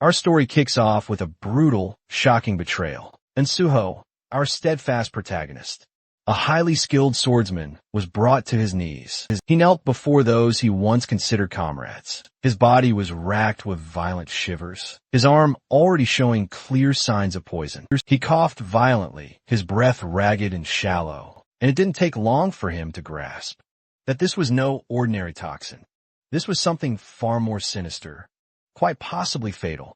Our story kicks off with a brutal, shocking betrayal. And Suho, our steadfast protagonist, a highly skilled swordsman, was brought to his knees. He knelt before those he once considered comrades. His body was racked with violent shivers, his arm already showing clear signs of poison. He coughed violently, his breath ragged and shallow, and it didn't take long for him to grasp that this was no ordinary toxin. This was something far more sinister, quite possibly fatal.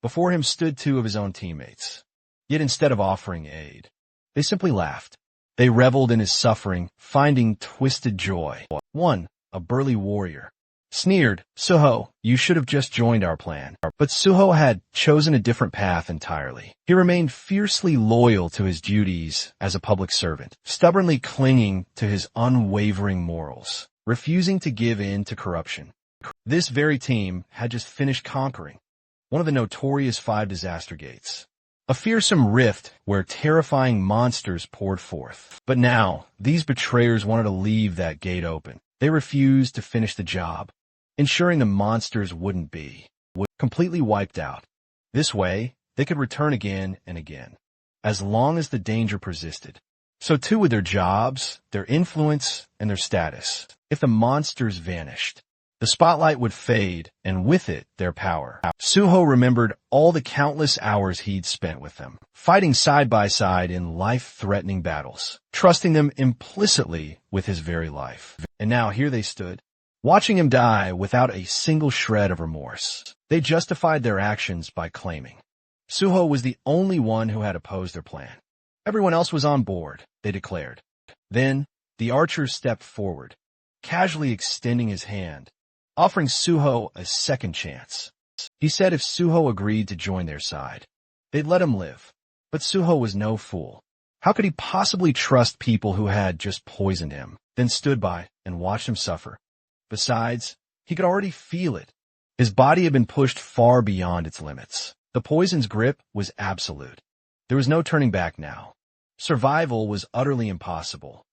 Before him stood two of his own teammates. Yet instead of offering aid, they simply laughed. They reveled in his suffering, finding twisted joy. One, a burly warrior, sneered, "Suho, you should have just joined our plan." But Suho had chosen a different path entirely. He remained fiercely loyal to his duties as a public servant, stubbornly clinging to his unwavering morals, refusing to give in to corruption. This very team had just finished conquering one of the notorious 5 disaster gates, a fearsome rift where terrifying monsters poured forth. But now, these betrayers wanted to leave that gate open. They refused to finish the job, ensuring the monsters wouldn't be completely wiped out. This way, they could return again and again, as long as the danger persisted. So too with their jobs, their influence, and their status. If the monsters vanished, the spotlight would fade, and with it, their power. Suho remembered all the countless hours he'd spent with them, fighting side by side in life-threatening battles, trusting them implicitly with his very life. And now here they stood, watching him die without a single shred of remorse. They justified their actions by claiming Suho was the only one who had opposed their plan. Everyone else was on board, they declared. Then, the archer stepped forward, casually extending his hand, offering Suho a second chance. He said if Suho agreed to join their side, they'd let him live. But Suho was no fool. How could he possibly trust people who had just poisoned him, then stood by and watched him suffer? Besides, he could already feel it. His body had been pushed far beyond its limits. The poison's grip was absolute. There was no turning back now. Survival was utterly impossible.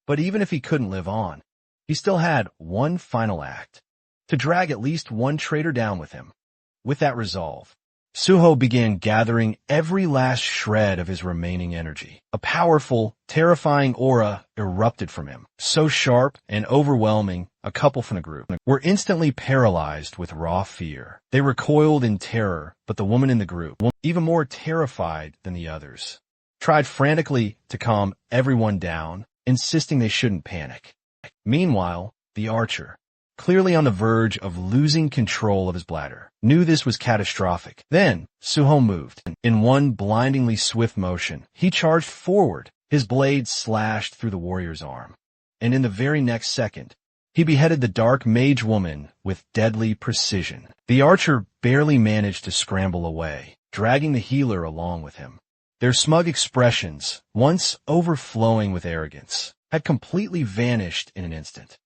But even if he couldn't live on, he still had one final act: to drag at least one traitor down with him. With that resolve, Suho began gathering every last shred of his remaining energy. A powerful, terrifying aura erupted from him, so sharp and overwhelming a couple from the group were instantly paralyzed with raw fear. They recoiled in terror, but the woman in the group, even more terrified than the others, tried frantically to calm everyone down, insisting they shouldn't panic. Meanwhile, the archer, clearly on the verge of losing control of his bladder, knew this was catastrophic. Then, Suho moved. In one blindingly swift motion, he charged forward. His blade slashed through the warrior's arm. And in the very next second, he beheaded the dark mage woman with deadly precision. The archer barely managed to scramble away, dragging the healer along with him. Their smug expressions, once overflowing with arrogance, had completely vanished in an instant,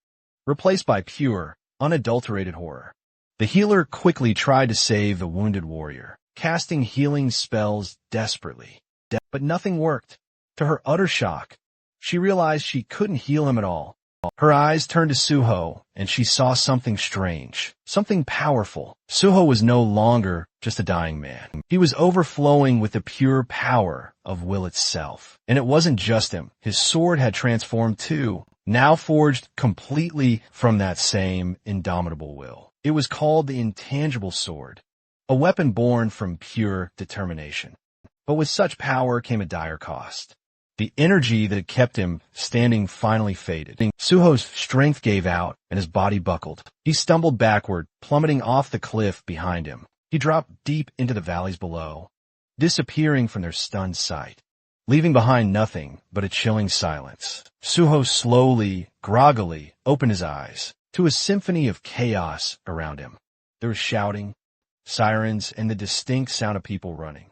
replaced by pure, unadulterated horror. The healer quickly tried to save the wounded warrior, casting healing spells desperately. But nothing worked. To her utter shock, she realized she couldn't heal him at all. Her eyes turned to Suho, and she saw something strange, something powerful. Suho was no longer just a dying man. He was overflowing with the pure power of will itself. And it wasn't just him. His sword had transformed too, now forged completely from that same indomitable will. It was called the intangible sword, a weapon born from pure determination. But with such power came a dire cost. The energy that had kept him standing finally faded. Suho's strength gave out, and his body buckled. He stumbled backward, plummeting off the cliff behind him. He dropped deep into the valleys below, disappearing from their stunned sight, leaving behind nothing but a chilling silence. Suho slowly, groggily, opened his eyes to a symphony of chaos around him. There was shouting, sirens, and the distinct sound of people running.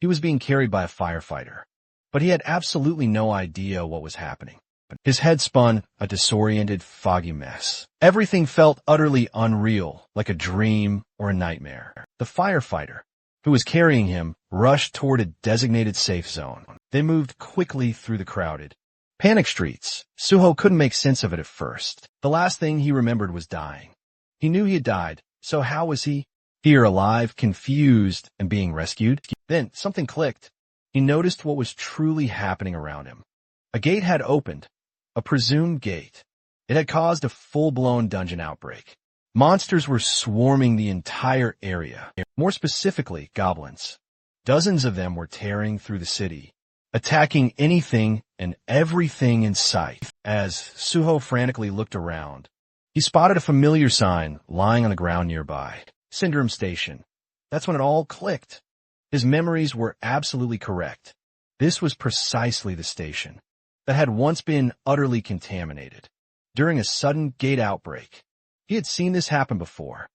He was being carried by a firefighter, but he had absolutely no idea what was happening. His head spun a disoriented, foggy mess. Everything felt utterly unreal, like a dream or a nightmare. The firefighter, who was carrying him, rushed toward a designated safe zone. They moved quickly through the crowded, panic streets. Suho couldn't make sense of it at first. The last thing he remembered was dying. He knew he had died, so how was he? Here alive, confused, and being rescued. Then something clicked. He noticed what was truly happening around him. A gate had opened, a presumed gate. It had caused a full-blown dungeon outbreak. Monsters were swarming the entire area. More specifically, goblins. Dozens of them were tearing through the city, attacking anything and everything in sight. As Suho frantically looked around, he spotted a familiar sign lying on the ground nearby. Syndrome Station. That's when it all clicked. His memories were absolutely correct. This was precisely the station that had once been utterly contaminated. During a sudden gate outbreak, he had seen this happen before.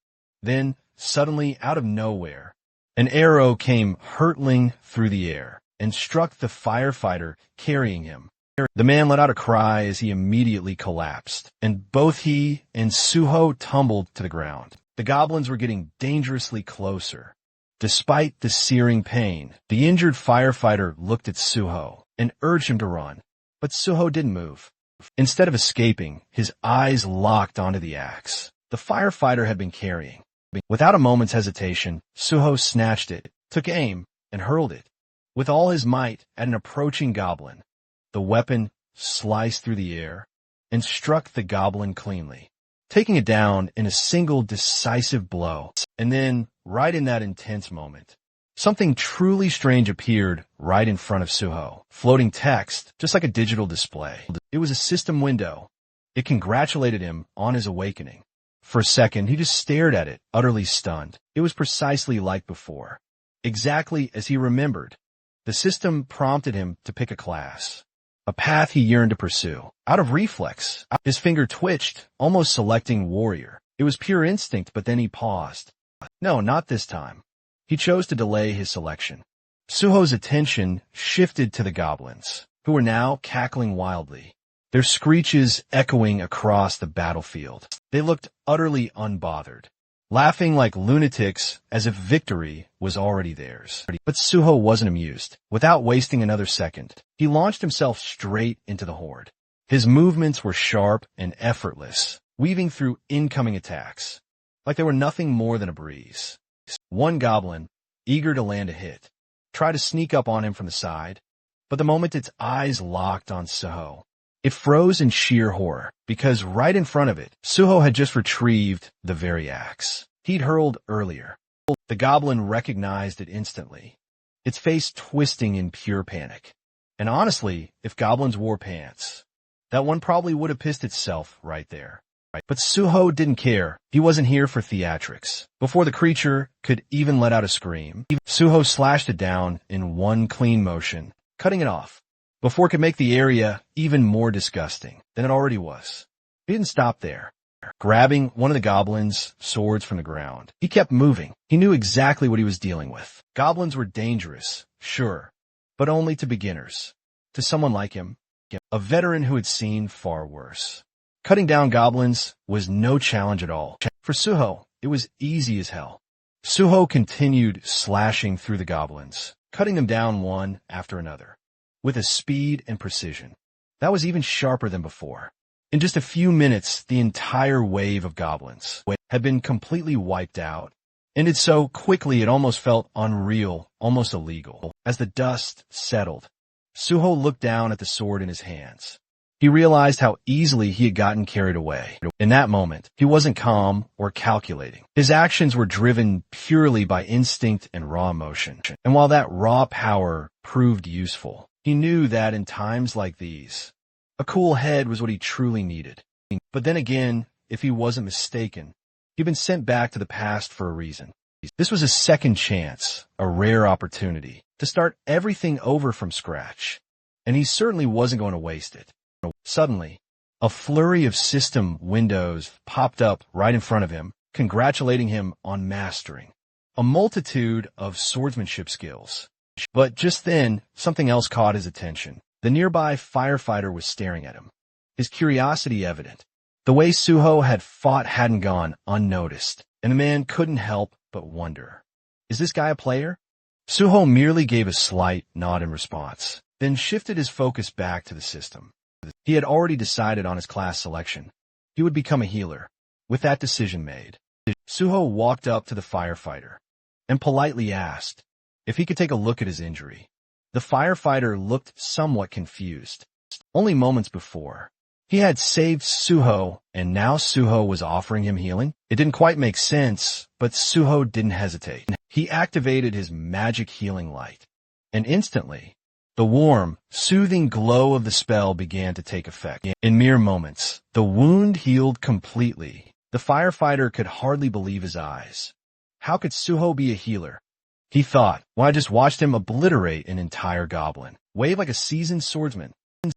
Then, suddenly, out of nowhere, an arrow came hurtling through the air and struck the firefighter carrying him. The man let out a cry as he immediately collapsed, and both he and Suho tumbled to the ground. The goblins were getting dangerously closer. Despite the searing pain, the injured firefighter looked at Suho and urged him to run, but Suho didn't move. Instead of escaping, his eyes locked onto the axe the firefighter had been carrying. Without a moment's hesitation, Suho snatched it, took aim, and hurled it with all his might at an approaching goblin. The weapon sliced through the air and struck the goblin cleanly, taking it down in a single decisive blow. And then, right in that intense moment, something truly strange appeared right in front of Suho, floating text, just like a digital display. It was a system window. It congratulated him on his awakening. For a second, he just stared at it, utterly stunned. It was precisely like before. Exactly as he remembered. The system prompted him to pick a class, a path he yearned to pursue. Out of reflex, his finger twitched, almost selecting warrior. It was pure instinct, but then he paused. No, not this time. He chose to delay his selection. Suho's attention shifted to the goblins, who were now cackling wildly, their screeches echoing across the battlefield. They looked utterly unbothered, laughing like lunatics as if victory was already theirs. But Suho wasn't amused. Without wasting another second, he launched himself straight into the horde. His movements were sharp and effortless, weaving through incoming attacks, like they were nothing more than a breeze. One goblin, eager to land a hit, tried to sneak up on him from the side, but the moment its eyes locked on Suho, it froze in sheer horror, because right in front of it, Suho had just retrieved the very axe he'd hurled earlier. The goblin recognized it instantly, its face twisting in pure panic. And honestly, if goblins wore pants, that one probably would have pissed itself right there. But Suho didn't care. He wasn't here for theatrics. Before the creature could even let out a scream, Suho slashed it down in one clean motion, cutting it off, before it could make the area even more disgusting than it already was. He didn't stop there. Grabbing one of the goblins' swords from the ground, he kept moving. He knew exactly what he was dealing with. Goblins were dangerous, sure, but only to beginners. To someone like him, a veteran who had seen far worse. Cutting down goblins was no challenge at all. For Suho, it was easy as hell. Suho continued slashing through the goblins, cutting them down one after another, with a speed and precision that was even sharper than before. In just a few minutes, the entire wave of goblins had been completely wiped out, and it so quickly it almost felt unreal, almost illegal. As the dust settled, Suho looked down at the sword in his hands. He realized how easily he had gotten carried away. In that moment, he wasn't calm or calculating. His actions were driven purely by instinct and raw emotion. And while that raw power proved useful, he knew that in times like these, a cool head was what he truly needed. But then again, if he wasn't mistaken, he'd been sent back to the past for a reason. This was a second chance, a rare opportunity, to start everything over from scratch. And he certainly wasn't going to waste it. Suddenly, a flurry of system windows popped up right in front of him, congratulating him on mastering a multitude of swordsmanship skills. But just then, something else caught his attention. The nearby firefighter was staring at him, his curiosity evident. The way Suho had fought hadn't gone unnoticed, and the man couldn't help but wonder, is this guy a player? Suho merely gave a slight nod in response, then shifted his focus back to the system. He had already decided on his class selection. He would become a healer. With that decision made, Suho walked up to the firefighter and politely asked if he could take a look at his injury. The firefighter looked somewhat confused. Only moments before, he had saved Suho, and now Suho was offering him healing? It didn't quite make sense, but Suho didn't hesitate. He activated his magic healing light, and instantly, the warm, soothing glow of the spell began to take effect. In mere moments, the wound healed completely. The firefighter could hardly believe his eyes. How could Suho be a healer? He thought, well, I just watched him obliterate an entire goblin, wave like a seasoned swordsman.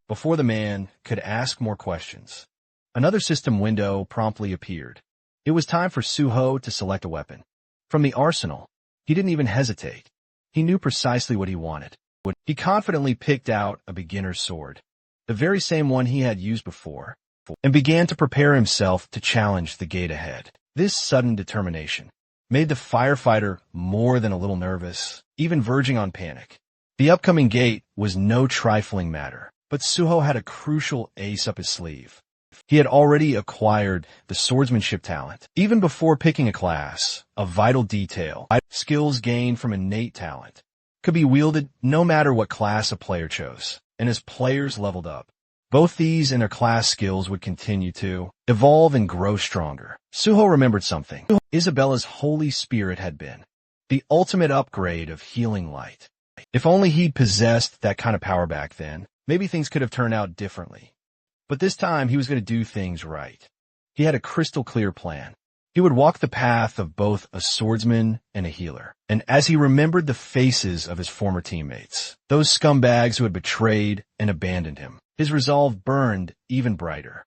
Before the man could ask more questions, another system window promptly appeared. It was time for Suho to select a weapon. From the arsenal, he didn't even hesitate. He knew precisely what he wanted. He confidently picked out a beginner's sword, the very same one he had used before, and began to prepare himself to challenge the gate ahead. This sudden determination made the firefighter more than a little nervous, even verging on panic. The upcoming gate was no trifling matter, but Suho had a crucial ace up his sleeve. He had already acquired the swordsmanship talent. Even before picking a class, a vital detail, skills gained from innate talent, could be wielded no matter what class a player chose. And as players leveled up, both these and their class skills would continue to evolve and grow stronger. Suho remembered something. Isabella's Holy Spirit had been the ultimate upgrade of healing light. If only he'd possessed that kind of power back then, maybe things could have turned out differently. But this time, he was going to do things right. He had a crystal clear plan. He would walk the path of both a swordsman and a healer. And as he remembered the faces of his former teammates, those scumbags who had betrayed and abandoned him, his resolve burned even brighter.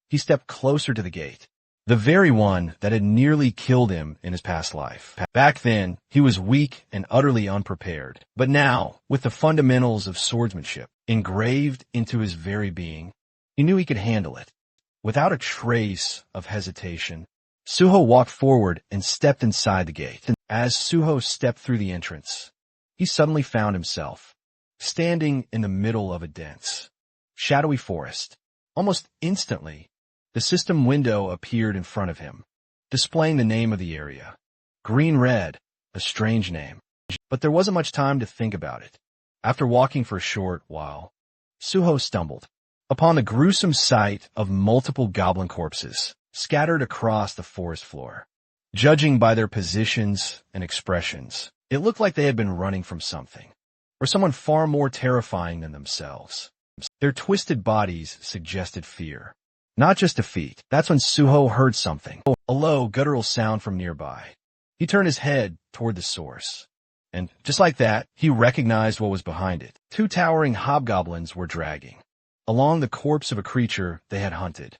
He stepped closer to the gate, the very one that had nearly killed him in his past life. Back then, he was weak and utterly unprepared. But now, with the fundamentals of swordsmanship engraved into his very being, he knew he could handle it. Without a trace of hesitation, Suho walked forward and stepped inside the gate. And as Suho stepped through the entrance, he suddenly found himself standing in the middle of a dense, shadowy forest. Almost instantly, the system window appeared in front of him, displaying the name of the area. Green-red, a strange name. But there wasn't much time to think about it. After walking for a short while, Suho stumbled upon the gruesome sight of multiple goblin corpses scattered across the forest floor. Judging by their positions and expressions, it looked like they had been running from something, or someone far more terrifying than themselves. Their twisted bodies suggested fear, not just defeat. That's when Suho heard something, a low, guttural sound from nearby. He turned his head toward the source, and just like that, he recognized what was behind it. Two towering hobgoblins were dragging along the corpse of a creature they had hunted.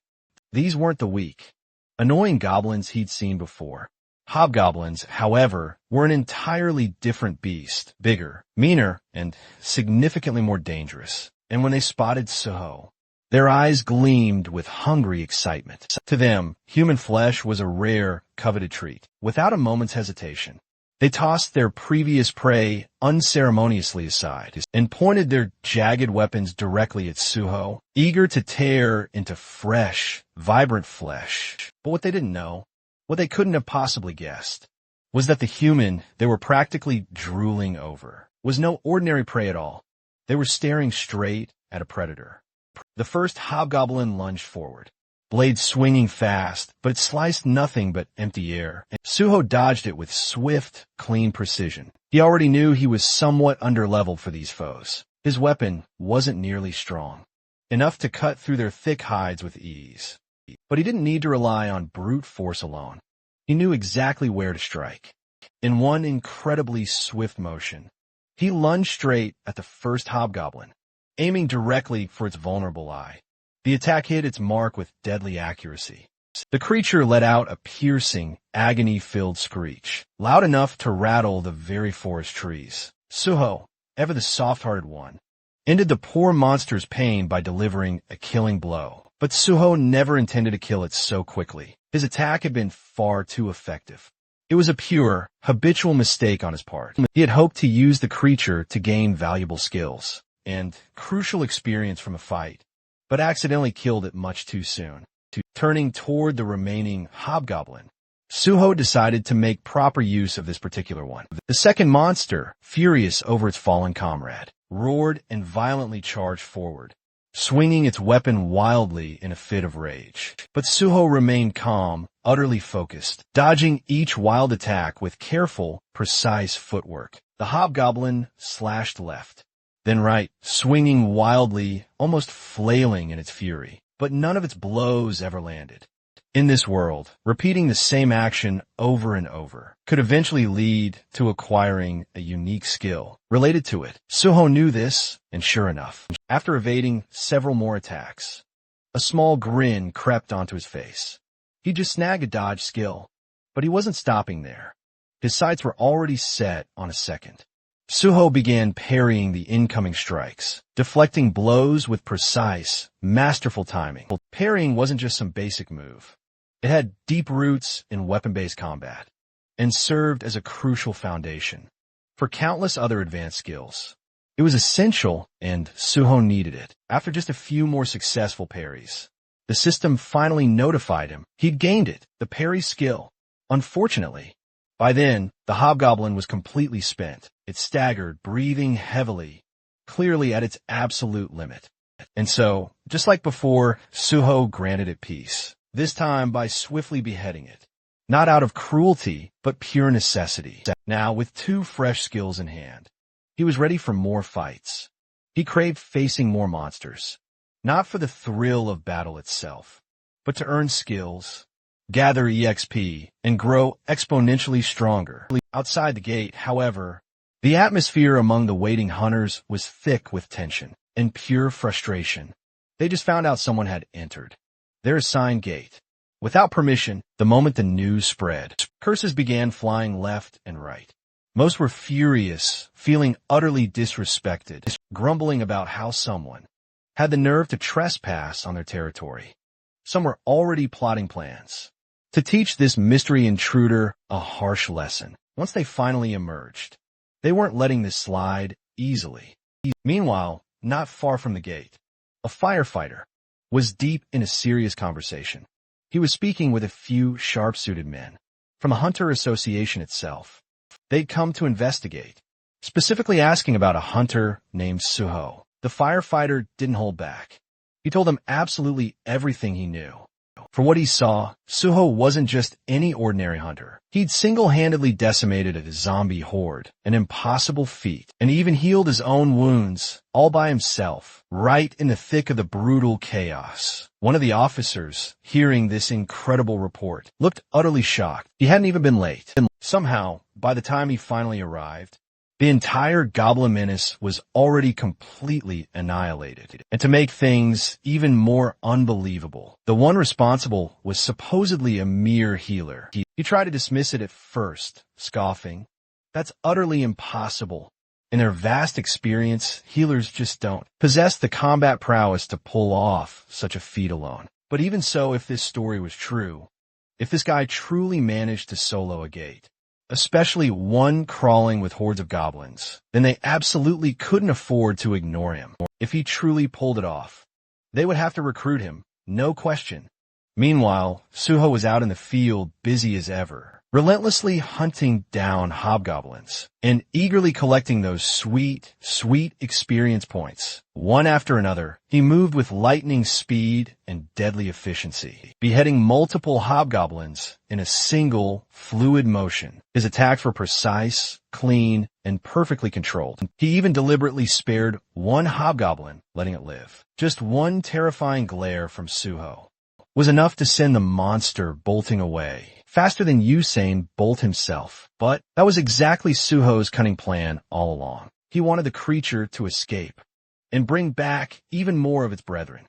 These weren't the weak, annoying goblins he'd seen before. Hobgoblins, however, were an entirely different beast, bigger, meaner, and significantly more dangerous. And when they spotted Suho, their eyes gleamed with hungry excitement. To them, human flesh was a rare, coveted treat. Without a moment's hesitation, they tossed their previous prey unceremoniously aside and pointed their jagged weapons directly at Suho, eager to tear into fresh, vibrant flesh. But what they didn't know, what they couldn't have possibly guessed, was that the human they were practically drooling over was no ordinary prey at all. They were staring straight at a predator. The first hobgoblin lunged forward, blade swinging fast, but it sliced nothing but empty air. And Suho dodged it with swift, clean precision. He already knew he was somewhat underleveled for these foes. His weapon wasn't nearly strong enough to cut through their thick hides with ease. But he didn't need to rely on brute force alone. He knew exactly where to strike. In one incredibly swift motion, he lunged straight at the first hobgoblin, aiming directly for its vulnerable eye. The attack hit its mark with deadly accuracy. The creature let out a piercing, agony-filled screech, loud enough to rattle the very forest trees. Suho, ever the soft-hearted one, ended the poor monster's pain by delivering a killing blow. But Suho never intended to kill it so quickly. His attack had been far too effective. It was a pure, habitual mistake on his part. He had hoped to use the creature to gain valuable skills and crucial experience from a fight, but accidentally killed it much too soon. Turning toward the remaining hobgoblin, Suho decided to make proper use of this particular one. The second monster, furious over its fallen comrade, roared and violently charged forward, swinging its weapon wildly in a fit of rage. But Suho remained calm, utterly focused, dodging each wild attack with careful, precise footwork. The hobgoblin slashed left, then right, swinging wildly, almost flailing in its fury. But none of its blows ever landed. In this world, repeating the same action over and over could eventually lead to acquiring a unique skill related to it. Suho knew this, and sure enough, after evading several more attacks, a small grin crept onto his face. He just snagged a dodge skill, but he wasn't stopping there. His sights were already set on a second. Suho began parrying the incoming strikes, deflecting blows with precise, masterful timing. Parrying wasn't just some basic move. It had deep roots in weapon-based combat, and served as a crucial foundation for countless other advanced skills. It was essential, and Suho needed it. After just a few more successful parries, the system finally notified him he'd gained it, the parry skill. Unfortunately, by then, the hobgoblin was completely spent. It staggered, breathing heavily, clearly at its absolute limit. And so, just like before, Suho granted it peace, this time by swiftly beheading it. Not out of cruelty, but pure necessity. Now, with 2 fresh skills in hand, he was ready for more fights. He craved facing more monsters, not for the thrill of battle itself, but to earn skills, gather EXP, and grow exponentially stronger. Outside the gate, however, the atmosphere among the waiting hunters was thick with tension and pure frustration. They just found out someone had entered their assigned gate without permission. The moment the news spread, curses began flying left and right. Most were furious, feeling utterly disrespected, grumbling about how someone had the nerve to trespass on their territory. Some were already plotting plans to teach this mystery intruder a harsh lesson. Once they finally emerged, they weren't letting this slide easily. Meanwhile, not far from the gate, a firefighter was deep in a serious conversation. He was speaking with a few sharp-suited men from a hunter association itself. They'd come to investigate, specifically asking about a hunter named Suho. The firefighter didn't hold back. He told them absolutely everything he knew. For what he saw, Suho wasn't just any ordinary hunter. He'd single-handedly decimated a zombie horde, an impossible feat, and even healed his own wounds, all by himself, right in the thick of the brutal chaos. One of the officers, hearing this incredible report, looked utterly shocked. He hadn't even been late. Somehow, by the time he finally arrived, the entire goblin menace was already completely annihilated. And to make things even more unbelievable, the one responsible was supposedly a mere healer. He tried to dismiss it at first, scoffing, "That's utterly impossible. In their vast experience, healers just don't possess the combat prowess to pull off such a feat alone." But even so, if this story was true, if this guy truly managed to solo a gate, especially one crawling with hordes of goblins, then they absolutely couldn't afford to ignore him. If he truly pulled it off, they would have to recruit him, no question. Meanwhile, Suho was out in the field, busy as ever, relentlessly hunting down hobgoblins and eagerly collecting those sweet, sweet experience points. One after another, he moved with lightning speed and deadly efficiency, beheading multiple hobgoblins in a single, fluid motion. His attacks were precise, clean, and perfectly controlled. He even deliberately spared one hobgoblin, letting it live. Just one terrifying glare from Suho was enough to send the monster bolting away, faster than Usain Bolt himself. But that was exactly Suho's cunning plan all along. He wanted the creature to escape and bring back even more of its brethren.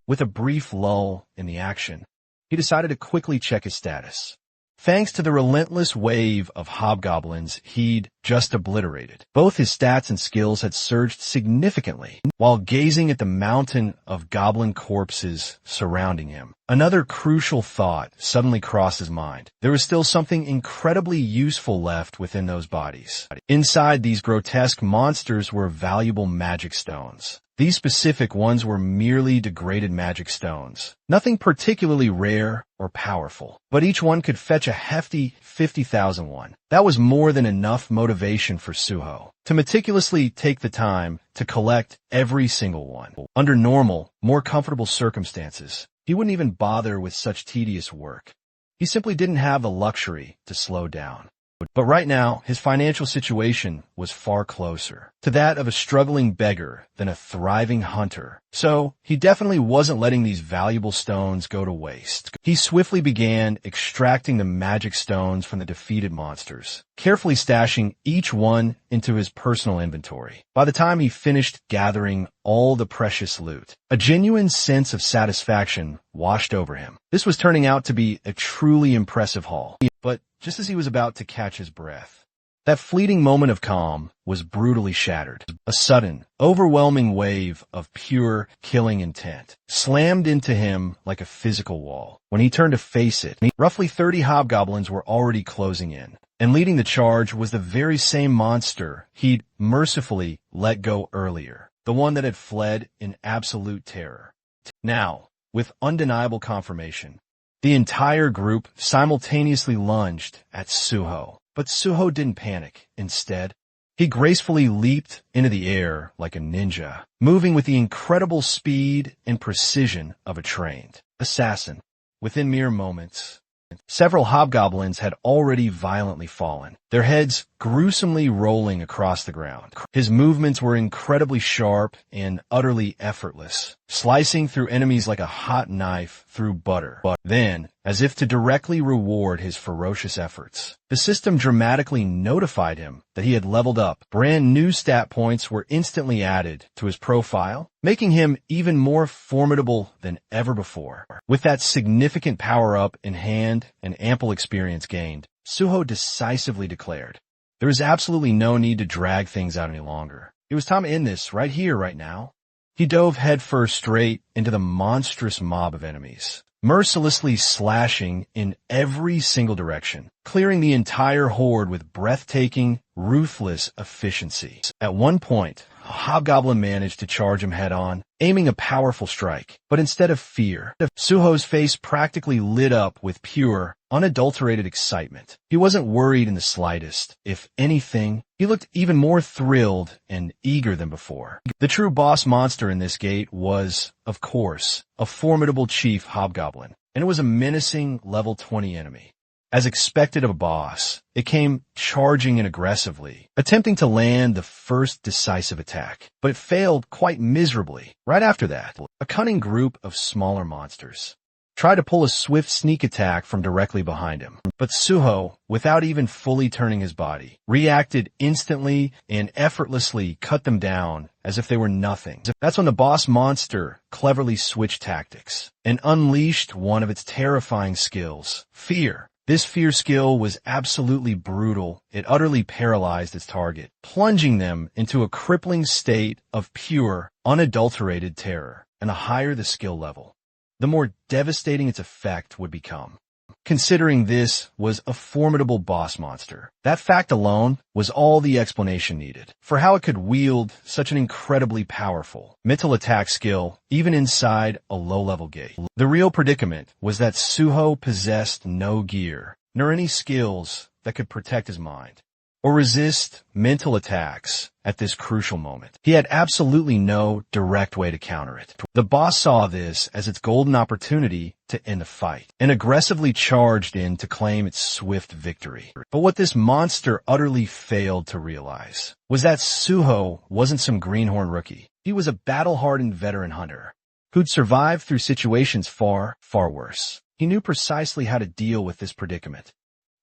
With a brief lull in the action, he decided to quickly check his status. Thanks to the relentless wave of hobgoblins he'd just obliterated, both his stats and skills had surged significantly. While gazing at the mountain of goblin corpses surrounding him, another crucial thought suddenly crossed his mind. There was still something incredibly useful left within those bodies. Inside these grotesque monsters were valuable magic stones. These specific ones were merely degraded magic stones. Nothing particularly rare or powerful, but each one could fetch a hefty 50,000 won. That was more than enough motivation for Suho to meticulously take the time to collect every single one. Under normal, more comfortable circumstances, he wouldn't even bother with such tedious work. He simply didn't have the luxury to slow down. But right now, his financial situation was far closer to that of a struggling beggar than a thriving hunter. So, he definitely wasn't letting these valuable stones go to waste. He swiftly began extracting the magic stones from the defeated monsters, carefully stashing each one into his personal inventory. By the time he finished gathering all the precious loot, a genuine sense of satisfaction washed over him. This was turning out to be a truly impressive haul. But just as he was about to catch his breath, that fleeting moment of calm was brutally shattered. A sudden, overwhelming wave of pure killing intent slammed into him like a physical wall. When he turned to face it, roughly 30 hobgoblins were already closing in, and leading the charge was the very same monster he'd mercifully let go earlier, the one that had fled in absolute terror. Now, with undeniable confirmation, the entire group simultaneously lunged at Suho. But Suho didn't panic. Instead, he gracefully leaped into the air like a ninja, moving with the incredible speed and precision of a trained assassin. Within mere moments, several hobgoblins had already violently fallen, their heads gruesomely rolling across the ground. His movements were incredibly sharp and utterly effortless, slicing through enemies like a hot knife through butter. But then, as if to directly reward his ferocious efforts, the system dramatically notified him that he had leveled up. Brand new stat points were instantly added to his profile, making him even more formidable than ever before. With that significant power-up in hand and ample experience gained, Suho decisively declared, "There is absolutely no need to drag things out any longer. It was time to end this right here, right now." He dove headfirst straight into the monstrous mob of enemies, mercilessly slashing in every single direction, clearing the entire horde with breathtaking, ruthless efficiency. At one point, a hobgoblin managed to charge him head-on, aiming a powerful strike. But instead of fear, Suho's face practically lit up with pure, unadulterated excitement. He wasn't worried in the slightest. If anything, he looked even more thrilled and eager than before. The true boss monster in this gate was, of course, a formidable chief hobgoblin, and it was a menacing level 20 enemy. As expected of a boss, it came charging in aggressively, attempting to land the first decisive attack, but it failed quite miserably. Right after that, a cunning group of smaller monsters tried to pull a swift sneak attack from directly behind him. But Suho, without even fully turning his body, reacted instantly and effortlessly cut them down as if they were nothing. That's when the boss monster cleverly switched tactics and unleashed one of its terrifying skills, fear. This fear skill was absolutely brutal. It utterly paralyzed its target, plunging them into a crippling state of pure, unadulterated terror. And the higher the skill level, the more devastating its effect would become. Considering this was a formidable boss monster, that fact alone was all the explanation needed for how it could wield such an incredibly powerful mental attack skill even inside a low-level gate. The real predicament was that Suho possessed no gear, nor any skills that could protect his mind or resist mental attacks at this crucial moment. He had absolutely no direct way to counter it. The boss saw this as its golden opportunity to end the fight, and aggressively charged in to claim its swift victory. But what this monster utterly failed to realize was that Suho wasn't some greenhorn rookie. He was a battle-hardened veteran hunter who'd survived through situations far, far worse. He knew precisely how to deal with this predicament.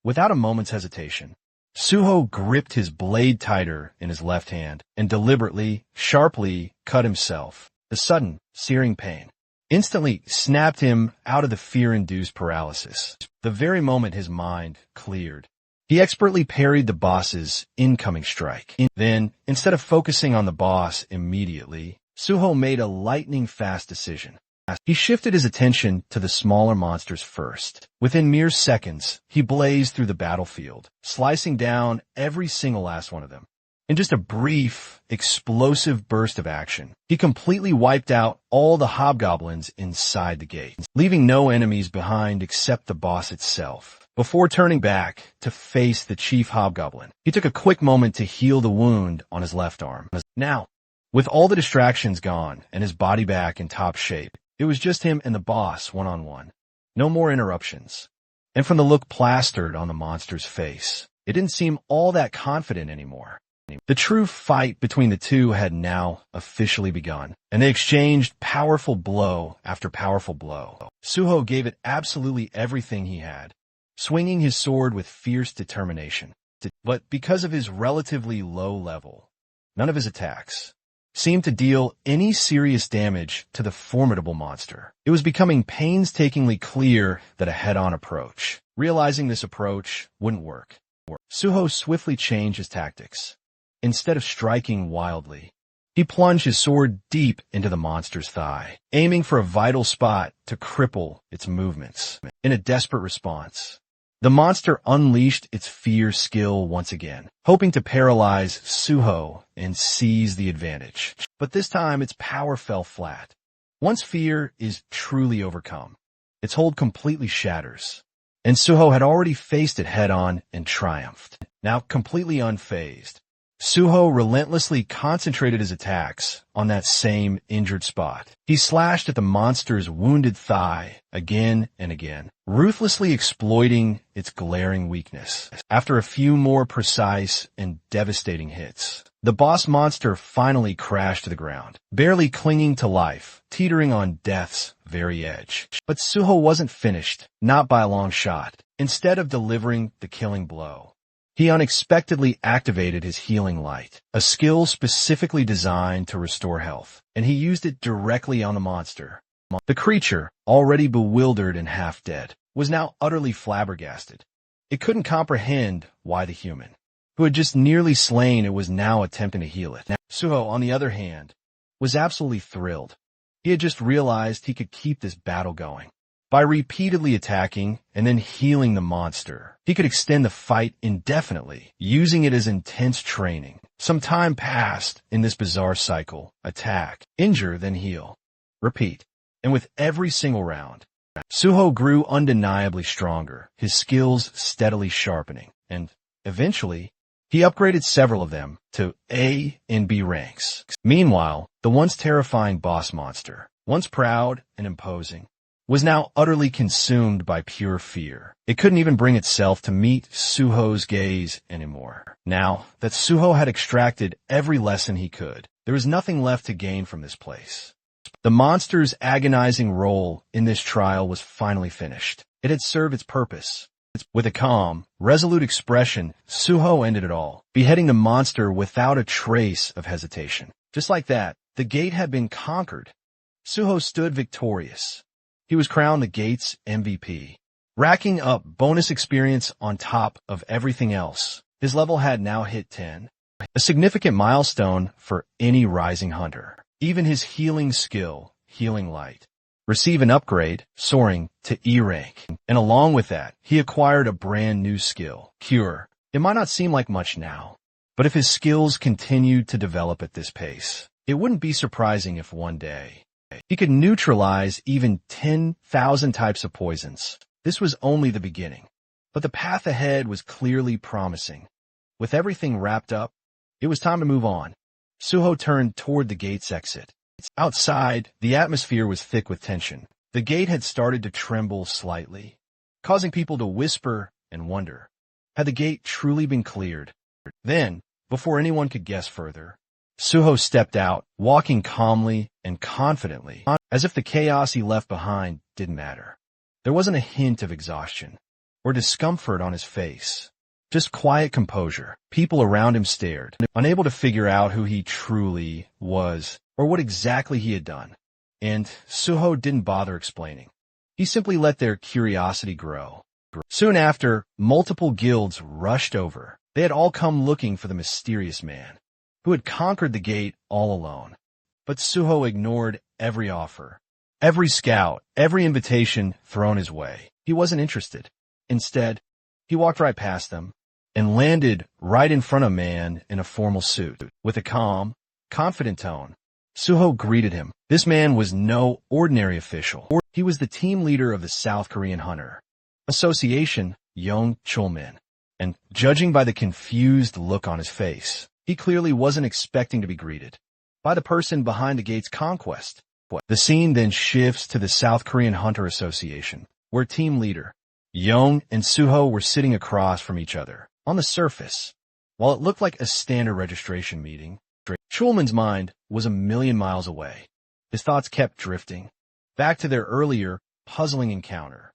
Without a moment's hesitation, Suho gripped his blade tighter in his left hand and deliberately, sharply cut himself. The sudden, searing pain instantly snapped him out of the fear-induced paralysis. The very moment his mind cleared, he expertly parried the boss's incoming strike. Then, instead of focusing on the boss immediately, Suho made a lightning-fast decision. He shifted his attention to the smaller monsters first. Within mere seconds, he blazed through the battlefield, slicing down every single last one of them. In just a brief, explosive burst of action, he completely wiped out all the hobgoblins inside the gate, leaving no enemies behind except the boss itself. Before turning back to face the chief hobgoblin, he took a quick moment to heal the wound on his left arm. Now, with all the distractions gone and his body back in top shape, it was just him and the boss one-on-one. No more interruptions. And from the look plastered on the monster's face, it didn't seem all that confident anymore. The true fight between the two had now officially begun, and they exchanged powerful blow after powerful blow. Suho gave it absolutely everything he had, swinging his sword with fierce determination. But because of his relatively low level, none of his attacks seemed to deal any serious damage to the formidable monster. It was becoming painstakingly clear that a head-on approach. Realizing this approach wouldn't work, Suho swiftly changed his tactics. Instead of striking wildly, he plunged his sword deep into the monster's thigh, aiming for a vital spot to cripple its movements. In a desperate response, the monster unleashed its fear skill once again, hoping to paralyze Suho and seize the advantage. But this time, its power fell flat. Once fear is truly overcome, its hold completely shatters, and Suho had already faced it head-on and triumphed. Now completely unfazed, Suho relentlessly concentrated his attacks on that same injured spot. He slashed at the monster's wounded thigh again and again, ruthlessly exploiting its glaring weakness. After a few more precise and devastating hits, the boss monster finally crashed to the ground, barely clinging to life, teetering on death's very edge. But Suho wasn't finished, not by a long shot. Instead of delivering the killing blow, he unexpectedly activated his healing light, a skill specifically designed to restore health, and he used it directly on the monster. The creature, already bewildered and half dead, was now utterly flabbergasted. It couldn't comprehend why the human, who had just nearly slain it, was now attempting to heal it. Suho, on the other hand, was absolutely thrilled. He had just realized he could keep this battle going. By repeatedly attacking and then healing the monster, he could extend the fight indefinitely, using it as intense training. Some time passed in this bizarre cycle: attack, injure, then heal, repeat. And with every single round, Suho grew undeniably stronger, his skills steadily sharpening, and eventually, he upgraded several of them to A and B ranks. Meanwhile, the once terrifying boss monster, once proud and imposing, was now utterly consumed by pure fear. It couldn't even bring itself to meet Suho's gaze anymore. Now that Suho had extracted every lesson he could, there was nothing left to gain from this place. The monster's agonizing role in this trial was finally finished. It had served its purpose. With a calm, resolute expression, Suho ended it all, beheading the monster without a trace of hesitation. Just like that, the gate had been conquered. Suho stood victorious. He was crowned the gate's MVP, racking up bonus experience on top of everything else. His level had now hit 10, a significant milestone for any rising hunter. Even his healing skill, Healing Light, received an upgrade, soaring to E rank. And along with that, he acquired a brand new skill, Cure. It might not seem like much now, but if his skills continued to develop at this pace, it wouldn't be surprising if one day he could neutralize even 10,000 types of poisons. This was only the beginning, but the path ahead was clearly promising. With everything wrapped up, it was time to move on. Suho turned toward the gate's exit. Outside, the atmosphere was thick with tension. The gate had started to tremble slightly, causing people to whisper and wonder, had the gate truly been cleared? Then, before anyone could guess further, Suho stepped out, walking calmly and confidently, as if the chaos he left behind didn't matter. There wasn't a hint of exhaustion or discomfort on his face, just quiet composure. People around him stared, unable to figure out who he truly was or what exactly he had done. And Suho didn't bother explaining. He simply let their curiosity grow. Soon after, multiple guilds rushed over. They had all come looking for the mysterious man who had conquered the gate all alone. But Suho ignored every offer, every scout, every invitation thrown his way. He wasn't interested. Instead, he walked right past them, and landed right in front of a man in a formal suit. With a calm, confident tone, Suho greeted him. This man was no ordinary official. He was the team leader of the South Korean Hunter Association, Young Chulmin. And judging by the confused look on his face, he clearly wasn't expecting to be greeted by the person behind the gate's conquest. The scene then shifts to the South Korean Hunter Association, where team leader Young and Suho were sitting across from each other. On the surface, while it looked like a standard registration meeting, Chulman's mind was a million miles away. His thoughts kept drifting back to their earlier, puzzling encounter.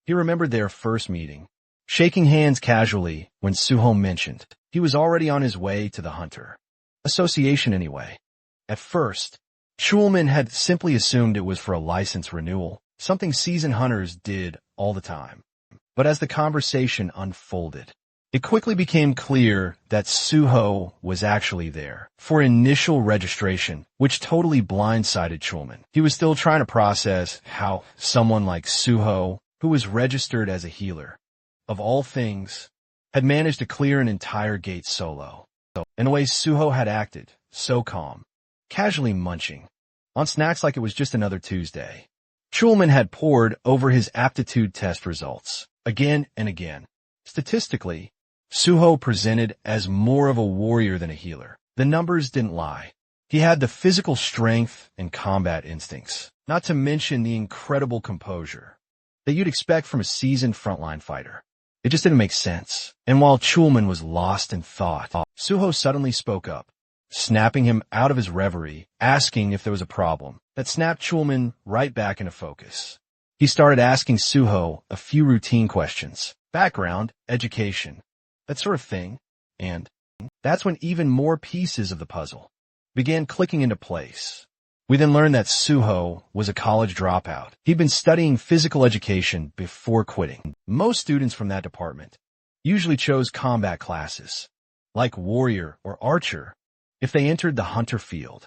He remembered their first meeting, shaking hands casually when Suho mentioned he was already on his way to the Hunter Association anyway. At first, Chulman had simply assumed it was for a license renewal, something seasoned hunters did all the time. But as the conversation unfolded, it quickly became clear that Suho was actually there for initial registration, which totally blindsided Chulman. He was still trying to process how someone like Suho, who was registered as a healer, of all things, had managed to clear an entire gate solo. In a way, Suho had acted so calm, casually munching on snacks like it was just another Tuesday. Chulman had pored over his aptitude test results again and again. Statistically, Suho presented as more of a warrior than a healer. The numbers didn't lie. He had the physical strength and combat instincts, not to mention the incredible composure that you'd expect from a seasoned frontline fighter. It just didn't make sense. And while Chulman was lost in thought, Suho suddenly spoke up, snapping him out of his reverie, asking if there was a problem. That snapped Chulman right back into focus. He started asking Suho a few routine questions. Background, education, that sort of thing. And that's when even more pieces of the puzzle began clicking into place. We then learned that Suho was a college dropout. He'd been studying physical education before quitting. Most students from that department usually chose combat classes, like warrior or archer, if they entered the hunter field.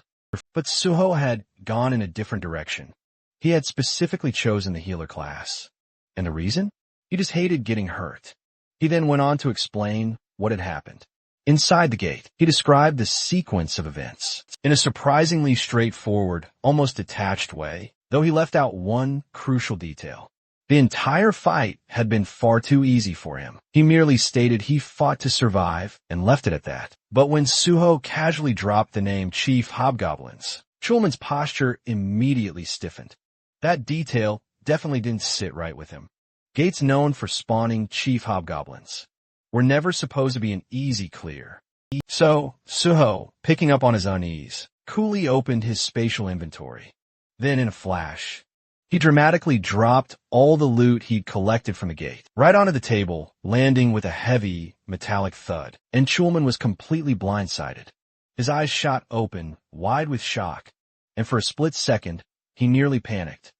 But Suho had gone in a different direction. He had specifically chosen the healer class. And the reason? He just hated getting hurt. He then went on to explain what had happened. Inside the gate, he described the sequence of events in a surprisingly straightforward, almost detached way, though he left out one crucial detail. The entire fight had been far too easy for him. He merely stated he fought to survive and left it at that. But when Suho casually dropped the name Chief Hobgoblins, Chulman's posture immediately stiffened. That detail definitely didn't sit right with him. Gates known for spawning Chief Hobgoblins were never supposed to be an easy clear. So, Suho, picking up on his unease, coolly opened his spatial inventory. Then in a flash, he dramatically dropped all the loot he'd collected from the gate, right onto the table, landing with a heavy, metallic thud. And Chulman was completely blindsided. His eyes shot open, wide with shock, and for a split second, he nearly panicked.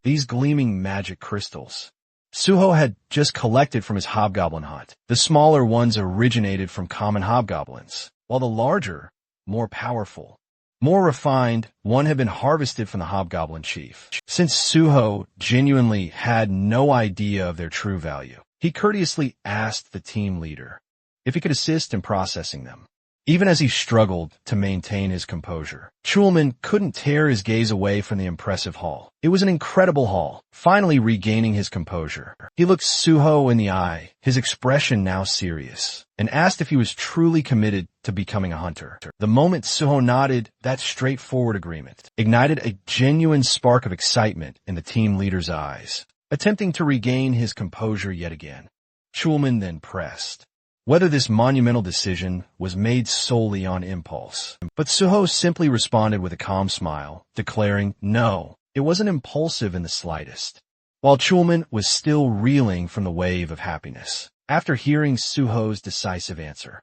These gleaming magic crystals Suho had just collected from his hobgoblin hunt. The smaller ones originated from common hobgoblins, while the larger, more powerful, more refined, one had been harvested from the hobgoblin chief. Since Suho genuinely had no idea of their true value, he courteously asked the team leader if he could assist in processing them. Even as he struggled to maintain his composure, Chulman couldn't tear his gaze away from the impressive haul. It was an incredible haul. Finally regaining his composure, he looked Suho in the eye, his expression now serious, and asked if he was truly committed to becoming a hunter. The moment Suho nodded, that straightforward agreement ignited a genuine spark of excitement in the team leader's eyes. Attempting to regain his composure yet again, Chulman then pressed whether this monumental decision was made solely on impulse. But Suho simply responded with a calm smile, declaring, no, it wasn't impulsive in the slightest. While Chulman was still reeling from the wave of happiness, after hearing Suho's decisive answer,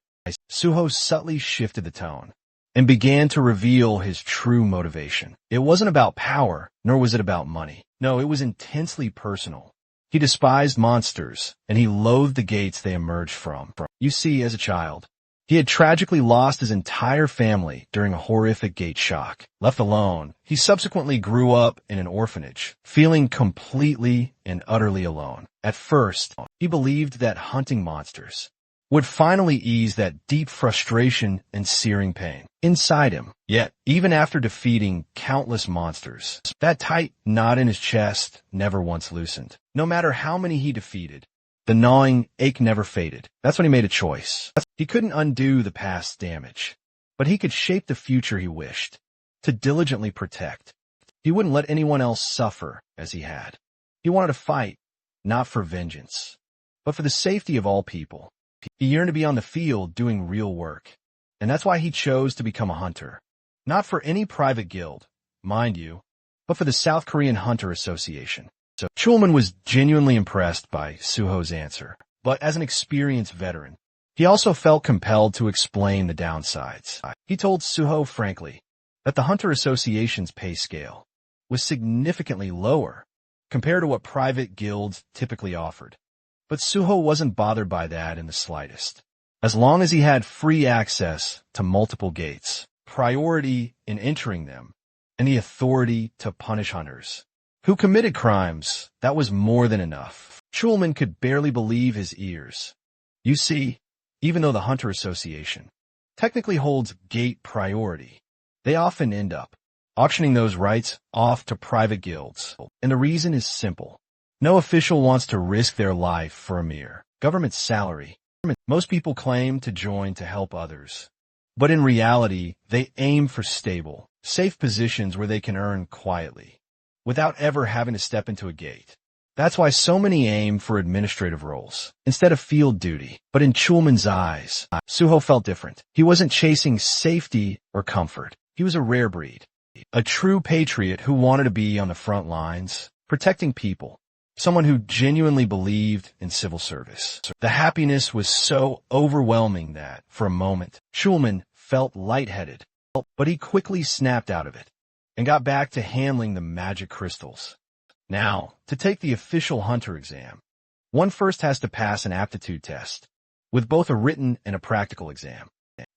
Suho subtly shifted the tone and began to reveal his true motivation. It wasn't about power, nor was it about money. No, it was intensely personal. He despised monsters, and he loathed the gates they emerged from. You see, as a child, he had tragically lost his entire family during a horrific gate shock. Left alone, he subsequently grew up in an orphanage, feeling completely and utterly alone. At first, he believed that hunting monsters would finally ease that deep frustration and searing pain inside him. Yet, even after defeating countless monsters, that tight knot in his chest never once loosened. No matter how many he defeated, the gnawing ache never faded. That's when he made a choice. He couldn't undo the past's damage, but he could shape the future he wished to diligently protect. He wouldn't let anyone else suffer as he had. He wanted to fight, not for vengeance, but for the safety of all people. He yearned to be on the field doing real work, and that's why he chose to become a hunter. Not for any private guild, mind you, but for the South Korean Hunter Association. So Chulman was genuinely impressed by Suho's answer, but as an experienced veteran, he also felt compelled to explain the downsides. He told Suho frankly that the Hunter Association's pay scale was significantly lower compared to what private guilds typically offered. But Suho wasn't bothered by that in the slightest. As long as he had free access to multiple gates, priority in entering them, and the authority to punish hunters who committed crimes, that was more than enough. Chulman could barely believe his ears. You see, even though the Hunter Association technically holds gate priority, they often end up auctioning those rights off to private guilds. And the reason is simple. No official wants to risk their life for a mere government salary. Most people claim to join to help others, but in reality, they aim for stable, safe positions where they can earn quietly, without ever having to step into a gate. That's why so many aim for administrative roles instead of field duty. But in Chulman's eyes, Suho felt different. He wasn't chasing safety or comfort. He was a rare breed, a true patriot who wanted to be on the front lines, protecting people. Someone who genuinely believed in civil service. The happiness was so overwhelming that, for a moment, Chulman felt lightheaded, but he quickly snapped out of it and got back to handling the magic crystals. Now, to take the official hunter exam, one first has to pass an aptitude test, with both a written and a practical exam.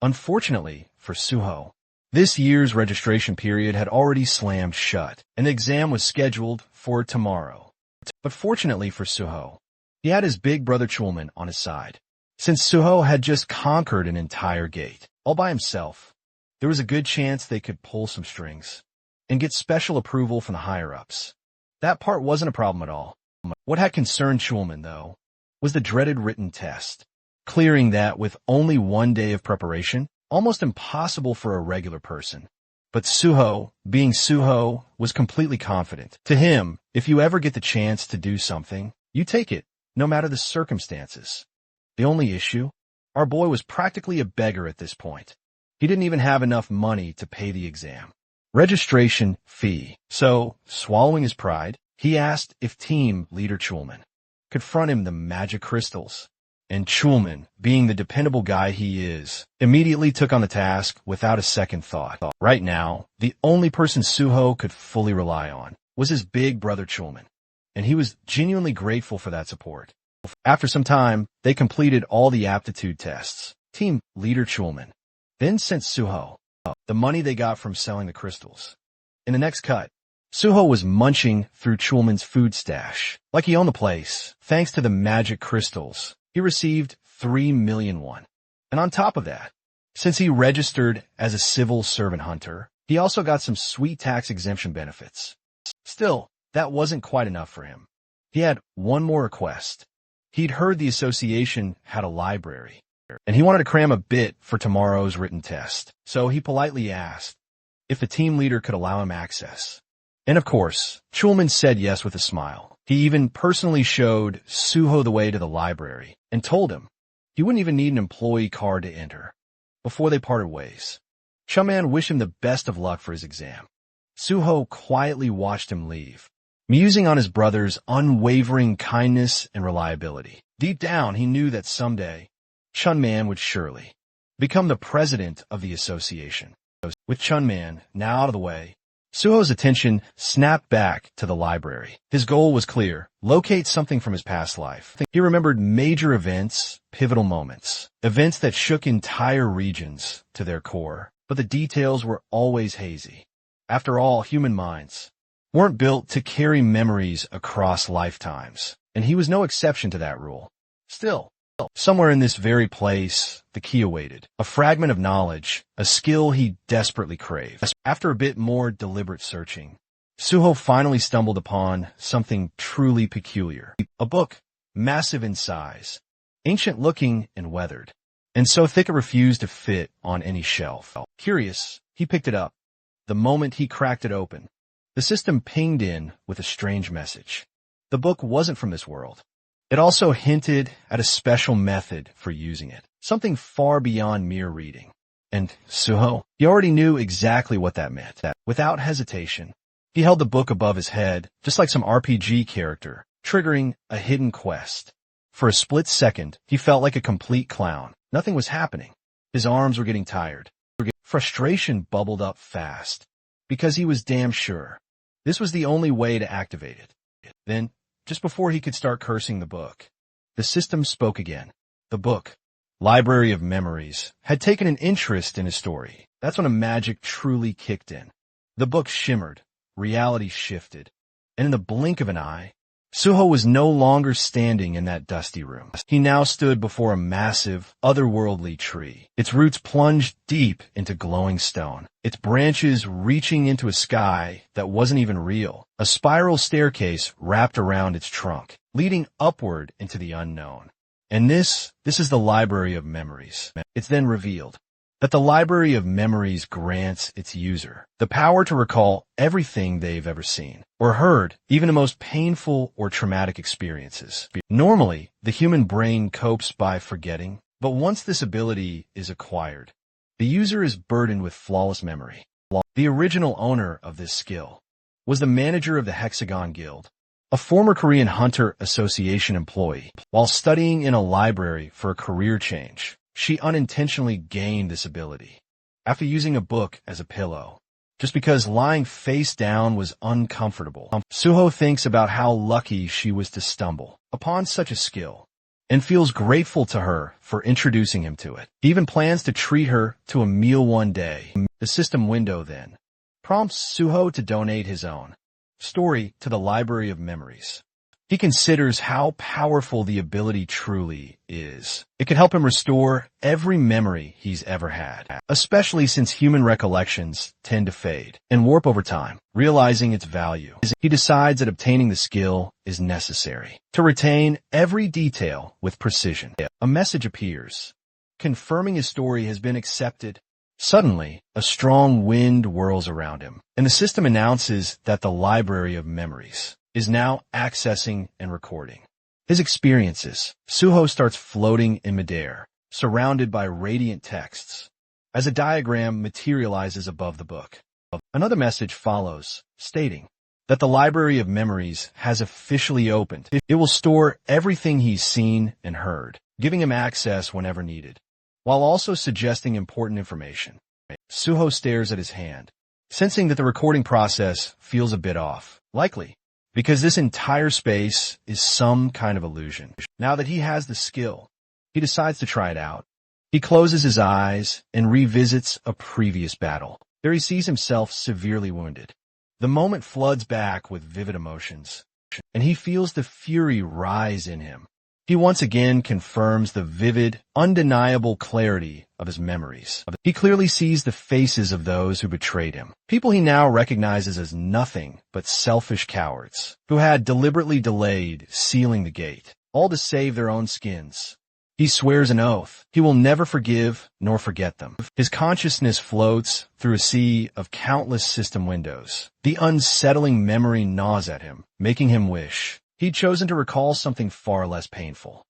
Unfortunately for Suho, this year's registration period had already slammed shut, and the exam was scheduled for tomorrow. But fortunately for Suho, he had his big brother Chulman on his side. Since Suho had just conquered an entire gate, all by himself, there was a good chance they could pull some strings and get special approval from the higher-ups. That part wasn't a problem at all. What had concerned Chulman, though, was the dreaded written test. Clearing that with only 1 day of preparation, almost impossible for a regular person. But Suho, being Suho, was completely confident. To him, if you ever get the chance to do something, you take it, no matter the circumstances. The only issue? Our boy was practically a beggar at this point. He didn't even have enough money to pay the exam registration fee. So, swallowing his pride, he asked if team leader Chulman could front him the magic crystals. And Chulman, being the dependable guy he is, immediately took on the task without a second thought. Right now, the only person Suho could fully rely on was his big brother Chulman, and he was genuinely grateful for that support. After some time, they completed all the aptitude tests. Team leader Chulman then sent Suho the money they got from selling the crystals. In the next cut, Suho was munching through Chulman's food stash like he owned the place. Thanks to the magic crystals, he received 3 million won. And on top of that, since he registered as a civil servant hunter, he also got some sweet tax exemption benefits. Still, that wasn't quite enough for him. He had one more request. He'd heard the association had a library, and he wanted to cram a bit for tomorrow's written test. So he politely asked if the team leader could allow him access. And of course, Chulman said yes with a smile. He even personally showed Suho the way to the library and told him he wouldn't even need an employee card to enter. Before they parted ways, Chulman wished him the best of luck for his exam. Suho quietly watched him leave, musing on his brother's unwavering kindness and reliability. Deep down, he knew that someday, Chulman would surely become the president of the association. With Chulman now out of the way, Suho's attention snapped back to the library. His goal was clear: locate something from his past life. He remembered major events, pivotal moments, events that shook entire regions to their core, but the details were always hazy. After all, human minds weren't built to carry memories across lifetimes, and he was no exception to that rule. Still, Somewhere in this very place, the key awaited. A fragment of knowledge, a skill he desperately craved. After a bit more deliberate searching, Suho finally stumbled upon something truly peculiar. A book, massive in size, ancient-looking and weathered, and so thick it refused to fit on any shelf. Curious, he picked it up. The moment he cracked it open, the system pinged in with a strange message. The book wasn't from this world. It also hinted at a special method for using it, something far beyond mere reading. And Suho, he already knew exactly what that meant. Without hesitation, he held the book above his head, just like some RPG character, triggering a hidden quest. For a split second, he felt like a complete clown. Nothing was happening. His arms were getting tired. Frustration bubbled up fast, because he was damn sure this was the only way to activate it. Then, just before he could start cursing the book, the system spoke again. The book, Library of Memories, had taken an interest in his story. That's when a magic truly kicked in. The book shimmered, reality shifted, and in the blink of an eye, Suho was no longer standing in that dusty room. He now stood before a massive, otherworldly tree. Its roots plunged deep into glowing stone, its branches reaching into a sky that wasn't even real. A spiral staircase wrapped around its trunk, leading upward into the unknown. And this is the Library of Memories. It's then revealed that the Library of Memories grants its user the power to recall everything they've ever seen or heard, even the most painful or traumatic experiences. Normally, the human brain copes by forgetting, but once this ability is acquired, the user is burdened with flawless memory. The original owner of this skill was the manager of the Hexagon Guild, a former Korean Hunter Association employee. While studying in a library for a career change, she unintentionally gained this ability after using a book as a pillow, just because lying face down was uncomfortable. Suho thinks about how lucky she was to stumble upon such a skill and feels grateful to her for introducing him to it. He even plans to treat her to a meal one day. The system window then prompts Suho to donate his own story to the Library of Memories. He considers how powerful the ability truly is. It can help him restore every memory he's ever had, especially since human recollections tend to fade and warp over time. Realizing its value, he decides that obtaining the skill is necessary to retain every detail with precision. A message appears, confirming his story has been accepted. Suddenly, a strong wind whirls around him, and the system announces that the Library of Memories is now accessing and recording his experiences. Suho starts floating in midair, surrounded by radiant texts, as a diagram materializes above the book. Another message follows, stating that the Library of Memories has officially opened. It will store everything he's seen and heard, giving him access whenever needed, while also suggesting important information. Suho stares at his hand, sensing that the recording process feels a bit off, likely because this entire space is some kind of illusion. Now that he has the skill, he decides to try it out. He closes his eyes and revisits a previous battle. There he sees himself severely wounded. The moment floods back with vivid emotions, and he feels the fury rise in him. He once again confirms the vivid, undeniable clarity of his memories. He clearly sees the faces of those who betrayed him, people he now recognizes as nothing but selfish cowards, who had deliberately delayed sealing the gate, all to save their own skins. He swears an oath he will never forgive nor forget them. His consciousness floats through a sea of countless system windows. The unsettling memory gnaws at him, making him wish he'd chosen to recall something far less painful.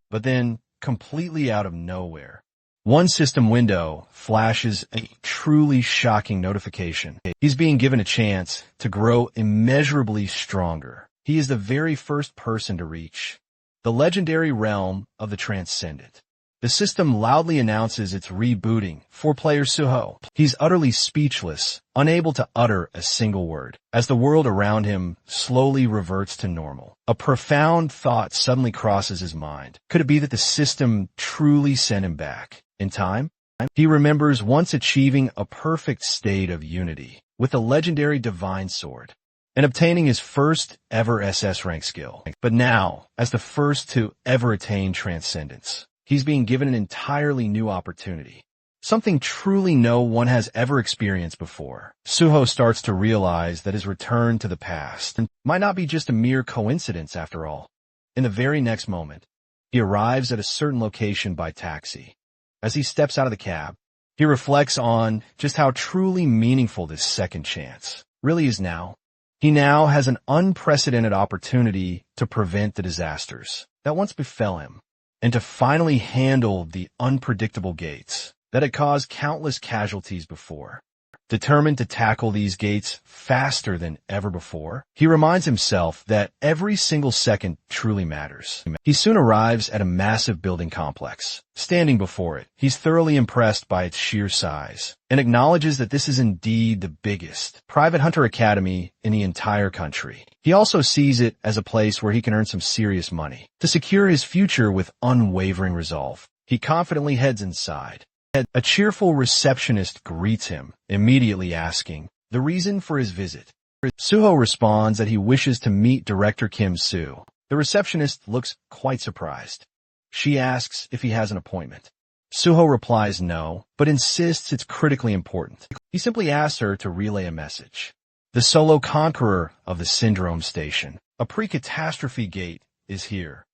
But then, completely out of nowhere, one system window flashes a truly shocking notification. He's being given a chance to grow immeasurably stronger. He is the very first person to reach the legendary realm of the transcendent. The system loudly announces it's rebooting for player Suho. He's utterly speechless, unable to utter a single word, as the world around him slowly reverts to normal. A profound thought suddenly crosses his mind. Could it be that the system truly sent him back in time? He remembers once achieving a perfect state of unity with the legendary divine sword. and obtaining his first ever SS rank skill. But now, as the first to ever attain transcendence, he's being given an entirely new opportunity. Something truly no one has ever experienced before. Suho starts to realize that his return to the past might not be just a mere coincidence after all. In the very next moment, he arrives at a certain location by taxi. As he steps out of the cab, he reflects on just how truly meaningful this second chance really is now. He now has an unprecedented opportunity to prevent the disasters that once befell him, and to finally handle the unpredictable gates that had caused countless casualties before. Determined to tackle these gates faster than ever before, he reminds himself that every single second truly matters. He soon arrives at a massive building complex. Standing before it, he's thoroughly impressed by its sheer size, and acknowledges that this is indeed the biggest private hunter academy in the entire country. He also sees it as a place where he can earn some serious money. To secure his future with unwavering resolve, he confidently heads inside. A cheerful receptionist greets him, immediately asking the reason for his visit. Suho responds that he wishes to meet Director Kim Soo. The receptionist looks quite surprised. She asks if he has an appointment. Suho replies no, but insists it's critically important. He simply asks her to relay a message. The solo conqueror of the Syndrome Station, a pre-catastrophe gate, is here.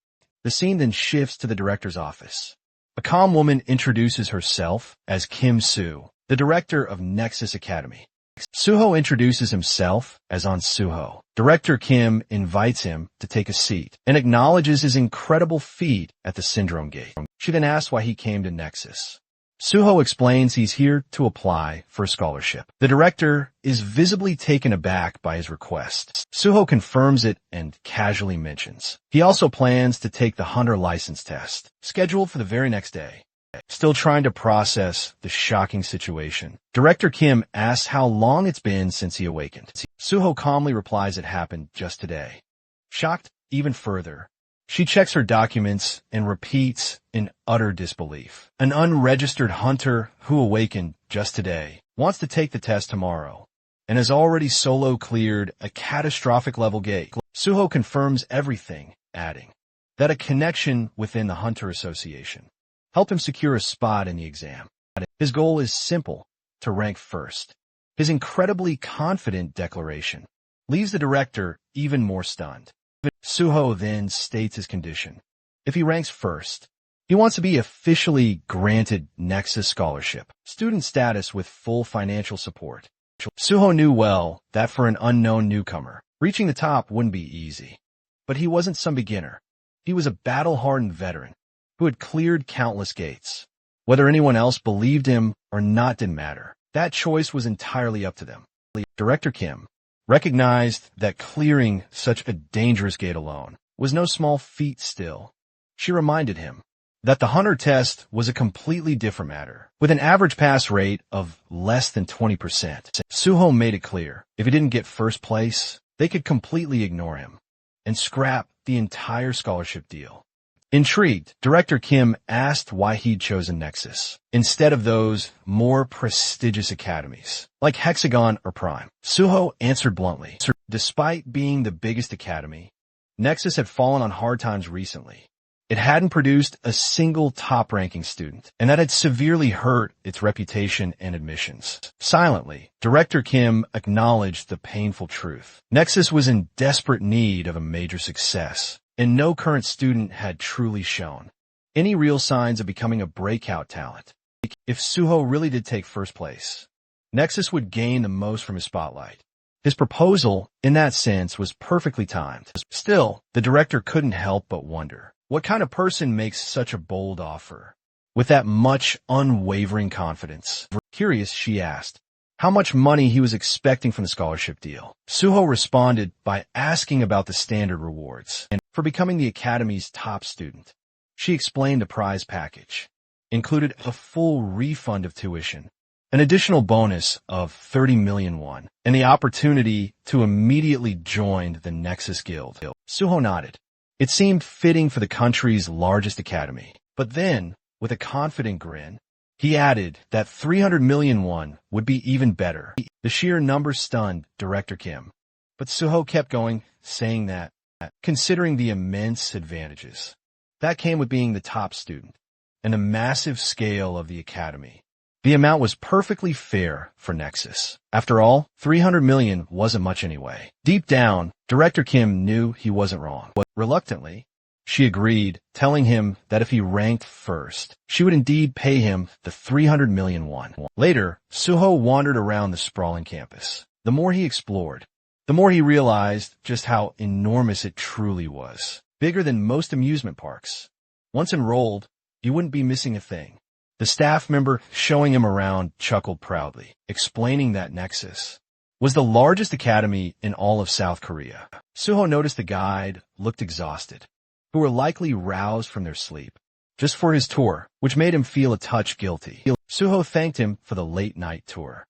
The scene then shifts to the director's office. A calm woman introduces herself as Kim Soo, the director of Nexus Academy. Suho introduces himself as On Suho. Director Kim invites him to take a seat and acknowledges his incredible feat at the Syndrome Gate. She then asks why he came to Nexus. Suho explains he's here to apply for a scholarship. The director is visibly taken aback by his request. Suho confirms it and casually mentions he also plans to take the hunter license test, scheduled for the very next day. Still trying to process the shocking situation, Director Kim asks how long it's been since he awakened. Suho calmly replies it happened just today. Shocked even further, she checks her documents and repeats in utter disbelief. An unregistered hunter who awakened just today wants to take the test tomorrow and has already solo cleared a catastrophic level gate. Suho confirms everything, adding that a connection within the Hunter Association helped him secure a spot in the exam. His goal is simple, to rank first. His incredibly confident declaration leaves the director even more stunned. Suho then states his condition. If he ranks first, he wants to be officially granted Nexus scholarship, student status with full financial support. Suho knew well that for an unknown newcomer, reaching the top wouldn't be easy. But he wasn't some beginner. He was a battle-hardened veteran who had cleared countless gates. Whether anyone else believed him or not didn't matter. That choice was entirely up to them. Director Kim recognized that clearing such a dangerous gate alone was no small feat still. She reminded him that the hunter test was a completely different matter, with an average pass rate of less than 20%. Suho made it clear, if he didn't get first place, they could completely ignore him and scrap the entire scholarship deal. Intrigued, Director Kim asked why he'd chosen Nexus instead of those more prestigious academies, like Hexagon or Prime. Suho answered bluntly. Despite being the biggest academy, Nexus had fallen on hard times recently. It hadn't produced a single top-ranking student, and that had severely hurt its reputation and admissions. Silently, Director Kim acknowledged the painful truth. Nexus was in desperate need of a major success, and no current student had truly shown any real signs of becoming a breakout talent. If Suho really did take first place, Nexus would gain the most from his spotlight. His proposal, in that sense, was perfectly timed. Still, the director couldn't help but wonder, what kind of person makes such a bold offer with that much unwavering confidence? Curious, she asked how much money he was expecting from the scholarship deal. Suho responded by asking about the standard rewards and for becoming the academy's top student. She explained the prize package included a full refund of tuition, an additional bonus of 30 million won, and the opportunity to immediately join the Nexus Guild. Suho nodded. It seemed fitting for the country's largest academy. But then, with a confident grin, he added that 300 million won would be even better. The sheer number stunned Director Kim. But Suho kept going, saying that, considering the immense advantages that came with being the top student and the massive scale of the academy, the amount was perfectly fair for Nexus. After all, 300 million wasn't much anyway. Deep down, Director Kim knew he wasn't wrong. But reluctantly, she agreed, telling him that if he ranked first, she would indeed pay him the 300 million won. Later, Suho wandered around the sprawling campus. The more he explored, the more he realized just how enormous it truly was. Bigger than most amusement parks. Once enrolled, you wouldn't be missing a thing. The staff member showing him around chuckled proudly, explaining that Nexus was the largest academy in all of South Korea. Suho noticed the guide looked exhausted, who were likely roused from their sleep, just for his tour, which made him feel a touch guilty. Suho thanked him for the late-night tour.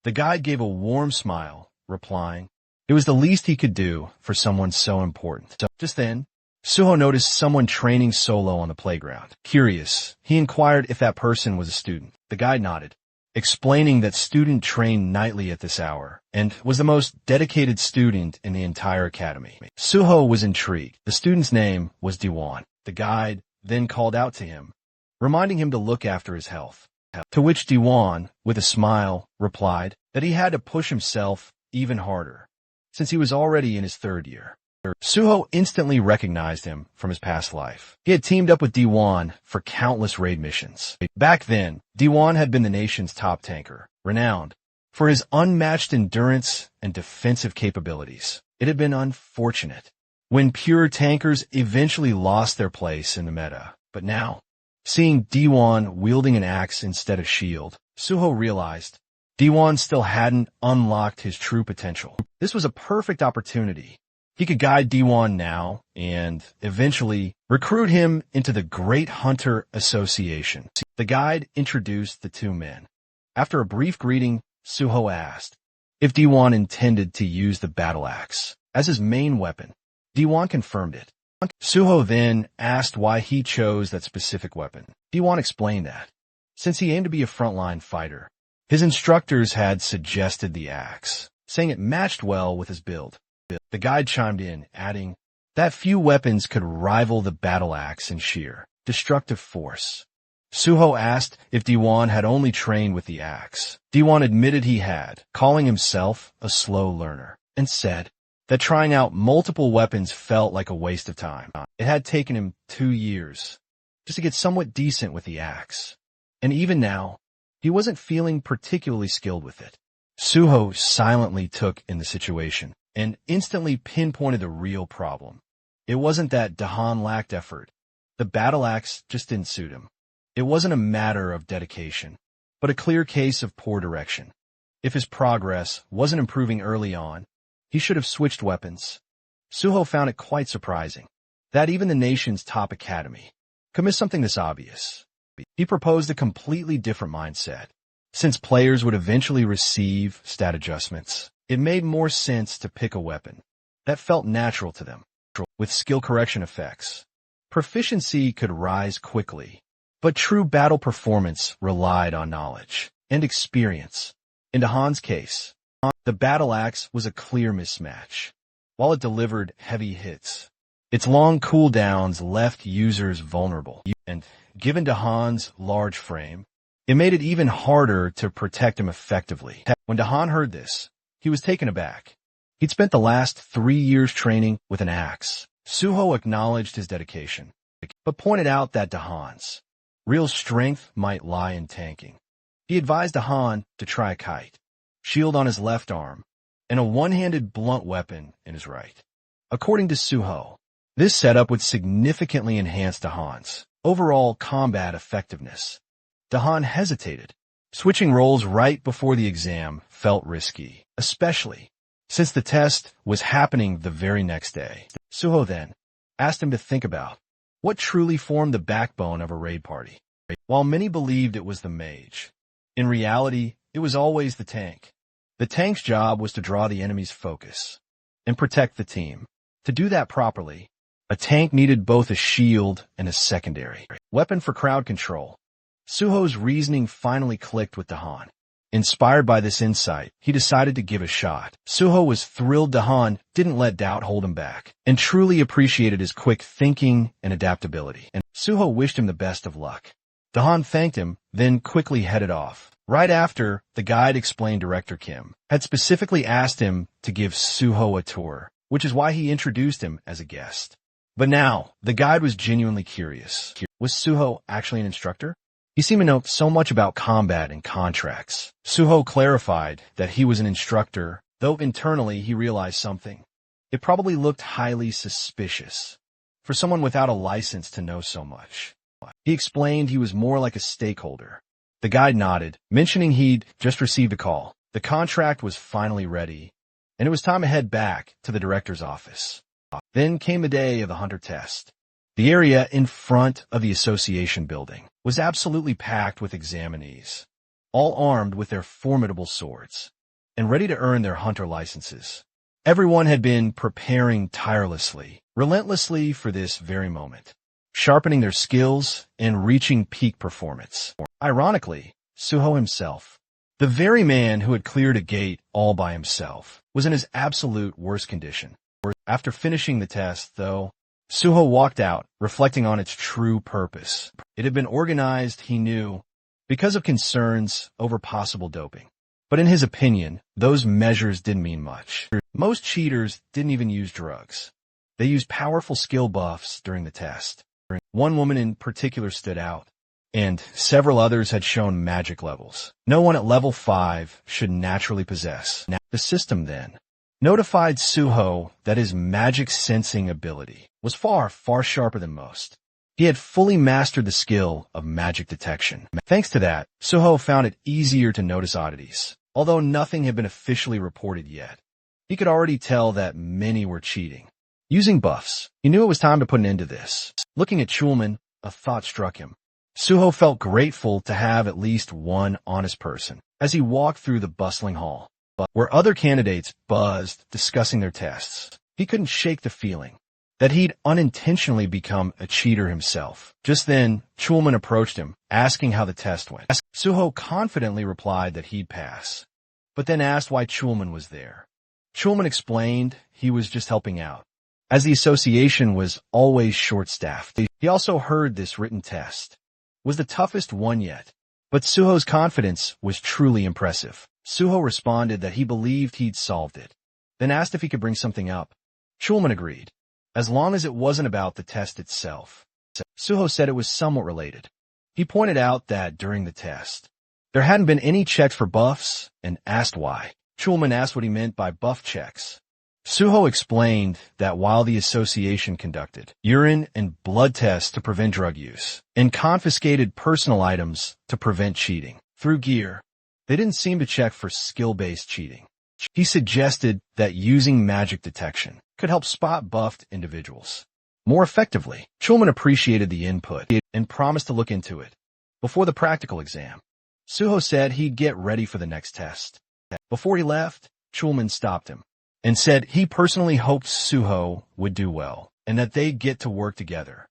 The guide gave a warm smile, replying, it was the least he could do for someone so important. Just then, Suho noticed someone training solo on the playground. Curious, he inquired if that person was a student. The guide nodded, explaining that student trained nightly at this hour and was the most dedicated student in the entire academy. Suho was intrigued. The student's name was Diwan. The guide then called out to him, reminding him to look after his health. To which Diwan, with a smile, replied that he had to push himself even harder, since he was already in his third year. Suho instantly recognized him from his past life. He had teamed up with D1 for countless raid missions. Back then, D1 had been the nation's top tanker, renowned for his unmatched endurance and defensive capabilities. It had been unfortunate when pure tankers eventually lost their place in the meta. But now, seeing D1 wielding an axe instead of shield, Suho realized D1 still hadn't unlocked his true potential. This was a perfect opportunity. He could guide D1 now and eventually recruit him into the Great Hunter Association. The guide introduced the two men. After a brief greeting, Suho asked if D1 intended to use the battle axe as his main weapon. D1 confirmed it. Suho then asked why he chose that specific weapon. D1 explained that, since he aimed to be a frontline fighter, his instructors had suggested the axe, saying it matched well with his build. The guide chimed in, adding that few weapons could rival the battle axe in sheer destructive force. Suho asked if D1 had only trained with the axe. D1 admitted he had, calling himself a slow learner, and said that trying out multiple weapons felt like a waste of time. It had taken him 2 years just to get somewhat decent with the axe, and even now, he wasn't feeling particularly skilled with it. Suho silently took in the situation and instantly pinpointed the real problem. It wasn't that Dahan lacked effort. The battle axe just didn't suit him. It wasn't a matter of dedication, but a clear case of poor direction. If his progress wasn't improving early on, he should have switched weapons. Suho found it quite surprising that even the nation's top academy could miss something this obvious. He proposed a completely different mindset. Since players would eventually receive stat adjustments, it made more sense to pick a weapon that felt natural to them, with skill correction effects. Proficiency could rise quickly, but true battle performance relied on knowledge and experience. In Dahan's case, the battle axe was a clear mismatch. While it delivered heavy hits, its long cooldowns left users vulnerable, and given Dahan's large frame, it made it even harder to protect him effectively. When Dahan heard this, he was taken aback. He'd spent the last 3 years training with an axe. Suho acknowledged his dedication, but pointed out that Dahan's real strength might lie in tanking. He advised Dahan to try a kite, shield on his left arm, and a one-handed blunt weapon in his right. According to Suho, this setup would significantly enhance Dahan's overall combat effectiveness. Dahan hesitated. Switching roles right before the exam felt risky, especially since the test was happening the very next day. Suho then asked him to think about what truly formed the backbone of a raid party. While many believed it was the mage, in reality, it was always the tank. The tank's job was to draw the enemy's focus and protect the team. To do that properly, a tank needed both a shield and a secondary weapon for crowd control. Suho's reasoning finally clicked with Dahan. Inspired by this insight, he decided to give a shot. Suho was thrilled Dahan didn't let doubt hold him back, and truly appreciated his quick thinking and adaptability. And Suho wished him the best of luck. Dahan thanked him, then quickly headed off. Right after, the guide explained Director Kim had specifically asked him to give Suho a tour, which is why he introduced him as a guest. But now, the guide was genuinely curious. Was Suho actually an instructor? He seemed to know so much about combat and contracts. Suho clarified that he was an instructor, though internally he realized something. It probably looked highly suspicious for someone without a license to know so much. He explained he was more like a stakeholder. The guide nodded, mentioning he'd just received a call. The contract was finally ready, and it was time to head back to the director's office. Then came the day of the hunter test. The area in front of the association building was absolutely packed with examinees, all armed with their formidable swords, and ready to earn their hunter licenses. Everyone had been preparing tirelessly, relentlessly for this very moment, sharpening their skills and reaching peak performance. Ironically, Suho himself, the very man who had cleared a gate all by himself, was in his absolute worst condition. After finishing the test, though, Suho walked out, reflecting on its true purpose. It had been organized, he knew, because of concerns over possible doping. But in his opinion, those measures didn't mean much. Most cheaters didn't even use drugs. They used powerful skill buffs during the test. One woman in particular stood out, and several others had shown magic levels. No one at level 5 should naturally possess. The system then notified Suho that his magic sensing ability was far, far sharper than most. He had fully mastered the skill of magic detection. Thanks to that, Suho found it easier to notice oddities, although nothing had been officially reported yet. He could already tell that many were cheating. Using buffs, he knew it was time to put an end to this. Looking at Chulman, a thought struck him. Suho felt grateful to have at least one honest person as he walked through the bustling hall, where other candidates buzzed discussing their tests. He couldn't shake the feeling that he'd unintentionally become a cheater himself. Just then, Chulman approached him, asking how the test went. Suho confidently replied that he'd pass, but then asked why Chulman was there. Chulman explained he was just helping out, as the association was always short-staffed. He also heard this written test was the toughest one yet, but Suho's confidence was truly impressive. Suho responded that he believed he'd solved it, then asked if he could bring something up. Chulman agreed, as long as it wasn't about the test itself. Suho said it was somewhat related. He pointed out that during the test, there hadn't been any checks for buffs and asked why. Chulman asked what he meant by buff checks. Suho explained that while the association conducted urine and blood tests to prevent drug use and confiscated personal items to prevent cheating through gear, they didn't seem to check for skill-based cheating. He suggested that using magic detection could help spot buffed individuals more effectively. Chulman appreciated the input and promised to look into it before the practical exam. Suho said he'd get ready for the next test. Before he left, Chulman stopped him and said he personally hoped Suho would do well and that they'd get to work together.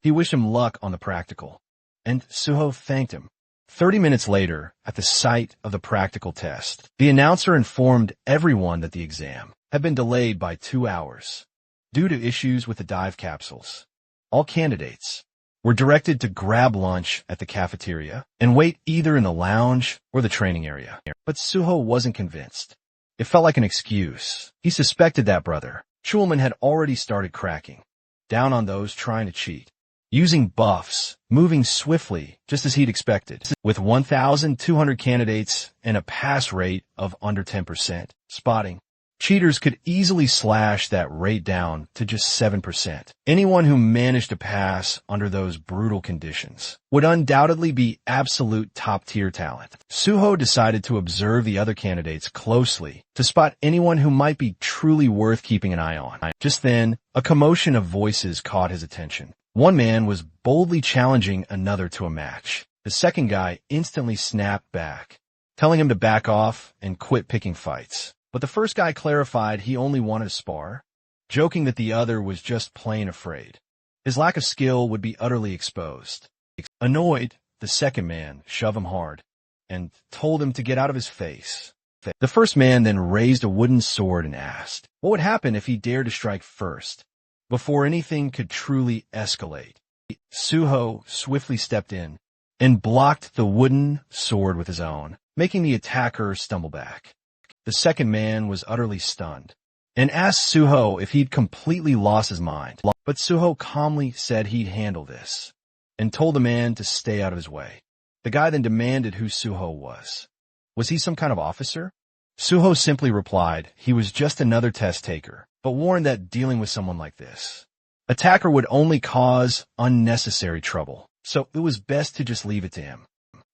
He wished him luck on the practical, and Suho thanked him. 30 minutes later, at the site of the practical test, the announcer informed everyone that the exam had been delayed by 2 hours due to issues with the dive capsules. All candidates were directed to grab lunch at the cafeteria and wait either in the lounge or the training area. But Suho wasn't convinced. It felt like an excuse. He suspected that brother, Chulman, had already started cracking down on those trying to cheat, using buffs, moving swiftly just as he'd expected. With 1,200 candidates and a pass rate of under 10%, spotting cheaters could easily slash that rate down to just 7%. Anyone who managed to pass under those brutal conditions would undoubtedly be absolute top-tier talent. Suho decided to observe the other candidates closely to spot anyone who might be truly worth keeping an eye on. Just then, a commotion of voices caught his attention. One man was boldly challenging another to a match. The second guy instantly snapped back, telling him to back off and quit picking fights. But the first guy clarified he only wanted to spar, joking that the other was just plain afraid. His lack of skill would be utterly exposed. Annoyed, the second man shoved him hard and told him to get out of his face. The first man then raised a wooden sword and asked what would happen if he dared to strike first, before anything could truly escalate. Suho swiftly stepped in and blocked the wooden sword with his own, making the attacker stumble back. The second man was utterly stunned and asked Suho if he'd completely lost his mind, but Suho calmly said he'd handle this and told the man to stay out of his way. The guy then demanded who Suho was. Was he some kind of officer? Suho simply replied he was just another test taker, but warned that dealing with someone like this attacker would only cause unnecessary trouble, so it was best to just leave it to him.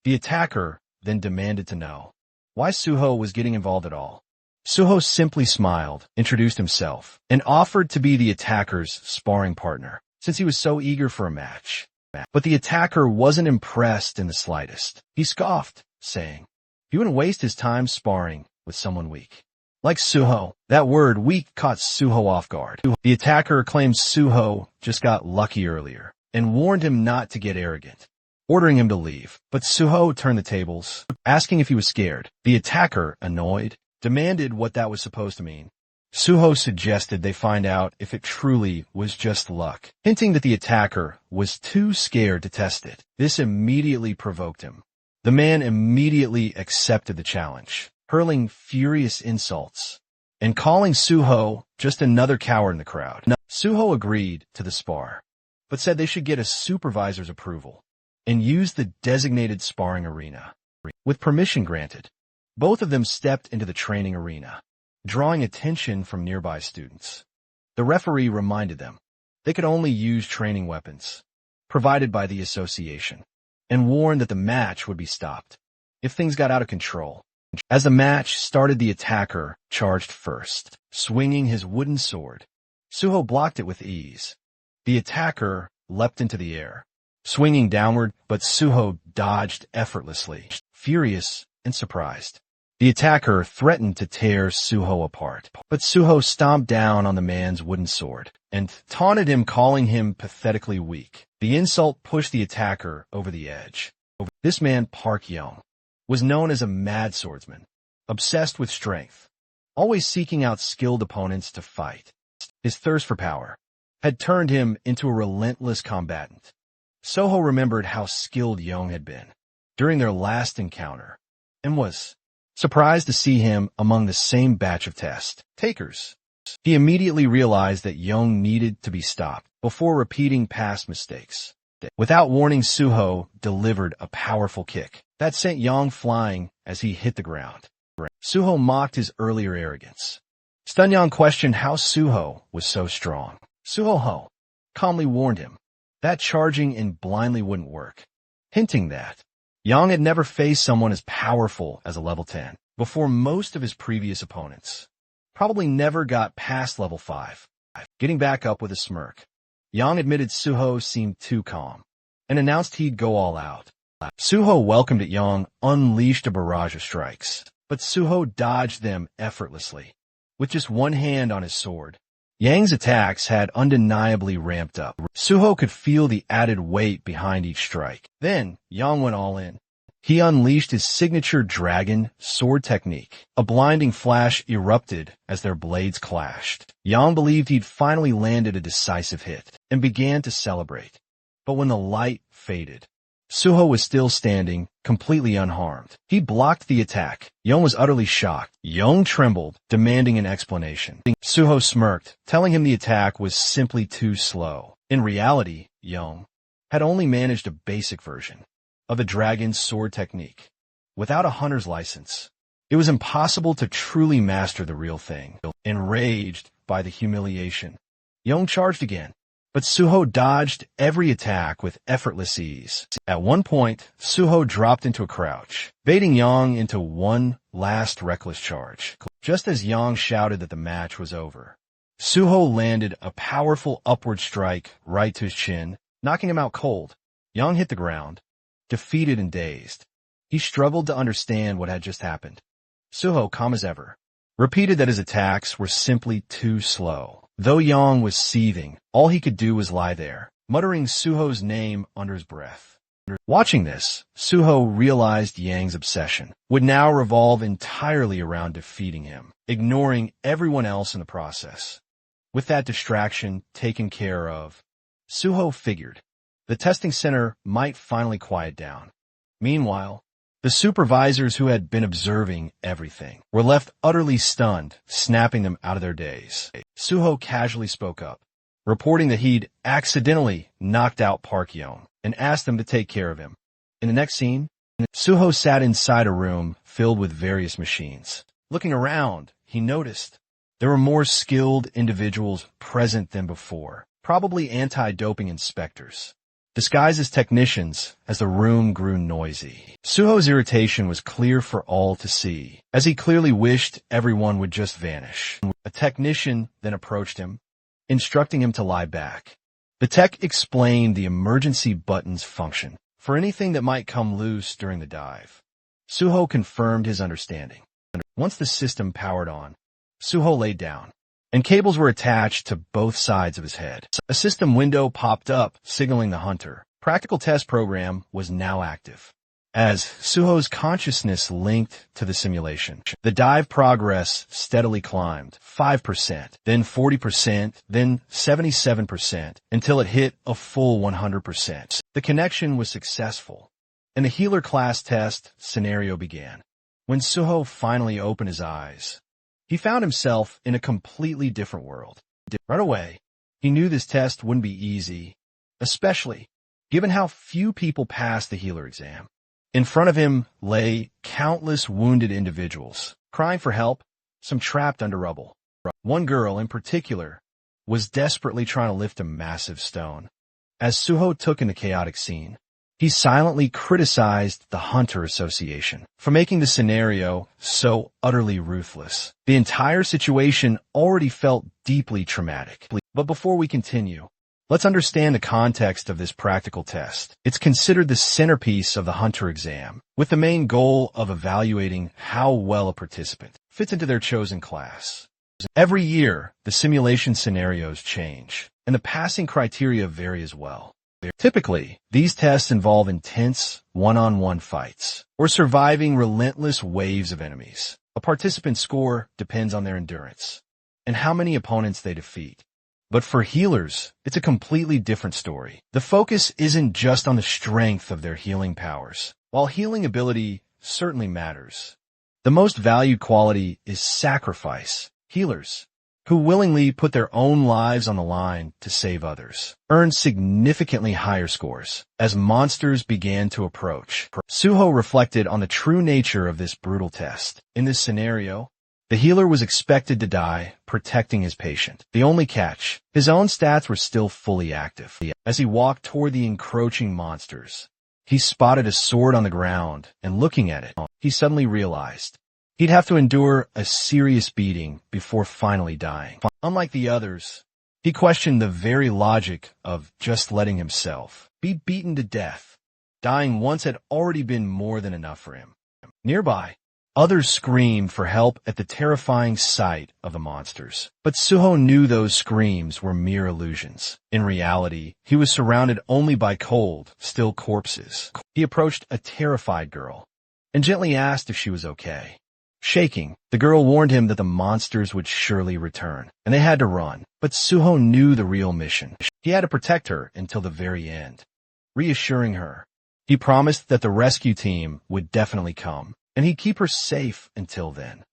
The attacker then demanded to know why Suho was getting involved at all. Suho simply smiled, introduced himself, and offered to be the attacker's sparring partner, since he was so eager for a match. But the attacker wasn't impressed in the slightest. He scoffed, saying he wouldn't waste his time sparring with someone weak. Like Suho, that word weak caught Suho off guard. The attacker claimed Suho just got lucky earlier and warned him not to get arrogant, ordering him to leave. But Suho turned the tables, asking if he was scared. The attacker, annoyed, demanded what that was supposed to mean. Suho suggested they find out if it truly was just luck, hinting that the attacker was too scared to test it. This immediately provoked him. The man immediately accepted the challenge, hurling furious insults and calling Suho just another coward in the crowd. Suho agreed to the spar, but said they should get a supervisor's approval and use the designated sparring arena. With permission granted, both of them stepped into the training arena, drawing attention from nearby students. The referee reminded them they could only use training weapons provided by the association and warned that the match would be stopped if things got out of control. As the match started, the attacker charged first, swinging his wooden sword. Suho blocked it with ease. The attacker leapt into the air, swinging downward, but Suho dodged effortlessly, furious and surprised. The attacker threatened to tear Suho apart, but Suho stomped down on the man's wooden sword and taunted him, calling him pathetically weak. The insult pushed the attacker over the edge. This man, Park Young, was known as a mad swordsman, obsessed with strength, always seeking out skilled opponents to fight. His thirst for power had turned him into a relentless combatant. Suho remembered how skilled Young had been during their last encounter and was surprised to see him among the same batch of test takers. He immediately realized that Young needed to be stopped before repeating past mistakes. Without warning, Suho delivered a powerful kick that sent Young flying as he hit the ground. Suho mocked his earlier arrogance. Stun Young questioned how Suho was so strong. Suho calmly warned him that charging in blindly wouldn't work, hinting that Young had never faced someone as powerful as a level 10 before. Most of his previous opponents probably never got past level 5. Getting back up with a smirk, Young admitted Suho seemed too calm and announced he'd go all out. Suho welcomed it. Young unleashed a barrage of strikes, but Suho dodged them effortlessly with just one hand on his sword. Yang's attacks had undeniably ramped up. Suho could feel the added weight behind each strike. Then, Yang went all in. He unleashed his signature dragon sword technique. A blinding flash erupted as their blades clashed. Yang believed he'd finally landed a decisive hit and began to celebrate. But when the light faded, Suho was still standing, completely unharmed. He blocked the attack. Young was utterly shocked. Young trembled, demanding an explanation. Suho smirked, telling him the attack was simply too slow. In reality, Young had only managed a basic version of the dragon's sword technique. Without a hunter's license, it was impossible to truly master the real thing. Enraged by the humiliation, Young charged again. But Suho dodged every attack with effortless ease. At one point, Suho dropped into a crouch, baiting Yang into one last reckless charge. Just as Yang shouted that the match was over, Suho landed a powerful upward strike right to his chin, knocking him out cold. Yang hit the ground, defeated and dazed. He struggled to understand what had just happened. Suho, calm as ever, repeated that his attacks were simply too slow. Though Yang was seething, all he could do was lie there, muttering Suho's name under his breath. Watching this, Suho realized Yang's obsession would now revolve entirely around defeating him, ignoring everyone else in the process. With that distraction taken care of, Suho figured the testing center might finally quiet down. Meanwhile, the supervisors who had been observing everything were left utterly stunned, snapping them out of their days. Suho casually spoke up, reporting that he'd accidentally knocked out Park Yeon and asked them to take care of him. In the next scene, Suho sat inside a room filled with various machines. Looking around, he noticed there were more skilled individuals present than before, probably anti-doping inspectors, disguised as technicians as the room grew noisy. Suho's irritation was clear for all to see, as he clearly wished everyone would just vanish. A technician then approached him, instructing him to lie back. The tech explained the emergency button's function for anything that might come loose during the dive. Suho confirmed his understanding. Once the system powered on, Suho laid down, and cables were attached to both sides of his head. A system window popped up, signaling the hunter. Practical test program was now active. As Suho's consciousness linked to the simulation, the dive progress steadily climbed, 5%, then 40%, then 77%, until it hit a full 100%. The connection was successful, and the healer class test scenario began. When Suho finally opened his eyes, he found himself in a completely different world. Right away, he knew this test wouldn't be easy, especially given how few people passed the healer exam. In front of him lay countless wounded individuals, crying for help, some trapped under rubble. One girl in particular was desperately trying to lift a massive stone. As Suho took in the chaotic scene, he silently criticized the Hunter Association for making the scenario so utterly ruthless. The entire situation already felt deeply traumatic. But before we continue, let's understand the context of this practical test. It's considered the centerpiece of the Hunter exam, with the main goal of evaluating how well a participant fits into their chosen class. Every year, the simulation scenarios change, and the passing criteria vary as well. Typically, these tests involve intense one-on-one fights or surviving relentless waves of enemies. A participant's score depends on their endurance and how many opponents they defeat. But for healers, it's a completely different story. The focus isn't just on the strength of their healing powers. While healing ability certainly matters, the most valued quality is sacrifice. Healers, who willingly put their own lives on the line to save others, earned significantly higher scores. As monsters began to approach, Suho reflected on the true nature of this brutal test. In this scenario, the healer was expected to die, protecting his patient. The only catch, his own stats were still fully active. As he walked toward the encroaching monsters, he spotted a sword on the ground, and looking at it, he suddenly realized he'd have to endure a serious beating before finally dying. Unlike the others, he questioned the very logic of just letting himself be beaten to death. Dying once had already been more than enough for him. Nearby, others screamed for help at the terrifying sight of the monsters. But Suho knew those screams were mere illusions. In reality, he was surrounded only by cold, still corpses. He approached a terrified girl and gently asked if she was okay. Shaking, the girl warned him that the monsters would surely return, and they had to run. But Suho knew the real mission. He had to protect her until the very end. Reassuring her, he promised that the rescue team would definitely come, and he'd keep her safe until then.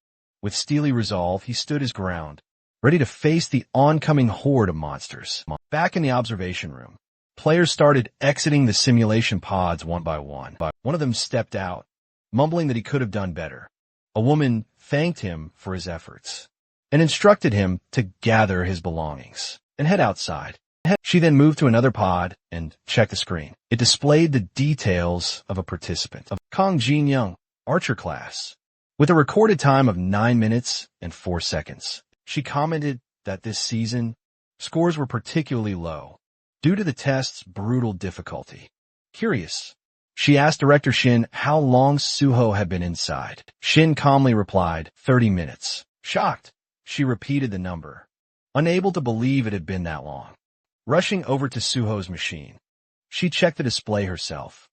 With steely resolve, he stood his ground, ready to face the oncoming horde of monsters. Back in the observation room, players started exiting the simulation pods one by one. One of them stepped out, mumbling that he could have done better. A woman thanked him for his efforts and instructed him to gather his belongings and head outside. She then moved to another pod and checked the screen. It displayed the details of a participant, of Kong Jin-young, Archer class, with a recorded time of 9 minutes and 4 seconds. She commented that this season, scores were particularly low due to the test's brutal difficulty. Curious, she asked Director Shin how long Suho had been inside. Shin calmly replied, 30 minutes. Shocked, she repeated the number, unable to believe it had been that long. Rushing over to Suho's machine, she checked the display herself.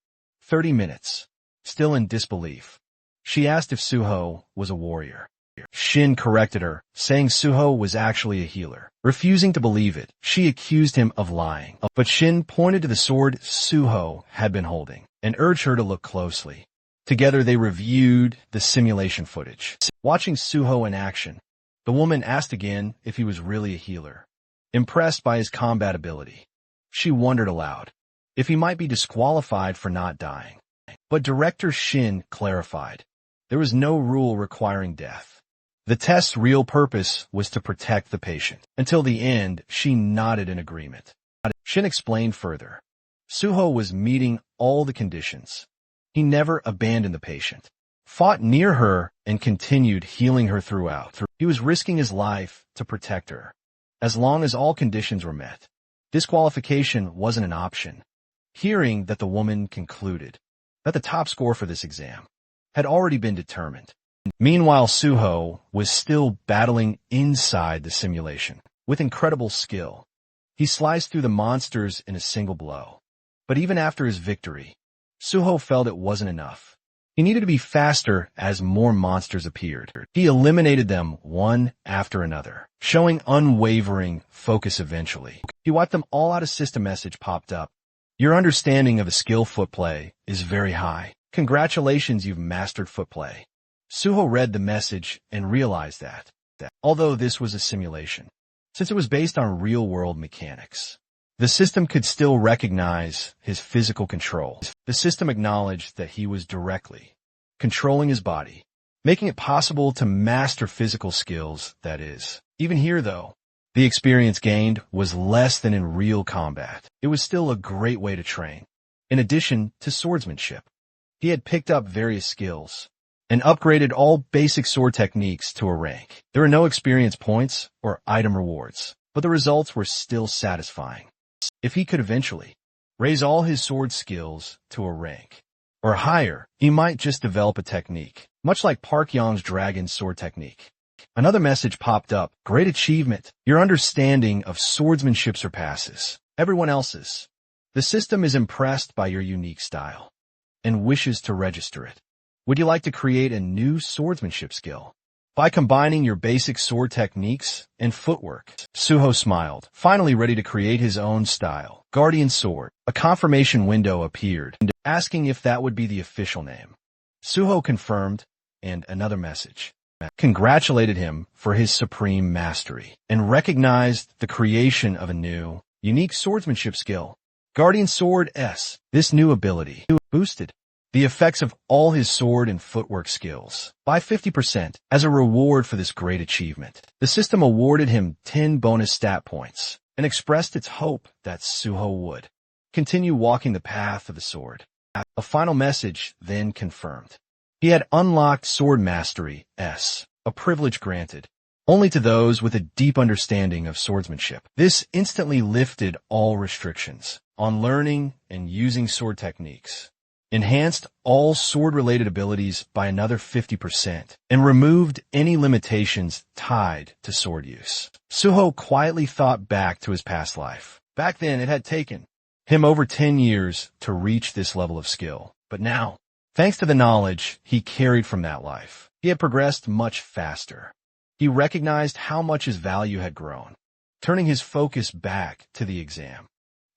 30 minutes. Still in disbelief, she asked if Suho was a warrior. Shin corrected her, saying Suho was actually a healer. Refusing to believe it, she accused him of lying. But Shin pointed to the sword Suho had been holding and urged her to look closely. Together they reviewed the simulation footage. Watching Suho in action, the woman asked again if he was really a healer. Impressed by his combat ability, she wondered aloud if he might be disqualified for not dying. But director Shin clarified there was no rule requiring death. The test's real purpose was to protect the patient. Until the end, she nodded in agreement. Shin explained further. Suho was meeting all the conditions. He never abandoned the patient, fought near her, and continued healing her throughout. He was risking his life to protect her. As long as all conditions were met, disqualification wasn't an option. Hearing that, the woman concluded that the top score for this exam had already been determined. Meanwhile, Suho was still battling inside the simulation. With incredible skill, he sliced through the monsters in a single blow. But even after his victory, Suho felt it wasn't enough. He needed to be faster as more monsters appeared. He eliminated them one after another, showing unwavering focus eventually. He wiped them all out. A system message popped up. Your understanding of a skill footplay is very high. Congratulations, you've mastered footplay. Suho read the message and realized that although this was a simulation, since it was based on real-world mechanics, the system could still recognize his physical control. The system acknowledged that he was directly controlling his body, making it possible to master physical skills, that is. Even here, though, the experience gained was less than in real combat. It was still a great way to train. In addition to swordsmanship, he had picked up various skills and upgraded all basic sword techniques to a rank. There were no experience points or item rewards, but the results were still satisfying. If he could eventually raise all his sword skills to a rank or higher, he might just develop a technique, much like Park Yong's dragon sword technique. Another message popped up. Great achievement. Your understanding of swordsmanship surpasses everyone else's. The system is impressed by your unique style and wishes to register it. Would you like to create a new swordsmanship skill by combining your basic sword techniques and footwork? Suho smiled, finally ready to create his own style. Guardian Sword. A confirmation window appeared, asking if that would be the official name. Suho confirmed, and another message congratulated him for his supreme mastery and recognized the creation of a new, unique swordsmanship skill. Guardian Sword S. This new ability boosted the effects of all his sword and footwork skills by 50% as a reward for this great achievement. The system awarded him 10 bonus stat points and expressed its hope that Suho would continue walking the path of the sword. A final message then confirmed. He had unlocked Sword Mastery S, a privilege granted only to those with a deep understanding of swordsmanship. This instantly lifted all restrictions on learning and using sword techniques, enhanced all sword-related abilities by another 50%, and removed any limitations tied to sword use. Suho quietly thought back to his past life. Back then, it had taken him over 10 years to reach this level of skill. But now, thanks to the knowledge he carried from that life, he had progressed much faster. He recognized how much his value had grown. Turning his focus back to the exam,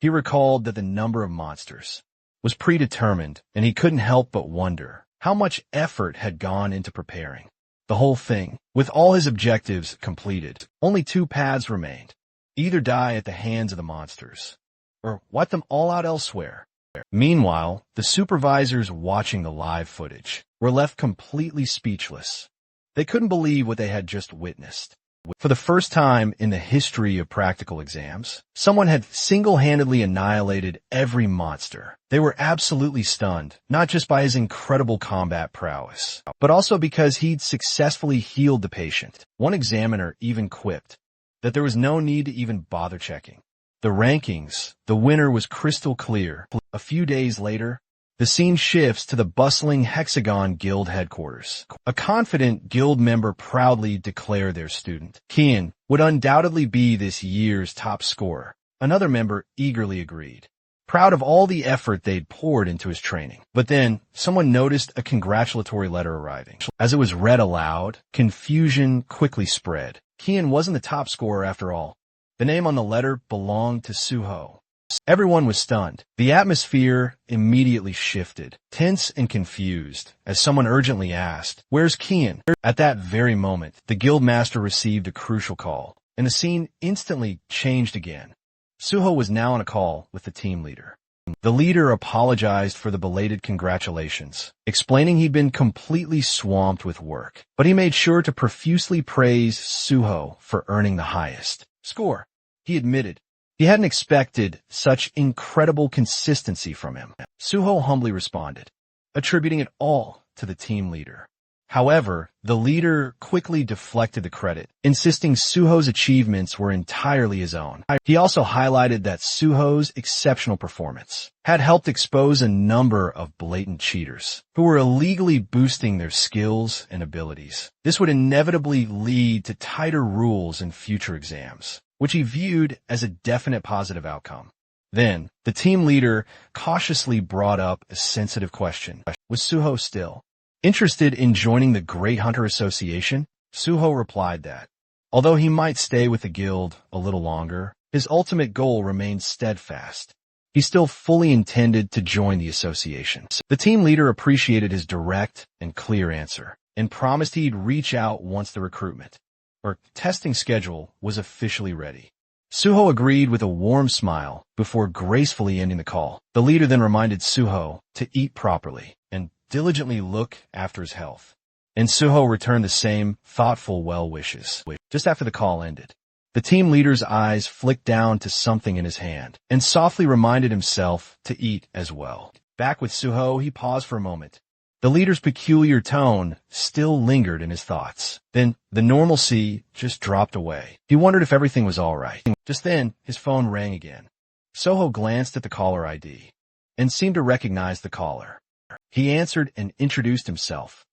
he recalled that the number of monsters was predetermined, and he couldn't help but wonder how much effort had gone into preparing the whole thing. With all his objectives completed, only 2 paths remained. Either die at the hands of the monsters, or wipe them all out elsewhere. Meanwhile, the supervisors watching the live footage were left completely speechless. They couldn't believe what they had just witnessed. For the first time in the history of practical exams, someone had single-handedly annihilated every monster. They were absolutely stunned, not just by his incredible combat prowess, but also because he'd successfully healed the patient. One examiner even quipped that there was no need to even bother checking the rankings. The winner was crystal clear. A few days later, the scene shifts to the bustling Hexagon Guild headquarters. A confident guild member proudly declared their student, Kian, would undoubtedly be this year's top scorer. Another member eagerly agreed. proud of all the effort they'd poured into his training. But then, someone noticed a congratulatory letter arriving. As it was read aloud, confusion quickly spread. Kian wasn't the top scorer after all. The name on the letter belonged to Suho. Everyone was stunned. The atmosphere immediately shifted, tense and confused, as someone urgently asked, "Where's Kian?" At that very moment, the guildmaster received a crucial call, and the scene instantly changed again. Suho was now on a call with the team leader. The leader apologized for the belated congratulations, explaining he'd been completely swamped with work, but he made sure to profusely praise Suho for earning the highest score. He admitted he hadn't expected such incredible consistency from him. Suho humbly responded, attributing it all to the team leader. However, the leader quickly deflected the credit, insisting Suho's achievements were entirely his own. He also highlighted that Suho's exceptional performance had helped expose a number of blatant cheaters who were illegally boosting their skills and abilities. This would inevitably lead to tighter rules in future exams, which he viewed as a definite positive outcome. Then, the team leader cautiously brought up a sensitive question. Was Suho still interested in joining the Great Hunter Association? Suho replied that, although he might stay with the guild a little longer, his ultimate goal remained steadfast. He still fully intended to join the association. The team leader appreciated his direct and clear answer, and promised he'd reach out once the recruitment or testing schedule was officially ready. Suho agreed with a warm smile before gracefully ending the call. The leader then reminded Suho to eat properly and diligently look after his health. And Suho returned the same thoughtful well wishes. Just after the call ended, the team leader's eyes flicked down to something in his hand and softly reminded himself to eat as well. Back with Suho, he paused for a moment. The leader's peculiar tone still lingered in his thoughts. Then the normalcy just dropped away. He wondered if everything was all right. Just then, his phone rang again. Suho glanced at the caller ID and seemed to recognize the caller. He answered and introduced himself.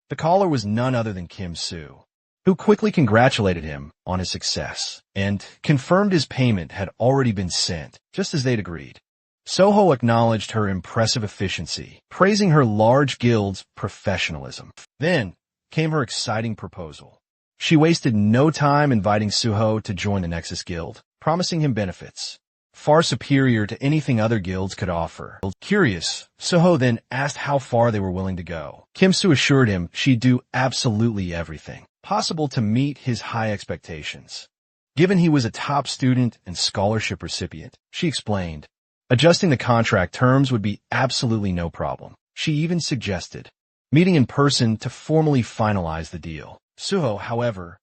The caller was none other than Kim Soo, who quickly congratulated him on his success and confirmed his payment had already been sent, just as they'd agreed. Suho acknowledged her impressive efficiency, praising her large guild's professionalism. Then came her exciting proposal. She wasted no time inviting Suho to join the Nexus Guild, promising him benefits far superior to anything other guilds could offer. Curious, Suho then asked how far they were willing to go. Kim Soo assured him she'd do absolutely everything possible to meet his high expectations. Given he was a top student and scholarship recipient, she explained, adjusting the contract terms would be absolutely no problem. She even suggested meeting in person to formally finalize the deal. Suho, however,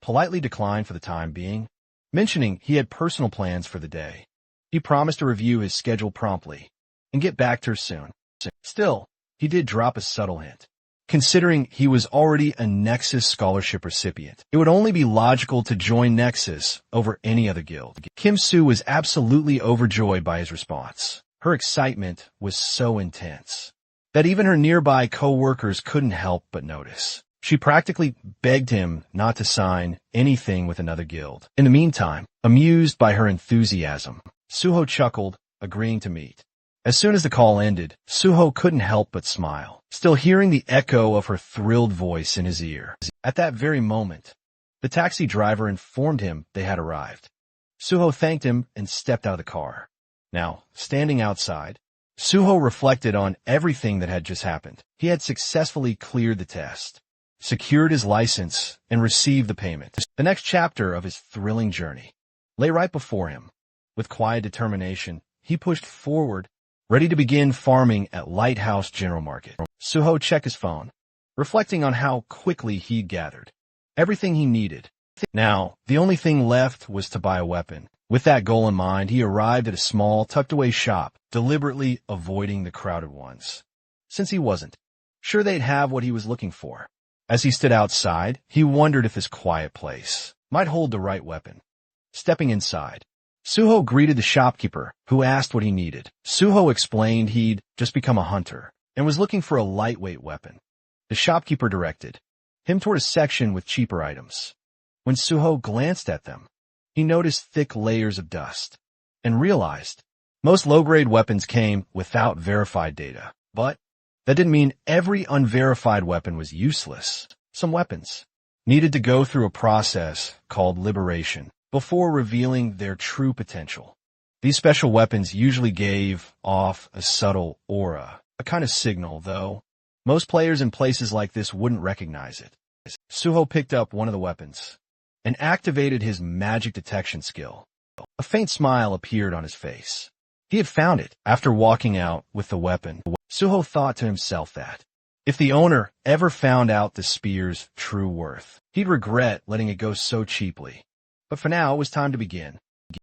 politely declined for the time being, mentioning he had personal plans for the day. He promised to review his schedule promptly and get back to her soon. Still, he did drop a subtle hint. Considering he was already a Nexus scholarship recipient, it would only be logical to join Nexus over any other guild. Kim Soo was absolutely overjoyed by his response. Her excitement was so intense that even her nearby co-workers couldn't help but notice. She practically begged him not to sign anything with another guild. In the meantime, amused by her enthusiasm, Suho chuckled, agreeing to meet. As soon as the call ended, Suho couldn't help but smile, still hearing the echo of her thrilled voice in his ear. At that very moment, the taxi driver informed him they had arrived. Suho thanked him and stepped out of the car. Now, standing outside, Suho reflected on everything that had just happened. He had successfully cleared the test, secured his license, and received the payment. The next chapter of his thrilling journey lay right before him. With quiet determination, he pushed forward, ready to begin farming at Lighthouse General Market. Suho checked his phone, reflecting on how quickly he'd gathered everything he needed. Now, the only thing left was to buy a weapon. With that goal in mind, he arrived at a small, tucked-away shop, deliberately avoiding the crowded ones, since he wasn't sure they'd have what he was looking for. As he stood outside, he wondered if this quiet place might hold the right weapon. Stepping inside, Suho greeted the shopkeeper, who asked what he needed. Suho explained he'd just become a hunter and was looking for a lightweight weapon. The shopkeeper directed him toward a section with cheaper items. When Suho glanced at them, he noticed thick layers of dust and realized Most low-grade weapons came without verified data, but that didn't mean every unverified weapon was useless. Some weapons needed to go through a process called liberation before revealing their true potential. These special weapons usually gave off a subtle aura, a kind of signal, though most players in places like this wouldn't recognize it. Suho picked up one of the weapons and activated his magic detection skill. A faint smile appeared on his face. He had found it. After walking out with the weapon, Suho thought to himself that if the owner ever found out the spear's true worth, he'd regret letting it go so cheaply. But for now, it was time to begin.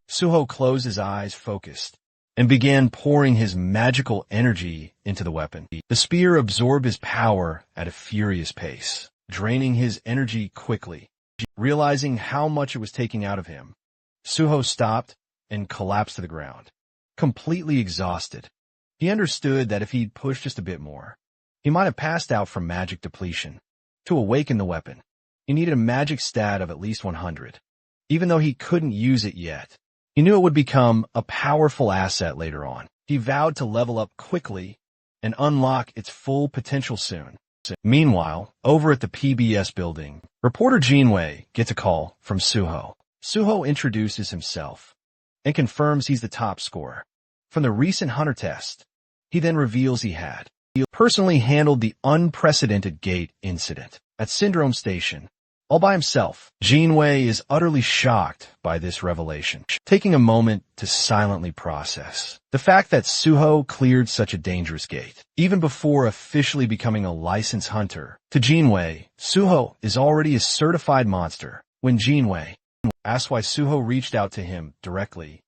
Suho closed his eyes, focused, and began pouring his magical energy into the weapon. The spear absorbed his power at a furious pace, draining his energy quickly. Realizing how much it was taking out of him, Suho stopped and collapsed to the ground, completely exhausted. He understood that if he'd pushed just a bit more, he might have passed out from magic depletion. To awaken the weapon, he needed a magic stat of at least 100. Even though he couldn't use it yet, he knew it would become a powerful asset later on. He vowed to level up quickly and unlock its full potential soon. Meanwhile, over at the PBS building, reporter Jinwei gets a call from Suho. Suho introduces himself and confirms he's the top scorer from the recent hunter test. He then reveals he personally handled the unprecedented gate incident at Syndrome Station all by himself. Jinwei is utterly shocked by this revelation, taking a moment to silently process the fact that Suho cleared such a dangerous gate. Even before officially becoming a licensed hunter, to Jinwei, Suho is already a certified monster. When Jinwei asks why Suho reached out to him directly,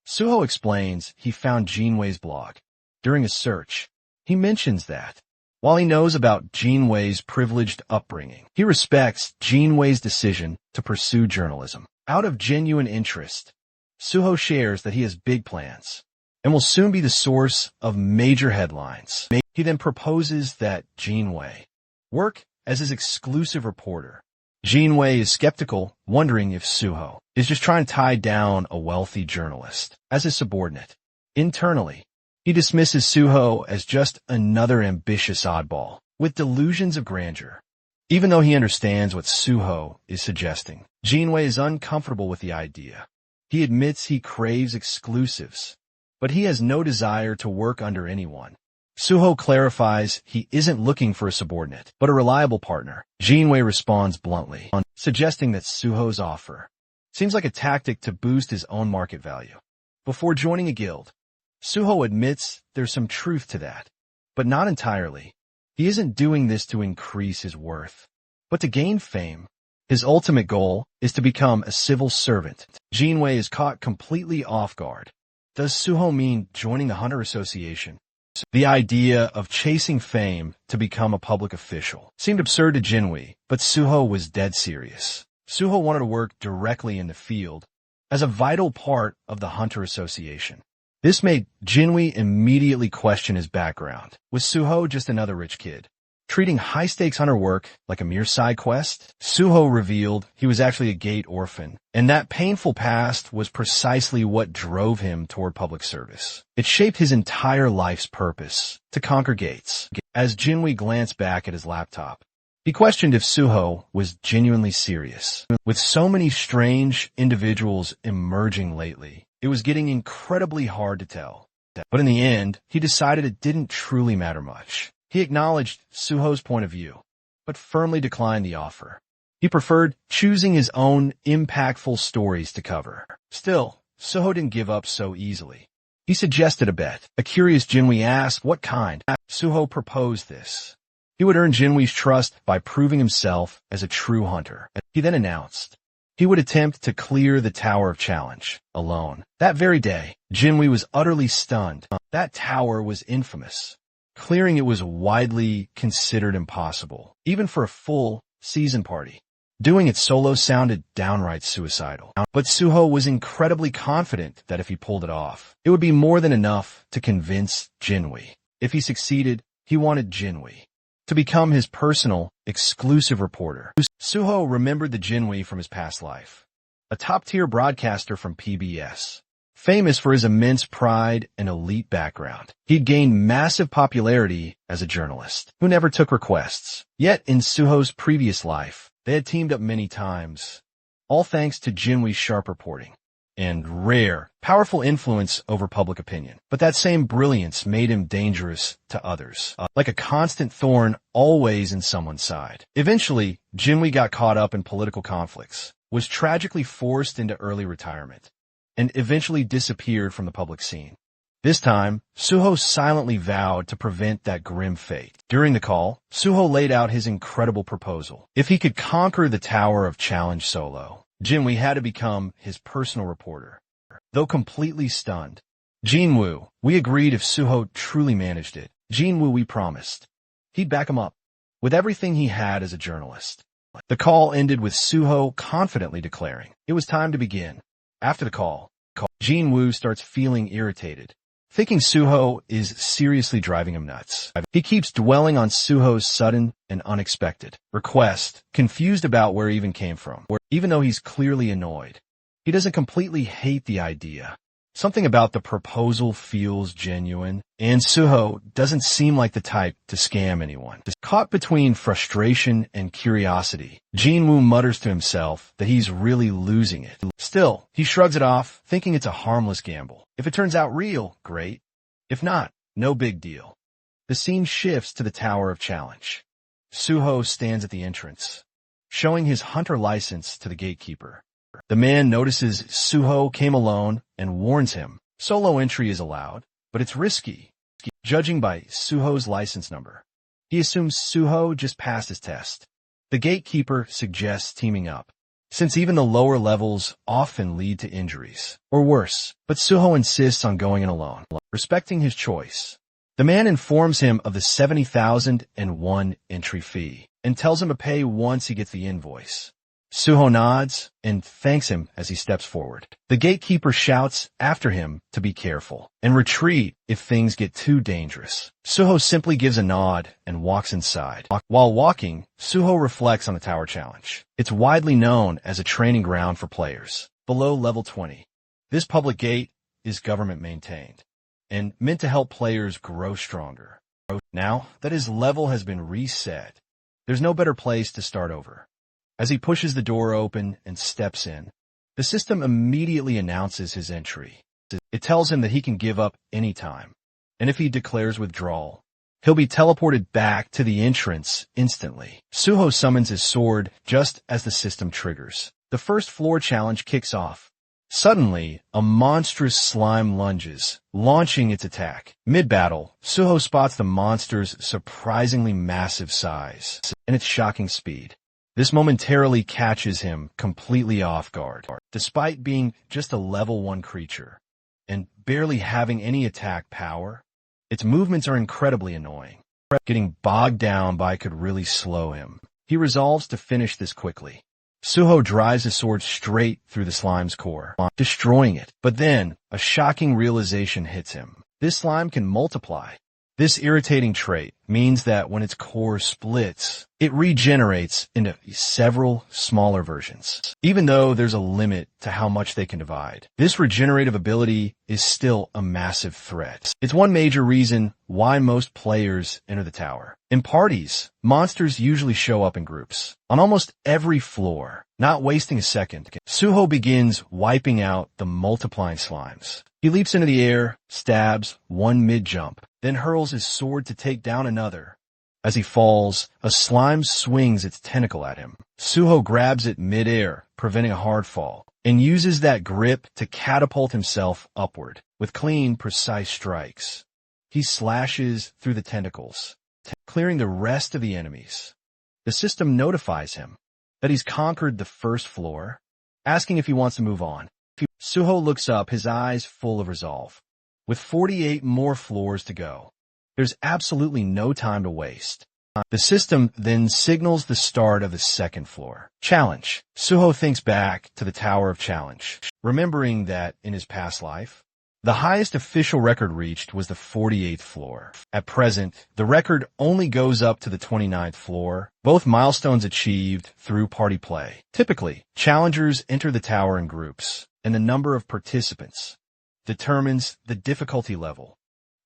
Suho explains he found Jinwei's blog. During a search, he mentions that while he knows about Jinwei's privileged upbringing, he respects Jinwei's decision to pursue journalism. Out of genuine interest, Suho shares that he has big plans and will soon be the source of major headlines. He then proposes that Jinwei work as his exclusive reporter. Jinwei is skeptical, wondering if Suho is just trying to tie down a wealthy journalist as his subordinate. Internally, he dismisses Suho as just another ambitious oddball with delusions of grandeur. Even though he understands what Suho is suggesting, Jinwei is uncomfortable with the idea. He admits he craves exclusives, but he has no desire to work under anyone. Suho clarifies he isn't looking for a subordinate, but a reliable partner. Jinwei responds bluntly, suggesting that Suho's offer seems like a tactic to boost his own market value. Before joining a guild, Suho admits there's some truth to that, but not entirely. He isn't doing this to increase his worth, but to gain fame. His ultimate goal is to become a civil servant. Jinwei is caught completely off guard. Does Suho mean joining the Hunter Association? The idea of chasing fame to become a public official seemed absurd to Jinwei, but Suho was dead serious. Suho wanted to work directly in the field as a vital part of the Hunter Association. This made Jinwei immediately question his background. Was Suho just another rich kid, treating high-stakes hunter work like a mere side quest? Suho revealed he was actually a gate orphan, and that painful past was precisely what drove him toward public service. It shaped his entire life's purpose, to conquer gates. As Jinwei glanced back at his laptop, he questioned if Suho was genuinely serious. With so many strange individuals emerging lately, it was getting incredibly hard to tell. But in the end, he decided it didn't truly matter much. He acknowledged Suho's point of view, but firmly declined the offer. He preferred choosing his own impactful stories to cover. Still, Suho didn't give up so easily. He suggested a bet. A curious Jinwei asked what kind. Suho proposed this. He would earn Jinwei's trust by proving himself as a true hunter. He then announced he would attempt to clear the Tower of Challenge alone. That very day, Jinwei was utterly stunned. That tower was infamous. Clearing it was widely considered impossible, even for a full season party. Doing it solo sounded downright suicidal. But Suho was incredibly confident that if he pulled it off, it would be more than enough to convince Jinwei. If he succeeded, he wanted Jinwei to become his personal, exclusive reporter. Suho remembered the Jinwei from his past life, a top-tier broadcaster from PBS. famous for his immense pride and elite background. He'd gained massive popularity as a journalist who never took requests. Yet in Suho's previous life, they had teamed up many times, all thanks to Jinwoo's sharp reporting and rare, powerful influence over public opinion. But that same brilliance made him dangerous to others, like a constant thorn always in someone's side. Eventually, Jinwoo got caught up in political conflicts, was tragically forced into early retirement, and eventually disappeared from the public scene. This time, Suho silently vowed to prevent that grim fate. During the call, Suho laid out his incredible proposal. If he could conquer the Tower of Challenge solo, Jinwoo had to become his personal reporter. Though completely stunned, Jinwoo, we agreed if Suho truly managed it. Jinwoo, we promised he'd back him up with everything he had as a journalist. The call ended with Suho confidently declaring it was time to begin. After the call, Jinwoo starts feeling irritated, thinking Suho is seriously driving him nuts. He keeps dwelling on Suho's sudden and unexpected request, confused about where it even came from. Even though he's clearly annoyed, he doesn't completely hate the idea. Something about the proposal feels genuine, and Suho doesn't seem like the type to scam anyone. Caught between frustration and curiosity, Jinwoo mutters to himself that he's really losing it. Still, he shrugs it off, thinking it's a harmless gamble. If it turns out real, great. If not, no big deal. The scene shifts to the Tower of Challenge. Suho stands at the entrance, showing his hunter license to the gatekeeper. The man notices Suho came alone and warns him solo entry is allowed, but it's risky. Judging by Suho's license number, he assumes Suho just passed his test. The gatekeeper suggests teaming up, since even the lower levels often lead to injuries, or worse, but Suho insists on going in alone. Respecting his choice, the man informs him of the 70,001 entry fee and tells him to pay once he gets the invoice. Suho nods and thanks him as he steps forward. The gatekeeper shouts after him to be careful and retreat if things get too dangerous. Suho simply gives a nod and walks inside. While walking, Suho reflects on the Tower Challenge. It's widely known as a training ground for players below level 20. This public gate is government maintained and meant to help players grow stronger. Now that his level has been reset, there's no better place to start over. As he pushes the door open and steps in, the system immediately announces his entry. It tells him that he can give up any time, and if he declares withdrawal, he'll be teleported back to the entrance instantly. Suho summons his sword just as the system triggers. The first floor challenge kicks off. Suddenly, a monstrous slime lunges, launching its attack. Mid-battle, Suho spots the monster's surprisingly massive size and its shocking speed. This momentarily catches him completely off guard. Despite being just a level 1 creature and barely having any attack power, its movements are incredibly annoying. Getting bogged down by could really slow him. He resolves to finish this quickly. Suho drives his sword straight through the slime's core, destroying it. But then, a shocking realization hits him. This slime can multiply. This irritating trait means that when its core splits, it regenerates into several smaller versions. Even though there's a limit to how much they can divide, this regenerative ability is still a massive threat. It's one major reason why most players enter the tower. In parties, monsters usually show up in groups, on almost every floor. Not wasting a second, Suho begins wiping out the multiplying slimes. He leaps into the air, stabs one mid-jump, then hurls his sword to take down another. As he falls, a slime swings its tentacle at him. Suho grabs it mid-air, preventing a hard fall, and uses that grip to catapult himself upward with clean, precise strikes. He slashes through the tentacles, clearing the rest of the enemies. The system notifies him that he's conquered the first floor, asking if he wants to move on. Suho looks up, his eyes full of resolve. With 48 more floors to go, there's absolutely no time to waste. The system then signals the start of the second floor. Challenge. Suho thinks back to the Tower of Challenge, remembering that in his past life, the highest official record reached was the 48th floor. At present, the record only goes up to the 29th floor, both milestones achieved through party play. Typically, challengers enter the tower in groups, and the number of participants determines the difficulty level.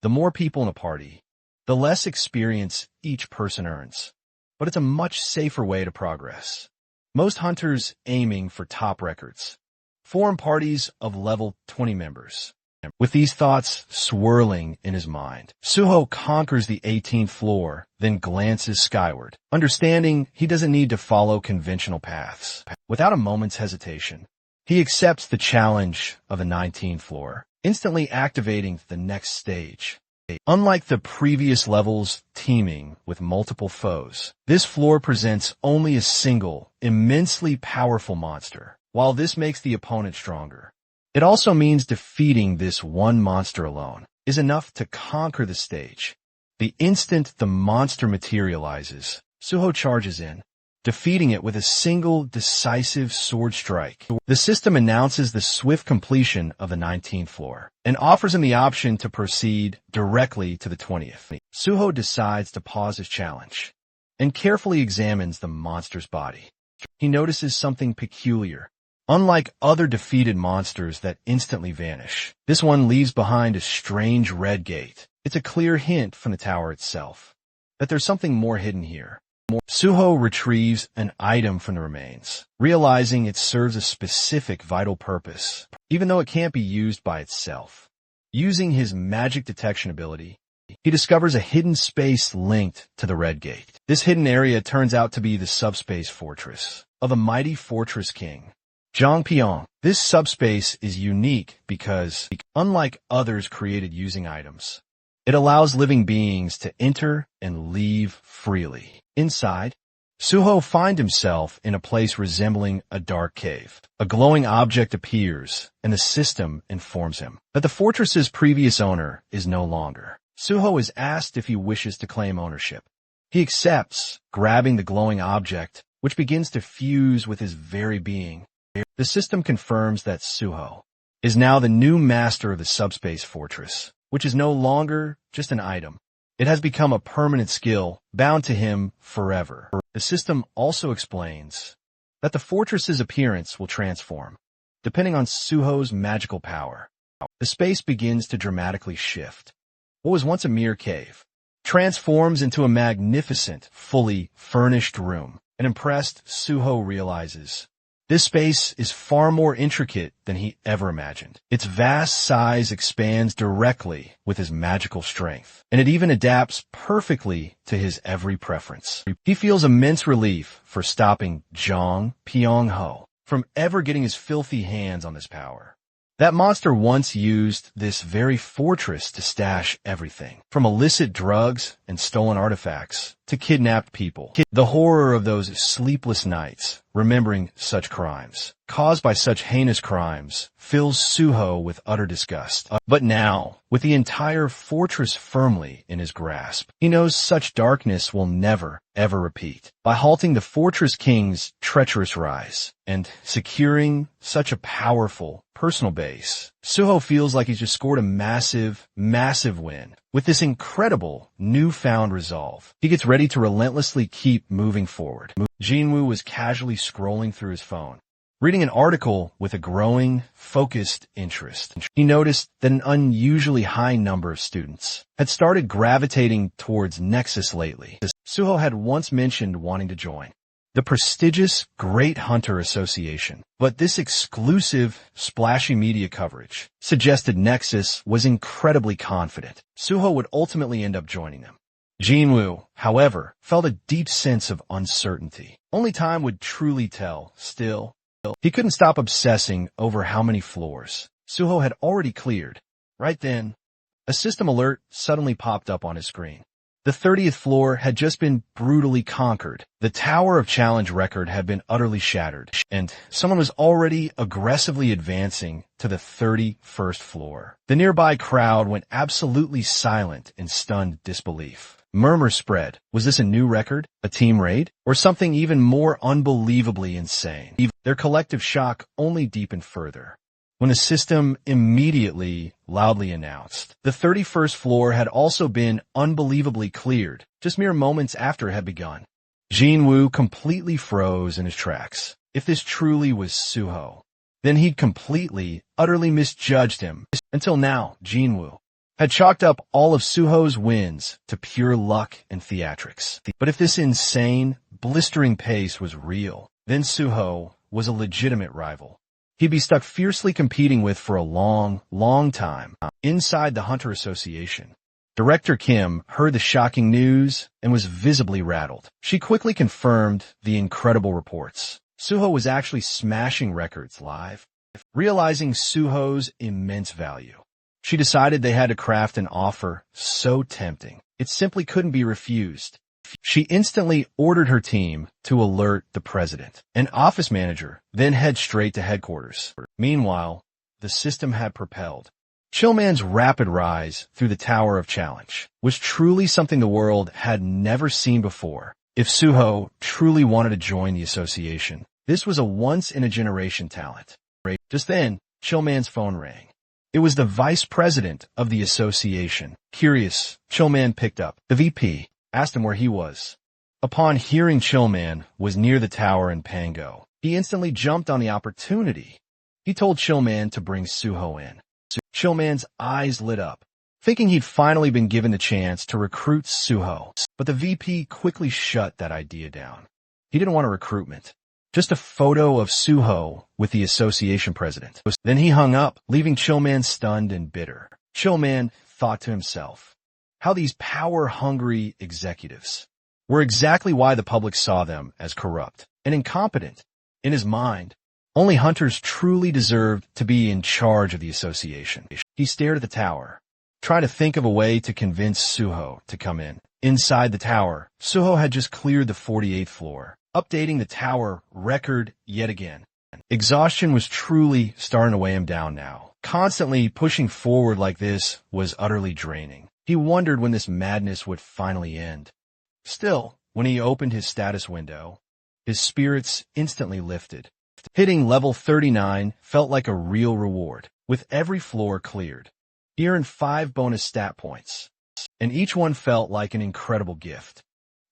The more people in a party, the less experience each person earns. But it's a much safer way to progress. Most hunters aiming for top records form parties of level 20 members. With these thoughts swirling in his mind, Suho conquers the 18th floor, then glances skyward, understanding he doesn't need to follow conventional paths. Without a moment's hesitation, he accepts the challenge of the 19th floor, instantly activating the next stage. Unlike the previous levels teeming with multiple foes, this floor presents only a single, immensely powerful monster. While this makes the opponent stronger, it also means defeating this one monster alone is enough to conquer the stage. The instant the monster materializes, Suho charges in, defeating it with a single decisive sword strike. The system announces the swift completion of the 19th floor and offers him the option to proceed directly to the 20th. Suho decides to pause his challenge and carefully examines the monster's body. He notices something peculiar. Unlike other defeated monsters that instantly vanish, this one leaves behind a strange red gate. It's a clear hint from the tower itself that there's something more hidden here. Suho retrieves an item from the remains, realizing it serves a specific vital purpose, even though it can't be used by itself. Using his magic detection ability, he discovers a hidden space linked to the red gate. This hidden area turns out to be the subspace fortress of the mighty fortress king, Zhangpyeong. This subspace is unique because, unlike others created using items, it allows living beings to enter and leave freely. Inside, Suho finds himself in a place resembling a dark cave. A glowing object appears, and the system informs him that the fortress's previous owner is no longer. Suho is asked if he wishes to claim ownership. He accepts, grabbing the glowing object, which begins to fuse with his very being. The system confirms that Suho is now the new master of the subspace fortress, which is no longer just an item. It has become a permanent skill, bound to him forever. The system also explains that the fortress's appearance will transform, depending on Suho's magical power. The space begins to dramatically shift. What was once a mere cave transforms into a magnificent, fully furnished room. An impressed Suho realizes this space is far more intricate than he ever imagined. Its vast size expands directly with his magical strength, and it even adapts perfectly to his every preference. He feels immense relief for stopping Zhang Pyongho from ever getting his filthy hands on this power. That monster once used this very fortress to stash everything, from illicit drugs and stolen artifacts to kidnapped people. The horror of those sleepless nights, remembering such crimes, caused by such heinous crimes, fills Suho with utter disgust. But now, with the entire fortress firmly in his grasp, he knows such darkness will never, ever repeat. By halting the fortress king's treacherous rise and securing such a powerful personal base, Suho feels like he's just scored a massive, massive win. With this incredible, newfound resolve, he gets ready to relentlessly keep moving forward. Jinwoo was casually scrolling through his phone, reading an article with a growing, focused interest. He noticed that an unusually high number of students had started gravitating towards Nexus lately. Suho had once mentioned wanting to join the prestigious Great Hunter Association, but this exclusive, splashy media coverage suggested Nexus was incredibly confident Suho would ultimately end up joining them. Jinwoo, however, felt a deep sense of uncertainty. Only time would truly tell. Still, he couldn't stop obsessing over how many floors Suho had already cleared. Right then, a system alert suddenly popped up on his screen. The 30th floor had just been brutally conquered. The Tower of Challenge record had been utterly shattered, and someone was already aggressively advancing to the 31st floor. The nearby crowd went absolutely silent in stunned disbelief. Murmurs spread. Was this a new record, a team raid, or something even more unbelievably insane? Their collective shock only deepened further when the system immediately loudly announced the 31st floor had also been unbelievably cleared, just mere moments after it had begun. Jinwoo completely froze in his tracks. If this truly was Suho, then he'd completely, utterly misjudged him. Until now, Jinwoo had chalked up all of Suho's wins to pure luck and theatrics. But if this insane, blistering pace was real, then Suho was a legitimate rival he'd be stuck fiercely competing with for a long, long time. Inside the Hunter Association, Director Kim heard the shocking news and was visibly rattled. She quickly confirmed the incredible reports. Suho was actually smashing records live. Realizing Suho's immense value, she decided they had to craft an offer so tempting it simply couldn't be refused. She instantly ordered her team to alert the president and office manager, then head straight to headquarters. Meanwhile, the system had propelled. Chillman's rapid rise through the Tower of Challenge was truly something the world had never seen before. If Suho truly wanted to join the association, this was a once-in-a-generation talent. Just then, Chillman's phone rang. It was the vice president of the association. Curious, Chillman picked up. The VP asked him where he was. Upon hearing Chillman was near the tower in Pango, he instantly jumped on the opportunity. He told Chillman to bring Suho in. Chillman's eyes lit up, thinking he'd finally been given the chance to recruit Suho. But the VP quickly shut that idea down. He didn't want a recruitment, just a photo of Suho with the association president. Then he hung up, leaving Chillman stunned and bitter. Chillman thought to himself, how these power-hungry executives were exactly why the public saw them as corrupt and incompetent. In his mind, only hunters truly deserved to be in charge of the association. He stared at the tower, trying to think of a way to convince Suho to come in. Inside the tower, Suho had just cleared the 48th floor, updating the tower record yet again. Exhaustion was truly starting to weigh him down now. Constantly pushing forward like this was utterly draining. He wondered when this madness would finally end. Still, when he opened his status window, his spirits instantly lifted. Hitting level 39 felt like a real reward. With every floor cleared, he earned 5 bonus stat points, and each one felt like an incredible gift.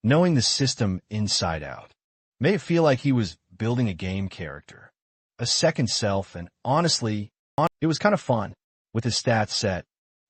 Knowing the system inside out made it feel like he was building a game character, a second self, and honestly, it was kind of fun. With his stats set,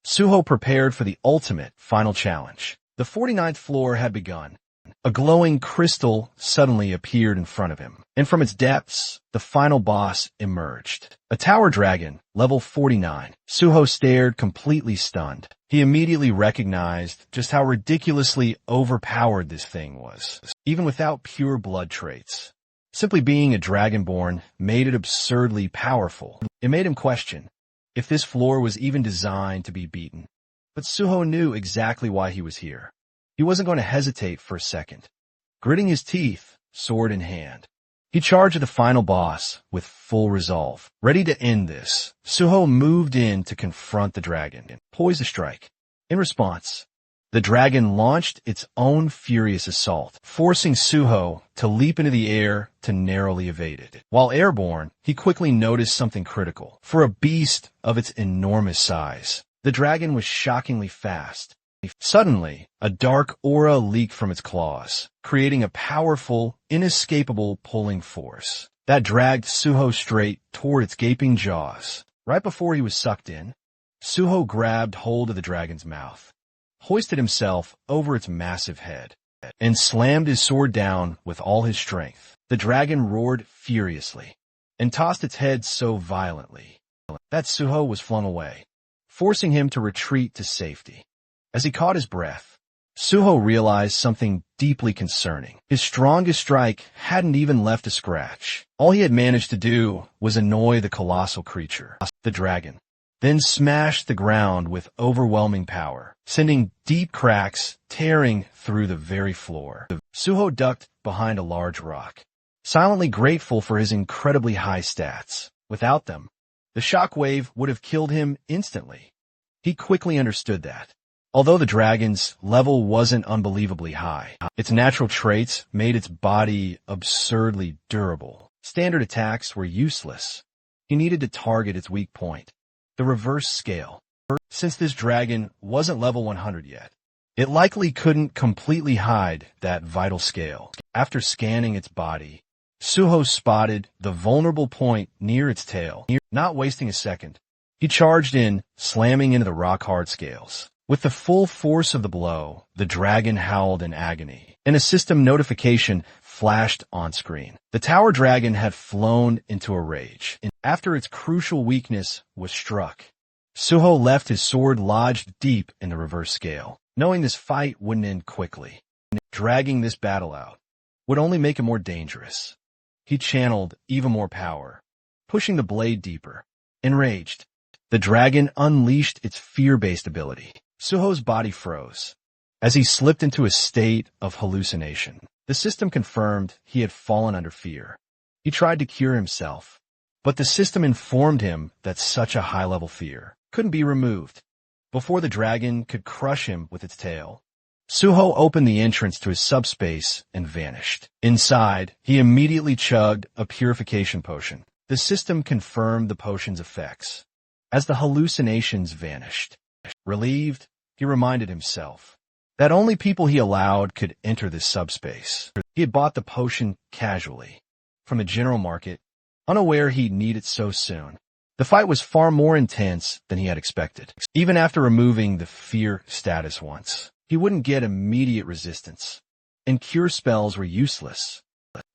Suho prepared for the ultimate final challenge. The 49th floor had begun. A glowing crystal suddenly appeared in front of him, and from its depths, the final boss emerged. A tower dragon, level 49. Suho stared, completely stunned. He immediately recognized just how ridiculously overpowered this thing was, even without pure blood traits. Simply being a dragonborn made it absurdly powerful. It made him question if this floor was even designed to be beaten. But Suho knew exactly why he was here. He wasn't going to hesitate for a second. Gritting his teeth, sword in hand, he charged at the final boss with full resolve. Ready to end this, Suho moved in to confront the dragon, poised to strike. In response, the dragon launched its own furious assault, forcing Suho to leap into the air to narrowly evade it. While airborne, he quickly noticed something critical. For a beast of its enormous size, the dragon was shockingly fast. Suddenly, a dark aura leaked from its claws, creating a powerful, inescapable pulling force that dragged Suho straight toward its gaping jaws. Right before he was sucked in, Suho grabbed hold of the dragon's mouth, hoisted himself over its massive head, and slammed his sword down with all his strength. The dragon roared furiously and tossed its head so violently that Suho was flung away, forcing him to retreat to safety. As he caught his breath, Suho realized something deeply concerning. His strongest strike hadn't even left a scratch. All he had managed to do was annoy the colossal creature, the dragon, then smashed the ground with overwhelming power, sending deep cracks tearing through the very floor. Suho ducked behind a large rock, silently grateful for his incredibly high stats. Without them, the shockwave would have killed him instantly. He quickly understood that. Although the dragon's level wasn't unbelievably high, its natural traits made its body absurdly durable. Standard attacks were useless. He needed to target its weak point, the reverse scale. Since this dragon wasn't level 100 yet, it likely couldn't completely hide that vital scale. After scanning its body, Suho spotted the vulnerable point near its tail. Not wasting a second, he charged in, slamming into the rock-hard scales. With the full force of the blow, the dragon howled in agony, and a system notification flashed on screen. The tower dragon had flown into a rage, and after its crucial weakness was struck, Suho left his sword lodged deep in the reverse scale, knowing this fight wouldn't end quickly. Dragging this battle out would only make it more dangerous. He channeled even more power, pushing the blade deeper. Enraged, the dragon unleashed its fear-based ability. Suho's body froze as he slipped into a state of hallucination. The system confirmed he had fallen under fear. He tried to cure himself, but the system informed him that such a high-level fear couldn't be removed. Before the dragon could crush him with its tail, Suho opened the entrance to his subspace and vanished. Inside, he immediately chugged a purification potion. The system confirmed the potion's effects. As the hallucinations vanished, relieved, he reminded himself that only people he allowed could enter this subspace. He had bought the potion casually from the general market, unaware he'd need it so soon. The fight was far more intense than he had expected. Even after removing the fear status once, he wouldn't get immediate resistance, and cure spells were useless.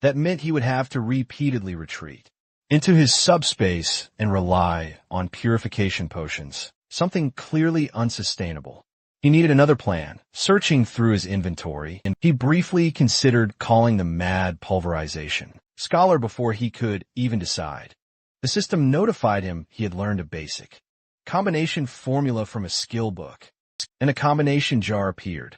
That meant he would have to repeatedly retreat into his subspace and rely on purification potions, something clearly unsustainable. He needed another plan. Searching through his inventory, and he briefly considered calling the mad pulverization scholar before he could even decide. The system notified him he had learned a basic combination formula from a skill book, and a combination jar appeared.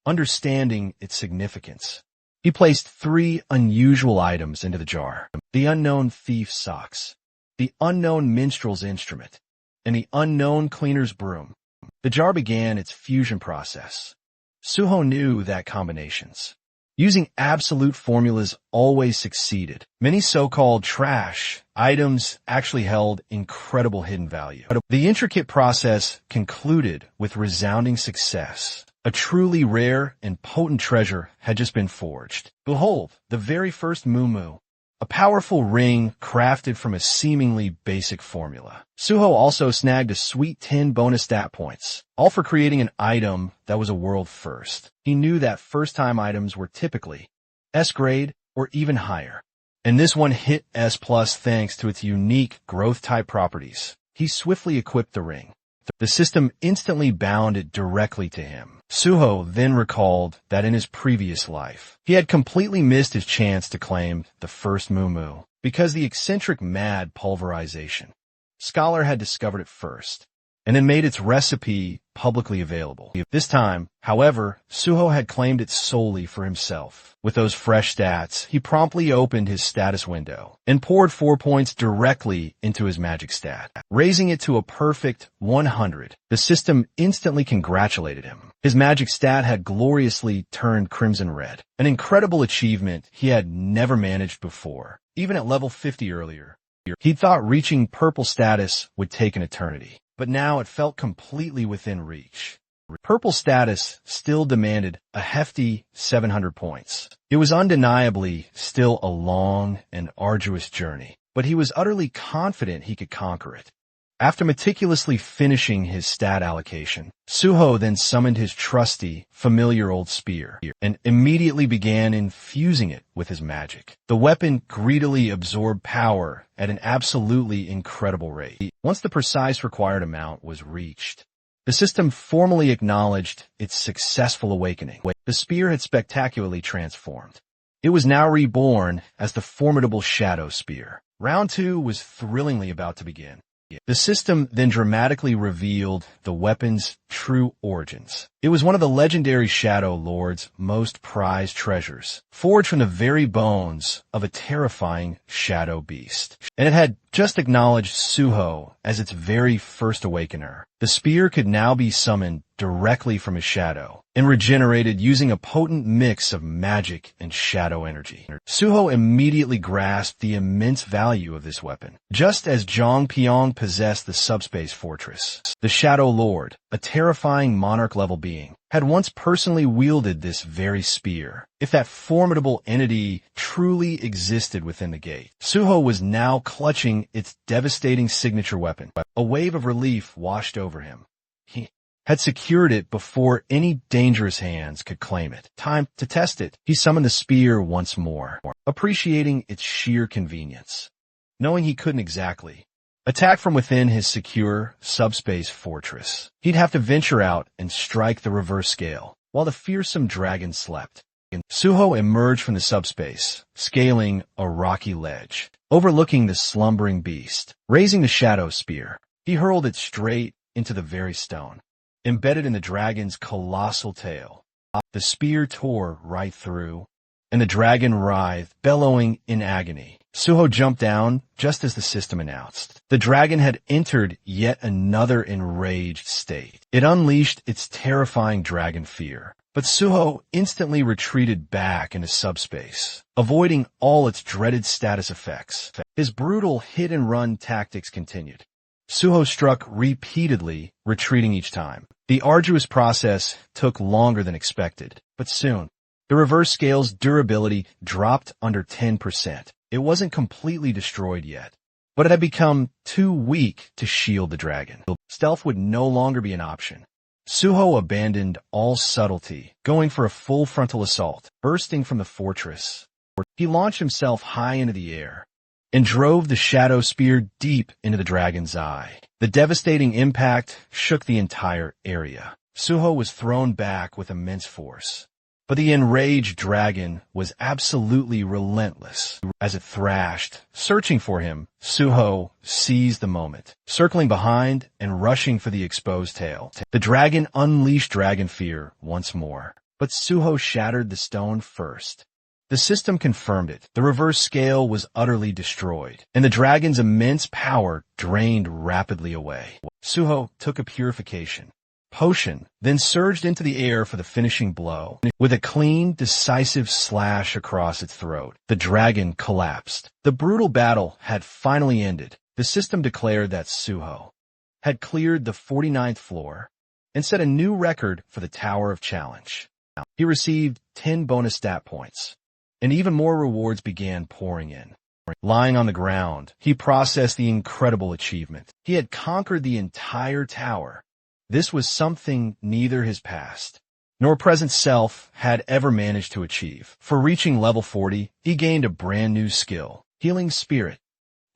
Understanding its significance, he placed 3 unusual items into the jar: the unknown thief's socks, the unknown minstrel's instrument, and the unknown cleaner's broom. The jar began its fusion process. Suho knew that combinations using absolute formulas always succeeded. Many so-called trash items actually held incredible hidden value. The intricate process concluded with resounding success. A truly rare and potent treasure had just been forged. Behold, the very first mumu, a powerful ring crafted from a seemingly basic formula. Suho also snagged a sweet 10 bonus stat points, all for creating an item that was a world first. He knew that first-time items were typically S grade or even higher, and this one hit S+ thanks to its unique growth-type properties. He swiftly equipped the ring. The system instantly bound it directly to him. Suho then recalled that in his previous life, he had completely missed his chance to claim the first mumu because the eccentric mad pulverization scholar had discovered it first and then made its recipe publicly available. This time, however, Suho had claimed it solely for himself. With those fresh stats, he promptly opened his status window and poured 4 points directly into his magic stat, raising it to a perfect 100. The system instantly congratulated him. His magic stat had gloriously turned crimson red, an incredible achievement he had never managed before. Even at level 50 earlier, he'd thought reaching purple status would take an eternity, but now it felt completely within reach. Purple status still demanded a hefty 700 points. It was undeniably still a long and arduous journey, but he was utterly confident he could conquer it. After meticulously finishing his stat allocation, Suho then summoned his trusty, familiar old spear and immediately began infusing it with his magic. The weapon greedily absorbed power at an absolutely incredible rate. Once the precise required amount was reached, the system formally acknowledged its successful awakening. The spear had spectacularly transformed. It was now reborn as the formidable Shadow Spear. Round 2 was thrillingly about to begin. The system then dramatically revealed the weapon's true origins. It was one of the legendary Shadow Lord's most prized treasures, forged from the very bones of a terrifying shadow beast. And it had just acknowledged Suho as its very first awakener. The spear could now be summoned directly from his shadow and regenerated using a potent mix of magic and shadow energy. Suho immediately grasped the immense value of this weapon. Just as Zhang Piong possessed the subspace fortress, the Shadow Lord, a terrifying monarch-level being, had once personally wielded this very spear. If that formidable entity truly existed within the gate, Suho was now clutching its devastating signature weapon. A wave of relief washed over him. He had secured it before any dangerous hands could claim it. Time to test it. He summoned the spear once more, appreciating its sheer convenience. Knowing he couldn't exactly attack from within his secure subspace fortress, he'd have to venture out and strike the reverse scale while the fearsome dragon slept. Suho emerged from the subspace, scaling a rocky ledge, overlooking the slumbering beast. Raising the shadow spear, he hurled it straight into the very stone embedded in the dragon's colossal tail. The spear tore right through, and the dragon writhed, bellowing in agony. Suho jumped down just as the system announced. The dragon had entered yet another enraged state. It unleashed its terrifying dragon fear, but Suho instantly retreated back into subspace, avoiding all its dreaded status effects. His brutal hit-and-run tactics continued. Suho struck repeatedly, retreating each time. The arduous process took longer than expected, but soon, the reverse scale's durability dropped under 10%. It wasn't completely destroyed yet, but it had become too weak to shield the dragon. Stealth would no longer be an option. Suho abandoned all subtlety, going for a full frontal assault. Bursting from the fortress, he launched himself high into the air and drove the shadow spear deep into the dragon's eye. The devastating impact shook the entire area. Suho was thrown back with immense force, but the enraged dragon was absolutely relentless. As it thrashed, searching for him, Suho seized the moment, circling behind and rushing for the exposed tail. The dragon unleashed dragon fear once more, but Suho shattered the stone first. The system confirmed it. The reverse scale was utterly destroyed, and the dragon's immense power drained rapidly away. Suho took a purification potion, then surged into the air for the finishing blow. With a clean, decisive slash across its throat, the dragon collapsed. The brutal battle had finally ended. The system declared that Suho had cleared the 49th floor and set a new record for the Tower of Challenge. He received 10 bonus stat points, and even more rewards began pouring in. Lying on the ground, he processed the incredible achievement. He had conquered the entire tower. This was something neither his past nor present self had ever managed to achieve. For reaching level 40, he gained a brand new skill, Healing Spirit,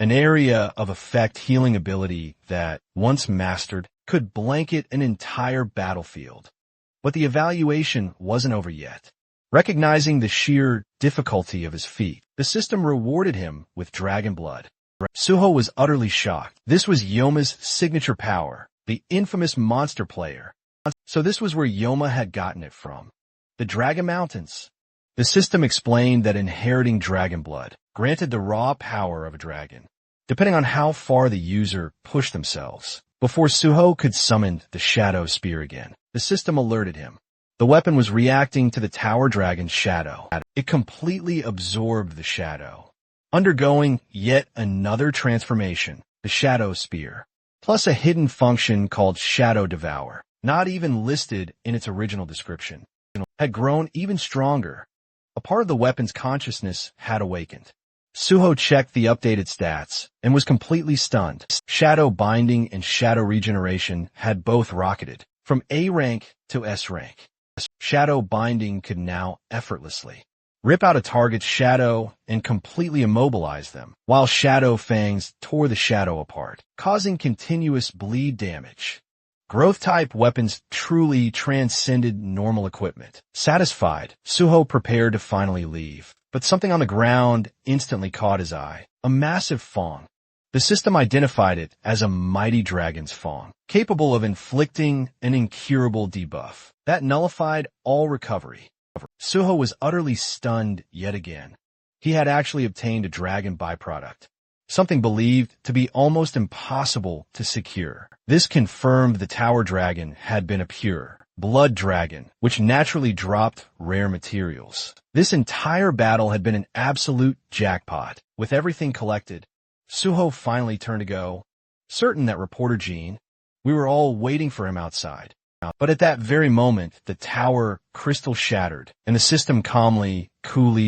an area of effect healing ability that, once mastered, could blanket an entire battlefield. But the evaluation wasn't over yet. Recognizing the sheer difficulty of his feat, the system rewarded him with dragon blood. Suho was utterly shocked. This was Yoma's signature power, the infamous monster player. So this was where Yoma had gotten it from. The Dragon Mountains. The system explained that inheriting dragon blood granted the raw power of a dragon, depending on how far the user pushed themselves. Before Suho could summon the shadow spear again, the system alerted him. The weapon was reacting to the tower dragon's shadow. It completely absorbed the shadow, undergoing yet another transformation, the shadow spear, plus a hidden function called Shadow Devour, not even listed in its original description, had grown even stronger. A part of the weapon's consciousness had awakened. Suho checked the updated stats and was completely stunned. Shadow Binding and Shadow Regeneration had both rocketed from A rank to S rank. Shadow Binding could now effortlessly rip out a target's shadow and completely immobilize them, while Shadow Fangs tore the shadow apart, causing continuous bleed damage. Growth-type weapons truly transcended normal equipment. Satisfied, Suho prepared to finally leave, but something on the ground instantly caught his eye. A massive fong. The system identified it as a mighty dragon's fong, capable of inflicting an incurable debuff that nullified all recovery. Suho was utterly stunned yet again. He had actually obtained a dragon byproduct, something believed to be almost impossible to secure. This confirmed the tower dragon had been a pure blood dragon, which naturally dropped rare materials. This entire battle had been an absolute jackpot. With everything collected, Suho finally turned to go, certain that reporter Jean We were all waiting for him outside. But at that very moment, the tower crystal shattered, and the system coolly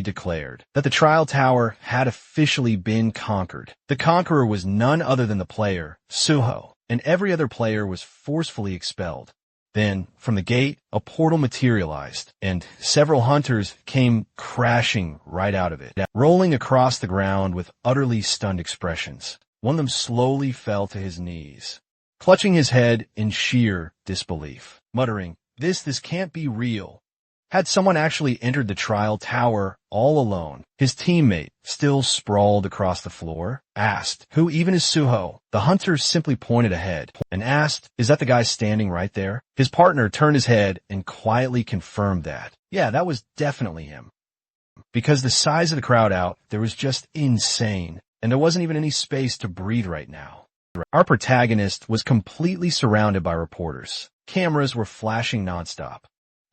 declared that the trial tower had officially been conquered. The conqueror was none other than the player, Suho, and every other player was forcefully expelled. Then, from the gate, a portal materialized, and several hunters came crashing right out of it, rolling across the ground with utterly stunned expressions. One of them slowly fell to his knees, clutching his head in sheer disbelief, muttering, This can't be real. Had someone actually entered the trial tower all alone? His teammate, still sprawled across the floor, asked, Who even is Suho? The hunter simply pointed ahead and asked, Is that the guy standing right there? His partner turned his head and quietly confirmed that. Yeah, that was definitely him. Because the size of the crowd out there was just insane, and there wasn't even any space to breathe right now. Our protagonist was completely surrounded by reporters. Cameras were flashing nonstop,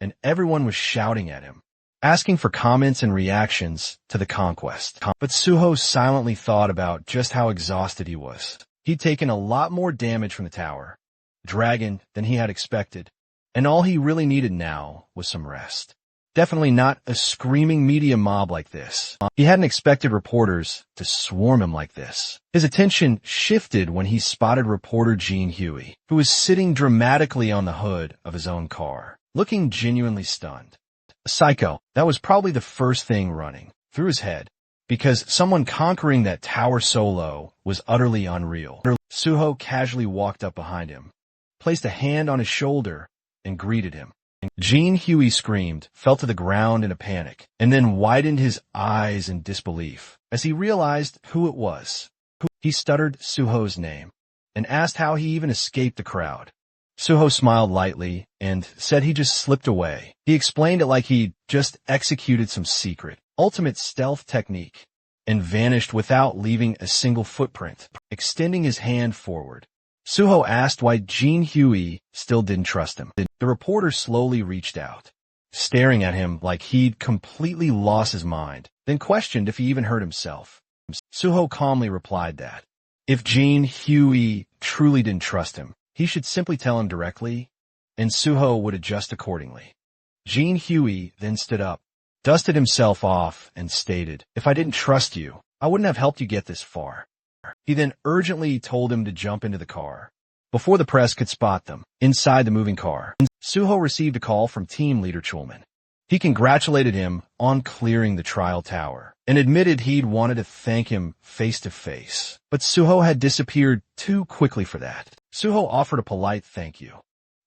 and everyone was shouting at him, asking for comments and reactions to the conquest. But Suho silently thought about just how exhausted he was. He'd taken a lot more damage from the tower, dragon, than he had expected, and all he really needed now was some rest. Definitely not a screaming media mob like this. He hadn't expected reporters to swarm him like this. His attention shifted when he spotted reporter Gene Huey, who was sitting dramatically on the hood of his own car, looking genuinely stunned. A psycho. That was probably the first thing running through his head, because someone conquering that tower solo was utterly unreal. Suho casually walked up behind him, placed a hand on his shoulder, and greeted him. Gene Huey screamed, fell to the ground in a panic, and then widened his eyes in disbelief as he realized who it was. He stuttered Suho's name and asked how he even escaped the crowd. Suho smiled lightly and said he just slipped away. He explained it like he'd just executed some secret, ultimate stealth technique and vanished without leaving a single footprint. Extending his hand forward, Suho asked why Gene Huey still didn't trust him. The reporter slowly reached out, staring at him like he'd completely lost his mind, then questioned if he even heard himself. Suho calmly replied that if Gene Huey truly didn't trust him, he should simply tell him directly, and Suho would adjust accordingly. Gene Huey then stood up, dusted himself off, and stated, If I didn't trust you, I wouldn't have helped you get this far. He then urgently told him to jump into the car before the press could spot them inside the moving car. Suho received a call from team leader Chulman. He congratulated him on clearing the trial tower and admitted he'd wanted to thank him face to face. But Suho had disappeared too quickly for that. Suho offered a polite thank you,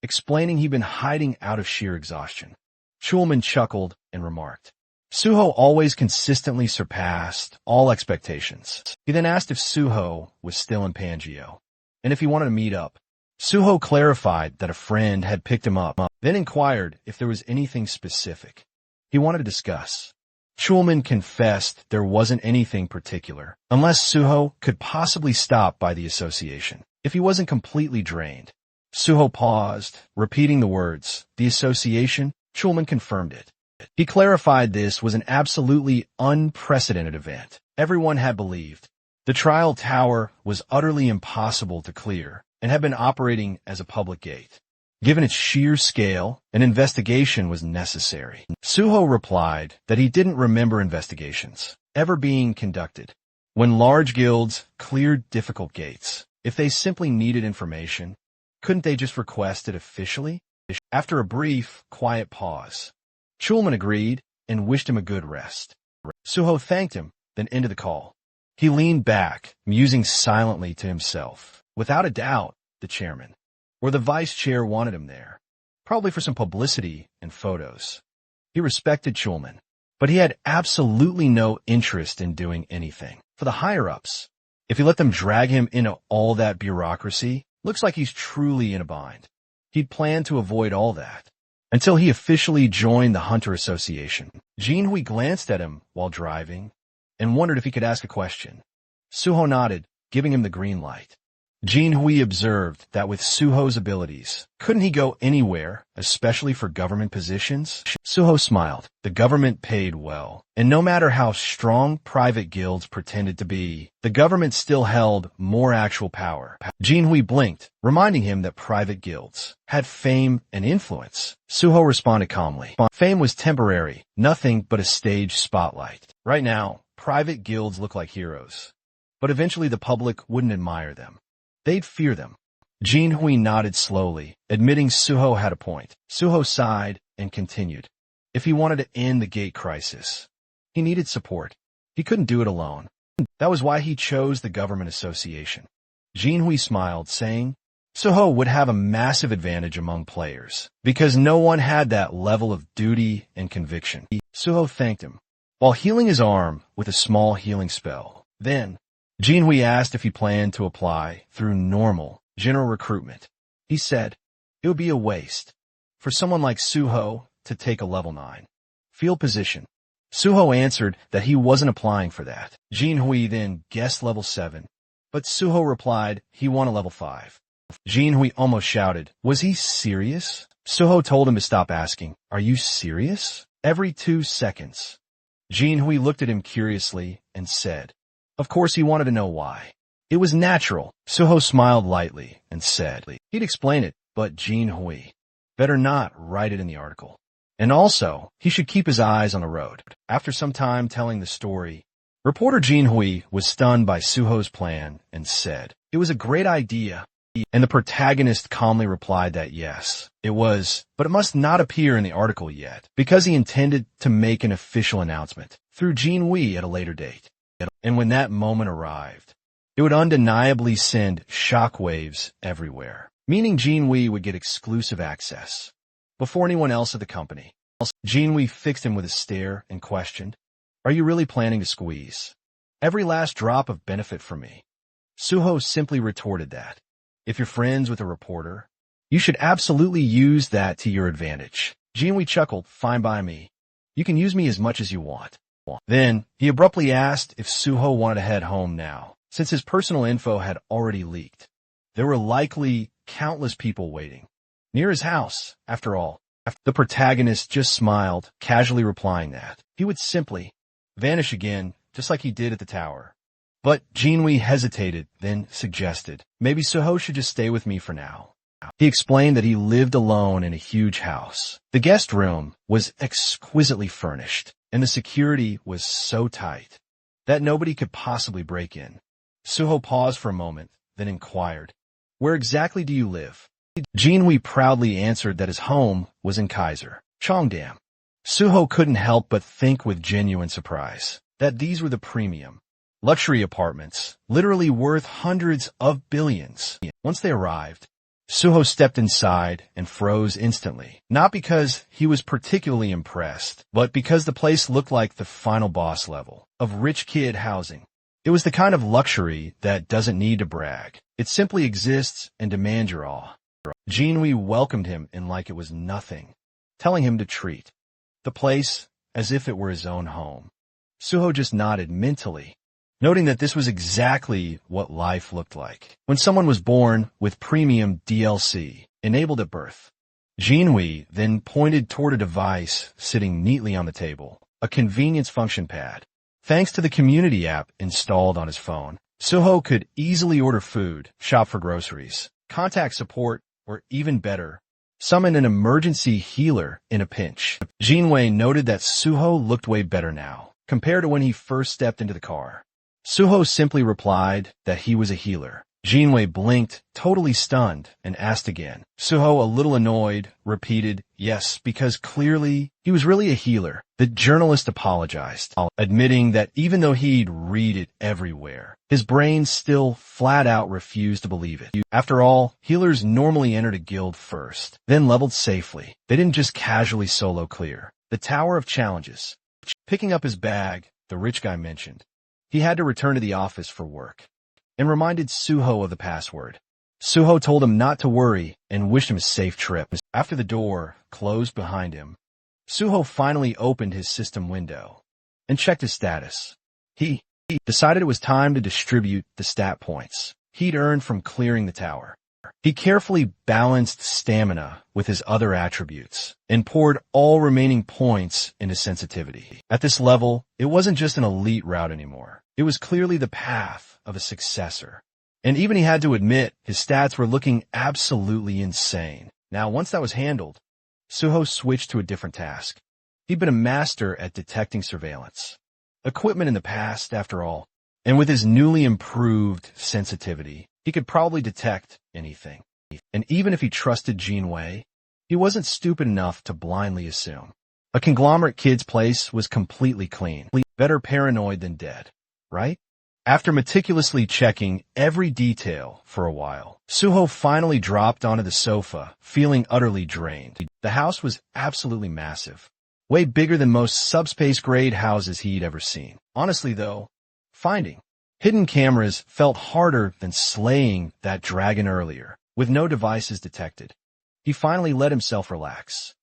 explaining he'd been hiding out of sheer exhaustion. Chulman chuckled and remarked, Suho always consistently surpassed all expectations. He then asked if Suho was still in Pangeo, and if he wanted to meet up. Suho clarified that a friend had picked him up, then inquired if there was anything specific he wanted to discuss. Chulman confessed there wasn't anything particular, unless Suho could possibly stop by the association, if he wasn't completely drained. Suho paused, repeating the words, the association. Chulman confirmed it. He clarified this was an absolutely unprecedented event. Everyone had believed the trial tower was utterly impossible to clear and had been operating as a public gate. Given its sheer scale, an investigation was necessary. Suho replied that he didn't remember investigations ever being conducted. When large guilds cleared difficult gates, if they simply needed information, couldn't they just request it officially? After a brief, quiet pause, Chulman agreed and wished him a good rest. Suho thanked him, then ended the call. He leaned back, musing silently to himself. Without a doubt, the chairman or the vice chair wanted him there, probably for some publicity and photos. He respected Chulman, but he had absolutely no interest in doing anything for the higher-ups. If he let them drag him into all that bureaucracy, looks like he's truly in a bind. He'd planned to avoid all that until he officially joined the Hunter Association. Gene Hui glanced at him while driving and wondered if he could ask a question. Suho nodded, giving him the green light. Jinhui observed that with Suho's abilities, couldn't he go anywhere, especially for government positions? Suho smiled. The government paid well, and no matter how strong private guilds pretended to be, the government still held more actual power. Jinhui blinked, reminding him that private guilds had fame and influence. Suho responded calmly. Fame was temporary, nothing but a stage spotlight. Right now, private guilds look like heroes, but eventually the public wouldn't admire them. They'd fear them. Jinhui nodded slowly, admitting Suho had a point. Suho sighed and continued. If he wanted to end the gate crisis, he needed support. He couldn't do it alone. That was why he chose the government association. Jinhui smiled, saying, Suho would have a massive advantage among players, because no one had that level of duty and conviction. Suho thanked him, while healing his arm with a small healing spell. Then, Jinhui asked if he planned to apply through normal, general recruitment. He said, it would be a waste for someone like Suho to take a level 9 field position. Suho answered that he wasn't applying for that. Jinhui then guessed level 7, but Suho replied he won a level 5. Jinhui almost shouted, was he serious? Suho told him to stop asking, are you serious? Every 2 seconds. Jinhui looked at him curiously and said, of course he wanted to know why. It was natural. Suho smiled lightly and said he'd explain it, but Jinhui better not write it in the article. And also, he should keep his eyes on the road. After some time telling the story, reporter Jinhui was stunned by Suho's plan and said, it was a great idea. And the protagonist calmly replied that yes, it was, but it must not appear in the article yet, because he intended to make an official announcement through Jinhui at a later date. And when that moment arrived, it would undeniably send shockwaves everywhere, meaning Jinhui would get exclusive access before anyone else at the company. Jinhui fixed him with a stare and questioned, are you really planning to squeeze every last drop of benefit from me? Suho simply retorted that, if you're friends with a reporter, you should absolutely use that to your advantage. Jinhui chuckled, fine by me. You can use me as much as you want. Then, he abruptly asked if Suho wanted to head home now, since his personal info had already leaked. There were likely countless people waiting near his house, after all. The protagonist just smiled, casually replying that he would simply vanish again, just like he did at the tower. But Jinhui hesitated, then suggested, maybe Suho should just stay with me for now. He explained that he lived alone in a huge house. The guest room was exquisitely furnished, and the security was so tight that nobody could possibly break in. Suho paused for a moment, then inquired, where exactly do you live? Jinhui proudly answered that his home was in Kaiser, Cheongdam. Suho couldn't help but think with genuine surprise that these were the premium luxury apartments, literally worth hundreds of billions. Once they arrived, Suho stepped inside and froze instantly, not because he was particularly impressed, but because the place looked like the final boss level of rich kid housing. It was the kind of luxury that doesn't need to brag. It simply exists and demands your awe. Jinhui welcomed him in like it was nothing, telling him to treat the place as if it were his own home. Suho just nodded mentally, noting that this was exactly what life looked like when someone was born with premium DLC enabled at birth. Jinhui then pointed toward a device sitting neatly on the table, a convenience function pad. Thanks to the community app installed on his phone, Suho could easily order food, shop for groceries, contact support, or even better, summon an emergency healer in a pinch. Jinhui noted that Suho looked way better now, compared to when he first stepped into the car. Suho simply replied that he was a healer. Jinhui blinked, totally stunned, and asked again. Suho, a little annoyed, repeated, yes, because clearly he was really a healer. The journalist apologized, admitting that even though he'd read it everywhere, his brain still flat out refused to believe it. After all, healers normally entered a guild first, then leveled safely. They didn't just casually solo clear the Tower of Challenges. Picking up his bag, the rich guy mentioned he had to return to the office for work, and reminded Suho of the password. Suho told him not to worry and wished him a safe trip. After the door closed behind him, Suho finally opened his system window and checked his status. He decided it was time to distribute the stat points he'd earned from clearing the tower. He carefully balanced stamina with his other attributes and poured all remaining points into sensitivity. At this level, it wasn't just an elite route anymore. It was clearly the path of a successor. And even he had to admit his stats were looking absolutely insane. Now, once that was handled, Suho switched to a different task. He'd been a master at detecting surveillance. Equipment in the past, after all. And with his newly improved sensitivity, he could probably detect anything. And even if he trusted Jean Wei, he wasn't stupid enough to blindly assume. A conglomerate kid's place was completely clean. Better paranoid than dead, right? After meticulously checking every detail for a while, Suho finally dropped onto the sofa, feeling utterly drained. The house was absolutely massive, way bigger than most subspace-grade houses he'd ever seen. Honestly, though, finding hidden cameras felt harder than slaying that dragon earlier, with no devices detected. He finally let himself relax,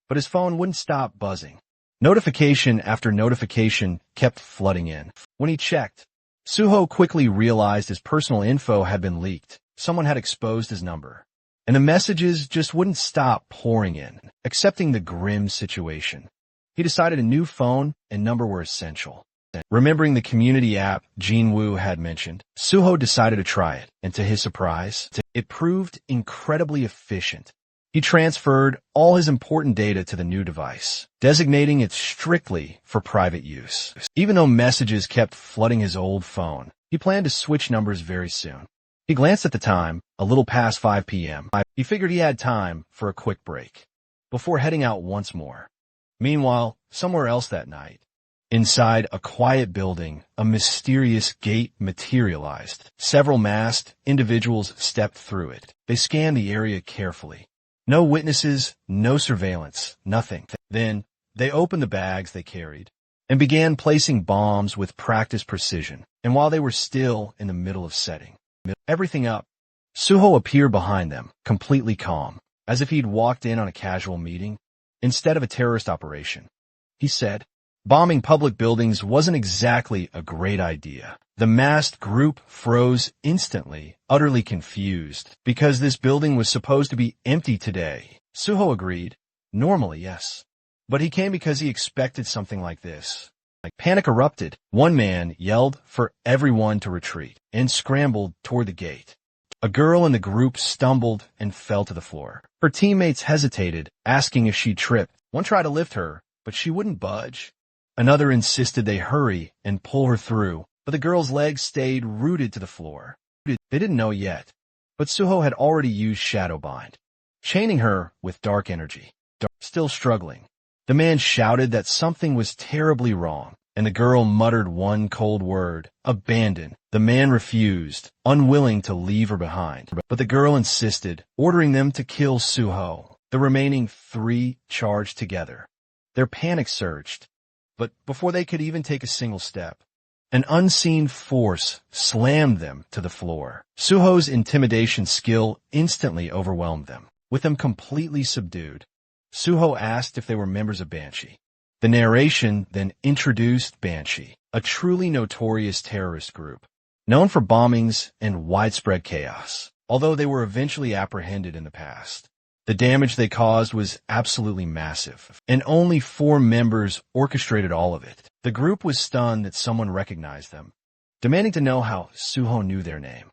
but his phone wouldn't stop buzzing. Notification after notification kept flooding in. When he checked, Suho quickly realized his personal info had been leaked. Someone had exposed his number, and the messages just wouldn't stop pouring in. Accepting the grim situation, he decided a new phone and number were essential. Remembering the community app Jean Woo had mentioned, Suho decided to try it, and to his surprise, it proved incredibly efficient. He transferred all his important data to the new device, designating it strictly for private use. Even though messages kept flooding his old phone, he planned to switch numbers very soon. He glanced at the time, a little past 5 p.m. He figured he had time for a quick break before heading out once more. Meanwhile, somewhere else that night, inside a quiet building, a mysterious gate materialized. Several masked individuals stepped through it. They scanned the area carefully. No witnesses, no surveillance, nothing. Then, they opened the bags they carried and began placing bombs with practiced precision. And while they were still in the middle of setting everything up, Suho appeared behind them, completely calm, as if he'd walked in on a casual meeting instead of a terrorist operation. He said, bombing public buildings wasn't exactly a great idea. The masked group froze instantly, utterly confused, because this building was supposed to be empty today. Suho agreed. Normally, yes. But he came because he expected something like this. Panic erupted. One man yelled for everyone to retreat and scrambled toward the gate. A girl in the group stumbled and fell to the floor. Her teammates hesitated, asking if she'd tripped. One tried to lift her, but she wouldn't budge. Another insisted they hurry and pull her through, but the girl's legs stayed rooted to the floor. They didn't know yet, but Suho had already used Shadowbind, chaining her with dark energy. Still struggling, the man shouted that something was terribly wrong, and the girl muttered one cold word, abandon. The man refused, unwilling to leave her behind, but the girl insisted, ordering them to kill Suho. The remaining 3 charged together. Their panic surged, but before they could even take a single step, an unseen force slammed them to the floor. Suho's intimidation skill instantly overwhelmed them. With them completely subdued, Suho asked if they were members of Banshee. The narration then introduced Banshee, a truly notorious terrorist group, known for bombings and widespread chaos. Although they were eventually apprehended in the past, the damage they caused was absolutely massive, and only 4 members orchestrated all of it. The group was stunned that someone recognized them, demanding to know how Suho knew their name.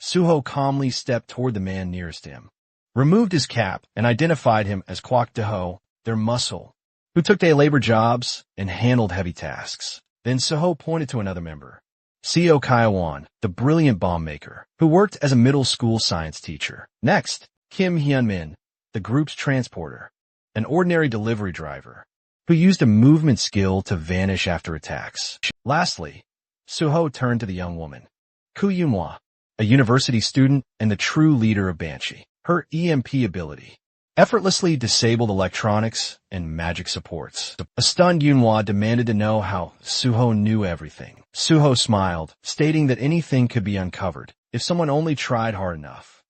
Suho calmly stepped toward the man nearest him, removed his cap, and identified him as Kwak Deho, their muscle, who took day labor jobs and handled heavy tasks. Then Suho pointed to another member, Seo Kaiwan, the brilliant bomb maker, who worked as a middle school science teacher. Next, Kim Hyunmin, the group's transporter, an ordinary delivery driver, who used a movement skill to vanish after attacks. Lastly, Suho turned to the young woman, Ku Yunhwa, a university student and the true leader of Banshee. Her EMP ability effortlessly disabled electronics and magic supports. A stunned Yunhwa demanded to know how Suho knew everything. Suho smiled, stating that anything could be uncovered if someone only tried hard enough.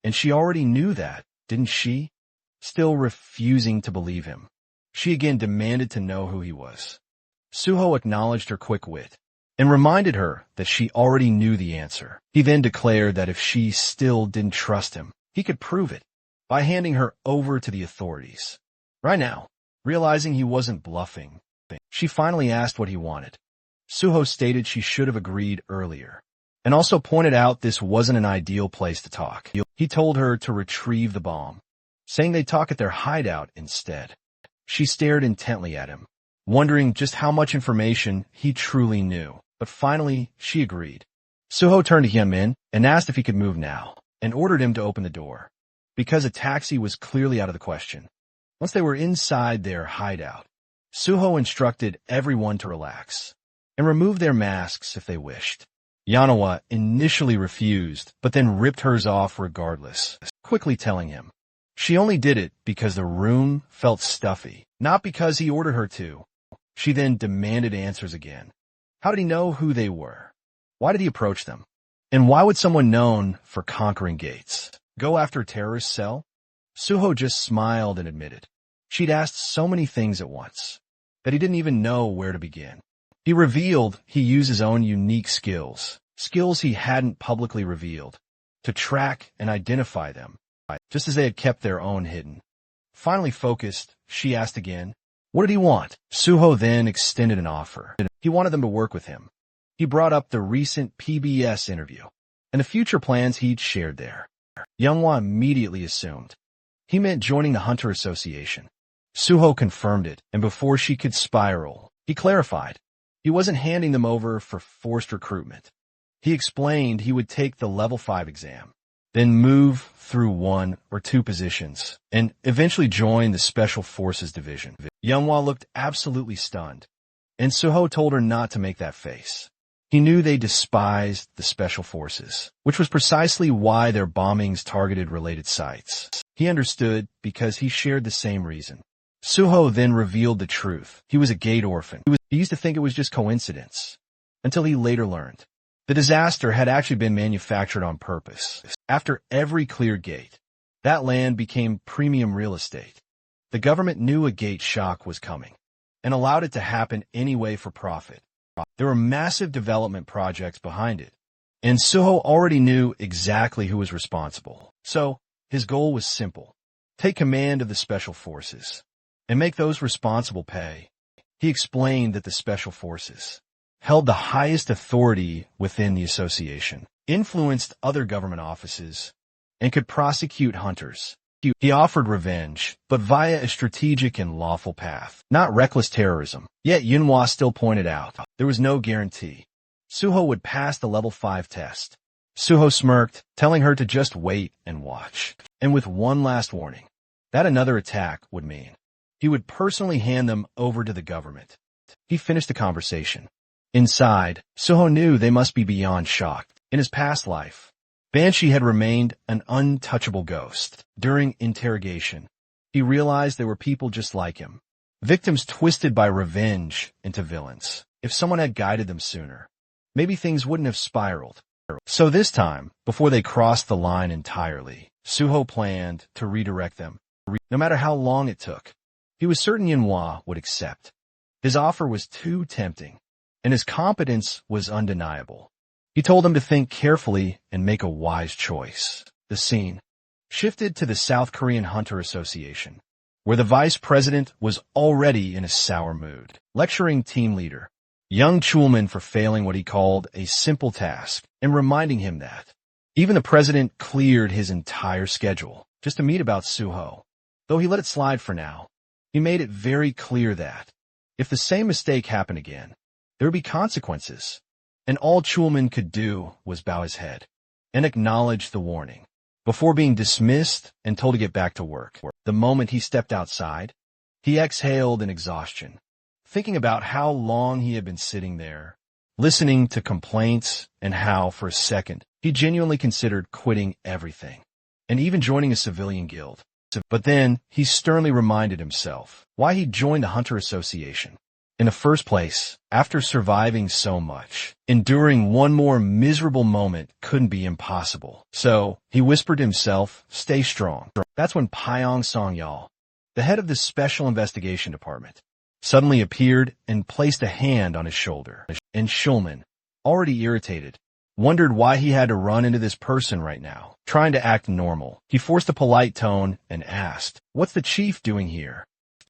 And she already knew that, didn't she? Still refusing to believe him, she again demanded to know who he was. Suho acknowledged her quick wit and reminded her that she already knew the answer. He then declared that if she still didn't trust him, he could prove it by handing her over to the authorities. Right now, realizing he wasn't bluffing, she finally asked what he wanted. Suho stated she should have agreed earlier, and also pointed out this wasn't an ideal place to talk. He told her to retrieve the bomb, saying they'd talk at their hideout instead. She stared intently at him, wondering just how much information he truly knew, but finally she agreed. Suho turned to Hyunmin and asked if he could move now, and ordered him to open the door, because a taxi was clearly out of the question. Once they were inside their hideout, Suho instructed everyone to relax and remove their masks if they wished. Manhwa initially refused, but then ripped hers off regardless, quickly telling him she only did it because the room felt stuffy, not because he ordered her to. She then demanded answers again. How did he know who they were? Why did he approach them? And why would someone known for conquering gates go after a terrorist cell? Suho just smiled and admitted she'd asked so many things at once that he didn't even know where to begin. He revealed he used his own unique skills he hadn't publicly revealed, to track and identify them, just as they had kept their own hidden. Finally focused, she asked again, what did he want? Suho then extended an offer. He wanted them to work with him. He brought up the recent PBS interview and the future plans he'd shared there. Manhwa immediately assumed he meant joining the Hunter Association. Suho confirmed it, and before she could spiral, he clarified he wasn't handing them over for forced recruitment. He explained he would take the level 5 exam, then move through 1 or 2 positions, and eventually join the Special Forces Division. Manhwa looked absolutely stunned, and Suho told her not to make that face. He knew they despised the Special Forces, which was precisely why their bombings targeted related sites. He understood because he shared the same reason. Suho then revealed the truth. He was a gate orphan. He used to think it was just coincidence, until he later learned the disaster had actually been manufactured on purpose. After every cleared gate, that land became premium real estate. The government knew a gate shock was coming and allowed it to happen anyway for profit. There were massive development projects behind it, and Suho already knew exactly who was responsible. So his goal was simple: take command of the Special Forces and make those responsible pay. He explained that the Special Forces held the highest authority within the association, influenced other government offices, and could prosecute hunters. He offered revenge, but via a strategic and lawful path, not reckless terrorism. Yet Manhwa still pointed out there was no guarantee Suho would pass the level 5 test. Suho smirked, telling her to just wait and watch, and with one last warning that another attack would mean he would personally hand them over to the government. He finished the conversation. Inside, Suho knew they must be beyond shocked. In his past life, Banshee had remained an untouchable ghost. During interrogation, he realized there were people just like him, victims twisted by revenge into villains. If someone had guided them sooner, maybe things wouldn't have spiraled. So this time, before they crossed the line entirely, Suho planned to redirect them, no matter how long it took. He was certain Manhwa would accept. His offer was too tempting, and his competence was undeniable. He told them to think carefully and make a wise choice. The scene shifted to the South Korean Hunter Association, where the vice president was already in a sour mood, lecturing team leader young Chulman for failing what he called a simple task, and reminding him that even the president cleared his entire schedule just to meet about Suho. Though he let it slide for now, he made it very clear that if the same mistake happened again, there would be consequences, and all Chulman could do was bow his head and acknowledge the warning before being dismissed and told to get back to work. The moment he stepped outside, he exhaled in exhaustion, thinking about how long he had been sitting there, listening to complaints, and how, for a second, he genuinely considered quitting everything, and even joining a civilian guild. But then he sternly reminded himself why he joined the Hunter Association. In the first place, after surviving so much, enduring one more miserable moment couldn't be impossible. So he whispered to himself, stay strong. That's when Pyong Song-yeol, the head of the Special Investigation Department, suddenly appeared and placed a hand on his shoulder. And Schulman, already irritated, wondered why he had to run into this person right now. Trying to act normal, he forced a polite tone and asked, "What's the chief doing here?"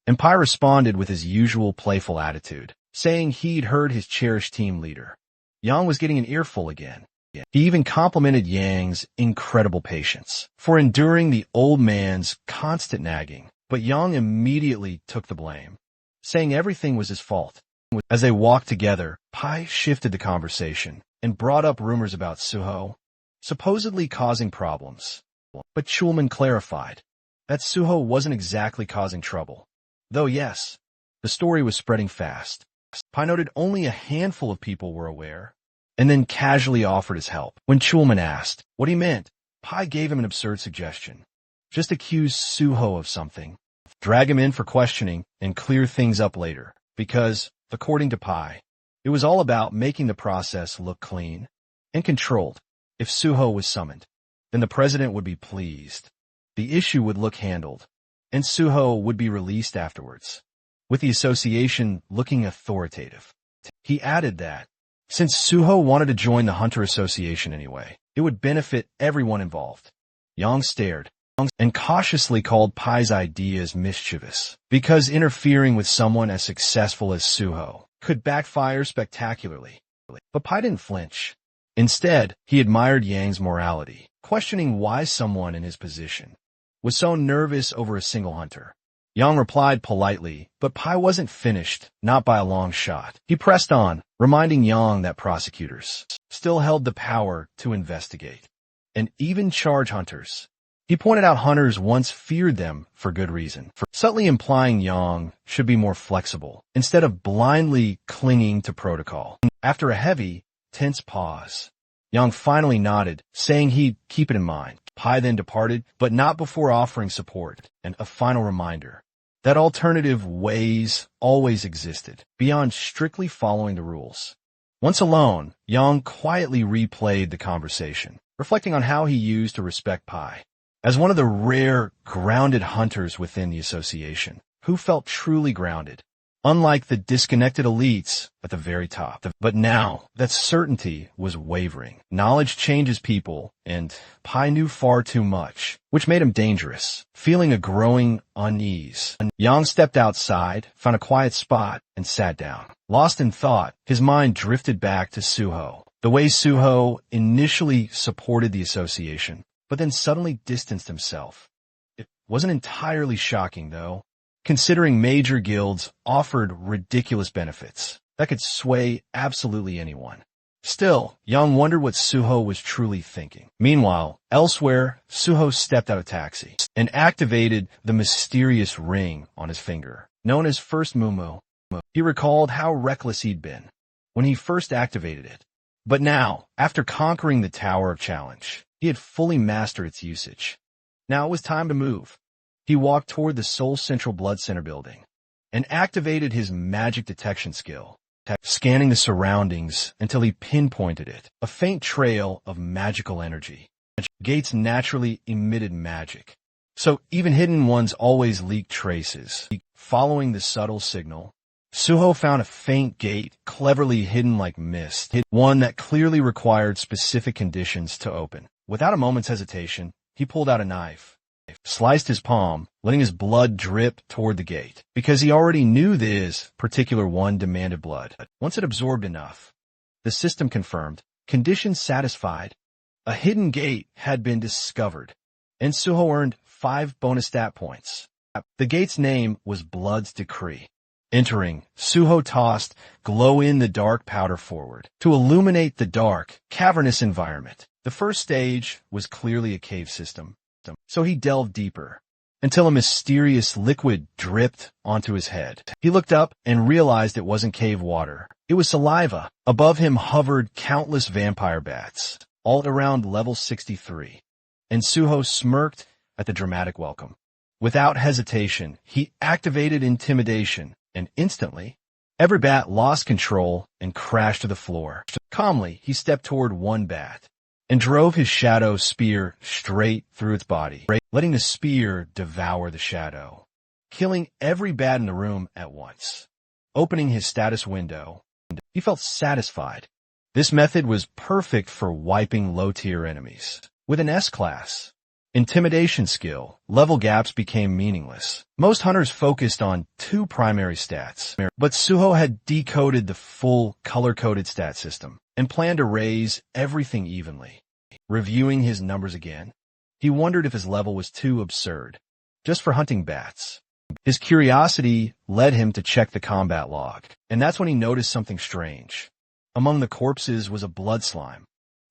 And Pai responded with his usual playful attitude, saying he'd heard his cherished team leader. Yang was getting an earful again. He even complimented Yang's incredible patience for enduring the old man's constant nagging, but Yang immediately took the blame, saying everything was his fault. As they walked together, Pai shifted the conversation and brought up rumors about Suho, supposedly causing problems. But Schulman clarified that Suho wasn't exactly causing trouble, though yes, the story was spreading fast. Pai noted only a handful of people were aware, and then casually offered his help. When Schulman asked what he meant, Pai gave him an absurd suggestion. Just accuse Suho of something, drag him in for questioning, and clear things up later, because, according to Pai, it was all about making the process look clean and controlled. If Suho was summoned, then the president would be pleased. The issue would look handled, and Suho would be released afterwards, with the association looking authoritative. He added that, since Suho wanted to join the Hunter Association anyway, it would benefit everyone involved. Yang stared and cautiously called Pai's ideas mischievous, because interfering with someone as successful as Suho could backfire spectacularly. But Pai didn't flinch. Instead, he admired Yang's morality, questioning why someone in his position was so nervous over a single hunter. Yang replied politely, but Pai wasn't finished, not by a long shot. He pressed on, reminding Yang that prosecutors still held the power to investigate and even charge hunters. He pointed out hunters once feared them for good reason, subtly implying Yang should be more flexible instead of blindly clinging to protocol. After a heavy, tense pause, Yang finally nodded, saying he'd keep it in mind. Pai then departed, but not before offering support and a final reminder that alternative ways always existed, beyond strictly following the rules. Once alone, Yang quietly replayed the conversation, reflecting on how he used to respect Pai as one of the rare, grounded hunters within the association, who felt truly grounded, unlike the disconnected elites at the very top. But now that certainty was wavering. Knowledge changes people, and Pai knew far too much, which made him dangerous. Feeling a growing unease, Yang stepped outside, found a quiet spot, and sat down. Lost in thought, his mind drifted back to Suho. The way Suho initially supported the association, but then suddenly distanced himself. It wasn't entirely shocking, though, considering major guilds offered ridiculous benefits that could sway absolutely anyone. Still, Yang wondered what Suho was truly thinking. Meanwhile, elsewhere, Suho stepped out of taxi and activated the mysterious ring on his finger, known as First Mumu. He recalled how reckless he'd been when he first activated it. But now, after conquering the Tower of Challenge, he had fully mastered its usage. Now it was time to move. He walked toward the Seoul Central Blood Center building and activated his magic detection skill, scanning the surroundings until he pinpointed it, a faint trail of magical energy. Gates naturally emitted magic, so even hidden ones always leaked traces. Following the subtle signal, Suho found a faint gate cleverly hidden like mist, one that clearly required specific conditions to open. Without a moment's hesitation, he pulled out a knife, sliced his palm, letting his blood drip toward the gate, because he already knew this particular one demanded blood. Once it absorbed enough, the system confirmed, conditions satisfied, a hidden gate had been discovered, and Suho earned 5 bonus stat points. The gate's name was Blood's Decree. Entering, Suho tossed glow-in-the-dark powder forward to illuminate the dark, cavernous environment. The first stage was clearly a cave system, so he delved deeper, until a mysterious liquid dripped onto his head. He looked up and realized it wasn't cave water. It was saliva. Above him hovered countless vampire bats, all around level 63, and Suho smirked at the dramatic welcome. Without hesitation, he activated intimidation, and instantly, every bat lost control and crashed to the floor. Calmly, he stepped toward one bat and drove his shadow spear straight through its body, letting the spear devour the shadow, killing every bat in the room at once. Opening his status window, he felt satisfied. This method was perfect for wiping low-tier enemies. With an S-class intimidation skill, level gaps became meaningless. Most hunters focused on 2 primary stats, but Suho had decoded the full color-coded stat system and planned to raise everything evenly. Reviewing his numbers again, he wondered if his level was too absurd, just for hunting bats. His curiosity led him to check the combat log, and that's when he noticed something strange. Among the corpses was a blood slime.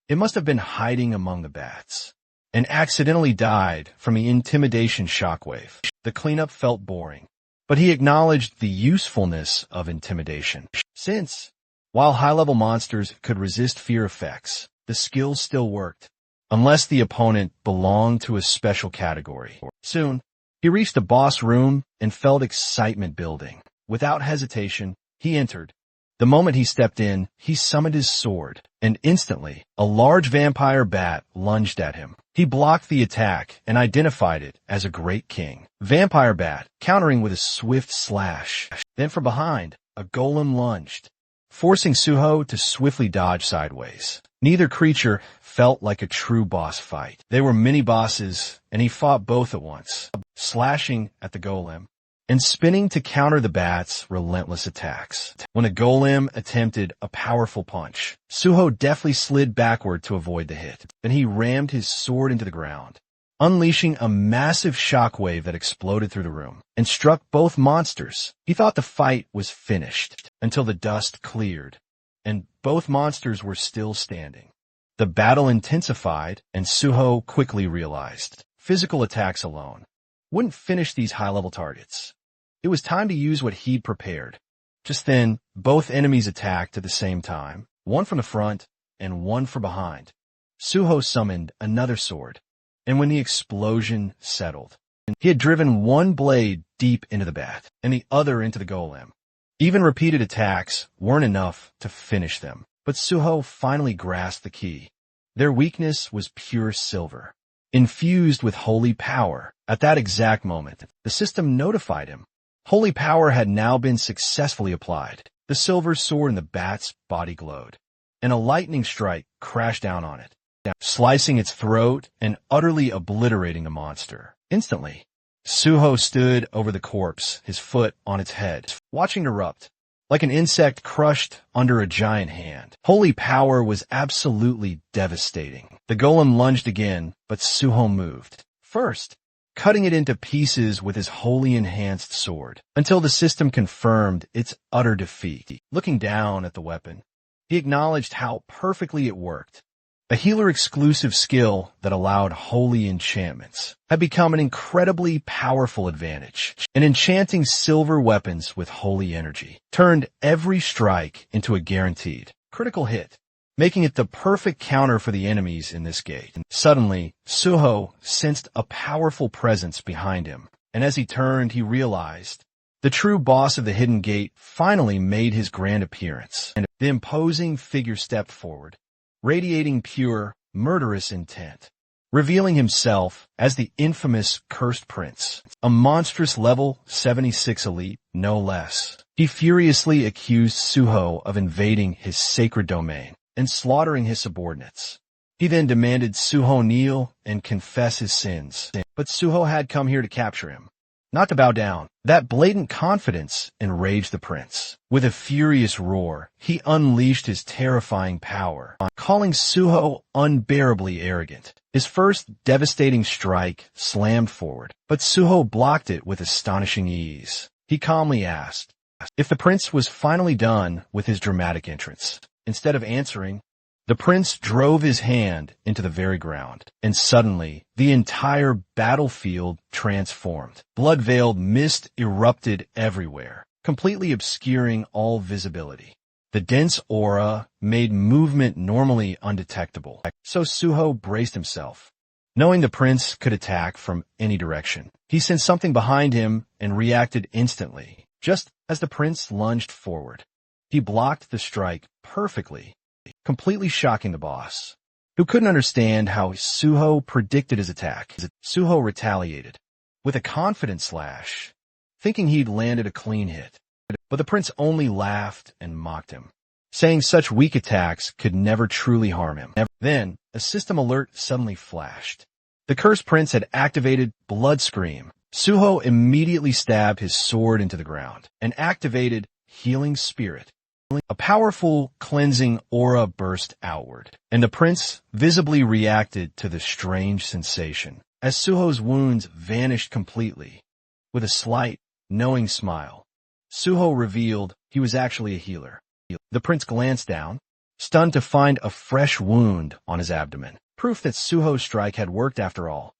It must have been hiding among the bats, and accidentally died from the intimidation shockwave. The cleanup felt boring, but he acknowledged the usefulness of intimidation. Since, while high-level monsters could resist fear effects, the skill still worked, unless the opponent belonged to a special category. Soon, he reached the boss room and felt excitement building. Without hesitation, he entered. The moment he stepped in, he summoned his sword, and instantly, a large vampire bat lunged at him. He blocked the attack and identified it as a great king. Vampire bat, countering with a swift slash. Then from behind, a golem lunged, forcing Suho to swiftly dodge sideways. Neither creature felt like a true boss fight. They were mini-bosses, and he fought both at once, slashing at the golem and spinning to counter the bat's relentless attacks. When a golem attempted a powerful punch, Suho deftly slid backward to avoid the hit. Then he rammed his sword into the ground, unleashing a massive shockwave that exploded through the room and struck both monsters. He thought the fight was finished until the dust cleared, and both monsters were still standing. The battle intensified, and Suho quickly realized physical attacks alone wouldn't finish these high-level targets. It was time to use what he'd prepared. Just then, both enemies attacked at the same time, one from the front and one from behind. Suho summoned another sword, and when the explosion settled, he had driven one blade deep into the bat and the other into the golem. Even repeated attacks weren't enough to finish them, but Suho finally grasped the key. Their weakness was pure silver, infused with holy power. At that exact moment, the system notified him. Holy power had now been successfully applied. The silver sword in the bat's body glowed, and a lightning strike crashed down on it, slicing its throat and utterly obliterating the monster. Instantly, Suho stood over the corpse, his foot on its head, watching it erupt, like an insect crushed under a giant hand. Holy power was absolutely devastating. The golem lunged again, but Suho moved. First, cutting it into pieces with his wholly enhanced sword, until the system confirmed its utter defeat. Looking down at the weapon, he acknowledged how perfectly it worked. A healer-exclusive skill that allowed holy enchantments had become an incredibly powerful advantage. And enchanting silver weapons with holy energy turned every strike into a guaranteed critical hit, making it the perfect counter for the enemies in this gate. Suddenly, Suho sensed a powerful presence behind him, and as he turned, he realized the true boss of the hidden gate finally made his grand appearance. And the imposing figure stepped forward, radiating pure, murderous intent, revealing himself as the infamous Cursed Prince, a monstrous level 76 elite, no less. He furiously accused Suho of invading his sacred domain and slaughtering his subordinates. He then demanded Suho kneel and confess his sins. But Suho had come here to capture him, not to bow down. That blatant confidence enraged the prince. With a furious roar, he unleashed his terrifying power, calling Suho unbearably arrogant. His first devastating strike slammed forward, but Suho blocked it with astonishing ease. He calmly asked if the prince was finally done with his dramatic entrance. Instead of answering, the prince drove his hand into the very ground, and suddenly the entire battlefield transformed. Blood-veiled mist erupted everywhere, completely obscuring all visibility. The dense aura made movement normally undetectable, so Suho braced himself. Knowing the prince could attack from any direction, he sensed something behind him and reacted instantly, just as the prince lunged forward. He blocked the strike perfectly, completely shocking the boss, who couldn't understand how Suho predicted his attack. Suho retaliated with a confident slash, thinking he'd landed a clean hit. But the prince only laughed and mocked him, saying such weak attacks could never truly harm him. Then, a system alert suddenly flashed. The cursed prince had activated Blood Scream. Suho immediately stabbed his sword into the ground and activated Healing Spirit. A powerful, cleansing aura burst outward, and the prince visibly reacted to the strange sensation as Suho's wounds vanished completely. With a slight, knowing smile, Suho revealed he was actually a healer. The prince glanced down, stunned to find a fresh wound on his abdomen, proof that Suho's strike had worked after all.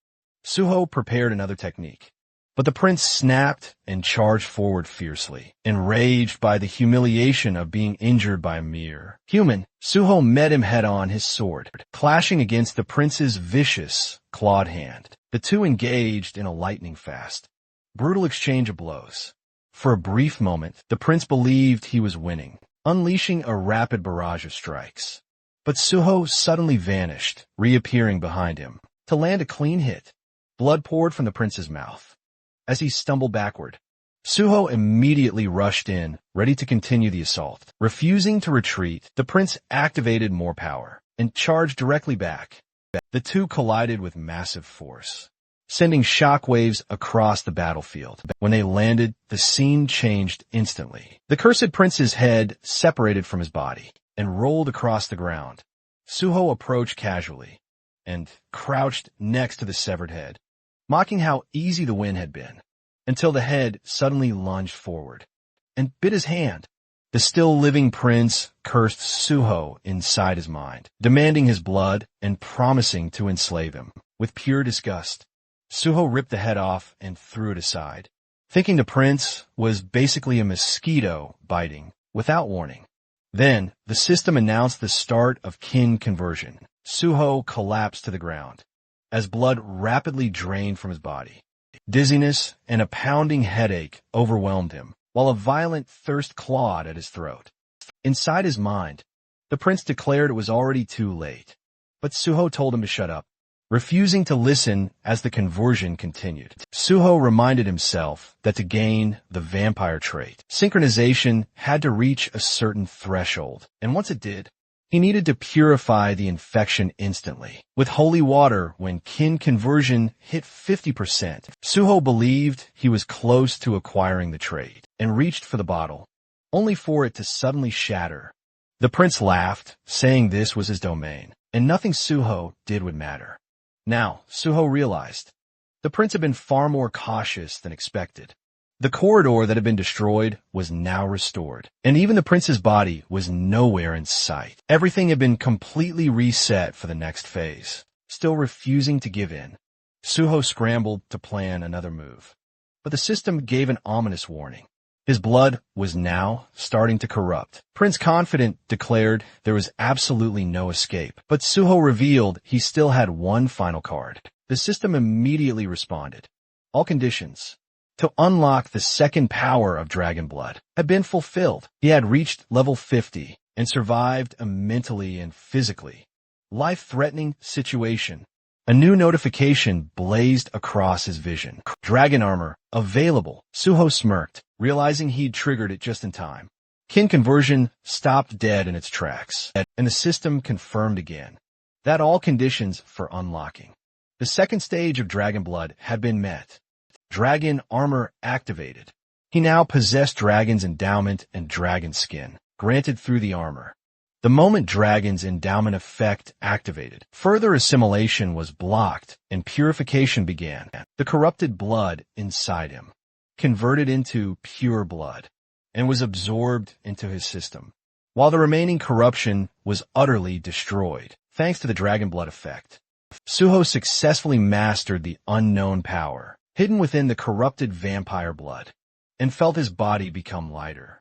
Suho prepared another technique, but the prince snapped and charged forward fiercely. Enraged by the humiliation of being injured by a mere human, Suho met him head-on, his sword clashing against the prince's vicious, clawed hand. The two engaged in a lightning-fast, brutal exchange of blows. For a brief moment, the prince believed he was winning, unleashing a rapid barrage of strikes. But Suho suddenly vanished, reappearing behind him to land a clean hit. Blood poured from the prince's mouth. As he stumbled backward, Suho immediately rushed in, ready to continue the assault. Refusing to retreat, the prince activated more power and charged directly back. The two collided with massive force, sending shockwaves across the battlefield. When they landed, the scene changed instantly. The cursed prince's head separated from his body and rolled across the ground. Suho approached casually and crouched next to the severed head, mocking how easy the win had been, until the head suddenly lunged forward and bit his hand. The still living prince cursed Suho inside his mind, demanding his blood and promising to enslave him. With pure disgust, Suho ripped the head off and threw it aside, thinking the prince was basically a mosquito biting without warning. Then, the system announced the start of kin conversion. Suho collapsed to the ground as blood rapidly drained from his body. Dizziness and a pounding headache overwhelmed him, while a violent thirst clawed at his throat. Inside his mind, the prince declared it was already too late, but Suho told him to shut up, refusing to listen as the conversion continued. Suho reminded himself that to gain the vampire trait, synchronization had to reach a certain threshold, and once it did, he needed to purify the infection instantly. With holy water, when kin conversion hit 50%, Suho believed he was close to acquiring the trait and reached for the bottle, only for it to suddenly shatter. The prince laughed, saying this was his domain, and nothing Suho did would matter. Now, Suho realized the prince had been far more cautious than expected. The corridor that had been destroyed was now restored, and even the prince's body was nowhere in sight. Everything had been completely reset for the next phase. Still refusing to give in, Suho scrambled to plan another move. But the system gave an ominous warning. His blood was now starting to corrupt. Prince Confident declared there was absolutely no escape, but Suho revealed he still had one final card. The system immediately responded. All conditions to unlock the second power of Dragon Blood had been fulfilled. He had reached level 50 and survived a mentally and physically life-threatening situation. A new notification blazed across his vision. Dragon armor available. Suho smirked, realizing he'd triggered it just in time. Kin conversion stopped dead in its tracks, and the system confirmed again that all conditions for unlocking the second stage of Dragon Blood had been met. Dragon armor activated. He now possessed Dragon's endowment and dragon skin, granted through the armor. The moment Dragon's endowment effect activated, further assimilation was blocked and purification began. The corrupted blood inside him converted into pure blood and was absorbed into his system, while the remaining corruption was utterly destroyed, thanks to the Dragon Blood effect. Suho successfully mastered the unknown power hidden within the corrupted vampire blood, and felt his body become lighter.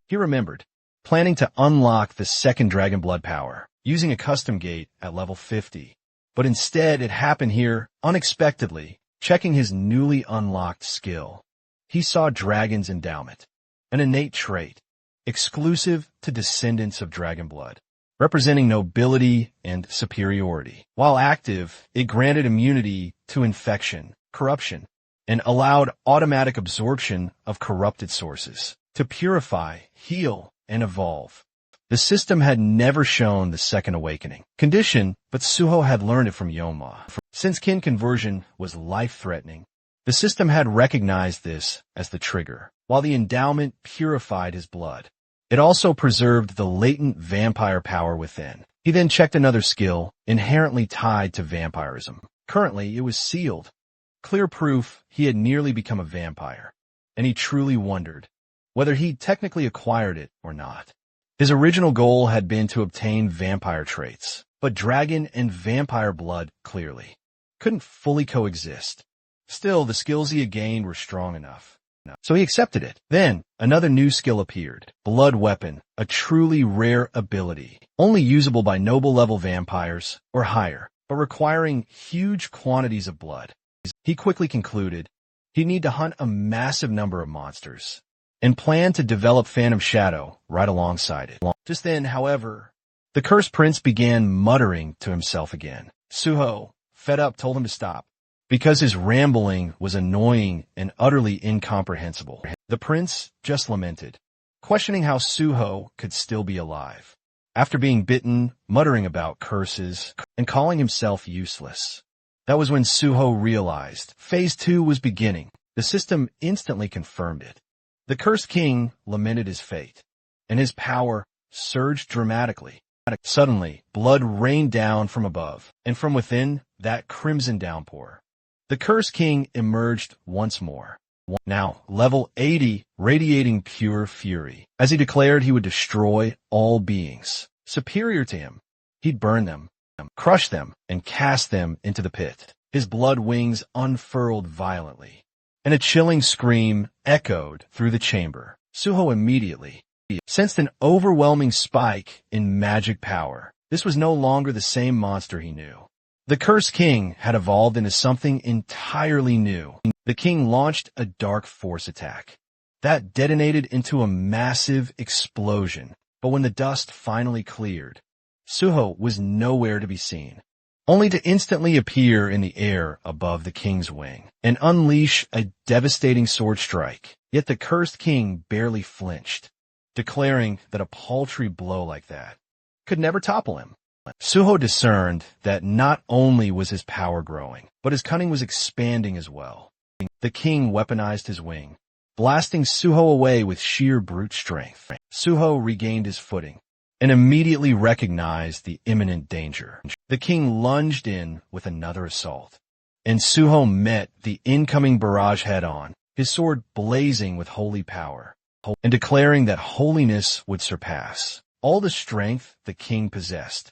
He remembered planning to unlock the second Dragon Blood power using a custom gate at level 50, but instead it happened here unexpectedly. Checking his newly unlocked skill, he saw Dragon's endowment, an innate trait exclusive to descendants of Dragon Blood, representing nobility and superiority. While active, it granted immunity to infection, corruption, and allowed automatic absorption of corrupted sources. to purify, heal, and evolve. The system had never shown the second awakening condition, but Suho had learned it from Yoma. Since kin conversion was life-threatening, the system had recognized this as the trigger, while the endowment purified his blood. It also preserved the latent vampire power within. He then checked another skill, inherently tied to vampirism. Currently, it was sealed. Clear proof he had nearly become a vampire, and he truly wondered whether he'd technically acquired it or not. His original goal had been to obtain vampire traits, but dragon and vampire blood clearly couldn't fully coexist. Still, the skills he had gained were strong enough, so he accepted it. Then, another new skill appeared, Blood Weapon, a truly rare ability, only usable by noble-level vampires or higher, but requiring huge quantities of blood. He quickly concluded he'd need to hunt a massive number of monsters, and planned to develop Phantom Shadow right alongside it. Just then, however, the Cursed Prince began muttering to himself again. Suho, fed up, told him to stop, because his rambling was annoying and utterly incomprehensible. The prince just lamented, questioning how Suho could still be alive, after being bitten, muttering about curses, and calling himself useless. That was when Suho realized Phase 2 was beginning. The system instantly confirmed it. The Cursed King lamented his fate, and his power surged dramatically. Suddenly, blood rained down from above, and from within, that crimson downpour. The Cursed King emerged once more. Now, level 80, radiating pure fury. As he declared he would destroy all beings superior to him, he'd burn them, crush them, and cast them into the pit. His blood wings unfurled violently, and a chilling scream echoed through the chamber. Suho immediately sensed an overwhelming spike in magic power. This was no longer the same monster he knew. The Cursed King had evolved into something entirely new. The king launched a dark force attack that detonated into a massive explosion. But when the dust finally cleared, Suho was nowhere to be seen, only to instantly appear in the air above the king's wing and unleash a devastating sword strike. Yet the Cursed King barely flinched, declaring that a paltry blow like that could never topple him. Suho discerned that not only was his power growing, but his cunning was expanding as well. The king weaponized his wing, blasting Suho away with sheer brute strength. Suho regained his footing and immediately recognized the imminent danger. The king lunged in with another assault, and Suho met the incoming barrage head-on, his sword blazing with holy power, and declaring that holiness would surpass all the strength the king possessed.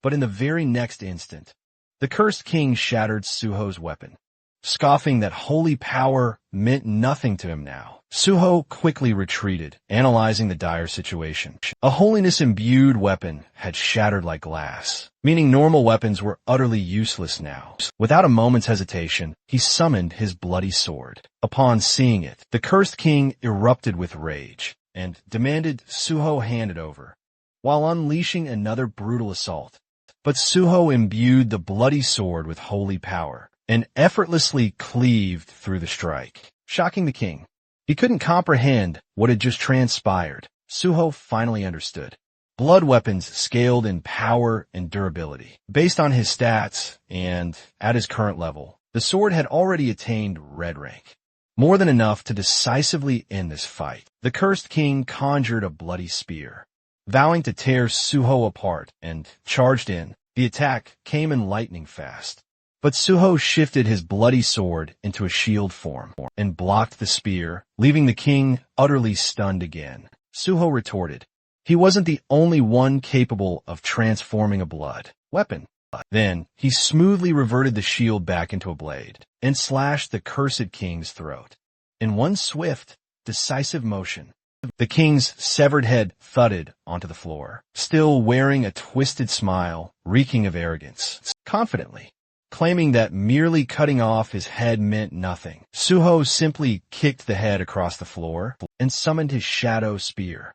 But in the very next instant, the Cursed King shattered Suho's weapon, scoffing that holy power meant nothing to him now. Suho quickly retreated, analyzing the dire situation. A holiness-imbued weapon had shattered like glass, meaning normal weapons were utterly useless now. Without a moment's hesitation, he summoned his bloody sword. Upon seeing it, the Cursed King erupted with rage and demanded Suho hand it over, while unleashing another brutal assault. But Suho imbued the bloody sword with holy power and effortlessly cleaved through the strike, shocking the king. He couldn't comprehend what had just transpired. Suho finally understood. Blood weapons scaled in power and durability. Based on his stats and at his current level, the sword had already attained red rank, more than enough to decisively end this fight. The Cursed King conjured a bloody spear, vowing to tear Suho apart, and charged in. The attack came in lightning fast, but Suho shifted his bloody sword into a shield form and blocked the spear, leaving the king utterly stunned again. Suho retorted he wasn't the only one capable of transforming a blood weapon. Then he smoothly reverted the shield back into a blade and slashed the Cursed King's throat. In one swift, decisive motion, the king's severed head thudded onto the floor, still wearing a twisted smile, reeking of arrogance. Confidently, claiming that merely cutting off his head meant nothing, Suho simply kicked the head across the floor and summoned his shadow spear,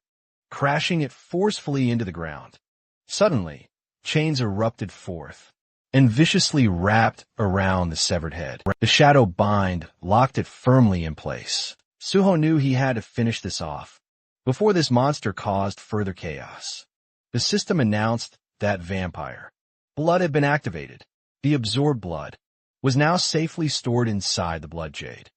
crashing it forcefully into the ground. Suddenly, chains erupted forth and viciously wrapped around the severed head. The shadow bind locked it firmly in place. Suho knew he had to finish this off, before this monster caused further chaos. The system announced that vampire blood had been activated. The absorbed blood was now safely stored inside the blood jade.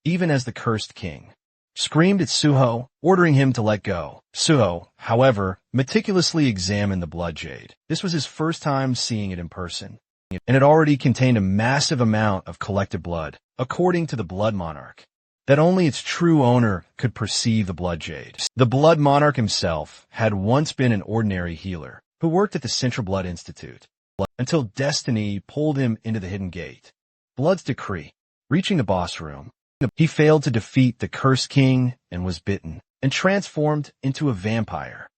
Even as the cursed king screamed at Suho, ordering him to let go. Suho, however, meticulously examined the blood jade. This was his first time seeing it in person, and it already contained a massive amount of collected blood, according to the blood monarch, that only its true owner could perceive the blood jade. The blood monarch himself had once been an ordinary healer who worked at the Central Blood Institute, until destiny pulled him into the hidden gate. Blood's decree. Reaching the boss room, he failed to defeat the cursed king and was bitten and transformed into a vampire.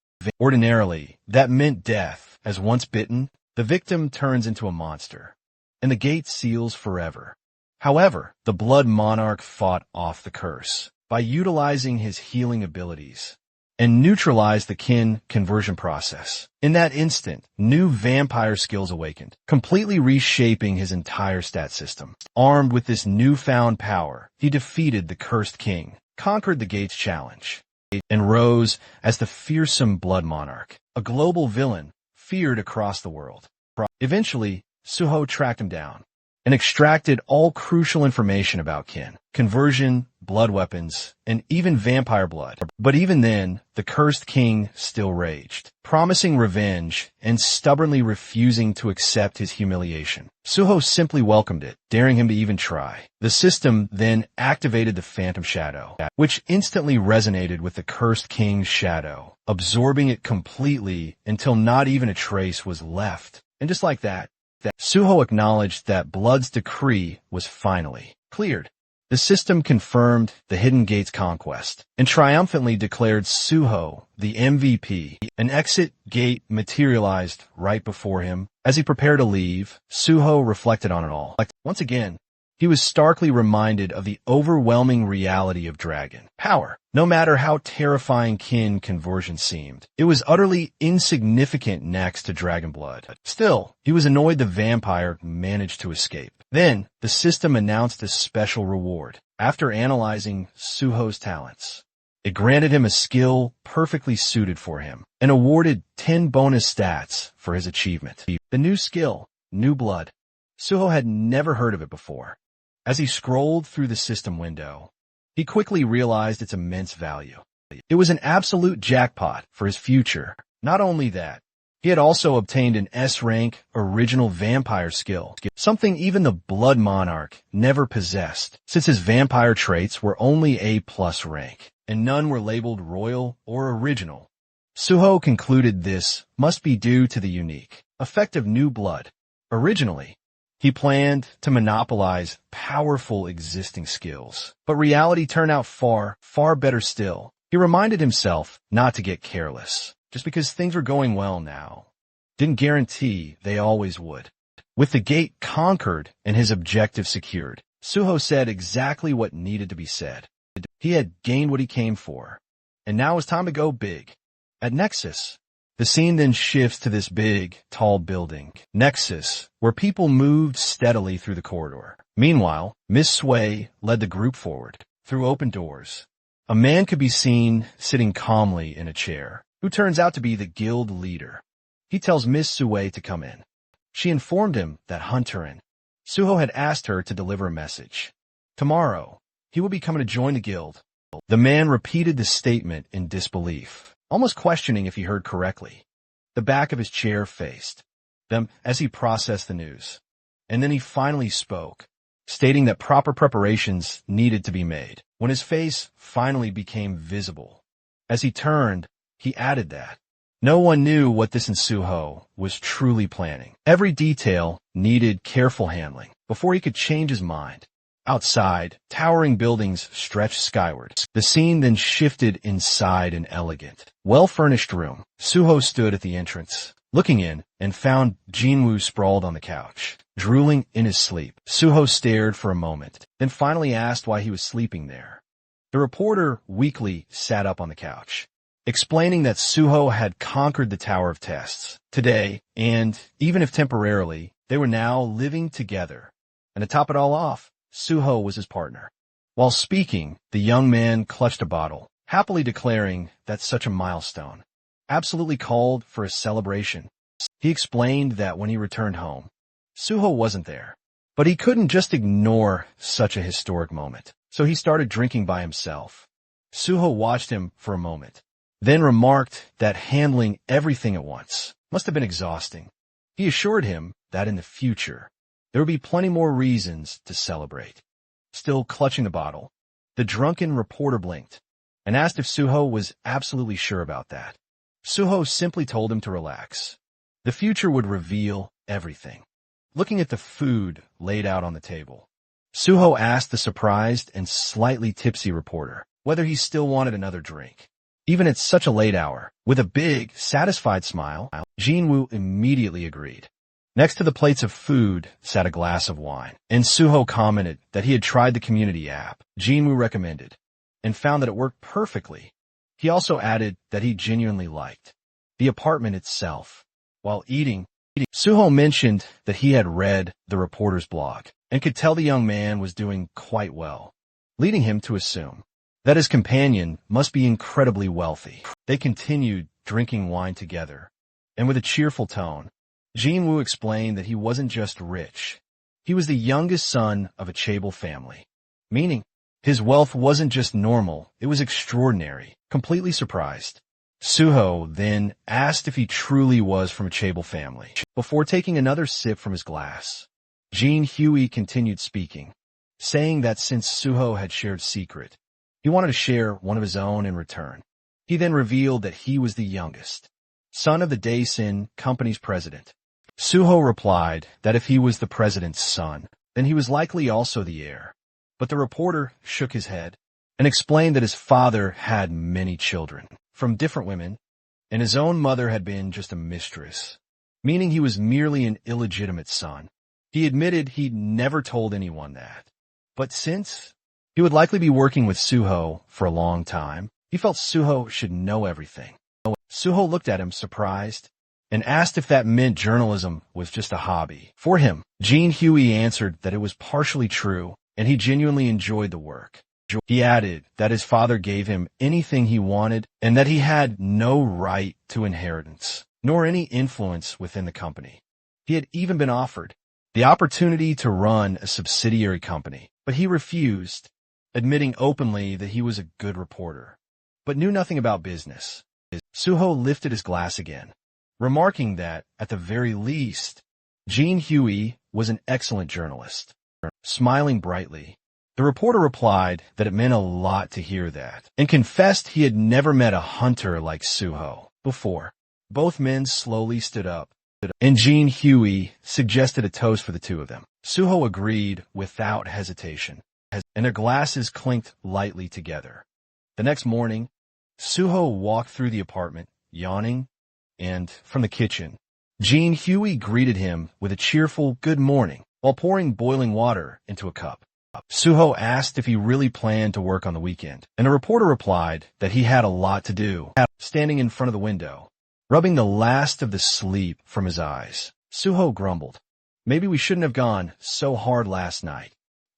Ordinarily, that meant death, as once bitten, the victim turns into a monster, and the gate seals forever. However, the blood monarch fought off the curse by utilizing his healing abilities and neutralized the kin conversion process. In that instant, new vampire skills awakened, completely reshaping his entire stat system. Armed with this newfound power, he defeated the cursed king, conquered the gate's challenge, and rose as the fearsome blood monarch, a global villain feared across the world. Eventually, Suho tracked him down and extracted all crucial information about kin, conversion, blood weapons, and even vampire blood. But even then, the cursed king still raged, promising revenge and stubbornly refusing to accept his humiliation. Suho simply welcomed it, daring him to even try. The system then activated the Phantom Shadow, which instantly resonated with the cursed king's shadow, absorbing it completely until not even a trace was left. And just like that, Suho acknowledged that Blood's decree was finally cleared. The system confirmed the Hidden Gate's conquest and triumphantly declared Suho the MVP. An exit gate materialized right before him. As he prepared to leave, Suho reflected on it all. Once again, he was starkly reminded of the overwhelming reality of dragon power. No matter how terrifying kin conversion seemed, it was utterly insignificant next to dragon blood. Still, he was annoyed the vampire managed to escape. Then, the system announced a special reward. After analyzing Suho's talents, it granted him a skill perfectly suited for him and awarded 10 bonus stats for his achievement. The new skill, New Blood. Suho had never heard of it before. As he scrolled through the system window, he quickly realized its immense value. It was an absolute jackpot for his future. Not only that, he had also obtained an S-rank original vampire skill, something even the Blood Monarch never possessed, since his vampire traits were only A+ rank, and none were labeled royal or original. Suho concluded this must be due to the unique effect of New Blood. Originally, he planned to monopolize powerful existing skills, but reality turned out far better still. He reminded himself not to get careless. Just because things were going well now didn't guarantee they always would. With the gate conquered and his objective secured, Suho said exactly what needed to be said. He had gained what he came for, and now it was time to go big. At Nexus, the scene then shifts to this big, tall building, Nexus, where people moved steadily through the corridor. Meanwhile, Miss Sway led the group forward. Through open doors, a man could be seen sitting calmly in a chair, who turns out to be the guild leader. He tells Miss Sway to come in. She informed him that Hunter and Suho had asked her to deliver a message. Tomorrow, he will be coming to join the guild. The man repeated the statement in disbelief, almost questioning if he heard correctly. The back of his chair faced them as he processed the news. And then he finally spoke, stating that proper preparations needed to be made. When his face finally became visible, as he turned, he added that no one knew what this in Suho was truly planning. Every detail needed careful handling before he could change his mind. Outside, towering buildings stretched skyward. The scene then shifted inside an elegant, well-furnished room. Suho stood at the entrance, looking in, and found Jinwoo sprawled on the couch, drooling in his sleep. Suho stared for a moment, then finally asked why he was sleeping there. The reporter weakly sat up on the couch, explaining that Suho had conquered the Tower of Tests today, and, even if temporarily, they were now living together. And to top it all off, Suho was his partner. While speaking, the young man clutched a bottle, happily declaring that such a milestone absolutely called for a celebration. He explained that when he returned home, Suho wasn't there, but he couldn't just ignore such a historic moment, so he started drinking by himself. Suho watched him for a moment, then remarked that handling everything at once must have been exhausting. He assured him that in the future, there would be plenty more reasons to celebrate. Still clutching the bottle, the drunken reporter blinked and asked if Suho was absolutely sure about that. Suho simply told him to relax. The future would reveal everything. Looking at the food laid out on the table, Suho asked the surprised and slightly tipsy reporter whether he still wanted another drink. Even at such a late hour, with a big, satisfied smile, Jinwoo immediately agreed. Next to the plates of food sat a glass of wine, and Suho commented that he had tried the community app Jinwoo recommended and found that it worked perfectly. He also added that he genuinely liked the apartment itself. While eating, Suho mentioned that he had read the reporter's blog and could tell the young man was doing quite well, leading him to assume that his companion must be incredibly wealthy. They continued drinking wine together, and with a cheerful tone, Jinwoo explained that he wasn't just rich. He was the youngest son of a chaebol family, meaning his wealth wasn't just normal, it was extraordinary. Completely surprised, Suho then asked if he truly was from a chaebol family. Before taking another sip from his glass, Jin Hui continued speaking, saying that since Suho had shared secret, he wanted to share one of his own in return. He then revealed that he was the youngest, son of the Daesin company's president. Suho replied that if he was the president's son, then he was likely also the heir. But the reporter shook his head and explained that his father had many children from different women, and his own mother had been just a mistress, meaning he was merely an illegitimate son. He admitted he'd never told anyone that. But since he would likely be working with Suho for a long time, he felt Suho should know everything. Suho looked at him surprised and asked if that meant journalism was just a hobby for him. Jin Hui answered that it was partially true and he genuinely enjoyed the work. He added that his father gave him anything he wanted and that he had no right to inheritance, nor any influence within the company. He had even been offered the opportunity to run a subsidiary company, but he refused, admitting openly that he was a good reporter, but knew nothing about business. Suho lifted his glass again, remarking that, at the very least, Jin Hui was an excellent journalist. Smiling brightly, the reporter replied that it meant a lot to hear that, and confessed he had never met a hunter like Suho before. Both men slowly stood up, and Jin Hui suggested a toast for the two of them. Suho agreed without hesitation, and their glasses clinked lightly together. The next morning, Suho walked through the apartment, yawning, and from the kitchen, Jin Hui greeted him with a cheerful good morning while pouring boiling water into a cup. Suho asked if he really planned to work on the weekend, and the reporter replied that he had a lot to do. Standing in front of the window, rubbing the last of the sleep from his eyes, Suho grumbled, "Maybe we shouldn't have gone so hard last night."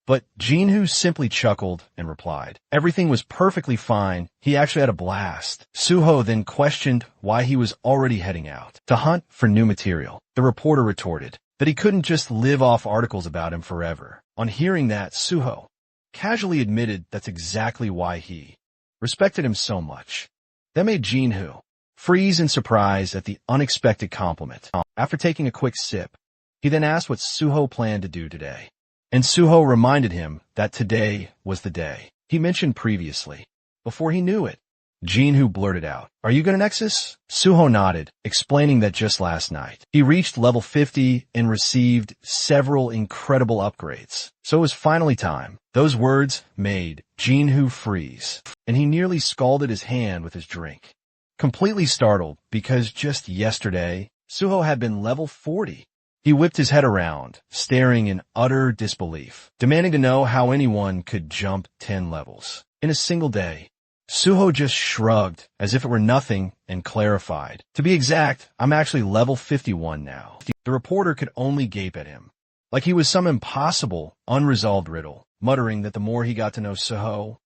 But Jinhu simply chuckled and replied, everything was perfectly fine, he actually had a blast. Suho then questioned why he was already heading out to hunt for new material. The reporter retorted that he couldn't just live off articles about him forever. On hearing that, Suho casually admitted that's exactly why he respected him so much. That made Jinhu freeze in surprise at the unexpected compliment. After taking a quick sip, he then asked what Suho planned to do today. And Suho reminded him that today was the day he mentioned previously. Before he knew it, Jinhu blurted out, "Are you going to Nexus?" Suho nodded, explaining that just last night, he reached level 50 and received several incredible upgrades. So it was finally time. Those words made Jinhu freeze, and he nearly scalded his hand with his drink. Completely startled, because just yesterday, Suho had been level 40. He whipped his head around, staring in utter disbelief, demanding to know how anyone could jump 10 levels in a single day. Suho just shrugged as if it were nothing and clarified, "To be exact, I'm actually level 51 now." The reporter could only gape at him, like he was some impossible, unresolved riddle, muttering that the more he got to know Suho,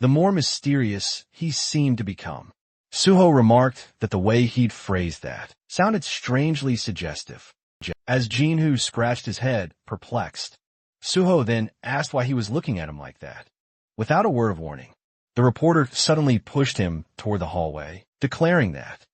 the more mysterious he seemed to become. Suho remarked that the way he'd phrased that sounded strangely suggestive. As Jinhoo scratched his head, perplexed, Suho then asked why he was looking at him like that. Without a word of warning, the reporter suddenly pushed him toward the hallway, declaring that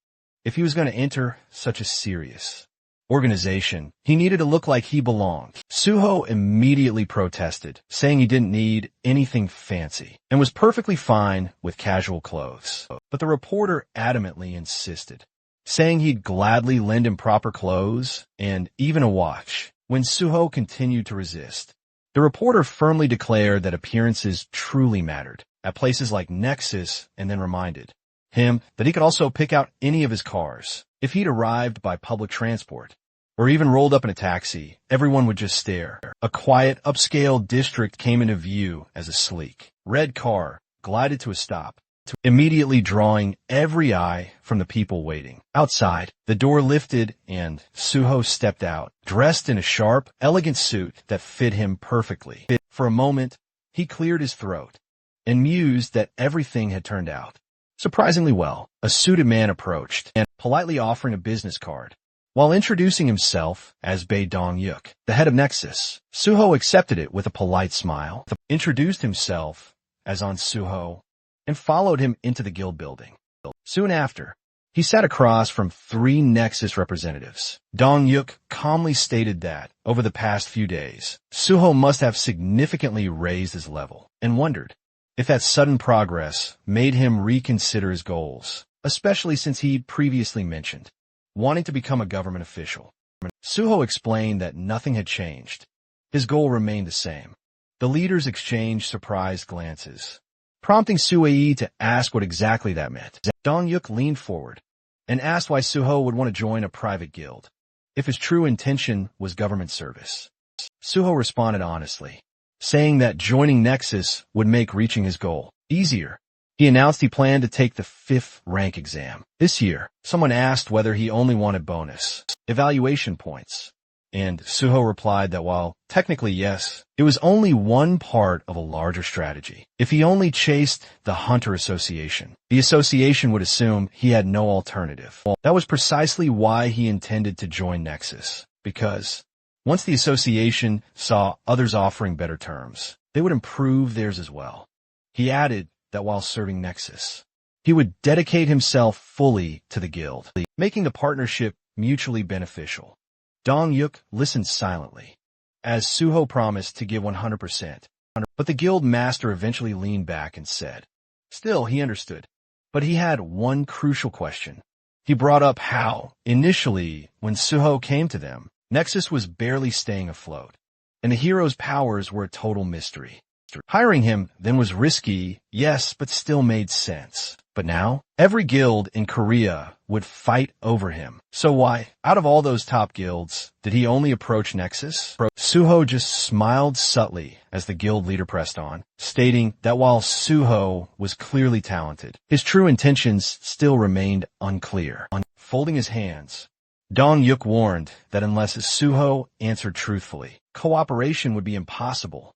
if he was going to enter such a serious organization, he needed to look like he belonged. Suho immediately protested, saying he didn't need anything fancy and was perfectly fine with casual clothes. But the reporter adamantly insisted, saying he'd gladly lend him proper clothes and even a watch. When Suho continued to resist, the reporter firmly declared that appearances truly mattered at places like Nexus, and then reminded him that he could also pick out any of his cars. If he'd arrived by public transport, or even rolled up in a taxi, everyone would just stare. A quiet, upscale district came into view as a sleek, red car glided to a stop, immediately drawing every eye from the people waiting. Outside, the door lifted and Suho stepped out, dressed in a sharp, elegant suit that fit him perfectly. For a moment, he cleared his throat and mused that everything had turned out surprisingly well. A suited man approached and politely offering a business card. While introducing himself as Bae Dong-yuk, the head of Nexus, Suho accepted it with a polite smile, introduced himself as An Suho, and followed him into the guild building. Soon after, he sat across from 3 Nexus representatives. Dong-yuk calmly stated that, over the past few days, Suho must have significantly raised his level, and wondered if that sudden progress made him reconsider his goals, especially since he'd previously mentioned wanting to become a government official. Suho explained that nothing had changed. His goal remained the same. The leaders exchanged surprised glances, prompting Sue to ask what exactly that meant. Dong-yuk leaned forward and asked why Suho would want to join a private guild, if his true intention was government service. Suho responded honestly, saying that joining Nexus would make reaching his goal easier. He announced he planned to take the 5th rank exam this year. Someone asked whether he only wanted bonus evaluation points, and Suho replied that while technically yes, it was only one part of a larger strategy. If he only chased the Hunter Association, the association would assume he had no alternative. That was precisely why he intended to join Nexus, because once the association saw others offering better terms, they would improve theirs as well. He added that while serving Nexus, he would dedicate himself fully to the guild, making the partnership mutually beneficial. Dong-yuk listened silently, as Suho promised to give 100%. But the guild master eventually leaned back and said, still he understood, but he had one crucial question. He brought up how, initially, when Suho came to them, Nexus was barely staying afloat, and the hero's powers were a total mystery. Hiring him then was risky, yes, but still made sense. But now, every guild in Korea would fight over him. So why, out of all those top guilds, did he only approach Nexus? Suho just smiled subtly as the guild leader pressed on, stating that while Suho was clearly talented, his true intentions still remained unclear. Folding his hands, Dong-yuk warned that unless Suho answered truthfully, cooperation would be impossible.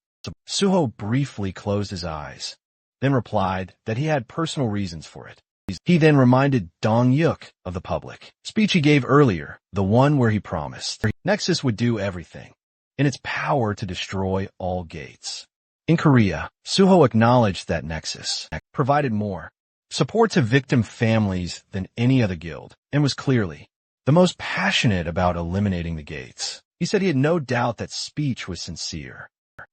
Suho briefly closed his eyes, then replied that he had personal reasons for it. He then reminded Dong-yuk of the public speech he gave earlier, the one where he promised Nexus would do everything in its power to destroy all gates. In Korea, Suho acknowledged that Nexus provided more support to victim families than any other guild, and was clearly the most passionate about eliminating the gates. He said he had no doubt that speech was sincere.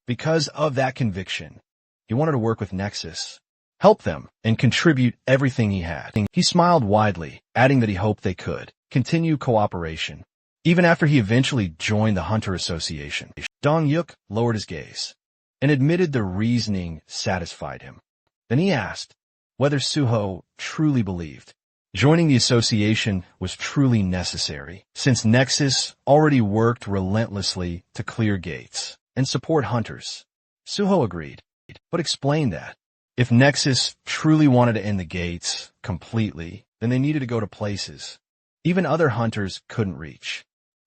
Because of that conviction, he wanted to work with Nexus, help them, and contribute everything he had. He smiled widely, adding that he hoped they could continue cooperation, even after he eventually joined the Hunter Association. Dong-yuk lowered his gaze and admitted the reasoning satisfied him. Then he asked whether Suho truly believed joining the association was truly necessary, since Nexus already worked relentlessly to clear gates and support hunters. Suho agreed, but explained that if Nexus truly wanted to end the gates completely, then they needed to go to places even other hunters couldn't reach,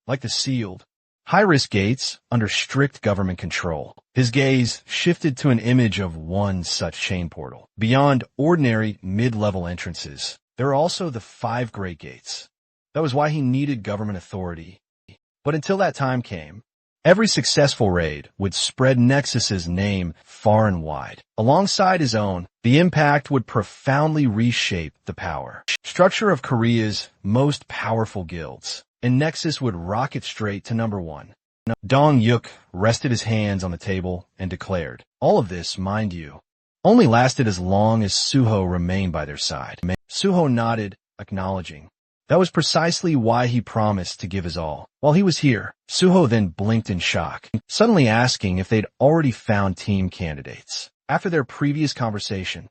like the sealed High-risk gates under strict government control. His gaze shifted to an image of one such chain portal. Beyond ordinary mid-level entrances, there are also the 5 great gates. That was why he needed government authority. But until that time came, every successful raid would spread Nexus's name far and wide. Alongside his own, the impact would profoundly reshape the power structure of Korea's most powerful guilds, and Nexus would rocket straight to number 1. Dong Yuk rested his hands on the table and declared, all of this, mind you, only lasted as long as Suho remained by their side. Suho nodded, acknowledging. That was precisely why he promised to give his all. While he was here, Suho then blinked in shock, suddenly asking if they'd already found team candidates. After their previous conversation,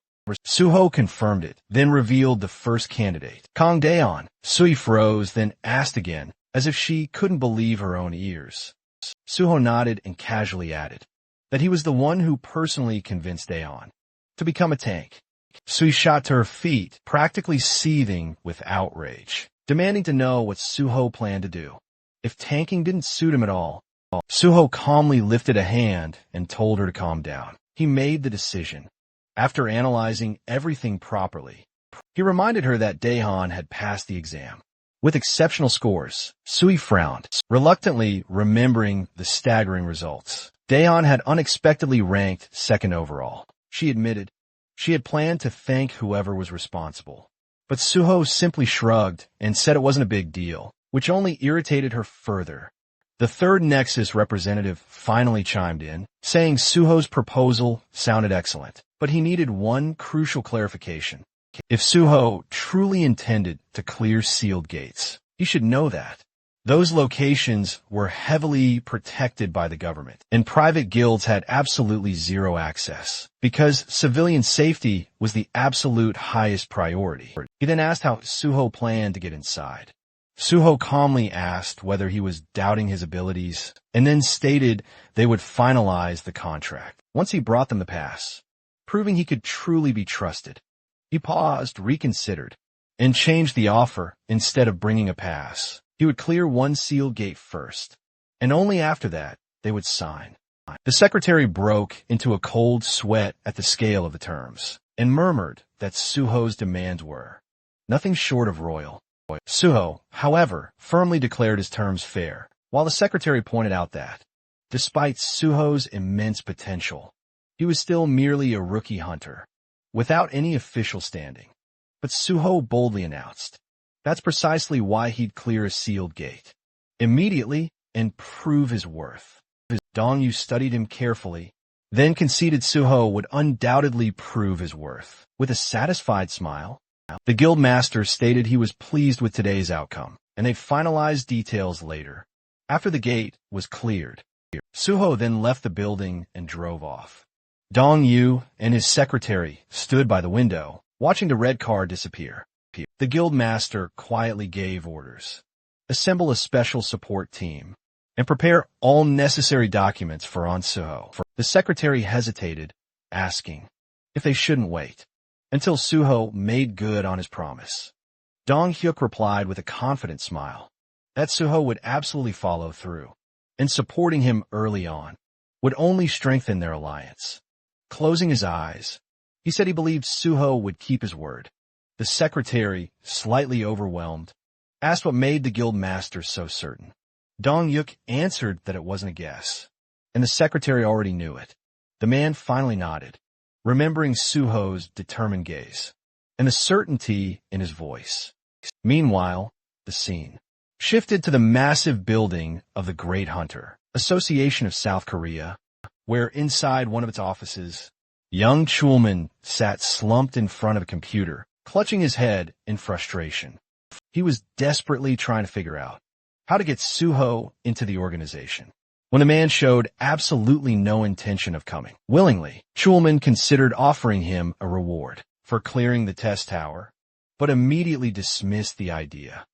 Suho confirmed it, then revealed the first candidate, Kang Daeon. Sui froze, then asked again, as if she couldn't believe her own ears. Suho nodded and casually added that he was the one who personally convinced Daeon to become a tank. Sui shot to her feet, practically seething with outrage, demanding to know what Suho planned to do. If tanking didn't suit him at all, Suho calmly lifted a hand and told her to calm down. He made the decision. After analyzing everything properly, he reminded her that Daehan had passed the exam with exceptional scores. Sui frowned, reluctantly remembering the staggering results. Daehan had unexpectedly ranked 2nd overall. She admitted she had planned to thank whoever was responsible, but Suho simply shrugged and said it wasn't a big deal, which only irritated her further. The 3rd Nexus representative finally chimed in, saying Suho's proposal sounded excellent, but he needed one crucial clarification. If Suho truly intended to clear sealed gates, he should know that those locations were heavily protected by the government, and private guilds had absolutely zero access, because civilian safety was the absolute highest priority. He then asked how Suho planned to get inside. Suho calmly asked whether he was doubting his abilities, and then stated they would finalize the contract once he brought them the pass, proving he could truly be trusted. He paused, reconsidered, and changed the offer. Instead of bringing a pass, he would clear one sealed gate first, and only after that they would sign. The secretary broke into a cold sweat at the scale of the terms, and murmured that Suho's demands were nothing short of royal. Suho, however, firmly declared his terms fair, while the secretary pointed out that, despite Suho's immense potential, he was still merely a rookie hunter, without any official standing. But Suho boldly announced, that's precisely why he'd clear a sealed gate immediately and prove his worth. Dong Yu studied him carefully, then conceded Suho would undoubtedly prove his worth. With a satisfied smile, the guild master stated he was pleased with today's outcome, and they'd finalize details later. After the gate was cleared, Suho then left the building and drove off. Dong Yu and his secretary stood by the window, watching the red car disappear. The guild master quietly gave orders. Assemble a special support team and prepare all necessary documents for Suho. The secretary hesitated, asking if they shouldn't wait until Suho made good on his promise. Dong Hyuk replied with a confident smile that Suho would absolutely follow through, and supporting him early on would only strengthen their alliance. Closing his eyes, he said he believed Suho would keep his word. The secretary, slightly overwhelmed, asked what made the guild master so certain. Dong Yuk answered that it wasn't a guess, and the secretary already knew it. The man finally nodded, remembering Suho's determined gaze and the certainty in his voice. Meanwhile, the scene shifted to the massive building of the Great Hunter Association of South Korea, where inside one of its offices, young Chulman sat slumped in front of a computer, clutching his head in frustration. He was desperately trying to figure out how to get Suho into the organization, when the man showed absolutely no intention of coming. Willingly, Chulman considered offering him a reward for clearing the test tower, but immediately dismissed the idea.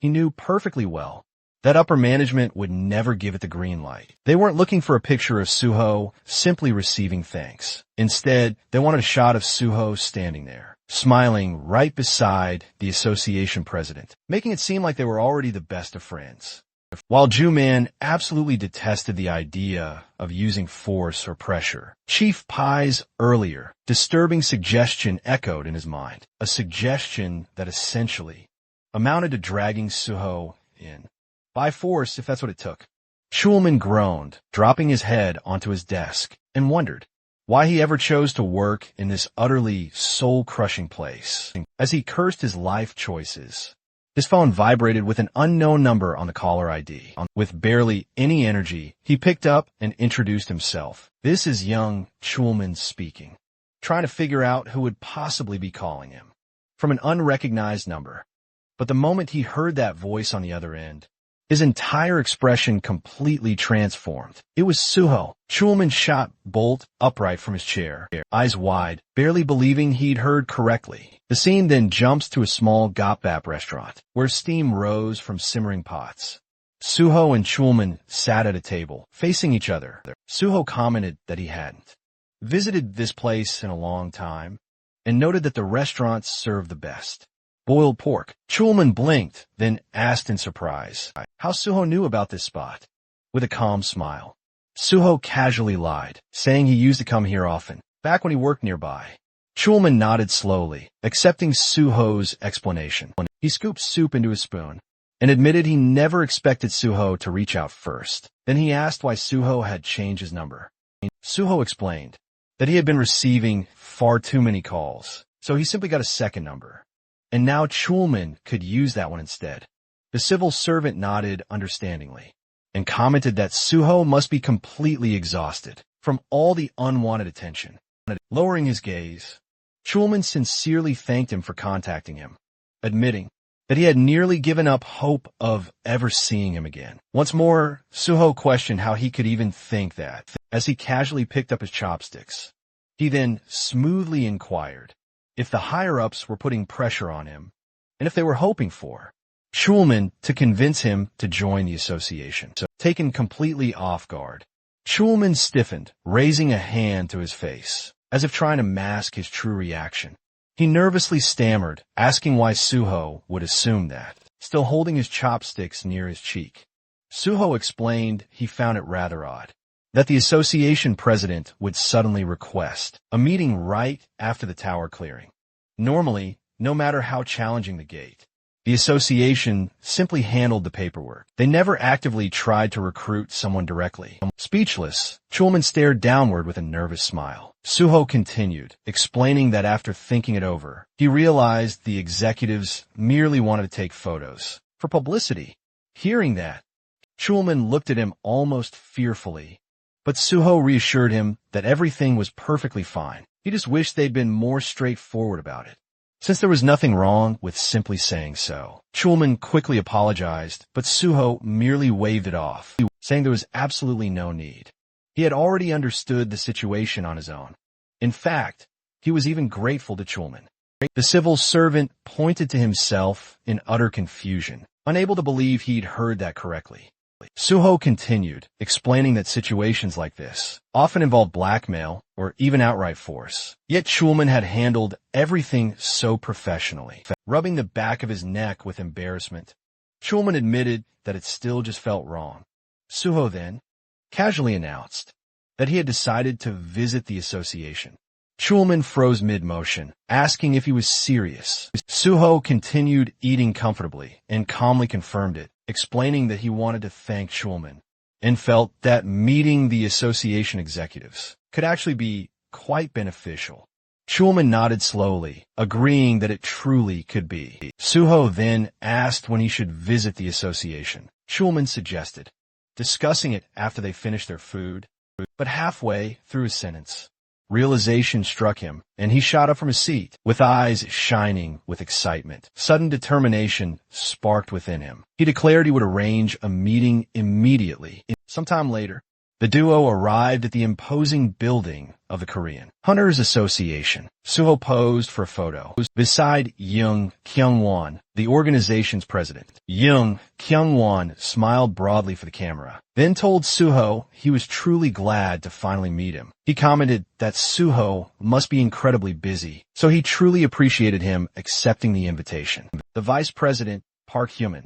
He knew perfectly well that upper management would never give it the green light. They weren't looking for a picture of Suho simply receiving thanks. Instead, they wanted a shot of Suho standing there, smiling right beside the association president, making it seem like they were already the best of friends. While Ju-man absolutely detested the idea of using force or pressure, Chief Pai's earlier, disturbing suggestion echoed in his mind, a suggestion that essentially amounted to dragging Suho in. By force, if that's what it took. Chulman groaned, dropping his head onto his desk, and wondered why he ever chose to work in this utterly soul-crushing place. As he cursed his life choices, his phone vibrated with an unknown number on the caller ID. With barely any energy, he picked up and introduced himself. "This is young Chulman speaking," trying to figure out who would possibly be calling him from an unrecognized number. But the moment he heard that voice on the other end, his entire expression completely transformed. It was Suho. Chulman shot bolt upright from his chair, eyes wide, barely believing he'd heard correctly. The scene then jumps to a small gopbap restaurant, where steam rose from simmering pots. Suho and Chulman sat at a table, facing each other. Suho commented that he hadn't visited this place in a long time, and noted that the restaurants served the best boiled pork. Chulman blinked, then asked in surprise how Suho knew about this spot. With a calm smile, Suho casually lied, saying he used to come here often, back when he worked nearby. Chulman nodded slowly, accepting Suho's explanation. He scooped soup into his spoon and admitted he never expected Suho to reach out first. Then he asked why Suho had changed his number. Suho explained that he had been receiving far too many calls, so he simply got a second number. And now Chulman could use that one instead. The civil servant nodded understandingly and commented that Suho must be completely exhausted from all the unwanted attention. Lowering his gaze, Chulman sincerely thanked him for contacting him, admitting that he had nearly given up hope of ever seeing him again. Once more, Suho questioned how he could even think that. As he casually picked up his chopsticks, he then smoothly inquired if the higher-ups were putting pressure on him, and if they were hoping for Chulman to convince him to join the association. So, taken completely off guard, Chulman stiffened, raising a hand to his face, as if trying to mask his true reaction. He nervously stammered, asking why Suho would assume that, still holding his chopsticks near his cheek. Suho explained he found it rather odd that the association president would suddenly request a meeting right after the tower clearing. Normally, no matter how challenging the gate, the association simply handled the paperwork. They never actively tried to recruit someone directly. Speechless, Chulman stared downward with a nervous smile. Suho continued, explaining that after thinking it over, he realized the executives merely wanted to take photos for publicity. Hearing that, Chulman looked at him almost fearfully, but Suho reassured him that everything was perfectly fine. He just wished they'd been more straightforward about it, since there was nothing wrong with simply saying so. Chulman quickly apologized, but Suho merely waved it off, saying there was absolutely no need. He had already understood the situation on his own. In fact, he was even grateful to Chulman. The civil servant pointed to himself in utter confusion, unable to believe he'd heard that correctly. Suho continued, explaining that situations like this often involve blackmail or even outright force. Yet Chulman had handled everything so professionally. Rubbing the back of his neck with embarrassment, Chulman admitted that it still just felt wrong. Suho then casually announced that he had decided to visit the association. Chulman froze mid-motion, asking if he was serious. Suho continued eating comfortably and calmly confirmed it, explaining that he wanted to thank Chulman and felt that meeting the association executives could actually be quite beneficial. Chulman nodded slowly, agreeing that it truly could be. Suho then asked when he should visit the association. Chulman suggested discussing it after they finished their food, but halfway through his sentence, realization struck him, and he shot up from his seat, with eyes shining with excitement. Sudden determination sparked within him. He declared he would arrange a meeting immediately. Sometime later, the duo arrived at the imposing building of the Korean Hunters Association. Suho posed for a photo beside Young Kyung-won, the organization's president. Young Kyung-won smiled broadly for the camera, then told Suho he was truly glad to finally meet him. He commented that Suho must be incredibly busy, so he truly appreciated him accepting the invitation. The vice president, Park Hyun,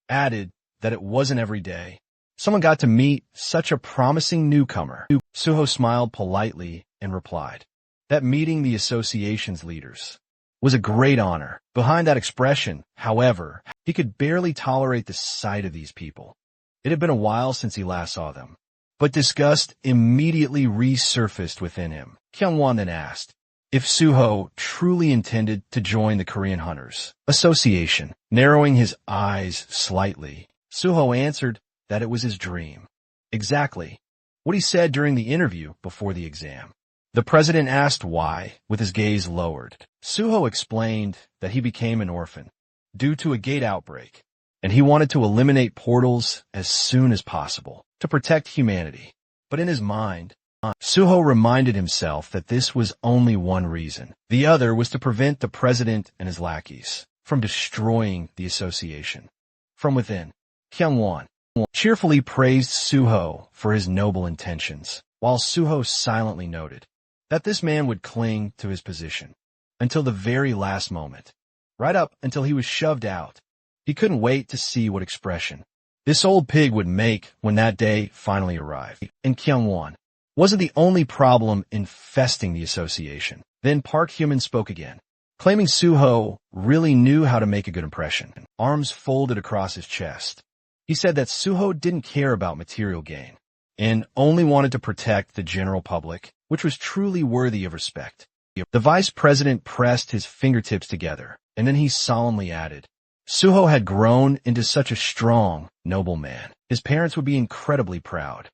added that it wasn't every day someone got to meet such a promising newcomer. Suho smiled politely and replied that meeting the association's leaders was a great honor. Behind that expression, however, he could barely tolerate the sight of these people. It had been a while since he last saw them, but disgust immediately resurfaced within him. Kyungwon then asked if Suho truly intended to join the Korean Hunters Association. Narrowing his eyes slightly, Suho answered that it was his dream. Exactly what he said during the interview before the exam. The president asked why, with his gaze lowered. Suho explained that he became an orphan due to a gate outbreak, and he wanted to eliminate portals as soon as possible to protect humanity. But in his mind, Suho reminded himself that this was only one reason. The other was to prevent the president and his lackeys from destroying the association from within. Kyungwon cheerfully praised Suho for his noble intentions, while Suho silently noted that this man would cling to his position until the very last moment, right up until he was shoved out. He couldn't wait to see what expression this old pig would make when that day finally arrived. And Kyungwon wasn't the only problem infesting the association. Then Park Hyumin spoke again, claiming Suho really knew how to make a good impression. Arms folded across his chest, he said that Suho didn't care about material gain and only wanted to protect the general public, which was truly worthy of respect. The vice president pressed his fingertips together, and then he solemnly added, Suho had grown into such a strong, noble man. His parents would be incredibly proud.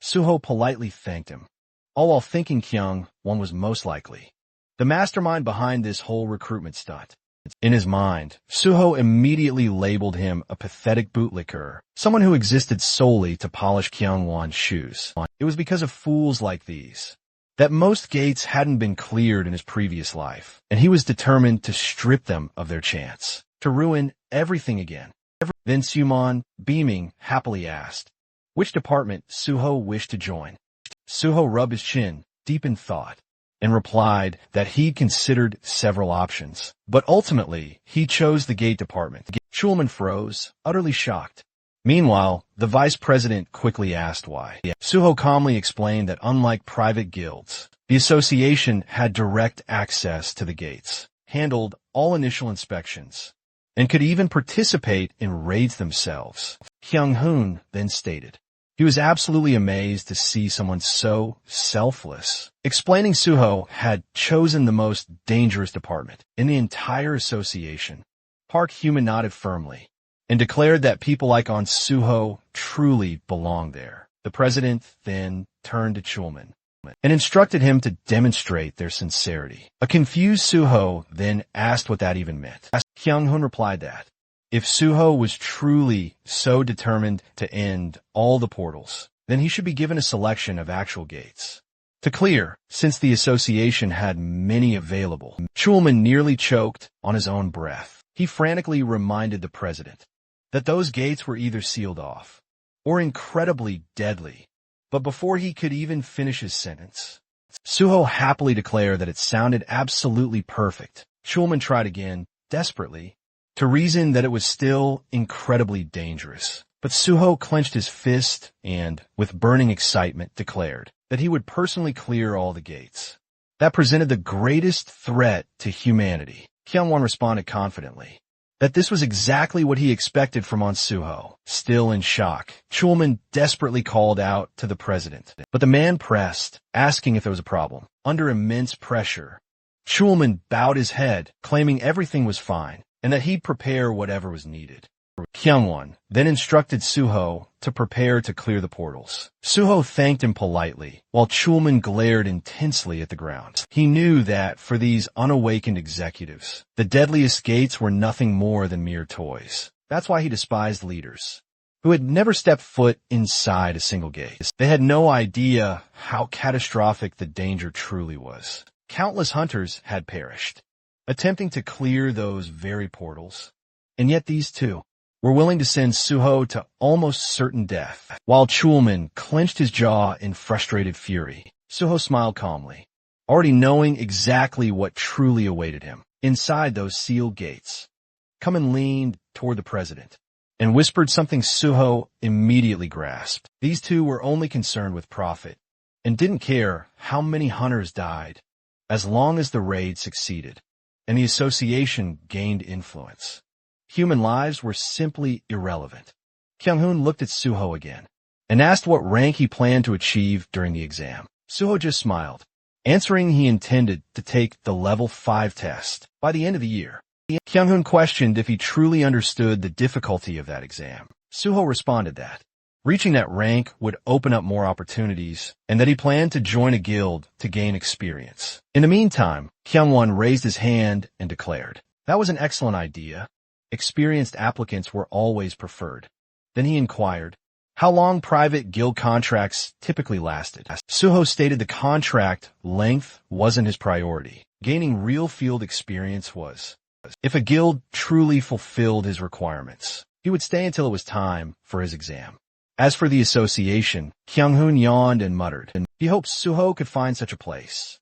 Suho politely thanked him, all while thinking Kyungwon was most likely the mastermind behind this whole recruitment stunt. In his mind, Suho immediately labeled him a pathetic bootlicker, someone who existed solely to polish Kyungwon's shoes. It was because of fools like these that most gates hadn't been cleared in his previous life, and he was determined to strip them of their chance, to ruin everything again. Then Sumon, beaming, happily asked which department Suho wished to join. Suho rubbed his chin, deep in thought, and replied that he'd considered several options, but ultimately he chose the gate department. Chulman froze, utterly shocked. Meanwhile, the vice president quickly asked why. Suho calmly explained that unlike private guilds, the association had direct access to the gates, handled all initial inspections, and could even participate in raids themselves. Kyung-hoon then stated he was absolutely amazed to see someone so selfless, explaining Suho had chosen the most dangerous department in the entire association. Park Hyumin nodded firmly and declared that people like Suho truly belonged there. The president then turned to Chulman and instructed him to demonstrate their sincerity. A confused Suho then asked what that even meant. Kyung-hoon replied that if Suho was truly so determined to end all the portals, then he should be given a selection of actual gates to clear, since the association had many available. Chulman nearly choked on his own breath. He frantically reminded the president that those gates were either sealed off or incredibly deadly. But before he could even finish his sentence, Suho happily declared that it sounded absolutely perfect. Chulman tried again, desperately, to reason that it was still incredibly dangerous. But Suho clenched his fist and, with burning excitement, declared that he would personally clear all the gates that presented the greatest threat to humanity. Kyungwon responded confidently that this was exactly what he expected from Suho. Still in shock, Chulman desperately called out to the president, but the man pressed, asking if there was a problem. Under immense pressure, Chulman bowed his head, claiming everything was fine and that he'd prepare whatever was needed. Kyungwon then instructed Suho to prepare to clear the portals. Suho thanked him politely, while Chulman glared intensely at the ground. He knew that, for these unawakened executives, the deadliest gates were nothing more than mere toys. That's why he despised leaders who had never stepped foot inside a single gate. They had no idea how catastrophic the danger truly was. Countless hunters had perished, attempting to clear those very portals, and yet these two were willing to send Suho to almost certain death. While Chulman clenched his jaw in frustrated fury, Suho smiled calmly, already knowing exactly what truly awaited him inside those sealed gates. Come and leaned toward the president and whispered something Suho immediately grasped. These two were only concerned with profit and didn't care how many hunters died as long as the raid succeeded and the association gained influence. Human lives were simply irrelevant. Kyung-hoon looked at Suho again and asked what rank he planned to achieve during the exam. Suho just smiled, answering he intended to take the level 5 test by the end of the year. Kyung-hoon questioned if he truly understood the difficulty of that exam. Suho responded that reaching that rank would open up more opportunities and that he planned to join a guild to gain experience. In the meantime, Kyung-won raised his hand and declared, "That was an excellent idea. Experienced applicants were always preferred." Then he inquired how long private guild contracts typically lasted. Suho stated the contract length wasn't his priority. Gaining real field experience was. If a guild truly fulfilled his requirements, he would stay until it was time for his exam. As for the association, Kyung-hoon yawned and muttered, and he hoped Suho could find such a place.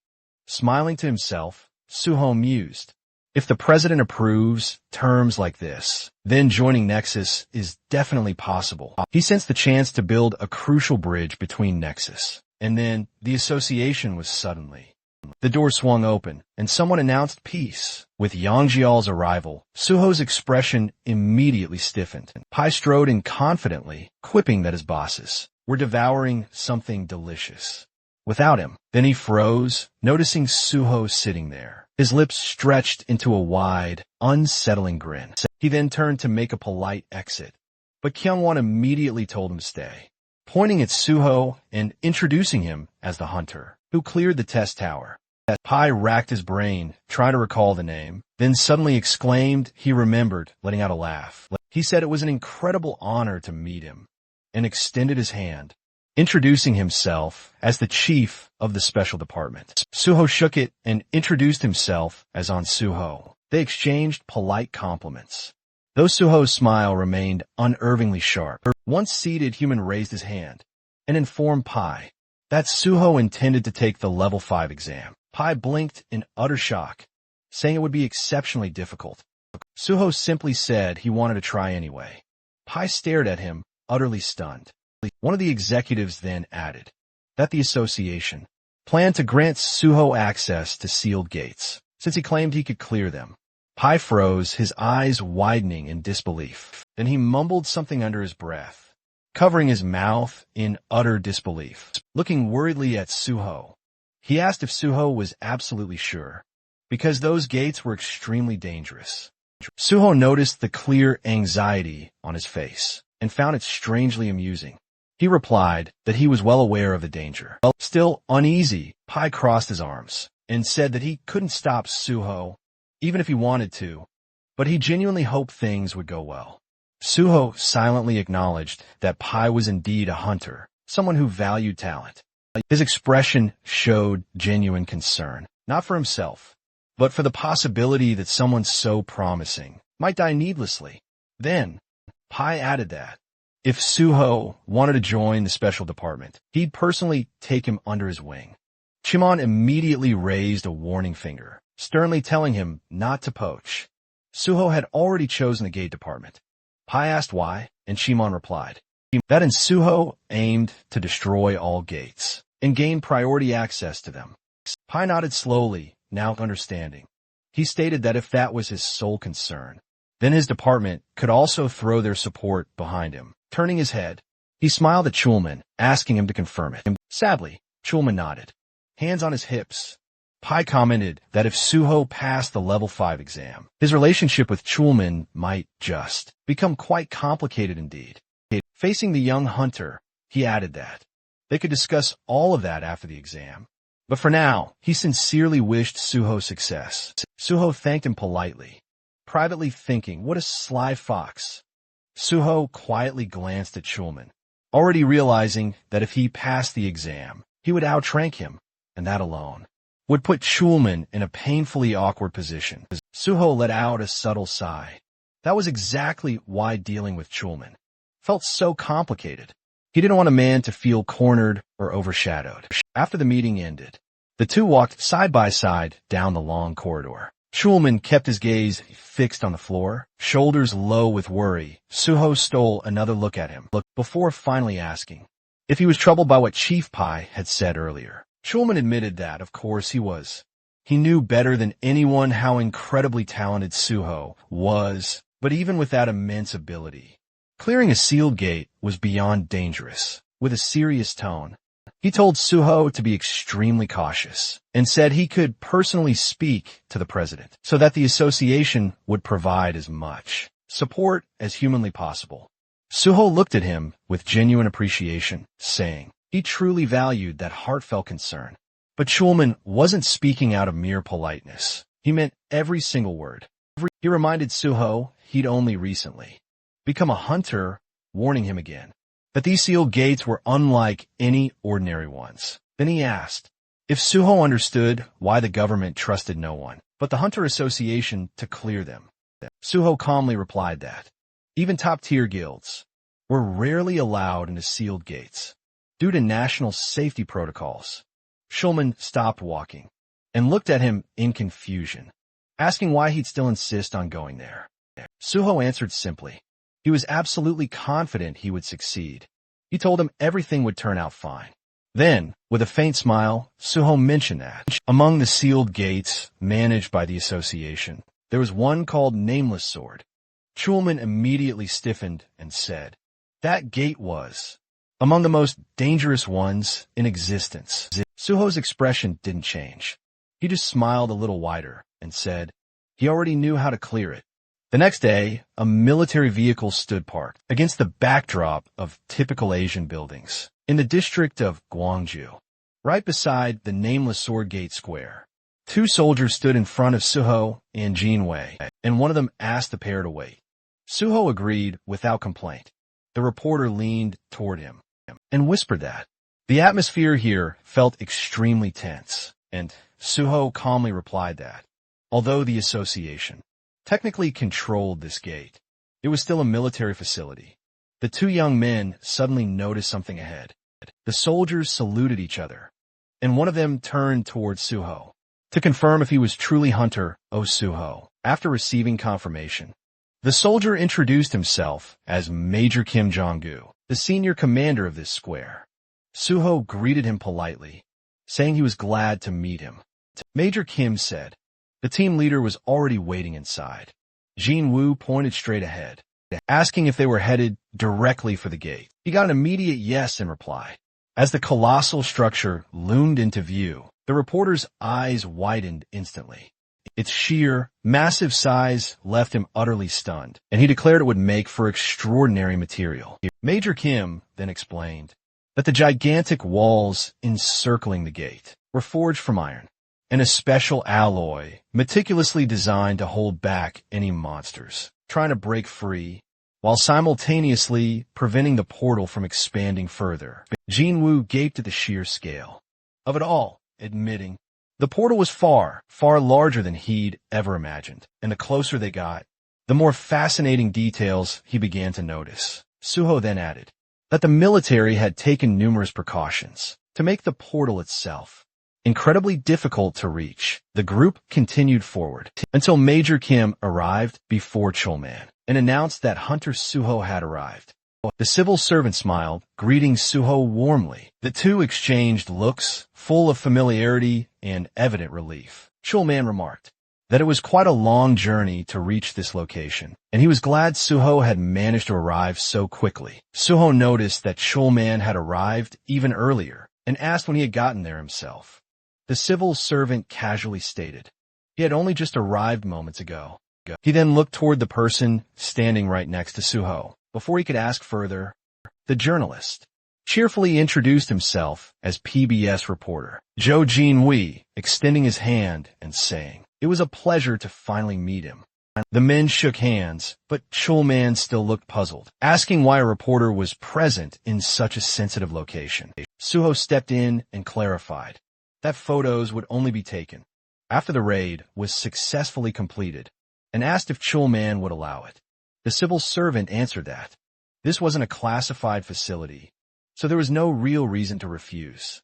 Smiling to himself, Suho mused, if the president approves terms like this, then joining Nexus is definitely possible. He sensed the chance to build a crucial bridge between Nexus, and then the association was suddenly. The door swung open, and someone announced peace. With Yangjial's arrival, Suho's expression immediately stiffened. Pai strode in confidently, quipping that his bosses were devouring something delicious. Without him, then he froze, noticing Suho sitting there, his lips stretched into a wide, unsettling grin. He then turned to make a polite exit, but Kyung-won immediately told him to stay, pointing at Suho and introducing him as the hunter who cleared the test tower. Pai racked his brain, trying to recall the name, then suddenly exclaimed he remembered, letting out a laugh. He said it was an incredible honor to meet him, and extended his hand, introducing himself as the chief of the special department. Suho shook it and introduced himself as On Suho. They exchanged polite compliments, though Suho's smile remained unervingly sharp. Once seated, Human raised his hand and informed Pai that Suho intended to take the level 5 exam. Pai blinked in utter shock, saying it would be exceptionally difficult. Suho simply said he wanted to try anyway. Pai stared at him, utterly stunned. One of the executives then added that the association planned to grant Suho access to sealed gates, since he claimed he could clear them. Pai froze, his eyes widening in disbelief. Then he mumbled something under his breath, covering his mouth in utter disbelief. Looking worriedly at Suho, he asked if Suho was absolutely sure, because those gates were extremely dangerous. Suho noticed the clear anxiety on his face and found it strangely amusing. He replied that he was well aware of the danger. Still uneasy, Pai crossed his arms and said that he couldn't stop Suho, even if he wanted to, but he genuinely hoped things would go well. Suho silently acknowledged that Pai was indeed a hunter, someone who valued talent. His expression showed genuine concern, not for himself, but for the possibility that someone so promising might die needlessly. Then, Pai added that if Suho wanted to join the special department, he'd personally take him under his wing. Chimon immediately raised a warning finger, sternly telling him not to poach. Suho had already chosen the gate department. Pai asked why, and Chimon replied that Suho aimed to destroy all gates and gain priority access to them. Pai nodded slowly, now understanding. He stated that if that was his sole concern, then his department could also throw their support behind him. Turning his head, he smiled at Chulman, asking him to confirm it. Sadly, Chulman nodded, hands on his hips. Pai commented that if Suho passed the level 5 exam, his relationship with Chulman might just become quite complicated indeed. Facing the young hunter, he added that they could discuss all of that after the exam. But for now, he sincerely wished Suho success. Suho thanked him politely, privately thinking, what a sly fox. Suho quietly glanced at Chulman, already realizing that if he passed the exam, he would outrank him, and that alone would put Chulman in a painfully awkward position. Suho let out a subtle sigh. That was exactly why dealing with Chulman felt so complicated. He didn't want a man to feel cornered or overshadowed. After the meeting ended, the two walked side by side down the long corridor. Schulman kept his gaze fixed on the floor, shoulders low with worry. Suho stole another look at him, before finally asking if he was troubled by what Chief Pai had said earlier. Schulman admitted that, of course, he was. He knew better than anyone how incredibly talented Suho was, but even with that immense ability, clearing a sealed gate was beyond dangerous. With a serious tone, he told Suho to be extremely cautious and said he could personally speak to the president so that the association would provide as much support as humanly possible. Suho looked at him with genuine appreciation, saying he truly valued that heartfelt concern. But Schulman wasn't speaking out of mere politeness. He meant every single word. He reminded Suho he'd only recently become a hunter, warning him again that these sealed gates were unlike any ordinary ones. Then he asked if Suho understood why the government trusted no one but the Hunter Association to clear them. Suho calmly replied that even top-tier guilds were rarely allowed into sealed gates due to national safety protocols. Schulman stopped walking and looked at him in confusion, asking why he'd still insist on going there. Suho answered simply. He was absolutely confident he would succeed. He told him everything would turn out fine. Then, with a faint smile, Suho mentioned that among the sealed gates managed by the association, there was one called Nameless Sword. Schulman immediately stiffened and said, that gate was among the most dangerous ones in existence. Suho's expression didn't change. He just smiled a little wider and said he already knew how to clear it. The next day, a military vehicle stood parked against the backdrop of typical Asian buildings in the district of Gwangju, right beside the Nameless Sword Gate Square. Two soldiers stood in front of Suho and Jinwei, and one of them asked the pair to wait. Suho agreed without complaint. The reporter leaned toward him and whispered that the atmosphere here felt extremely tense, and Suho calmly replied that although the association technically controlled this gate, it was still a military facility. The two young men suddenly noticed something ahead. The soldiers saluted each other, and one of them turned towards Suho to confirm if he was truly Hunter Suho. After receiving confirmation, the soldier introduced himself as Major Kim Jong-gu, the senior commander of this square. Suho greeted him politely, saying he was glad to meet him. Major Kim said the team leader was already waiting inside. Jin Woo pointed straight ahead, asking if they were headed directly for the gate. He got an immediate yes in reply. As the colossal structure loomed into view, the reporter's eyes widened instantly. Its sheer, massive size left him utterly stunned, and he declared it would make for extraordinary material. Major Kim then explained that the gigantic walls encircling the gate were forged from iron, and a special alloy meticulously designed to hold back any monsters trying to break free, while simultaneously preventing the portal from expanding further. Jin Woo gaped at the sheer scale of it all, admitting the portal was far, far larger than he'd ever imagined, and the closer they got, the more fascinating details he began to notice. Suho then added that the military had taken numerous precautions to make the portal itself incredibly difficult to reach. The group continued forward until Major Kim arrived before Chulman and announced that Hunter Suho had arrived. The civil servant smiled, greeting Suho warmly. The two exchanged looks, full of familiarity and evident relief. Chulman remarked that it was quite a long journey to reach this location, and he was glad Suho had managed to arrive so quickly. Suho noticed that Chulman had arrived even earlier and asked when he had gotten there himself. The civil servant casually stated he had only just arrived moments ago. He then looked toward the person standing right next to Suho. Before he could ask further, the journalist cheerfully introduced himself as PBS reporter Zhou Jinwei, extending his hand and saying it was a pleasure to finally meet him. The men shook hands, but Chulman still looked puzzled, asking why a reporter was present in such a sensitive location. Suho stepped in and clarified that photos would only be taken after the raid was successfully completed, and asked if Chulman would allow it. The civil servant answered that this wasn't a classified facility, so there was no real reason to refuse.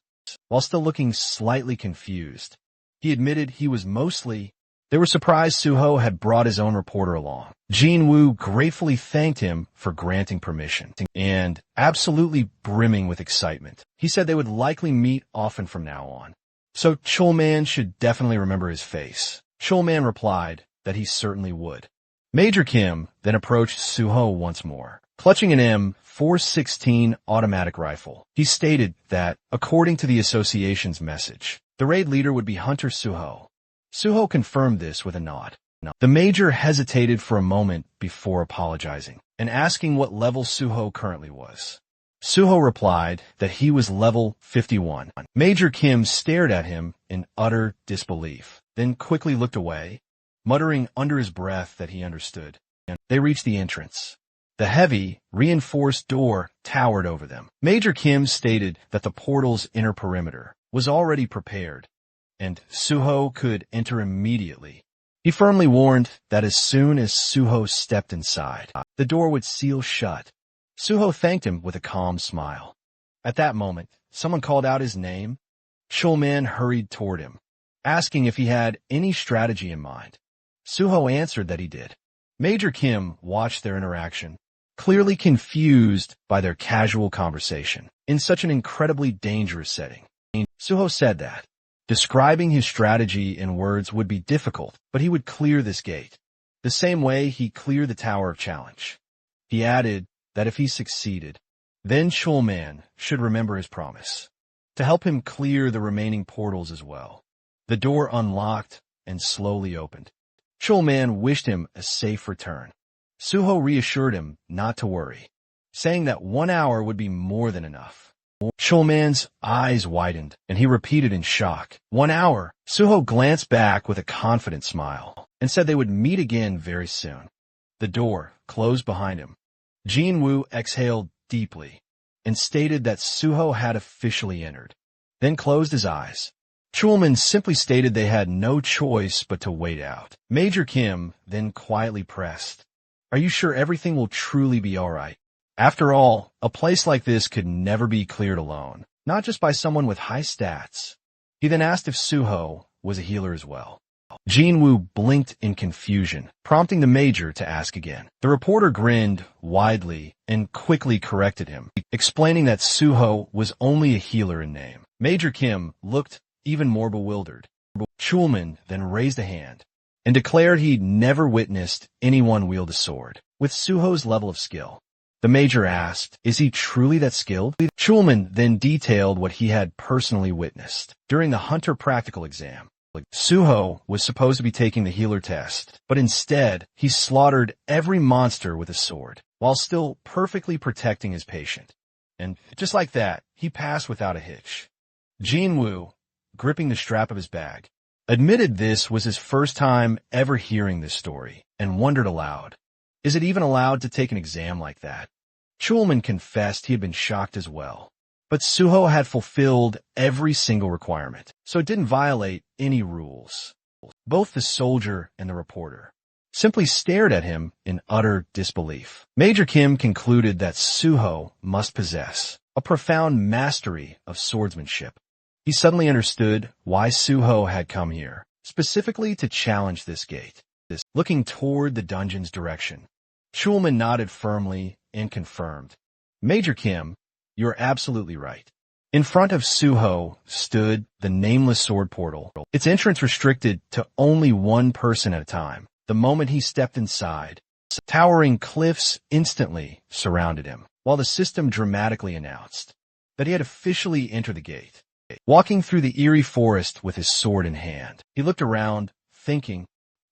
While still looking slightly confused, he admitted he was mostly They were surprised Suho had brought his own reporter along. Jinwoo gratefully thanked him for granting permission, and absolutely brimming with excitement, he said they would likely meet often from now on. So Chulman should definitely remember his face. Chulman replied that he certainly would. Major Kim then approached Suho once more. Clutching an M416 automatic rifle, he stated that, according to the association's message, the raid leader would be Hunter Suho. Suho confirmed this with a nod. The major hesitated for a moment before apologizing and asking what level Suho currently was. Suho replied that he was level 51. Major Kim stared at him in utter disbelief, then quickly looked away, muttering under his breath that he understood. They reached the entrance. The heavy, reinforced door towered over them. Major Kim stated that the portal's inner perimeter was already prepared, and Suho could enter immediately. He firmly warned that as soon as Suho stepped inside, the door would seal shut. Suho thanked him with a calm smile. At that moment, someone called out his name. Chulman hurried toward him, asking if he had any strategy in mind. Suho answered that he did. Major Kim watched their interaction, clearly confused by their casual conversation in such an incredibly dangerous setting. Suho said that describing his strategy in words would be difficult, but he would clear this gate, the same way he cleared the Tower of Challenge. He added that if he succeeded, then Chulman should remember his promise to help him clear the remaining portals as well. The door unlocked and slowly opened. Chulman wished him a safe return. Suho reassured him not to worry, saying that 1 hour would be more than enough. Chulman's eyes widened, and he repeated in shock, 1 hour. Suho glanced back with a confident smile and said they would meet again very soon. The door closed behind him. Jinwoo exhaled deeply and stated that Suho had officially entered, then closed his eyes. Chulman simply stated they had no choice but to wait out. Major Kim then quietly pressed, "Are you sure everything will truly be all right? After all, a place like this could never be cleared alone, not just by someone with high stats." He then asked if Suho was a healer as well. Jinwoo blinked in confusion, prompting the major to ask again. The reporter grinned widely and quickly corrected him, explaining that Suho was only a healer in name. Major Kim looked even more bewildered. Chulman then raised a hand and declared he'd never witnessed anyone wield a sword with Suho's level of skill. The major asked, "Is he truly that skilled?" Chulman then detailed what he had personally witnessed during the Hunter practical exam. Suho was supposed to be taking the healer test, but instead, he slaughtered every monster with a sword, while still perfectly protecting his patient. And just like that, he passed without a hitch. Jinwoo, gripping the strap of his bag, admitted this was his first time ever hearing this story, and wondered aloud, is it even allowed to take an exam like that? Chulman confessed he had been shocked as well. But Suho had fulfilled every single requirement, so it didn't violate any rules. Both the soldier and the reporter simply stared at him in utter disbelief. Major Kim concluded that Suho must possess a profound mastery of swordsmanship. He suddenly understood why Suho had come here, specifically to challenge this gate. Looking toward the dungeon's direction, Chulman nodded firmly and confirmed, "Major Kim, you're absolutely right." In front of Suho stood the nameless sword portal, its entrance restricted to only one person at a time. The moment he stepped inside, towering cliffs instantly surrounded him, while the system dramatically announced that he had officially entered the gate. Walking through the eerie forest with his sword in hand, he looked around, thinking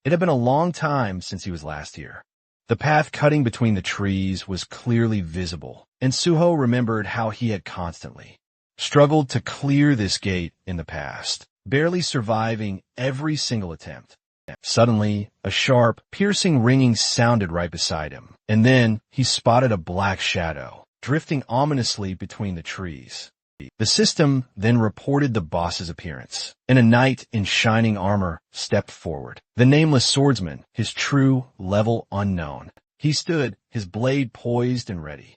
it had been a long time since he was last here. The path cutting between the trees was clearly visible, and Suho remembered how he had constantly struggled to clear this gate in the past, barely surviving every single attempt. Suddenly, a sharp, piercing ringing sounded right beside him, and then he spotted a black shadow drifting ominously between the trees. The system then reported the boss's appearance, and a knight in shining armor stepped forward. The nameless swordsman, his true level unknown. He stood, his blade poised and ready.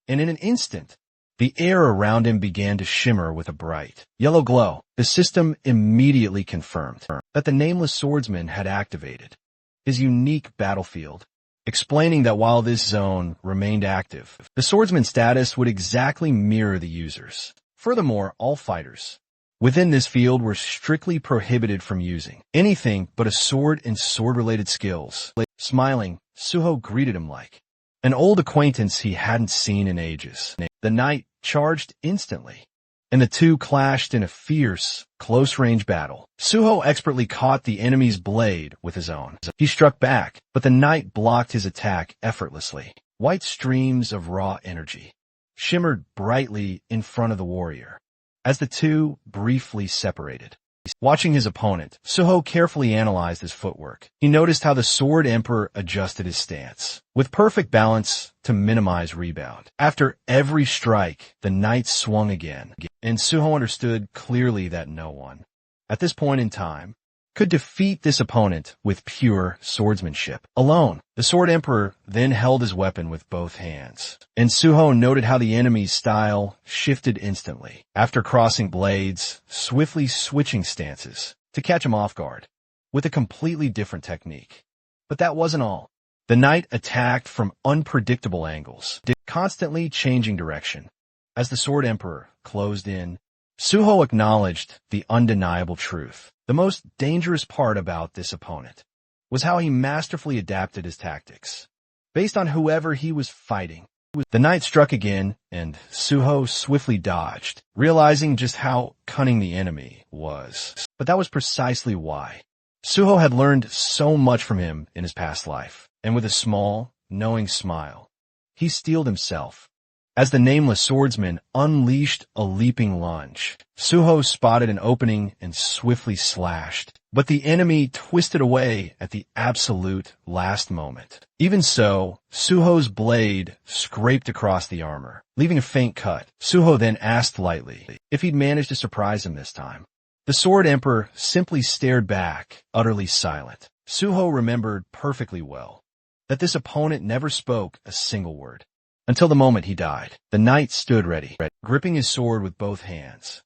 And in an instant, The air around him began to shimmer with a bright, yellow glow. The system immediately confirmed that the nameless swordsman had activated his unique battlefield, explaining that while this zone remained active, the swordsman's status would exactly mirror the user's. Furthermore, all fighters within this field were strictly prohibited from using anything but a sword and sword-related skills. Smiling, Suho greeted him like an old acquaintance he hadn't seen in ages. The knight charged instantly, and the two clashed in a fierce, close-range battle. Suho expertly caught the enemy's blade with his own. He struck back, but the knight blocked his attack effortlessly. White streams of raw energy shimmered brightly in front of the warrior as the two briefly separated. Watching his opponent, Suho carefully analyzed his footwork. He noticed how the Sword Emperor adjusted his stance with perfect balance to minimize rebound. After every strike, the knight swung again, and Suho understood clearly that no one, at this point in time, could defeat this opponent with pure swordsmanship alone. The Sword Emperor then held his weapon with both hands, and Suho noted how the enemy's style shifted instantly after crossing blades, swiftly switching stances to catch him off guard with a completely different technique. But that wasn't all. The knight attacked from unpredictable angles, constantly changing direction. As the Sword Emperor closed in, Suho acknowledged the undeniable truth. The most dangerous part about this opponent was how he masterfully adapted his tactics based on whoever he was fighting. The knight struck again, and Suho swiftly dodged, realizing just how cunning the enemy was. But that was precisely why. Suho had learned so much from him in his past life, and with a small, knowing smile, he steeled himself. As the nameless swordsman unleashed a leaping lunge, Suho spotted an opening and swiftly slashed, but the enemy twisted away at the absolute last moment. Even so, Suho's blade scraped across the armor, leaving a faint cut. Suho then asked lightly if he'd managed to surprise him this time. The Sword Emperor simply stared back, utterly silent. Suho remembered perfectly well that this opponent never spoke a single word. Until the moment he died, the knight stood ready, gripping his sword with both hands.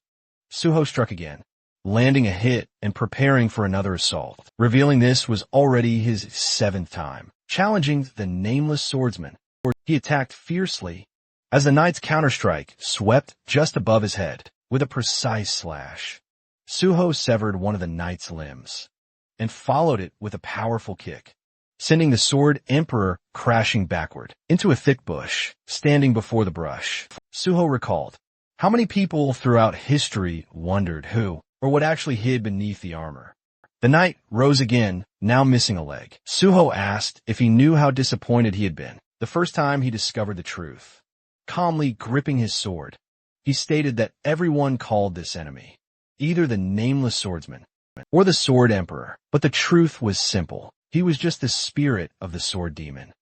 Suho struck again, landing a hit and preparing for another assault, revealing this was already his 7th time, challenging the nameless swordsman. He attacked fiercely as the knight's counterstrike swept just above his head. With a precise slash, Suho severed one of the knight's limbs and followed it with a powerful kick, sending the Sword Emperor crashing backward into a thick bush, standing before the brush. Suho recalled how many people throughout history wondered who or what actually hid beneath the armor. The knight rose again, now missing a leg. Suho asked if he knew how disappointed he had been the first time he discovered the truth. Calmly gripping his sword, he stated that everyone called this enemy either the nameless swordsman or the Sword Emperor, but the truth was simple. He was just the spirit of the sword demon.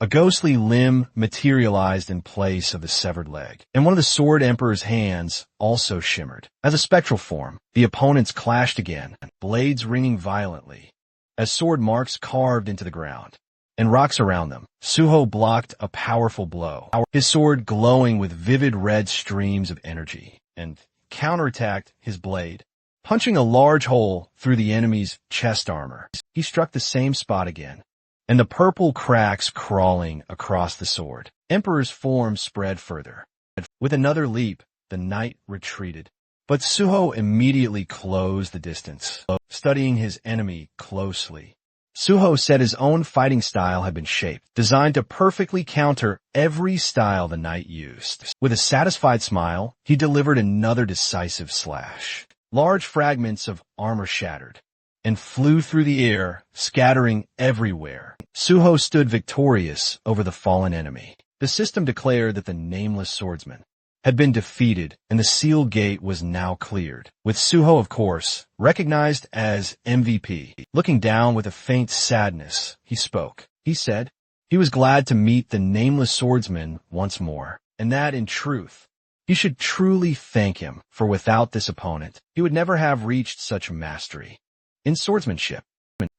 A ghostly limb materialized in place of the severed leg, and one of the Sword Emperor's hands also shimmered. As a spectral form, the opponents clashed again, blades ringing violently, as sword marks carved into the ground and rocks around them. Suho blocked a powerful blow, his sword glowing with vivid red streams of energy, and counterattacked his blade, punching a large hole through the enemy's chest armor. He struck the same spot again, and the purple cracks crawling across the Sword Emperor's form spread further. With another leap, the knight retreated, but Suho immediately closed the distance, studying his enemy closely. Suho said his own fighting style had been shaped, designed to perfectly counter every style the knight used. With a satisfied smile, he delivered another decisive slash. Large fragments of armor shattered and flew through the air, scattering everywhere. Suho stood victorious over the fallen enemy. The system declared that the nameless swordsman had been defeated, and the seal gate was now cleared, with Suho, of course, recognized as MVP. Looking down with a faint sadness, he spoke. He said he was glad to meet the nameless swordsman once more, and that, in truth, he should truly thank him, for without this opponent, he would never have reached such mastery in swordsmanship.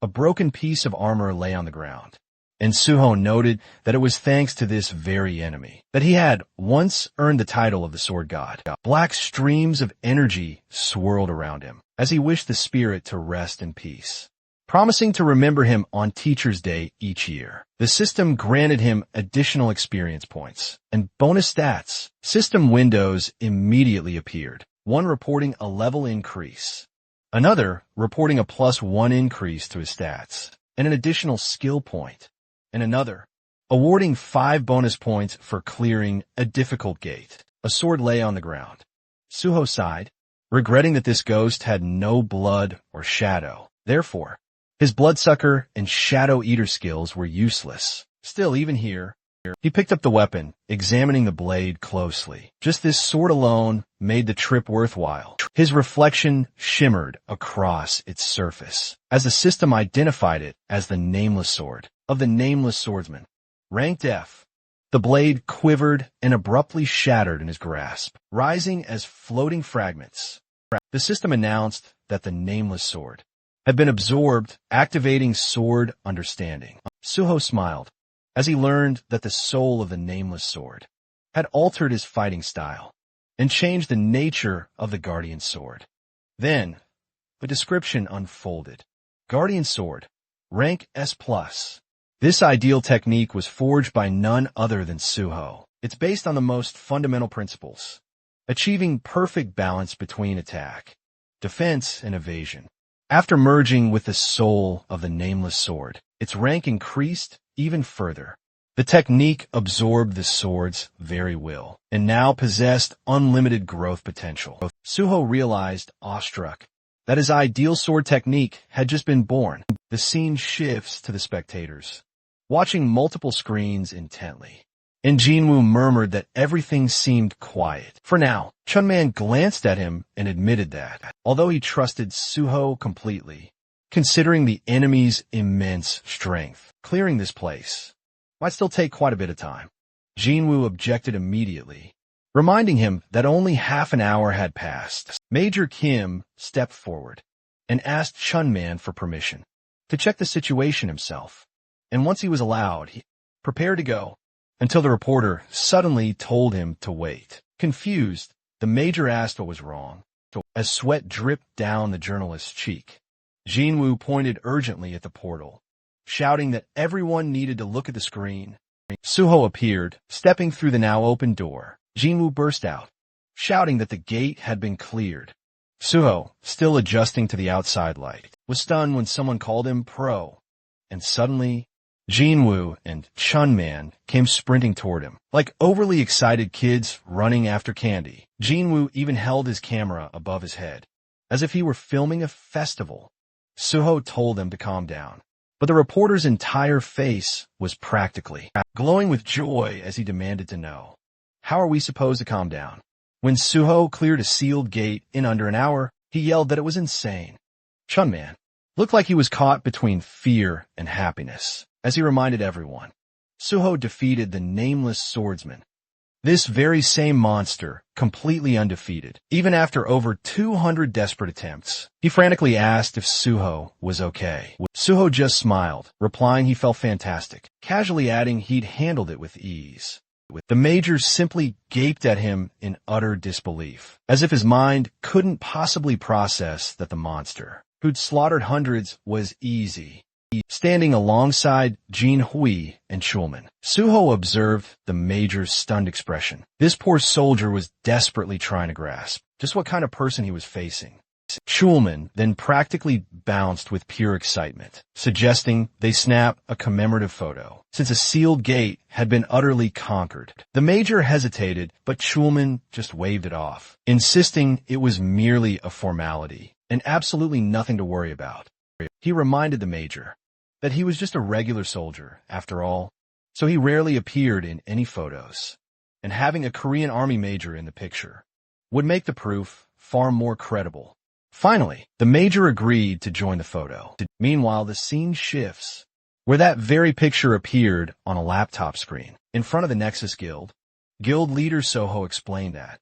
A broken piece of armor lay on the ground, And Suho noted that it was thanks to this very enemy that he had once earned the title of the Sword God. Black streams of energy swirled around him as he wished the spirit to rest in peace, promising to remember him on Teacher's Day each year. The system granted him additional experience points and bonus stats. System windows immediately appeared, one reporting a level increase, another reporting a +1 increase to his stats, and an additional skill point, and another awarding 5 bonus points for clearing a difficult gate. A sword lay on the ground. Suho sighed, regretting that this ghost had no blood or shadow. Therefore, his bloodsucker and shadow eater skills were useless. Still, even here, he picked up the weapon, examining the blade closely. Just this sword alone made the trip worthwhile. His reflection shimmered across its surface as the system identified it as the Nameless Sword of the Nameless Swordsman. Ranked F. The blade quivered and abruptly shattered in his grasp, rising as floating fragments. The system announced that the Nameless Sword had been absorbed, activating Sword Understanding. Suho smiled as he learned that the soul of the Nameless Sword had altered his fighting style and changed the nature of the Guardian Sword. Then, the description unfolded. Guardian Sword, rank S+. This ideal technique was forged by none other than Suho. It's based on the most fundamental principles, achieving perfect balance between attack, defense, and evasion. After merging with the soul of the Nameless Sword, its rank increased even further. The technique absorbed the sword's very will and now possessed unlimited growth potential. Suho realized, awestruck, that his ideal sword technique had just been born. The scene shifts to the spectators, watching multiple screens intently. And Jinwoo murmured that everything seemed quiet. For now, Chunman glanced at him and admitted that, although he trusted Suho completely, considering the enemy's immense strength, clearing this place might still take quite a bit of time. Jinwoo objected immediately, reminding him that only half an hour had passed. Major Kim stepped forward and asked Chunman for permission to check the situation himself. And once he was allowed, he prepared to go, until the reporter suddenly told him to wait. Confused, the major asked what was wrong, as sweat dripped down the journalist's cheek. Jinwoo pointed urgently at the portal, shouting that everyone needed to look at the screen. Suho appeared, stepping through the now open door. Jinwoo burst out, shouting that the gate had been cleared. Suho, still adjusting to the outside light, was stunned when someone called him pro, and suddenly, Jinwoo and Chunman came sprinting toward him, like overly excited kids running after candy. Jinwoo even held his camera above his head, as if he were filming a festival. Suho told them to calm down, but the reporter's entire face was practically glowing with joy as he demanded to know, "How are we supposed to calm down?" When Suho cleared a sealed gate in under an hour, he yelled that it was insane. Chunman looked like he was caught between fear and happiness, as he reminded everyone, Suho defeated the Nameless Swordsman, this very same monster, completely undefeated. Even after over 200 desperate attempts, he frantically asked if Suho was okay. Suho just smiled, replying he felt fantastic, casually adding he'd handled it with ease. The major simply gaped at him in utter disbelief, as if his mind couldn't possibly process that the monster, who'd slaughtered hundreds, was easy. Standing alongside Jin Hui and Chulman, Suho observed the major's stunned expression. This poor soldier was desperately trying to grasp just what kind of person he was facing. Chulman then practically bounced with pure excitement, suggesting they snap a commemorative photo, since a sealed gate had been utterly conquered. The major hesitated, but Chulman just waved it off, insisting it was merely a formality and absolutely nothing to worry about. He reminded the major that he was just a regular soldier, after all, so he rarely appeared in any photos, and having a Korean army major in the picture would make the proof far more credible. Finally, the major agreed to join the photo. Meanwhile, the scene shifts, where that very picture appeared on a laptop screen in front of the Nexus Guild. Guild leader Soho explained that,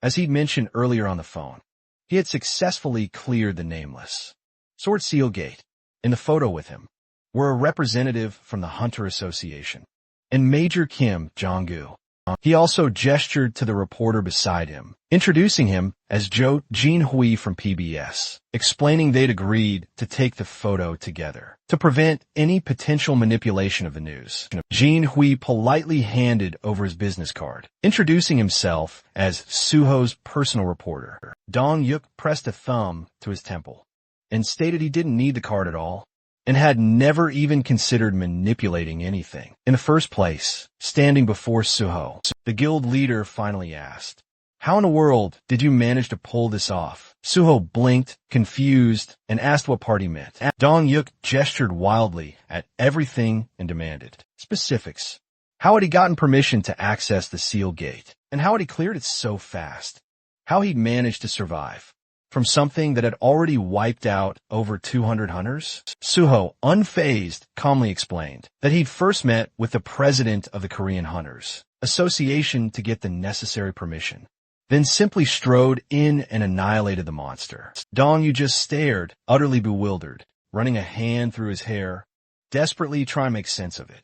as he'd mentioned earlier on the phone, he had successfully cleared the Nameless Sword Seal Gate. In the photo with him were a representative from the Hunter Association and Major Kim Jong-gu. He also gestured to the reporter beside him, introducing him as Jo Jin-hui from PBS, explaining they'd agreed to take the photo together to prevent any potential manipulation of the news. Jin-hui politely handed over his business card, introducing himself as Suho's personal reporter. Dong-yuk pressed a thumb to his temple and stated he didn't need the card at all, and had never even considered manipulating anything in the first place. Standing before Suho, the guild leader finally asked, "How in the world did you manage to pull this off?" Suho blinked, confused, and asked what part he meant. Dong-yuk gestured wildly at everything and demanded specifics. How had he gotten permission to access the sealed gate? And how had he cleared it so fast? How he'd managed to survive from something that had already wiped out over 200 hunters? Suho, unfazed, calmly explained that he'd first met with the president of the Korean Hunters Association to get the necessary permission, then simply strode in and annihilated the monster. Dong-yu just stared, utterly bewildered, running a hand through his hair, desperately trying to make sense of it.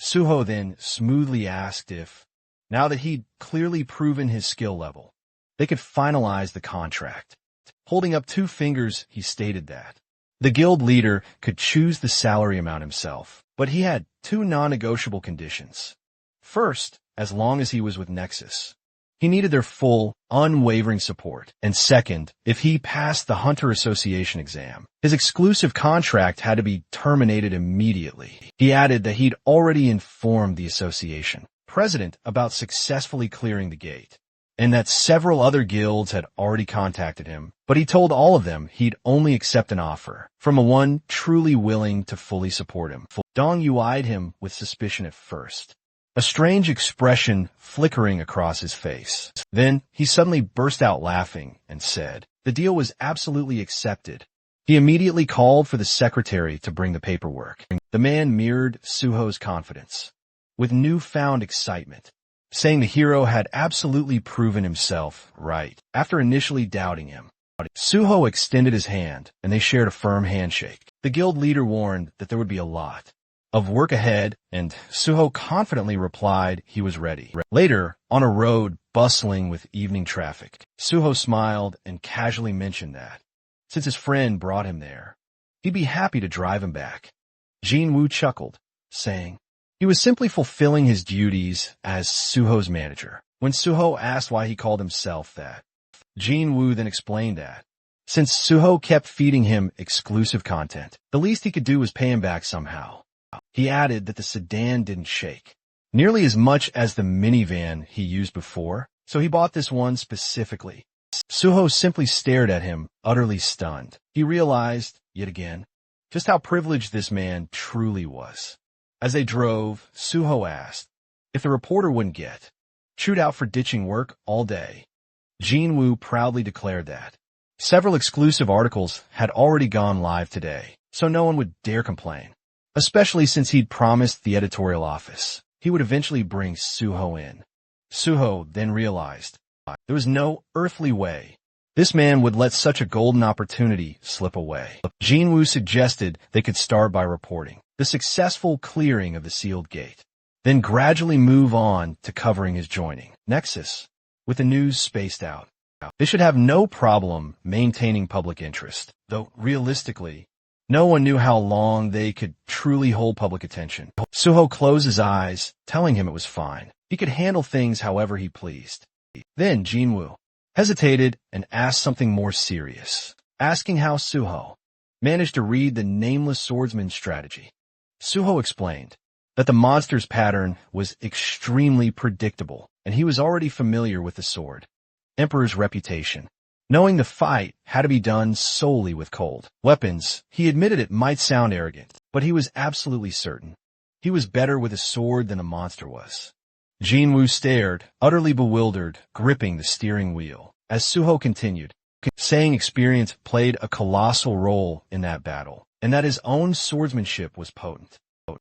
Suho then smoothly asked if, now that he'd clearly proven his skill level, they could finalize the contract. Holding up 2 fingers, he stated that the guild leader could choose the salary amount himself, but he had 2 non-negotiable conditions. First, as long as he was with Nexus, he needed their full, unwavering support. And second, if he passed the Hunter Association exam, his exclusive contract had to be terminated immediately. He added that he'd already informed the association president about successfully clearing the gate, and that several other guilds had already contacted him, but he told all of them he'd only accept an offer from a one truly willing to fully support him. Dong-yu eyed him with suspicion at first, a strange expression flickering across his face. Then he suddenly burst out laughing and said the deal was absolutely accepted. He immediately called for the secretary to bring the paperwork. The man mirrored Suho's confidence with newfound excitement, saying the hero had absolutely proven himself right after initially doubting him. Suho extended his hand, and they shared a firm handshake. The guild leader warned that there would be a lot of work ahead, and Suho confidently replied he was ready. Later, on a road bustling with evening traffic, Suho smiled and casually mentioned that, since his friend brought him there, he'd be happy to drive him back. Jin-woo chuckled, saying he was simply fulfilling his duties as Suho's manager. When Suho asked why he called himself that, Jin-woo then explained that, since Suho kept feeding him exclusive content, the least he could do was pay him back somehow. He added that the sedan didn't shake nearly as much as the minivan he used before, so he bought this one specifically. Suho simply stared at him, utterly stunned. He realized, yet again, just how privileged this man truly was. As they drove, Suho asked if the reporter wouldn't get chewed out for ditching work all day. Jin-woo proudly declared that several exclusive articles had already gone live today, so no one would dare complain, especially since he'd promised the editorial office he would eventually bring Suho in. Suho then realized there was no earthly way this man would let such a golden opportunity slip away. Jin-woo suggested they could start by reporting the successful clearing of the sealed gate, then gradually move on to covering his joining Nexus, with the news spaced out. They should have no problem maintaining public interest, though realistically, no one knew how long they could truly hold public attention. Suho closed his eyes, telling him it was fine. He could handle things however he pleased. Then Jin-woo hesitated and asked something more serious, asking how Suho managed to read the nameless swordsman's strategy. Suho explained that the monster's pattern was extremely predictable, and he was already familiar with the sword Emperor's reputation. Knowing the fight had to be done solely with cold weapons, he admitted it might sound arrogant, but he was absolutely certain he was better with a sword than the monster was. Jin-woo stared, utterly bewildered, gripping the steering wheel, as Suho continued, saying experience played a colossal role in that battle, and that his own swordsmanship was potent.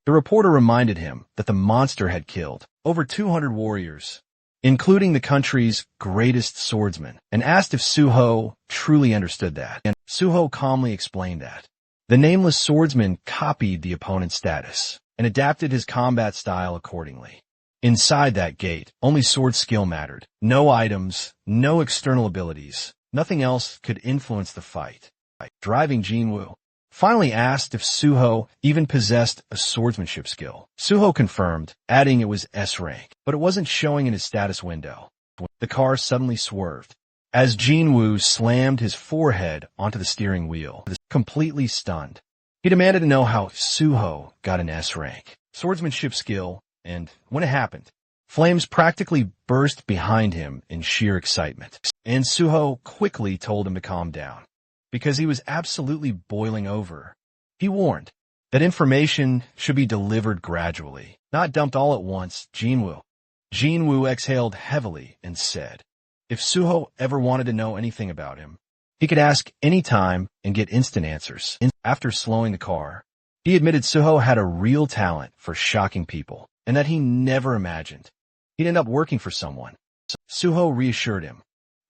The reporter reminded him that the monster had killed over 200 warriors, including the country's greatest swordsman, and asked if Suho truly understood that. And Suho calmly explained that The nameless swordsman copied the opponent's status and adapted his combat style accordingly. Inside that gate, only sword skill mattered. No items, no external abilities. Nothing else could influence the fight. Driving Jinwoo finally asked if Suho even possessed a swordsmanship skill. Suho confirmed, adding it was S rank, but it wasn't showing in his status window. The car suddenly swerved as Jinwoo slammed his forehead onto the steering wheel, completely stunned. He demanded to know how Suho got an S rank swordsmanship skill, and when it happened, flames practically burst behind him in sheer excitement. And Suho quickly told him to calm down, because he was absolutely boiling over. He warned that information should be delivered gradually, not dumped all at once. Jinwoo exhaled heavily and said, if Suho ever wanted to know anything about him, he could ask any time and get instant answers. After slowing the car, he admitted Suho had a real talent for shocking people, and that he never imagined he'd end up working for someone. Suho reassured him,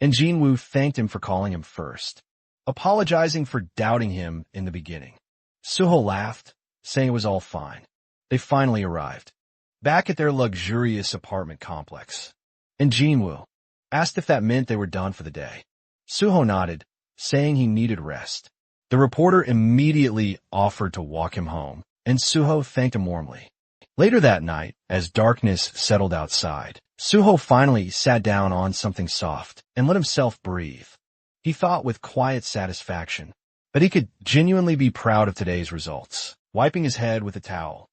and Jinwoo thanked him for calling him first, apologizing for doubting him in the beginning. Suho laughed, saying it was all fine. They finally arrived, back at their luxurious apartment complex, and Jinwoo asked if that meant they were done for the day. Suho nodded, saying he needed rest. The reporter immediately offered to walk him home, and Suho thanked him warmly. Later that night, as darkness settled outside, Suho finally sat down on something soft and let himself breathe. He thought with quiet satisfaction that he could genuinely be proud of today's results. Wiping his head with a towel,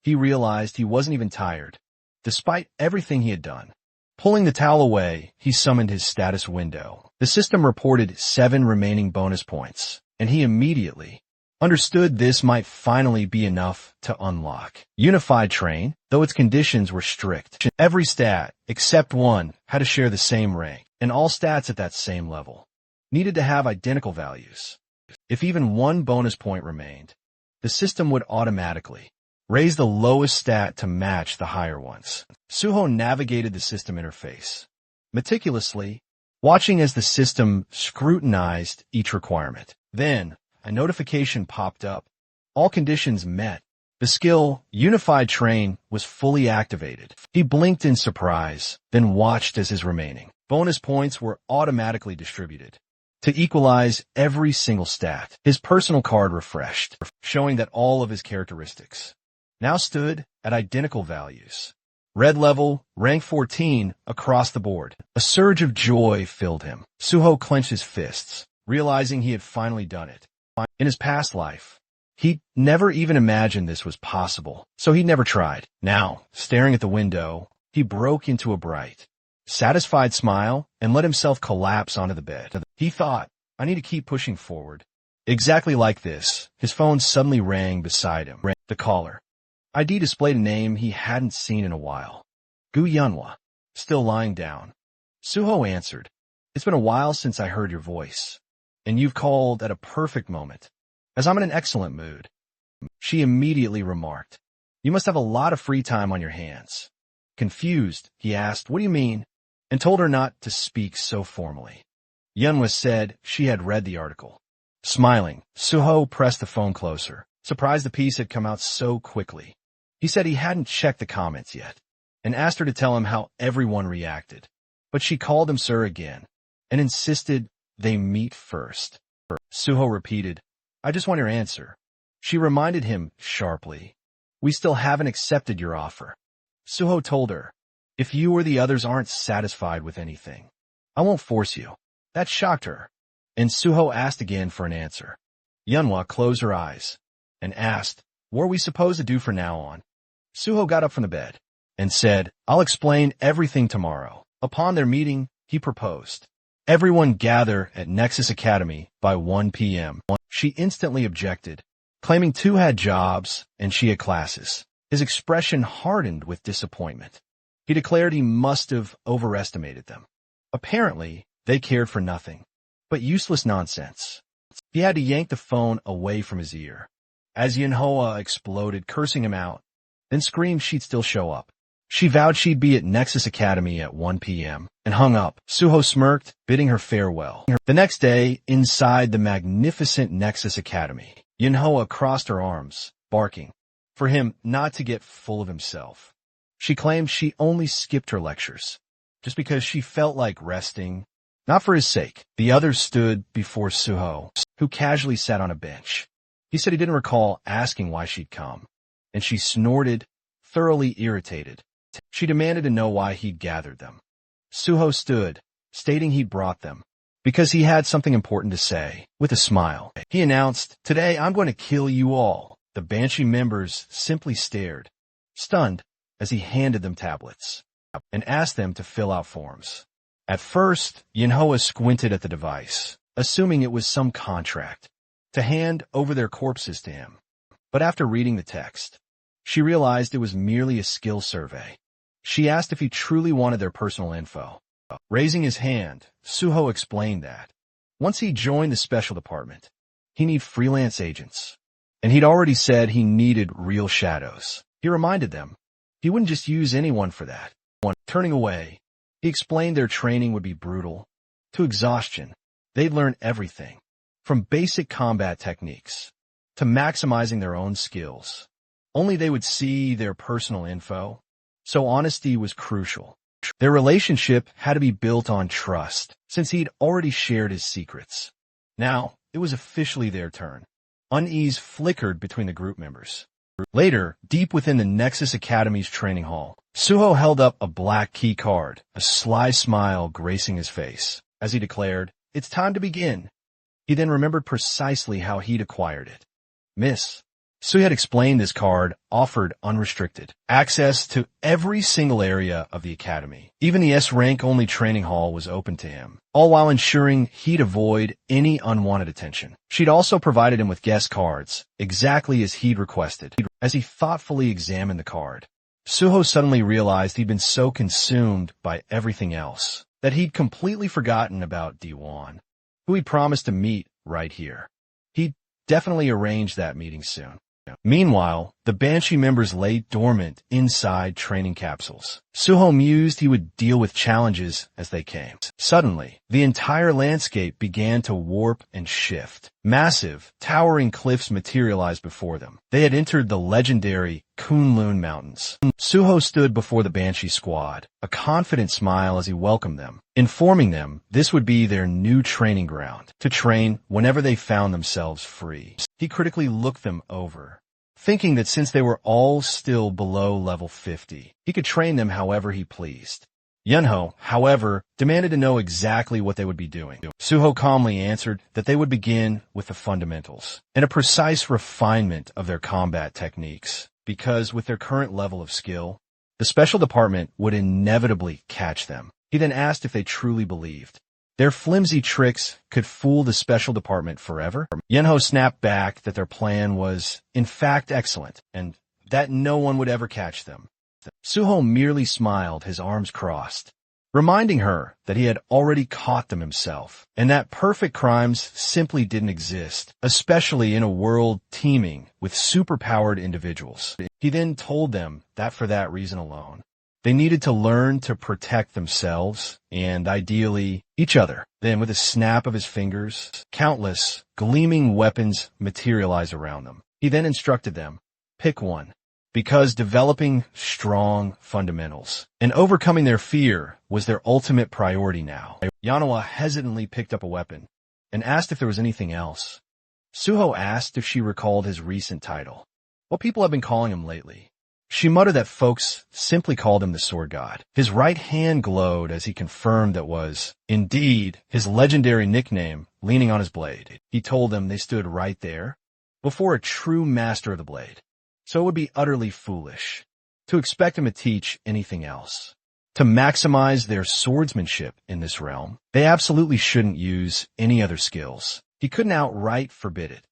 he realized he wasn't even tired, despite everything he had done. Pulling the towel away, he summoned his status window. The system reported 7 remaining bonus points, and he immediately understood this might finally be enough to unlock Unified Train, though its conditions were strict. Every stat, except one, had to share the same rank, and all stats at that same level needed to have identical values. If even one bonus point remained, the system would automatically raise the lowest stat to match the higher ones. Suho navigated the system interface meticulously, watching as the system scrutinized each requirement. Then, a notification popped up. All conditions met. The skill, Unified Train, was fully activated. He blinked in surprise, then watched as his remaining bonus points were automatically distributed to equalize every single stat. His personal card refreshed, showing that all of his characteristics now stood at identical values. Red level, rank 14, across the board. A surge of joy filled him. Suho clenched his fists, realizing he had finally done it. In his past life, he'd never even imagined this was possible, so he'd never tried. Now, staring at the window, he broke into a bright, satisfied smile and let himself collapse onto the bed. He thought, I need to keep pushing forward. Exactly like this, his phone suddenly rang beside him. The caller ID displayed a name he hadn't seen in a while. Gu Yunhwa, still lying down. Suho answered, it's been a while since I heard your voice, and you've called at a perfect moment, as I'm in an excellent mood. She immediately remarked, you must have a lot of free time on your hands. Confused, he asked, what do you mean? And told her not to speak so formally. Yunhwa said she had read the article. Smiling, Suho pressed the phone closer, surprised the piece had come out so quickly. He said he hadn't checked the comments yet, and asked her to tell him how everyone reacted. But she called him sir again, and insisted they meet first. Suho repeated, I just want your answer. She reminded him sharply, we still haven't accepted your offer. Suho told her, if you or the others aren't satisfied with anything, I won't force you. That shocked her, and Suho asked again for an answer. Yunhwa closed her eyes and asked, what are we supposed to do from now on? Suho got up from the bed and said, I'll explain everything tomorrow. Upon their meeting, he proposed everyone gather at Nexus Academy by 1 p.m. She instantly objected, claiming 2 had jobs and she had classes. His expression hardened with disappointment. He declared he must have overestimated them. Apparently, they cared for nothing but useless nonsense. He had to yank the phone away from his ear as Yunhwa exploded, cursing him out, then screamed she'd still show up. She vowed she'd be at Nexus Academy at 1 p.m. and hung up. Suho smirked, bidding her farewell. The next day, inside the magnificent Nexus Academy, Manhwa crossed her arms, barking for him not to get full of himself. She claimed she only skipped her lectures just because she felt like resting, not for his sake. The others stood before Suho, who casually sat on a bench. He said he didn't recall asking why she'd come, and she snorted, thoroughly irritated. She demanded to know why he'd gathered them. Suho stood, stating he'd brought them because he had something important to say. With a smile, he announced, "Today I'm going to kill you all." The Banshee members simply stared, stunned, as he handed them tablets and asked them to fill out forms. At first, Manhwa squinted at the device, assuming it was some contract to hand over their corpses to him. But after reading the text, she realized it was merely a skill survey. She asked if he truly wanted their personal info. Raising his hand, Suho explained that once he joined the special department, he needed freelance agents, and he'd already said he needed real shadows. He reminded them he wouldn't just use anyone for that. Turning away, he explained their training would be brutal to exhaustion. They'd learn everything, from basic combat techniques to maximizing their own skills. Only they would see their personal info, so honesty was crucial. Their relationship had to be built on trust, since he'd already shared his secrets. Now, it was officially their turn. Unease flickered between the group members. Later, deep within the Nexus Academy's training hall, Suho held up a black key card, a sly smile gracing his face, as he declared, "It's time to begin." He then remembered precisely how he'd acquired it. "Miss." Sui had explained this card offered unrestricted access to every single area of the academy. Even the S-rank only training hall was open to him, all while ensuring he'd avoid any unwanted attention. She'd also provided him with guest cards, exactly as he'd requested. As he thoughtfully examined the card, Suho suddenly realized he'd been so consumed by everything else that he'd completely forgotten about D1, who he'd promised to meet right here. He'd definitely arrange that meeting soon. Meanwhile, the Banshee members lay dormant inside training capsules. Suho mused he would deal with challenges as they came. Suddenly, the entire landscape began to warp and shift. Massive, towering cliffs materialized before them. They had entered the legendary Kunlun Mountains. Suho stood before the Banshee squad, a confident smile as he welcomed them, informing them this would be their new training ground, to train whenever they found themselves free. He critically looked them over, thinking that since they were all still below level 50, he could train them however he pleased. Manhwa, however, demanded to know exactly what they would be doing. Suho calmly answered that they would begin with the fundamentals and a precise refinement of their combat techniques, because with their current level of skill, the special department would inevitably catch them. He then asked if they truly believed their flimsy tricks could fool the special department forever. Manhwa snapped back that their plan was, in fact, excellent, and that no one would ever catch them. Suho merely smiled, his arms crossed, reminding her that he had already caught them himself, and that perfect crimes simply didn't exist, especially in a world teeming with superpowered individuals. He then told them that for that reason alone, they needed to learn to protect themselves and, ideally, each other. Then, with a snap of his fingers, countless, gleaming weapons materialized around them. He then instructed them, pick one, because developing strong fundamentals and overcoming their fear was their ultimate priority now. Manhwa hesitantly picked up a weapon and asked if there was anything else. Suho asked if she recalled his recent title, what people have been calling him lately. She muttered that folks simply called him the Sword God. His right hand glowed as he confirmed that was, indeed, his legendary nickname, leaning on his blade. He told them they stood right there, before a true master of the blade. So it would be utterly foolish to expect him to teach anything else. To maximize their swordsmanship in this realm, they absolutely shouldn't use any other skills. He couldn't outright forbid it,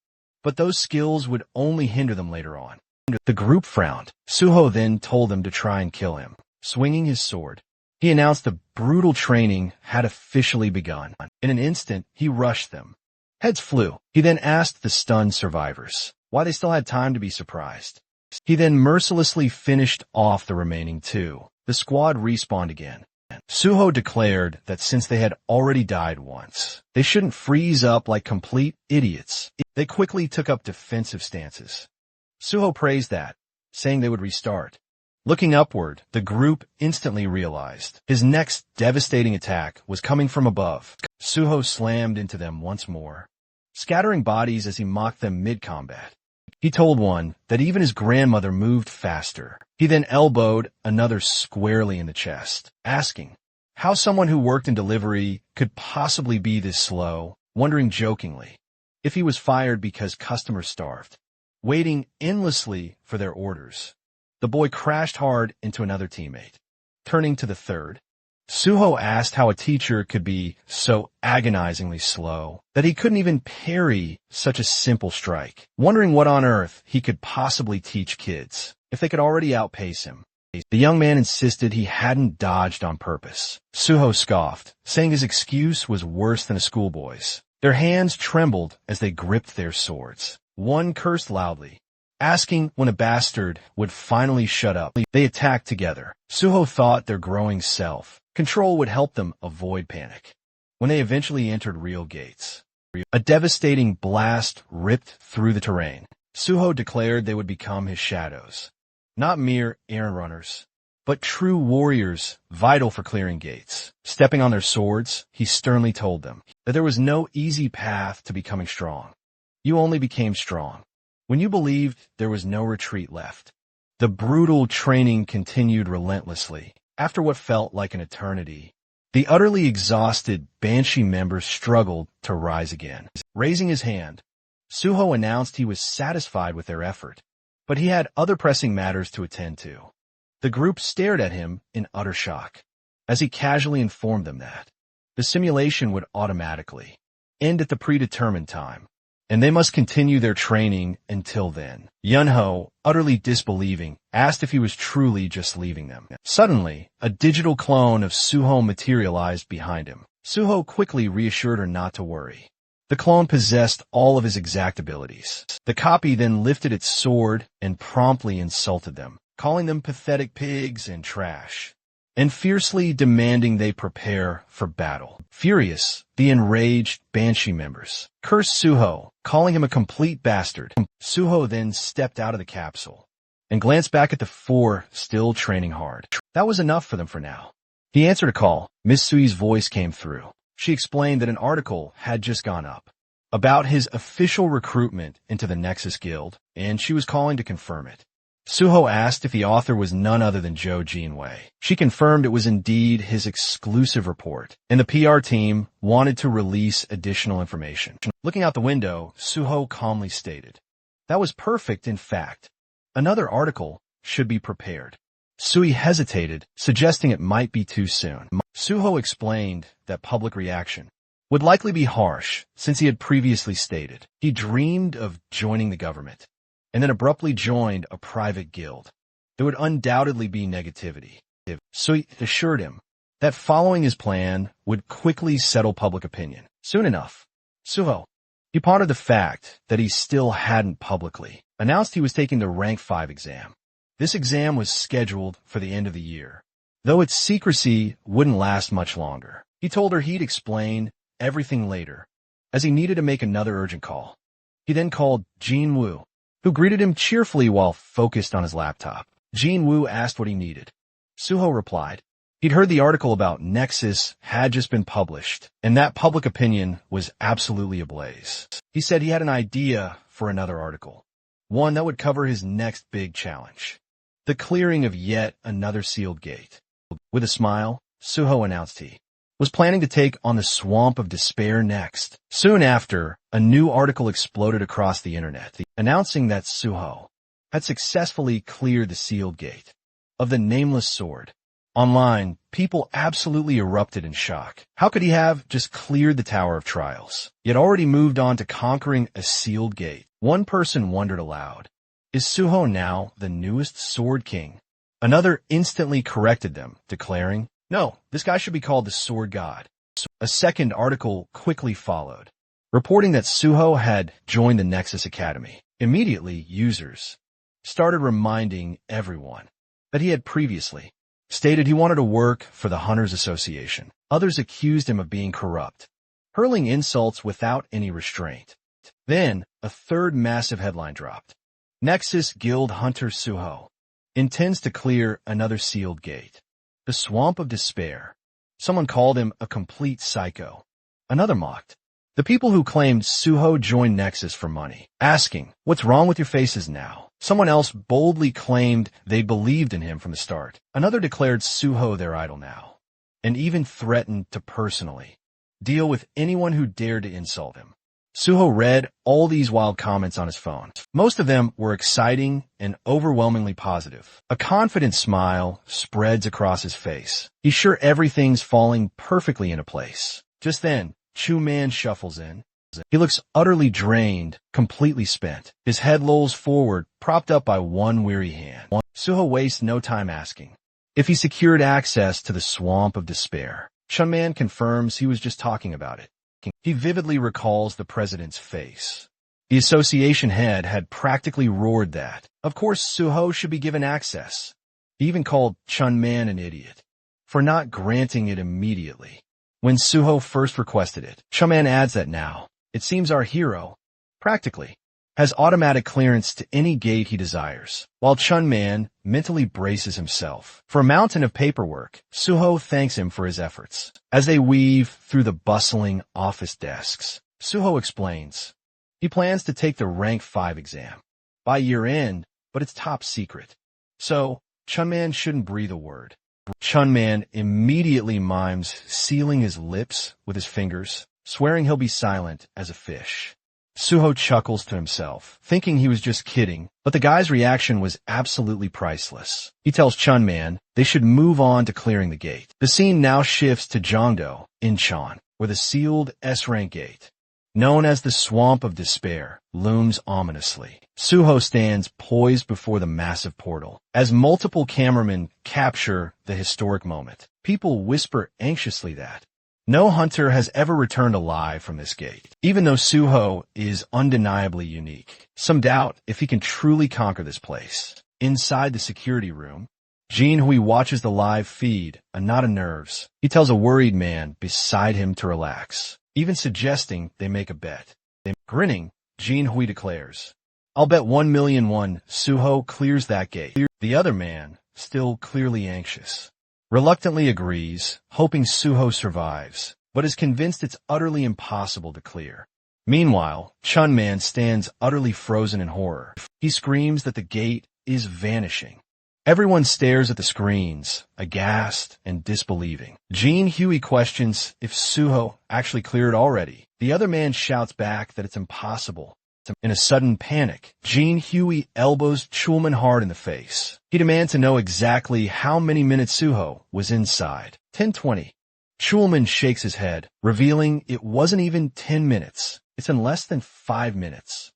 but those skills would only hinder them later on. The group frowned. Suho then told them to try and kill him. Swinging his sword, he announced the brutal training had officially begun. In an instant, he rushed them. Heads flew. He then asked the stunned survivors why they still had time to be surprised. He then mercilessly finished off the remaining two. The squad respawned again. Suho declared that since they had already died once, they shouldn't freeze up like complete idiots. They quickly took up defensive stances. Suho praised that, saying they would restart. Looking upward, the group instantly realized his next devastating attack was coming from above. Suho slammed into them once more, scattering bodies as he mocked them mid-combat. He told one that even his grandmother moved faster. He then elbowed another squarely in the chest, asking how someone who worked in delivery could possibly be this slow, wondering jokingly if he was fired because customers starved, waiting endlessly for their orders. The boy crashed hard into another teammate. Turning to the third, Suho asked how a teacher could be so agonizingly slow that he couldn't even parry such a simple strike, wondering what on earth he could possibly teach kids if they could already outpace him. The young man insisted he hadn't dodged on purpose. Suho scoffed, saying his excuse was worse than a schoolboy's. Their hands trembled as they gripped their swords. One cursed loudly, asking when a bastard would finally shut up. They attacked together. Suho thought their growing self-control would help them avoid panic. When they eventually entered real gates, a devastating blast ripped through the terrain. Suho declared they would become his shadows, not mere errand runners, but true warriors vital for clearing gates. Stepping on their swords, he sternly told them that there was no easy path to becoming strong. You only became strong when you believed there was no retreat left. The brutal training continued relentlessly. After what felt like an eternity, the utterly exhausted Banshee members struggled to rise again. Raising his hand, Suho announced he was satisfied with their effort, but he had other pressing matters to attend to. The group stared at him in utter shock, as he casually informed them that the simulation would automatically end at the predetermined time, and they must continue their training until then. Yunho, utterly disbelieving, asked if he was truly just leaving them. Suddenly, a digital clone of Suho materialized behind him. Suho quickly reassured her not to worry. The clone possessed all of his exact abilities. The copy then lifted its sword and promptly insulted them, calling them pathetic pigs and trash, and fiercely demanding they prepare for battle. Furious, the enraged Banshee members cursed Suho, calling him a complete bastard. Suho then stepped out of the capsule and glanced back at the four still training hard. That was enough for them for now. He answered a call. Miss Sui's voice came through. She explained that an article had just gone up about his official recruitment into the Nexus Guild, and she was calling to confirm it. Suho asked if the author was none other than Joe Jinwei. She confirmed it was indeed his exclusive report, and the PR team wanted to release additional information. Looking out the window, Suho calmly stated, "That was perfect, in fact. Another article should be prepared." Sui hesitated, suggesting it might be too soon. Suho explained that public reaction would likely be harsh, since he had previously stated he dreamed of joining the government, and then abruptly joined a private guild. There would undoubtedly be negativity. Sui assured him that following his plan would quickly settle public opinion. Soon enough, Suho, he pondered the fact that he still hadn't publicly announced he was taking the Rank 5 exam. This exam was scheduled for the end of the year, though its secrecy wouldn't last much longer. He told her he'd explain everything later, as he needed to make another urgent call. He then called Jin Woo, who greeted him cheerfully while focused on his laptop. Jin Woo asked what he needed. Suho replied he'd heard the article about Nexus had just been published, and that public opinion was absolutely ablaze. He said he had an idea for another article, one that would cover his next big challenge, the clearing of yet another sealed gate. With a smile, Suho announced he was planning to take on the Swamp of Despair next. Soon after, a new article exploded across the internet, announcing that Suho had successfully cleared the sealed gate of the Nameless Sword. Online, people absolutely erupted in shock. How could he have just cleared the Tower of Trials, yet already moved on to conquering a sealed gate? One person wondered aloud, is Suho now the newest Sword King? Another instantly corrected them, declaring, no, this guy should be called the Sword God. A second article quickly followed, reporting that Suho had joined the Nexus Academy. Immediately, users started reminding everyone that he had previously stated he wanted to work for the Hunters Association. Others accused him of being corrupt, hurling insults without any restraint. Then, a third massive headline dropped. Nexus Guild Hunter Suho intends to clear another sealed gate. The Swamp of Despair. Someone called him a complete psycho. Another mocked the people who claimed Suho joined Nexus for money, asking, "What's wrong with your faces now?" Someone else boldly claimed they believed in him from the start. Another declared Suho their idol now, and even threatened to personally deal with anyone who dared to insult him. Suho read all these wild comments on his phone. Most of them were exciting and overwhelmingly positive. A confident smile spreads across his face. He's sure everything's falling perfectly into place. Just then, Chu-Man shuffles in. He looks utterly drained, completely spent. His head lolls forward, propped up by one weary hand. Suho wastes no time asking if he secured access to the Swamp of Despair. Chun-Man confirms he was just talking about it. He vividly recalls the president's face. The association head had practically roared that, of course, Suho should be given access. He even called Chun-Man an idiot for not granting it immediately when Suho first requested it. Chun-Man adds that now, it seems our hero, practically, has automatic clearance to any gate he desires, while Chun-Man mentally braces himself for a mountain of paperwork. Suho thanks him for his efforts. As they weave through the bustling office desks, Suho explains he plans to take the Rank 5 exam by year-end, but it's top secret, so Chun-Man shouldn't breathe a word. Chun-Man immediately mimes sealing his lips with his fingers, swearing he'll be silent as a fish. Suho chuckles to himself, thinking he was just kidding, but the guy's reaction was absolutely priceless. He tells Chun-Man they should move on to clearing the gate. The scene now shifts to Jongdo, Incheon, where the sealed S-rank gate, known as the Swamp of Despair, looms ominously. Suho stands poised before the massive portal. As multiple cameramen capture the historic moment, people whisper anxiously that no hunter has ever returned alive from this gate. Even though Suho is undeniably unique, some doubt if he can truly conquer this place. Inside the security room, Jin Hui watches the live feed, a knot of nerves. He tells a worried man beside him to relax, even suggesting they make a bet. Grinning, Jin Hui declares, "I'll bet 1,000,000 won Suho clears that gate." The other man, still clearly anxious, reluctantly agrees, hoping Suho survives, but is convinced it's utterly impossible to clear. Meanwhile, Chun-Man stands utterly frozen in horror. He screams that the gate is vanishing. Everyone stares at the screens, aghast and disbelieving. Jin Hui questions if Suho actually cleared already. The other man shouts back that it's impossible. In a sudden panic, Jin Hui elbows Chulman hard in the face. He demands to know exactly how many minutes Suho was inside. 10:20. Chulman shakes his head, revealing it wasn't even 10 minutes. It's in less than 5 minutes.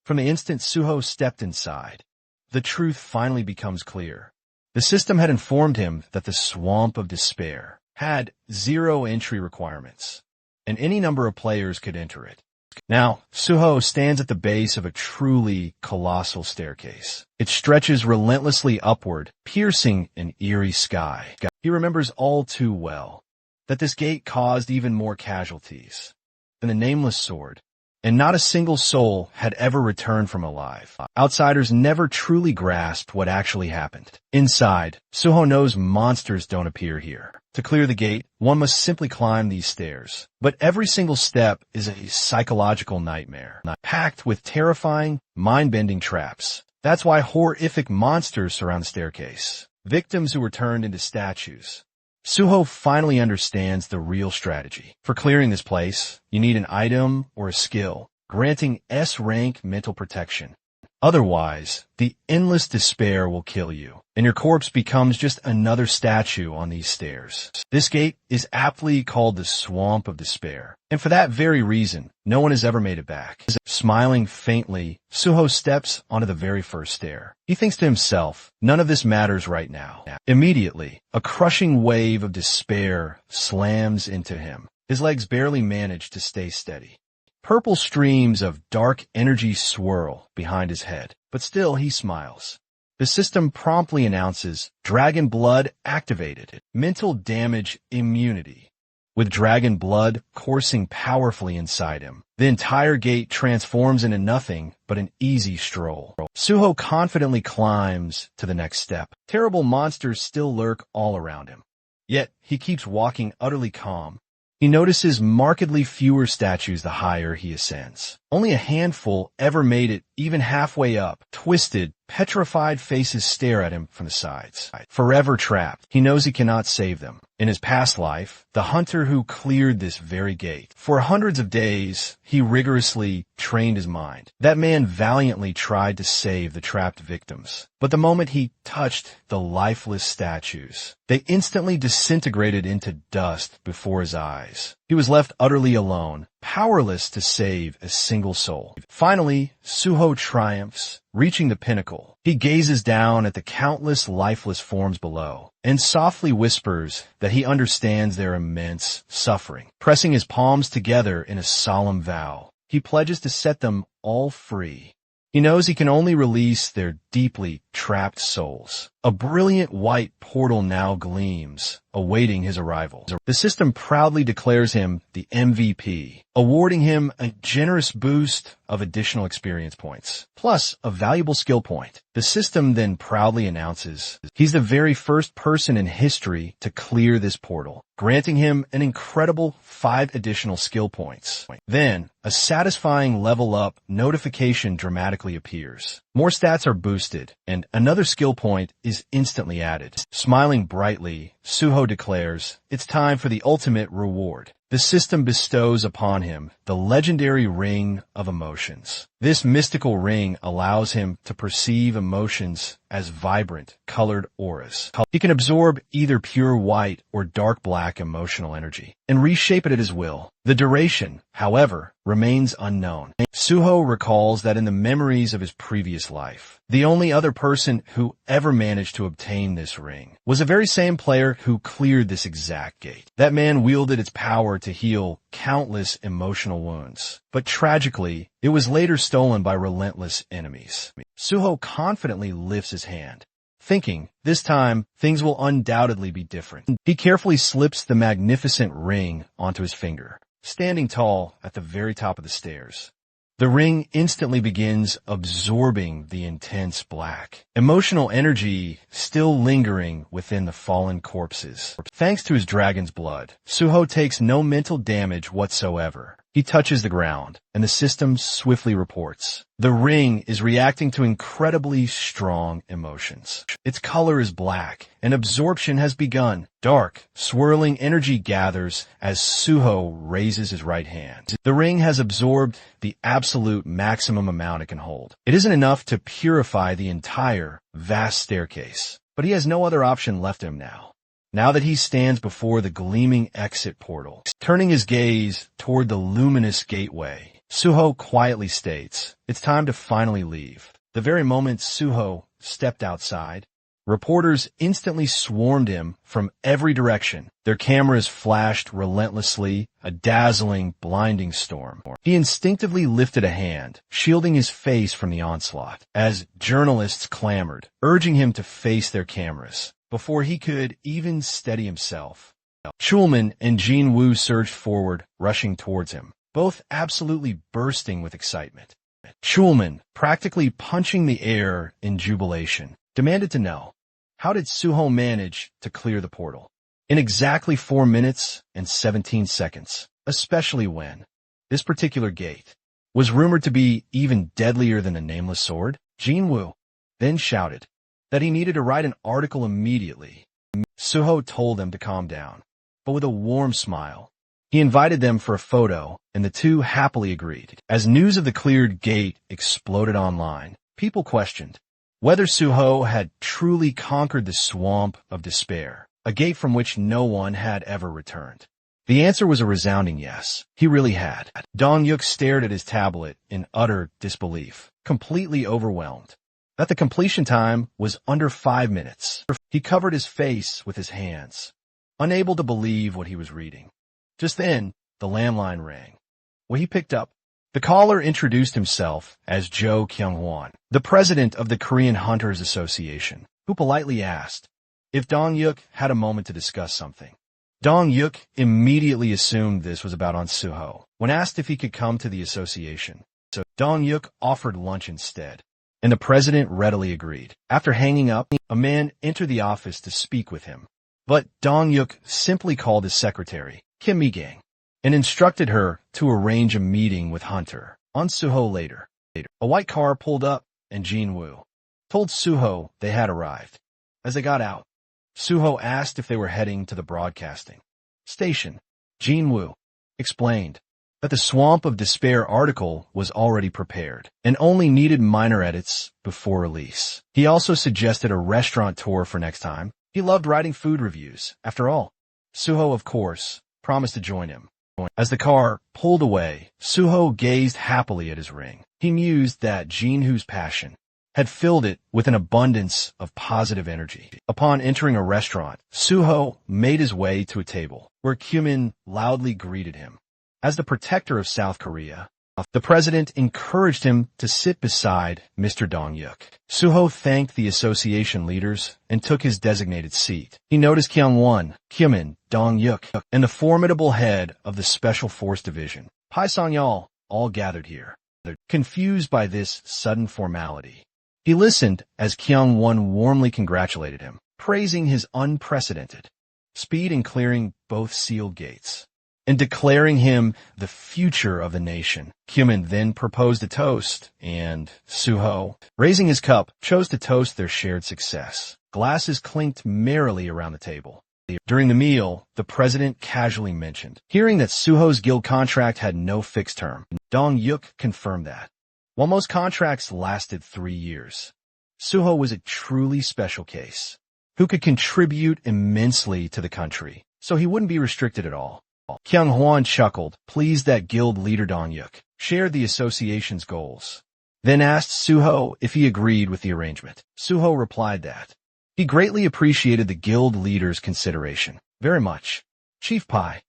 From the instant Suho stepped inside, the truth finally becomes clear. The system had informed him that the Swamp of Despair had 0 entry requirements, and any number of players could enter it. Now, Suho stands at the base of a truly colossal staircase. It stretches relentlessly upward, piercing an eerie sky. He remembers all too well that this gate caused even more casualties than the Nameless Sword, and not a single soul had ever returned from alive. Outsiders never truly grasped what actually happened. Inside, Suho knows monsters don't appear here. To clear the gate, one must simply climb these stairs. But every single step is a psychological nightmare, packed with terrifying, mind-bending traps. That's why horrific monsters surround the staircase, victims who were turned into statues. Suho finally understands the real strategy. For clearing this place, you need an item or a skill, granting S-rank mental protection. Otherwise, the endless despair will kill you, and your corpse becomes just another statue on these stairs. This gate is aptly called the Swamp of Despair, and for that very reason, no one has ever made it back. Smiling faintly, Suho steps onto the very first stair. He thinks to himself, none of this matters right now. Immediately, a crushing wave of despair slams into him. His legs barely manage to stay steady. Purple streams of dark energy swirl behind his head, but still he smiles. The system promptly announces Dragon Blood activated. Mental damage immunity. With dragon blood coursing powerfully inside him, the entire gate transforms into nothing but an easy stroll. Suho confidently climbs to the next step. Terrible monsters still lurk all around him. Yet, he keeps walking utterly calm. He notices markedly fewer statues the higher he ascends. Only a handful ever made it even halfway up. Twisted, petrified faces stare at him from the sides. Forever trapped, he knows he cannot save them. In his past life, the hunter who cleared this very gate. For hundreds of days, he rigorously trained his mind. That man valiantly tried to save the trapped victims. But the moment he touched the lifeless statues, they instantly disintegrated into dust before his eyes. He was left utterly alone, powerless to save a single soul. Finally, Suho triumphs, reaching the pinnacle. He gazes down at the countless lifeless forms below, and softly whispers that he understands their immense suffering. Pressing his palms together in a solemn vow, he pledges to set them all free. He knows he can only release their deeply trapped souls. A brilliant white portal now gleams, awaiting his arrival. The system proudly declares him the MVP, awarding him a generous boost of additional experience points, plus a valuable skill point. The system then proudly announces he's the very first person in history to clear this portal, granting him an incredible 5 additional skill points. Then, a satisfying level up notification dramatically appears. More stats are boosted, and another skill point is instantly added. Smiling brightly, Suho declares, it's time for the ultimate reward. The system bestows upon him the legendary Ring of Emotions. This mystical ring allows him to perceive emotions as vibrant, colored auras. He can absorb either pure white or dark black emotional energy and reshape it at his will. The duration, however, remains unknown. Suho recalls that in the memories of his previous life, the only other person who ever managed to obtain this ring was the very same player who cleared this exact gate. That man wielded its power to heal countless emotional wounds, but tragically, it was later stolen by relentless enemies. Suho confidently lifts his hand, thinking, this time, things will undoubtedly be different. He carefully slips the magnificent ring onto his finger, standing tall at the very top of the stairs. The ring instantly begins absorbing the intense black, emotional energy still lingering within the fallen corpses. Thanks to his dragon's blood, Suho takes no mental damage whatsoever. He touches the ground, and the system swiftly reports. The ring is reacting to incredibly strong emotions. Its color is black, and absorption has begun. Dark, swirling energy gathers as Suho raises his right hand. The ring has absorbed the absolute maximum amount it can hold. It isn't enough to purify the entire, vast staircase, but he has no other option left him now. Now that he stands before the gleaming exit portal, turning his gaze toward the luminous gateway, Suho quietly states, it's time to finally leave. The very moment Suho stepped outside, reporters instantly swarmed him from every direction. Their cameras flashed relentlessly, a dazzling, blinding storm. He instinctively lifted a hand, shielding his face from the onslaught, as journalists clamored, urging him to face their cameras. Before he could even steady himself, Chulman and Jin Woo surged forward, rushing towards him, both absolutely bursting with excitement. Chulman, practically punching the air in jubilation, demanded to know, how did Suho manage to clear the portal? In exactly 4 minutes and 17 seconds, especially when this particular gate was rumored to be even deadlier than the nameless sword. Jin Woo then shouted that he needed to write an article immediately. Suho told them to calm down, but with a warm smile. He invited them for a photo, and the two happily agreed. As news of the cleared gate exploded online, people questioned whether Suho had truly conquered the swamp of despair, a gate from which no one had ever returned. The answer was a resounding yes. He really had. Dong-yuk stared at his tablet in utter disbelief, completely overwhelmed. That the completion time was under 5 minutes. He covered his face with his hands, unable to believe what he was reading. Just then, the landline rang. What he picked up The caller introduced himself as Jo Kyung-hwan, the president of the Korean Hunters Association, who politely asked if Dong-yuk had a moment to discuss something. Dong-yuk immediately assumed this was about Suho. When asked if he could come to the association, so Dong-yuk offered lunch instead, and the president readily agreed. After hanging up, a man entered the office to speak with him, but Dong-yuk simply called his secretary, Kim Mi-gang, and instructed her to arrange a meeting with Hunter on Suho later. A white car pulled up, and Jin-woo told Suho they had arrived. As they got out, Suho asked if they were heading to the broadcasting station. Jin-woo explained that the Swamp of Despair article was already prepared and only needed minor edits before release. He also suggested a restaurant tour for next time. He loved writing food reviews, after all. Suho, of course, promised to join him. As the car pulled away, Suho gazed happily at his ring. He mused that Jin-woo's passion had filled it with an abundance of positive energy. Upon entering a restaurant, Suho made his way to a table where Kyu-min loudly greeted him. As the protector of South Korea, the president encouraged him to sit beside Mr. Dong-yuk. Suho thanked the association leaders and took his designated seat. He noticed Kyung-won, Kyu-min, Dong-yuk, and the formidable head of the Special Force Division, Pai Sang-yeol, all gathered here. Confused by this sudden formality, he listened as Kyung-won warmly congratulated him, praising his unprecedented speed in clearing both sealed gates and declaring him the future of the nation. Kyu-min then proposed a toast, and Suho, raising his cup, chose to toast their shared success. Glasses clinked merrily around the table. During the meal, the president casually mentioned hearing that Suho's guild contract had no fixed term. Dong-yuk confirmed that. While most contracts lasted 3 years, Suho was a truly special case who could contribute immensely to the country, so he wouldn't be restricted at all. Kyung-hwan chuckled, pleased that guild leader Dong-yuk shared the association's goals, then asked Suho if he agreed with the arrangement. Suho replied that he greatly appreciated the guild leader's consideration. Very much. Chief Pai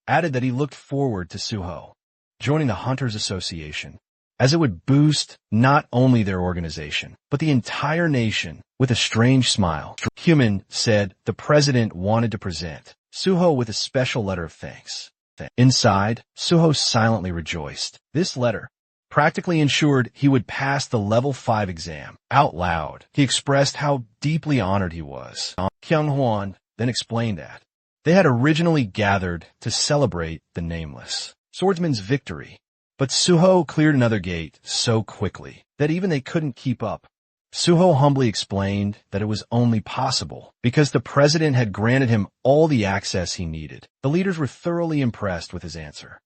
added that he looked forward to Suho joining the Hunters Association, as it would boost not only their organization, but the entire nation. With a strange smile, Kyu-min said the president wanted to present Suho with a special letter of thanks. Inside, Suho silently rejoiced. This letter practically ensured he would pass the level 5 exam. Out loud, he expressed how deeply honored he was. Kyung-hwan then explained that they had originally gathered to celebrate the Nameless Swordsman's victory, but Suho cleared another gate so quickly that even they couldn't keep up. Suho humbly explained that it was only possible because the president had granted him all the access he needed. The leaders were thoroughly impressed with his answer.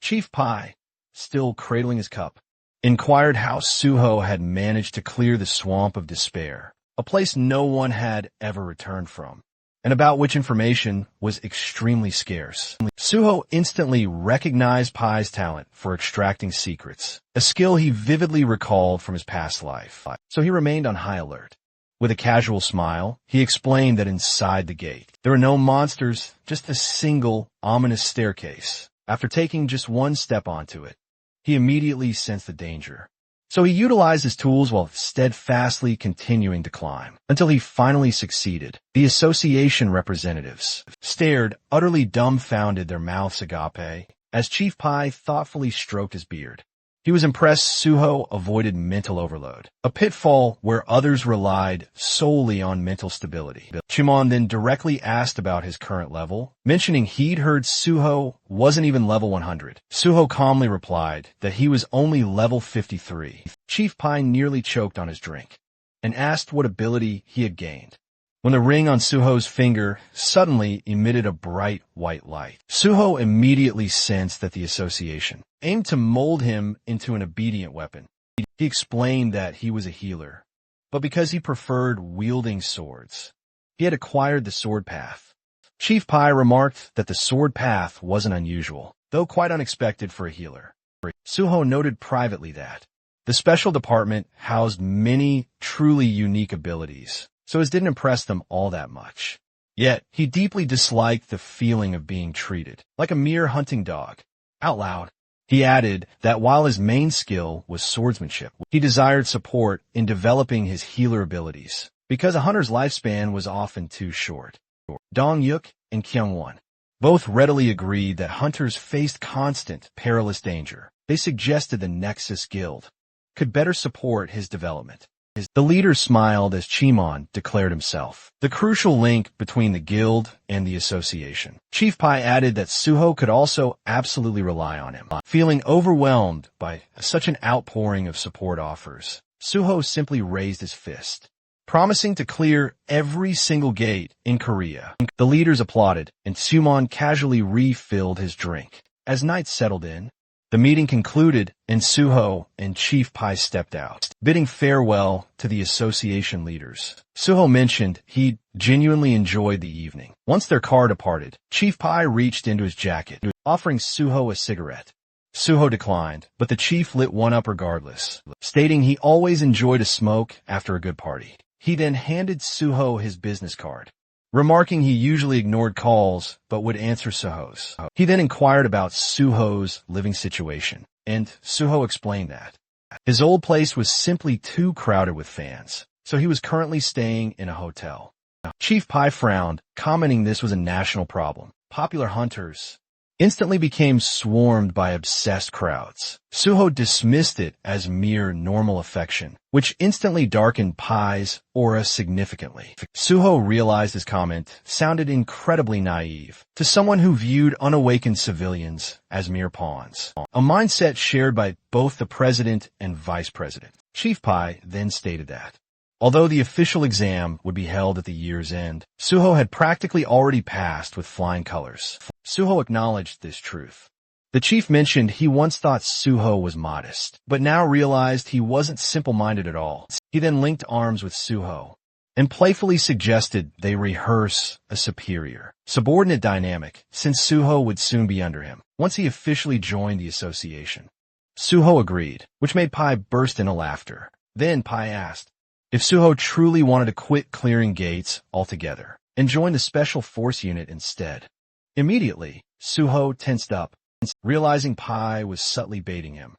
Chief Pai, still cradling his cup, inquired how Suho had managed to clear the Swamp of Despair, a place no one had ever returned from, and about which information was extremely scarce. Suho instantly recognized Pai's talent for extracting secrets, a skill he vividly recalled from his past life, so he remained on high alert. With a casual smile, he explained that inside the gate, there were no monsters, just a single, ominous staircase. After taking just one step onto it, he immediately sensed the danger. So he utilized his tools while steadfastly continuing to climb, until he finally succeeded. The association representatives stared, utterly dumbfounded, their mouths agape, as Chief Pai thoughtfully stroked his beard. He was impressed Suho avoided mental overload, a pitfall where others relied solely on mental stability. Chimon then directly asked about his current level, mentioning he'd heard Suho wasn't even level 100. Suho calmly replied that he was only level 53. Chief Pai nearly choked on his drink and asked what ability he had gained, when the ring on Suho's finger suddenly emitted a bright white light. Suho immediately sensed that the association aimed to mold him into an obedient weapon. He explained that he was a healer, but because he preferred wielding swords, he had acquired the sword path. Chief Pai remarked that the sword path wasn't unusual, though quite unexpected for a healer. Suho noted privately that the special department housed many truly unique abilities, so it didn't impress them all that much. Yet, he deeply disliked the feeling of being treated like a mere hunting dog. Out loud, He added that while his main skill was swordsmanship, he desired support in developing his healer abilities, because a hunter's lifespan was often too short. Dong Yuk and Kyung-won both readily agreed that hunters faced constant, perilous danger. They suggested the Nexus Guild could better support his development. The leader smiled as Chimon declared himself the crucial link between the guild and the association. Chief Pai added that Suho could also absolutely rely on him. Feeling overwhelmed by such an outpouring of support offers, Suho simply raised his fist, promising to clear every single gate in Korea. The leaders applauded, and Sumon casually refilled his drink. As night settled in, the meeting concluded, and Suho and Chief Pai stepped out, bidding farewell to the association leaders. Suho mentioned he genuinely enjoyed the evening. Once their car departed, Chief Pai reached into his jacket, offering Suho a cigarette. Suho declined, but the chief lit one up regardless, stating he always enjoyed a smoke after a good party. He then handed Suho his business card, remarking he usually ignored calls but would answer Suho's. He then inquired about Suho's living situation, and Suho explained that his old place was simply too crowded with fans, so he was currently staying in a hotel. Chief Pai frowned, commenting this was a national problem. Popular hunters instantly became swarmed by obsessed crowds. Suho dismissed it as mere normal affection, which instantly darkened Pai's aura significantly. Suho realized his comment sounded incredibly naive to someone who viewed unawakened civilians as mere pawns, a mindset shared by both the president and vice president. Chief Pai then stated that although the official exam would be held at the year's end, Suho had practically already passed with flying colors. Suho acknowledged this truth. The chief mentioned he once thought Suho was modest, but now realized he wasn't simple-minded at all. He then linked arms with Suho and playfully suggested they rehearse a superior, subordinate dynamic, since Suho would soon be under him once he officially joined the association. Suho agreed, which made Pai burst into laughter. Then Pai asked if Suho truly wanted to quit clearing gates altogether and join the special force unit instead. Immediately, Suho tensed up, realizing Pai was subtly baiting him.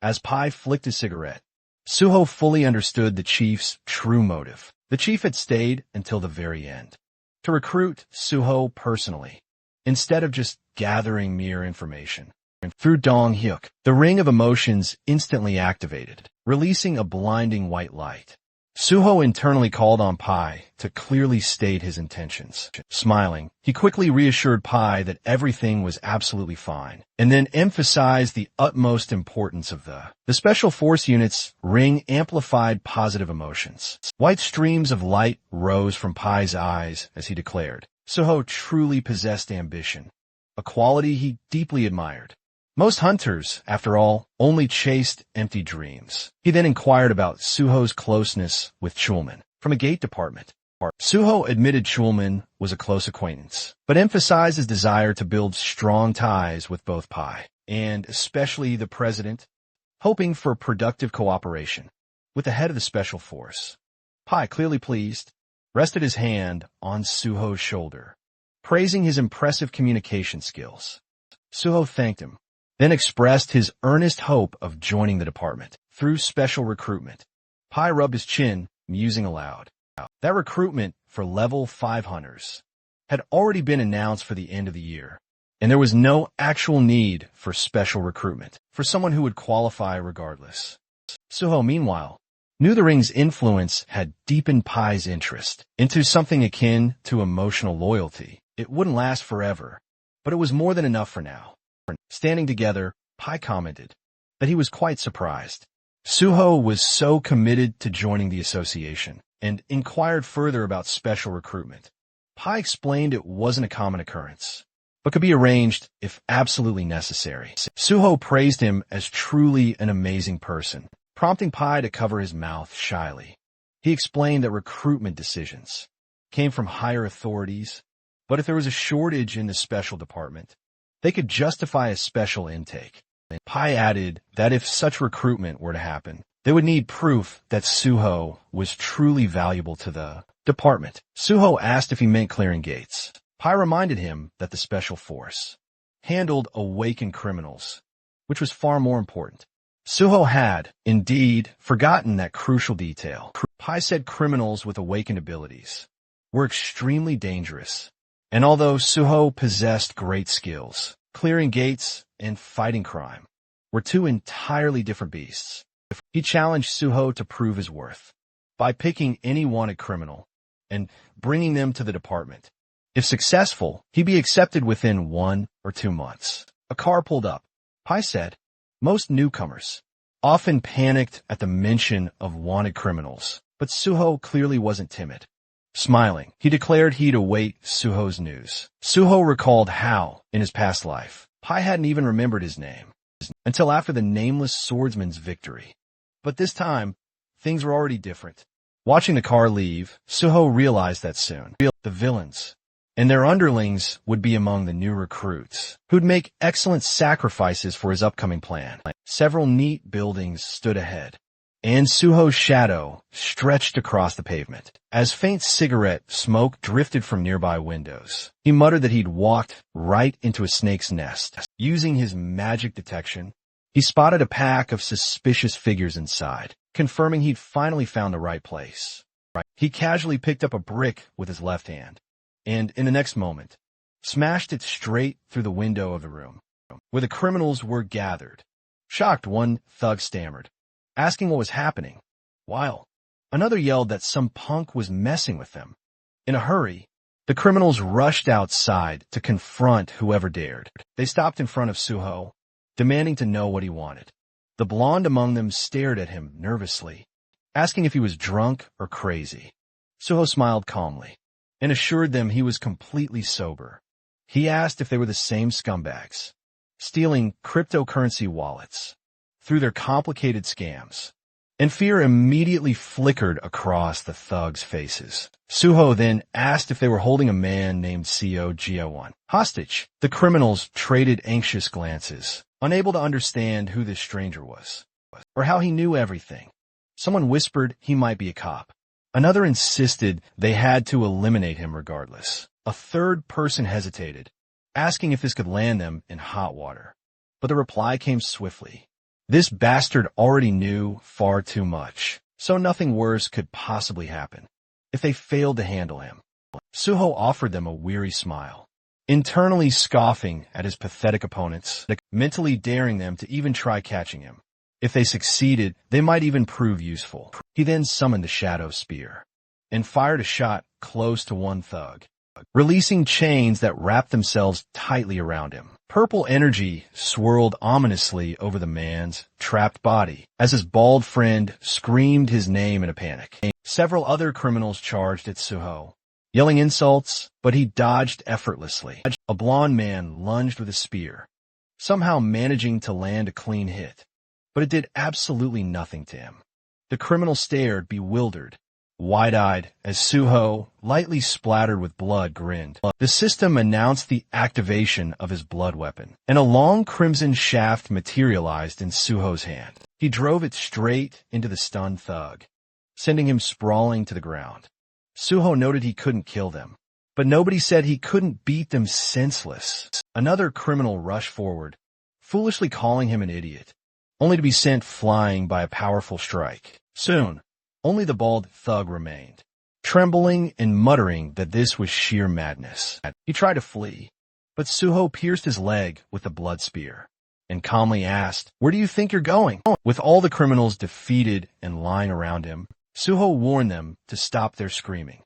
As Pai flicked a cigarette, Suho fully understood the chief's true motive. The chief had stayed until the very end to recruit Suho personally, instead of just gathering mere information. Through Dong Hyuk, the ring of emotions instantly activated, releasing a blinding white light. Suho internally called on Pai to clearly state his intentions. Smiling, he quickly reassured Pai that everything was absolutely fine, and then emphasized the utmost importance of the Special Force Unit's ring amplified positive emotions. White streams of light rose from Pai's eyes as he declared, Suho truly possessed ambition, a quality he deeply admired. Most hunters, after all, only chased empty dreams. He then inquired about Suho's closeness with Chulman from a gate department. Suho admitted Chulman was a close acquaintance, but emphasized his desire to build strong ties with both Pai, and especially the president, hoping for productive cooperation with the head of the special force. Pai, clearly pleased, rested his hand on Suho's shoulder, praising his impressive communication skills. Suho thanked him, then expressed his earnest hope of joining the department through special recruitment. Pai rubbed his chin, musing aloud. That recruitment for level 5 hunters had already been announced for the end of the year, and there was no actual need for special recruitment for someone who would qualify regardless. Suho, meanwhile, knew the ring's influence had deepened Pai's interest into something akin to emotional loyalty. It wouldn't last forever, but it was more than enough for now. Standing together, Pai commented that he was quite surprised. Suho was so committed to joining the association and inquired further about special recruitment. Pai explained it wasn't a common occurrence, but could be arranged if absolutely necessary. Suho praised him as truly an amazing person, prompting Pai to cover his mouth shyly. He explained that recruitment decisions came from higher authorities, but if there was a shortage in the special department, they could justify a special intake. Pai added that if such recruitment were to happen, they would need proof that Suho was truly valuable to the department. Suho asked if he meant clearing gates. Pai reminded him that the special force handled awakened criminals which was far more important. Suho had, indeed, forgotten that crucial detail. Pai said criminals with awakened abilities were extremely dangerous, and although Suho possessed great skills, clearing gates and fighting crime were two entirely different beasts. He challenged Suho to prove his worth by picking any wanted criminal and bringing them to the department. If successful, he'd be accepted within 1 or 2 months. A car pulled up. Pai said, most newcomers often panicked at the mention of wanted criminals, but Suho clearly wasn't timid. Smiling, he declared he'd await Suho's news. Suho recalled how, in his past life, Pai hadn't even remembered his name until after the nameless swordsman's victory. But this time, things were already different. Watching the car leave, Suho realized that soon the villains and their underlings would be among the new recruits, who'd make excellent sacrifices for his upcoming plan. Several neat buildings stood ahead, and Suho's shadow stretched across the pavement. As faint cigarette smoke drifted from nearby windows, he muttered that he'd walked right into a snake's nest. Using his magic detection, he spotted a pack of suspicious figures inside, confirming he'd finally found the right place. He casually picked up a brick with his left hand, and in the next moment, smashed it straight through the window of the room where the criminals were gathered. Shocked, one thug stammered, asking what was happening, while another yelled that some punk was messing with them. In a hurry, the criminals rushed outside to confront whoever dared. They stopped in front of Suho, demanding to know what he wanted. The blonde among them stared at him nervously, asking if he was drunk or crazy. Suho smiled calmly and assured them he was completely sober. He asked if they were the same scumbags, stealing cryptocurrency wallets through their complicated scams, and fear immediately flickered across the thugs' faces. Suho then asked if they were holding a man named Seo Jiawon hostage. The criminals traded anxious glances, unable to understand who this stranger was, or how he knew everything. Someone whispered he might be a cop. Another insisted they had to eliminate him regardless. A third person hesitated, asking if this could land them in hot water. But the reply came swiftly. This bastard already knew far too much, so nothing worse could possibly happen if they failed to handle him. Suho offered them a weary smile, internally scoffing at his pathetic opponents, mentally daring them to even try catching him. If they succeeded, they might even prove useful. He then summoned the Shadow Spear and fired a shot close to one thug, releasing chains that wrapped themselves tightly around him. Purple energy swirled ominously over the man's trapped body as his bald friend screamed his name in a panic. Several other criminals charged at Suho, yelling insults, but he dodged effortlessly. A blond man lunged with a spear, somehow managing to land a clean hit, but it did absolutely nothing to him. The criminal stared, bewildered, wide-eyed, as Suho, lightly splattered with blood, grinned. The system announced the activation of his blood weapon, and a long crimson shaft materialized in Suho's hand. He drove it straight into the stunned thug, sending him sprawling to the ground. Suho noted he couldn't kill them, but nobody said he couldn't beat them senseless. Another criminal rushed forward, foolishly calling him an idiot, only to be sent flying by a powerful strike. Soon, only the bald thug remained, trembling and muttering that this was sheer madness. He tried to flee, but Suho pierced his leg with the blood spear and calmly asked, "Where do you think you're going?" With all the criminals defeated and lying around him, Suho warned them to stop their screaming,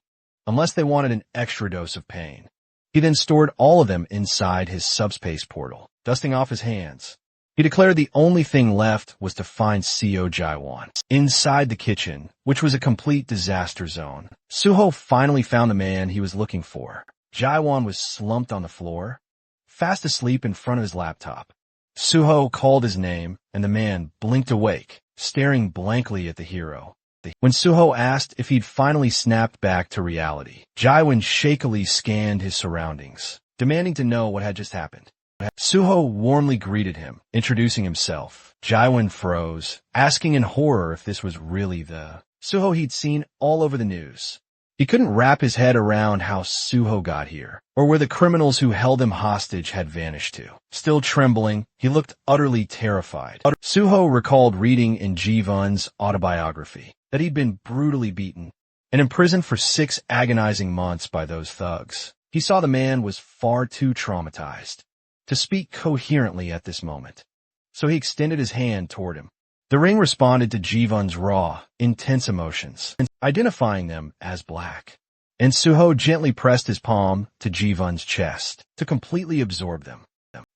unless they wanted an extra dose of pain. He then stored all of them inside his subspace portal, dusting off his hands. He declared the only thing left was to find Seo Jiawon. Inside the kitchen, which was a complete disaster zone, Suho finally found the man he was looking for. Jiawon was slumped on the floor, fast asleep in front of his laptop. Suho called his name, and the man blinked awake, staring blankly at the hero. When Suho asked if he'd finally snapped back to reality, Jiawon shakily scanned his surroundings, demanding to know what had just happened. Suho warmly greeted him, introducing himself. Jiawon froze, asking in horror if this was really the Suho he'd seen all over the news. He couldn't wrap his head around how Suho got here, or where the criminals who held him hostage had vanished to. Still trembling, he looked utterly terrified. Suho recalled reading in Jivun's autobiography that he'd been brutally beaten and imprisoned for 6 agonizing months by those thugs. He saw the man was far too traumatized to speak coherently at this moment, so he extended his hand toward him. The ring responded to Jivun's raw, intense emotions, identifying them as black. And Suho gently pressed his palm to Jivun's chest to completely absorb them.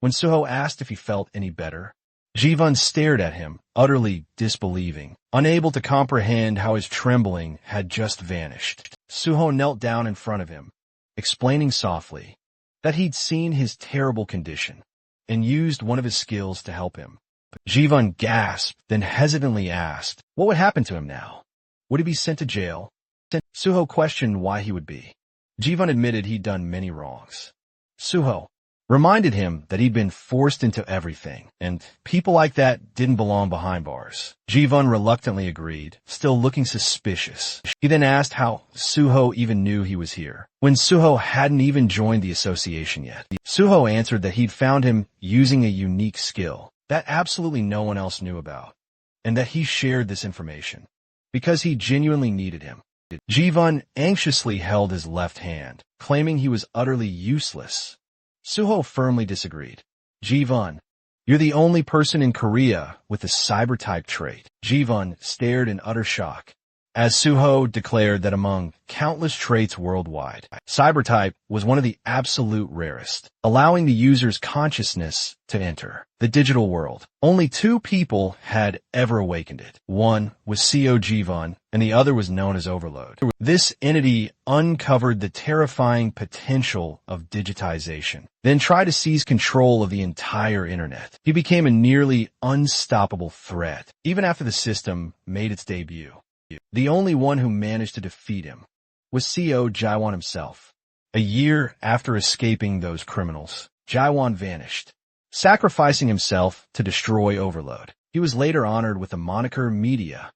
When Suho asked if he felt any better, Jivun stared at him, utterly disbelieving, unable to comprehend how his trembling had just vanished. Suho knelt down in front of him, explaining softly that he'd seen his terrible condition and used one of his skills to help him. Jivun gasped, then hesitantly asked, what would happen to him now? Would he be sent to jail? Suho questioned why he would be. Jivun admitted he'd done many wrongs. Suho reminded him that he'd been forced into everything, and people like that didn't belong behind bars. Jivun reluctantly agreed, still looking suspicious. He then asked how Suho even knew he was here, when Suho hadn't even joined the association yet. Suho answered that he'd found him using a unique skill that absolutely no one else knew about, and that he shared this information because he genuinely needed him. Jivun anxiously held his left hand, claiming he was utterly useless. Suho firmly disagreed. Jivun, you're the only person in Korea with the cyber-type trait. Jivun stared in utter shock, as Suho declared that among countless traits worldwide, cyber-type was one of the absolute rarest, allowing the user's consciousness to enter the digital world. Only 2 people had ever awakened it. One was CO Jivun, and the other was known as Overload. This entity uncovered the terrifying potential of digitization, then tried to seize control of the entire internet. He became a nearly unstoppable threat, even after the system made its debut. The only one who managed to defeat him was CO Jaiwan himself. A year after escaping those criminals, Jaiwan vanished, sacrificing himself to destroy Overload. He was later honored with the moniker Media.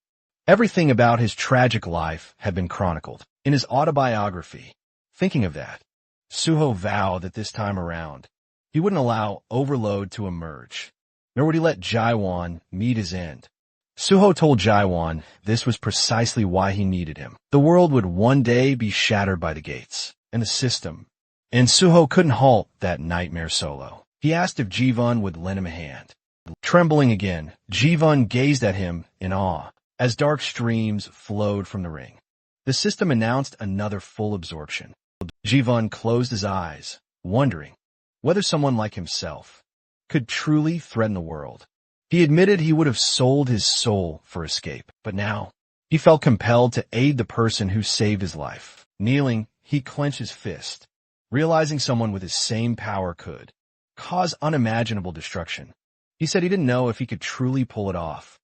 Everything about his tragic life had been chronicled in his autobiography. Thinking of that, Suho vowed that this time around, he wouldn't allow Overload to emerge, nor would he let Jaiwan meet his end. Suho told Jaiwan this was precisely why he needed him. The world would one day be shattered by the gates and the system, and Suho couldn't halt that nightmare solo. He asked if Jivun would lend him a hand. Trembling again, Jivun gazed at him in awe as dark streams flowed from the ring. The system announced another full absorption. Jivun closed his eyes, wondering whether someone like himself could truly threaten the world. He admitted he would have sold his soul for escape, but now he felt compelled to aid the person who saved his life. Kneeling, he clenched his fist, realizing someone with his same power could cause unimaginable destruction. He said he didn't know if he could truly pull it off,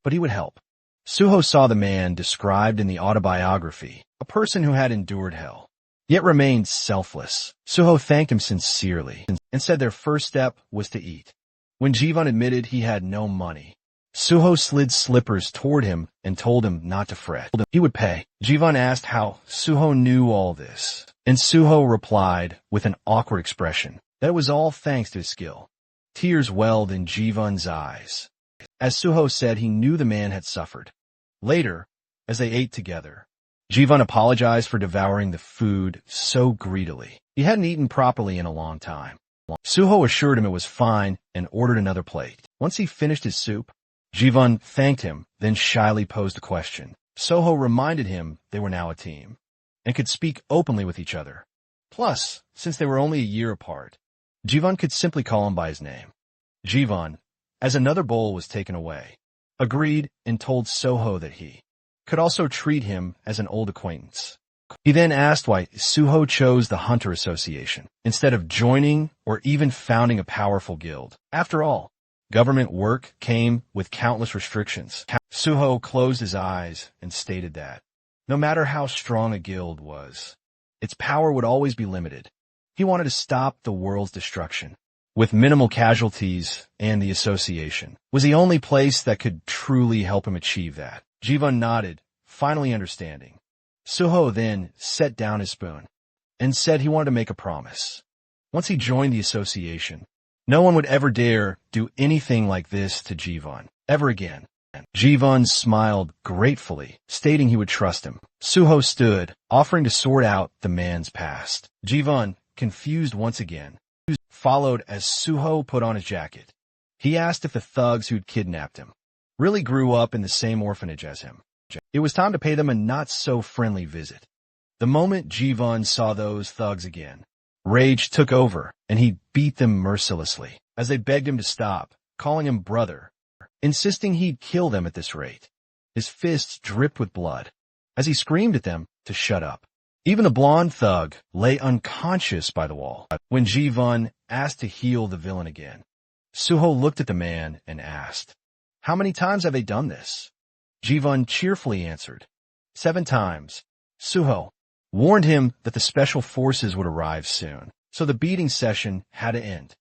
but he would help. Suho saw the man described in the autobiography, a person who had endured hell, yet remained selfless. Suho thanked him sincerely and said their first step was to eat. When Jivun admitted he had no money, Suho slid slippers toward him and told him not to fret. He would pay. Jivun asked how Suho knew all this, and Suho replied with an awkward expression that it was all thanks to his skill. Tears welled in Jivun's eyes, as Suho said he knew the man had suffered. Later, as they ate together, Jivun apologized for devouring the food so greedily. He hadn't eaten properly in a long time. Suho assured him it was fine and ordered another plate. Once he finished his soup, Jivun thanked him, then shyly posed a question. Suho reminded him they were now a team and could speak openly with each other. Plus, since they were only a year apart, Jivun could simply call him by his name. Jivun, as another bowl was taken away, agreed and told Suho that he could also treat him as an old acquaintance. He then asked why Suho chose the Hunter Association instead of joining or even founding a powerful guild. After all, government work came with countless restrictions. Suho closed his eyes and stated that, no matter how strong a guild was, its power would always be limited. He wanted to stop the world's destruction with minimal casualties, and the association was the only place that could truly help him achieve that. Jivun nodded, finally understanding. Suho then set down his spoon and said he wanted to make a promise. Once he joined the association, no one would ever dare do anything like this to Jivon, ever again. Jivon smiled gratefully, stating he would trust him. Suho stood, offering to sort out the man's past. Jivon, confused once again, followed as Suho put on his jacket. He asked if the thugs who'd kidnapped him really grew up in the same orphanage as him. It was time to pay them a not-so-friendly visit. The moment Jivon saw those thugs again, rage took over, and he beat them mercilessly as they begged him to stop, calling him brother, insisting he'd kill them at this rate. His fists dripped with blood as he screamed at them to shut up. Even a blonde thug lay unconscious by the wall when Jivon asked to heal the villain again. Suho looked at the man and asked, "How many times have they done this?" Jivon cheerfully answered, 7 times. Suho warned him that the special forces would arrive soon, so the beating session had to end.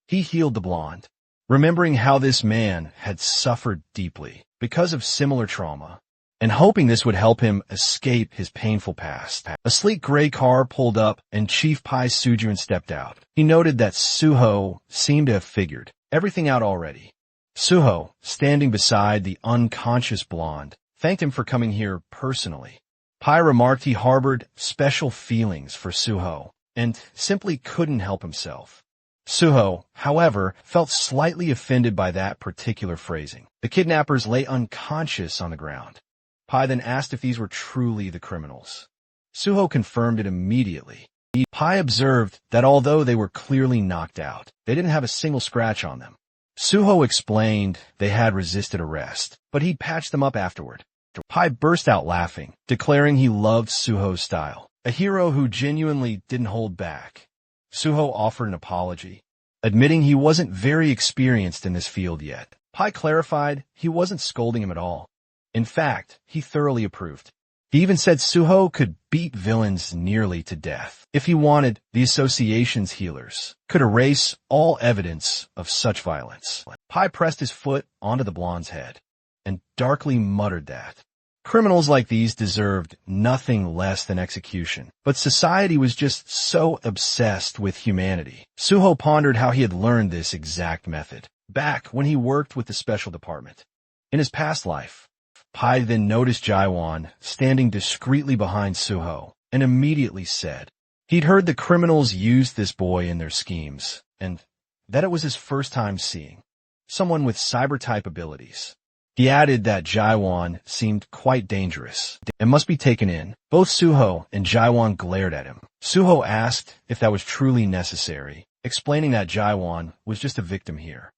He healed the blonde, remembering how this man had suffered deeply because of similar trauma, and hoping this would help him escape his painful past. A sleek gray car pulled up, and Chief Pai Sujun stepped out. He noted that Suho seemed to have figured everything out already. Suho, standing beside the unconscious blonde, thanked him for coming here personally. Pai remarked he harbored special feelings for Suho and simply couldn't help himself. Suho, however, felt slightly offended by that particular phrasing. The kidnappers lay unconscious on the ground. Pai then asked if these were truly the criminals. Suho confirmed it immediately. Pai observed that although they were clearly knocked out, they didn't have a single scratch on them. Suho explained they had resisted arrest, but he'd patched them up afterward. Pai burst out laughing, declaring he loved Suho's style, a hero who genuinely didn't hold back. Suho offered an apology, admitting he wasn't very experienced in this field yet. Pai clarified he wasn't scolding him at all. In fact, he thoroughly approved. He even said Suho could beat villains nearly to death. If he wanted, the association's healers could erase all evidence of such violence. Pai pressed his foot onto the blonde's head and darkly muttered that criminals like these deserved nothing less than execution. But society was just so obsessed with humanity. Suho pondered how he had learned this exact method back when he worked with the special department. In his past life, Pai then noticed Jaiwan standing discreetly behind Suho and immediately said he'd heard the criminals used this boy in their schemes and that it was his first time seeing someone with cyber-type abilities. He added that Jaiwan seemed quite dangerous and must be taken in. Both Suho and Jaiwan glared at him. Suho asked if that was truly necessary, explaining that Jaiwan was just a victim here.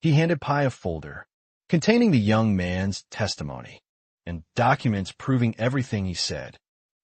He handed Pai a folder containing the young man's testimony and documents proving everything he said.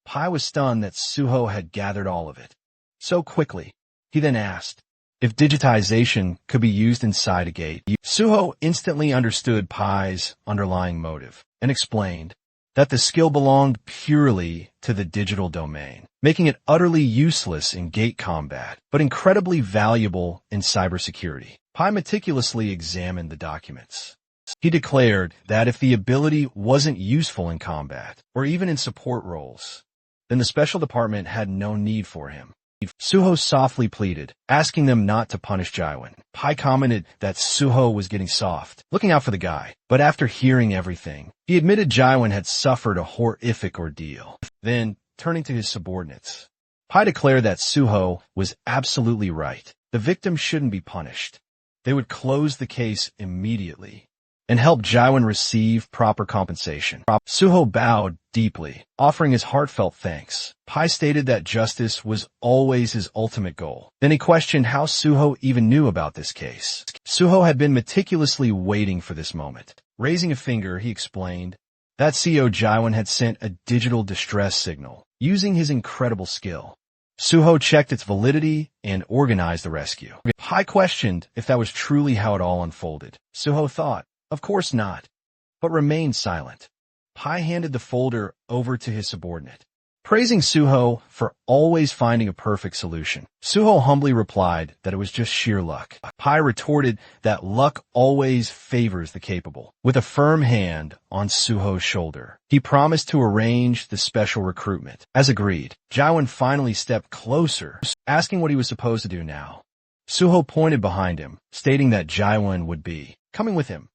Pai was stunned that Suho had gathered all of it so quickly. He then asked if digitization could be used inside a gate. Suho instantly understood Pai's underlying motive and explained that the skill belonged purely to the digital domain, making it utterly useless in gate combat, but incredibly valuable in cybersecurity. Pai meticulously examined the documents. He declared that if the ability wasn't useful in combat, or even in support roles, then the special department had no need for him. Suho softly pleaded, asking them not to punish Jaiwan. Pai commented that Suho was getting soft, looking out for the guy, but after hearing everything, he admitted Jaiwan had suffered a horrific ordeal. Then, turning to his subordinates, Pai declared that Suho was absolutely right. The victim shouldn't be punished. They would close the case immediately and help Jaiwan receive proper compensation. Suho bowed deeply, offering his heartfelt thanks. Pai stated that justice was always his ultimate goal. Then he questioned how Suho even knew about this case. Suho had been meticulously waiting for this moment. Raising a finger, he explained that CEO Jaiwan had sent a digital distress signal using his incredible skill. Suho checked its validity and organized the rescue. Pai questioned if that was truly how it all unfolded. Suho thought, of course not, but remained silent. Pai handed the folder over to his subordinate Praising Suho for always finding a perfect solution, Suho humbly replied that it was just sheer luck. Pai retorted that luck always favors the capable. With a firm hand on Suho's shoulder, he promised to arrange the special recruitment. As agreed, Jaiwan finally stepped closer, asking what he was supposed to do now. Suho pointed behind him, stating that Jaiwan would be coming with him.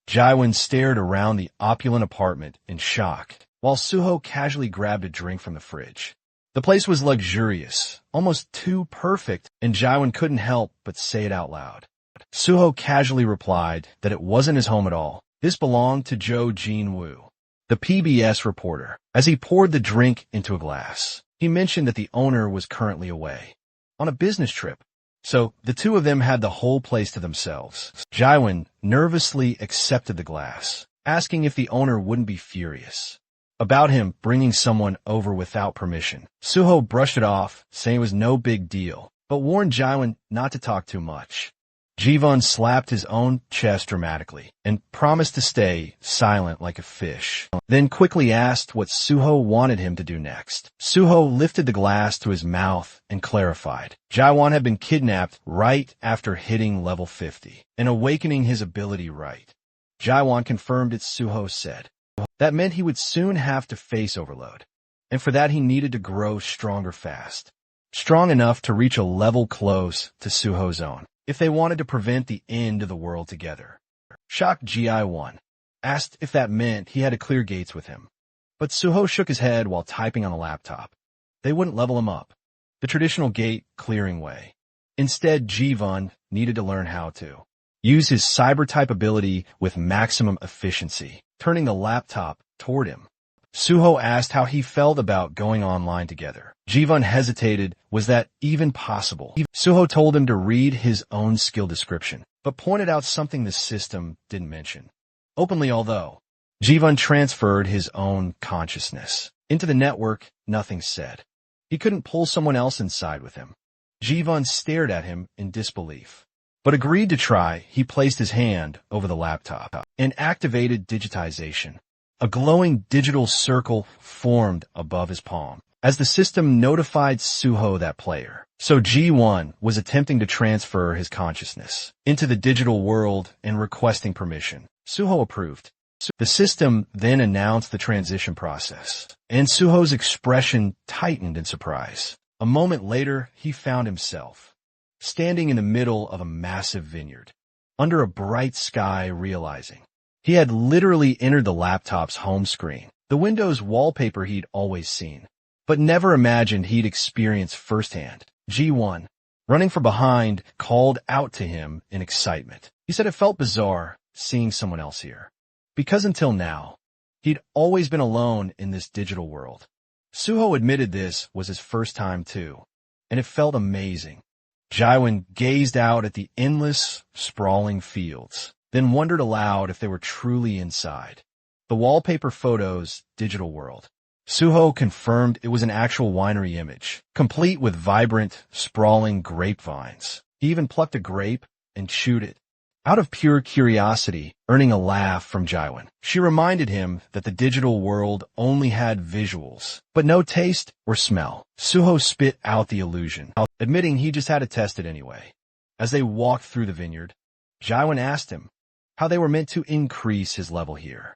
Jaiwan stared around the opulent apartment in shock, while Suho casually grabbed a drink from the fridge. The place was luxurious, almost too perfect, and Jaiwan couldn't help but say it out loud. Suho casually replied that it wasn't his home at all. This belonged to Jo Jin-woo, the PBS reporter. As he poured the drink into a glass, he mentioned that the owner was currently away, on a business trip. So the two of them had the whole place to themselves. Jaiwan nervously accepted the glass, asking if the owner wouldn't be furious about him bringing someone over without permission. Suho brushed it off, saying it was no big deal, but warned Jaiwan not to talk too much. Jivon slapped his own chest dramatically and promised to stay silent like a fish, then quickly asked what Suho wanted him to do next. Suho lifted the glass to his mouth and clarified. Jaiwan had been kidnapped right after hitting level 50 and awakening his ability right. Jaiwan confirmed it. Suho said that meant he would soon have to face overload, and for that he needed to grow stronger fast, strong enough to reach a level close to Suho's own, if they wanted to prevent the end of the world together. Shocked Gi-1 asked if that meant he had to clear gates with him, but Suho shook his head while typing on a laptop. They wouldn't level him up the traditional gate clearing way. Instead, Jivon needed to learn how to use his cyber-type ability with maximum efficiency, turning the laptop toward him. Suho asked how he felt about going online together. Jivon hesitated. Was that even possible? Suho told him to read his own skill description, but pointed out something the system didn't mention openly. Although Jivon transferred his own consciousness into the network, nothing said. He couldn't pull someone else inside with him. Jivon stared at him in disbelief, but agreed to try. He placed his hand over the laptop and activated digitization. A glowing digital circle formed above his palm as the system notified Suho that player. So G1 was attempting to transfer his consciousness into the digital world and requesting permission. Suho approved. The system then announced the transition process, and Suho's expression tightened in surprise. A moment later, he found himself standing in the middle of a massive vineyard, under a bright sky, realizing he had literally entered the laptop's home screen, the Windows wallpaper he'd always seen, but never imagined he'd experience firsthand. G1, running from behind, called out to him in excitement. He said it felt bizarre seeing someone else here, because until now, he'd always been alone in this digital world. Suho admitted this was his first time too, and it felt amazing. Jaiwan gazed out at the endless, sprawling fields, then wondered aloud if they were truly inside the wallpaper photo's digital world. Suho confirmed it was an actual winery image, complete with vibrant, sprawling grapevines. He even plucked a grape and chewed it, out of pure curiosity, earning a laugh from Jaiwan. She reminded him that the digital world only had visuals, but no taste or smell. Suho spit out the illusion, admitting he just had to test it anyway. As they walked through the vineyard, Jaiwan asked him how they were meant to increase his level here.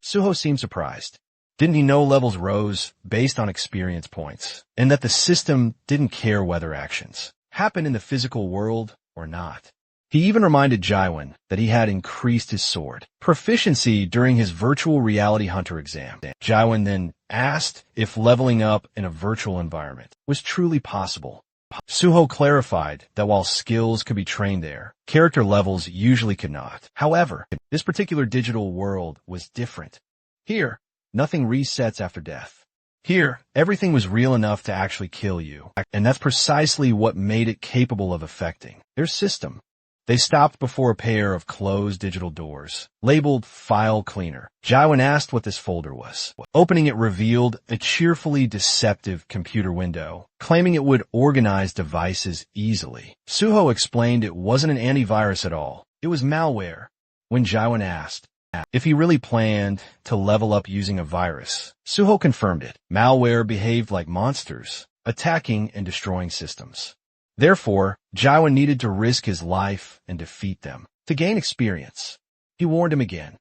Suho seemed surprised. Didn't he know levels rose based on experience points, and that the system didn't care whether actions happened in the physical world or not? He even reminded Jaiwan that he had increased his sword proficiency during his virtual reality hunter exam. Jaiwan then asked if leveling up in a virtual environment was truly possible. Suho clarified that while skills could be trained there, character levels usually could not. However, this particular digital world was different. Here, nothing resets after death. Here, everything was real enough to actually kill you, and that's precisely what made it capable of affecting their system. They stopped before a pair of closed digital doors, labeled File Cleaner. Jaiwan asked what this folder was. Opening it revealed a cheerfully deceptive computer window, claiming it would organize devices easily. Suho explained it wasn't an antivirus at all. It was malware. When Jaiwan asked If he really planned to level up using a virus, Suho confirmed it. Malware behaved like monsters, attacking and destroying systems. Therefore, Jaiwan needed to risk his life and defeat them to gain experience. He warned him again.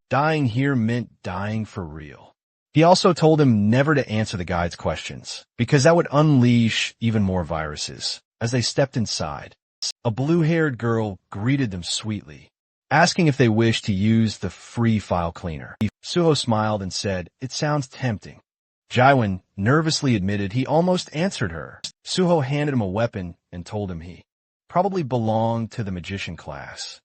Dying here meant dying for real. He also told him never to answer the guide's questions, because that would unleash even more viruses. As they stepped inside, a blue-haired girl greeted them sweetly, asking if they wished to use the free file cleaner. Suho smiled and said, "It sounds tempting." Jaiwan nervously admitted he almost answered her. Suho handed him a weapon and told him he probably belonged to the magician class,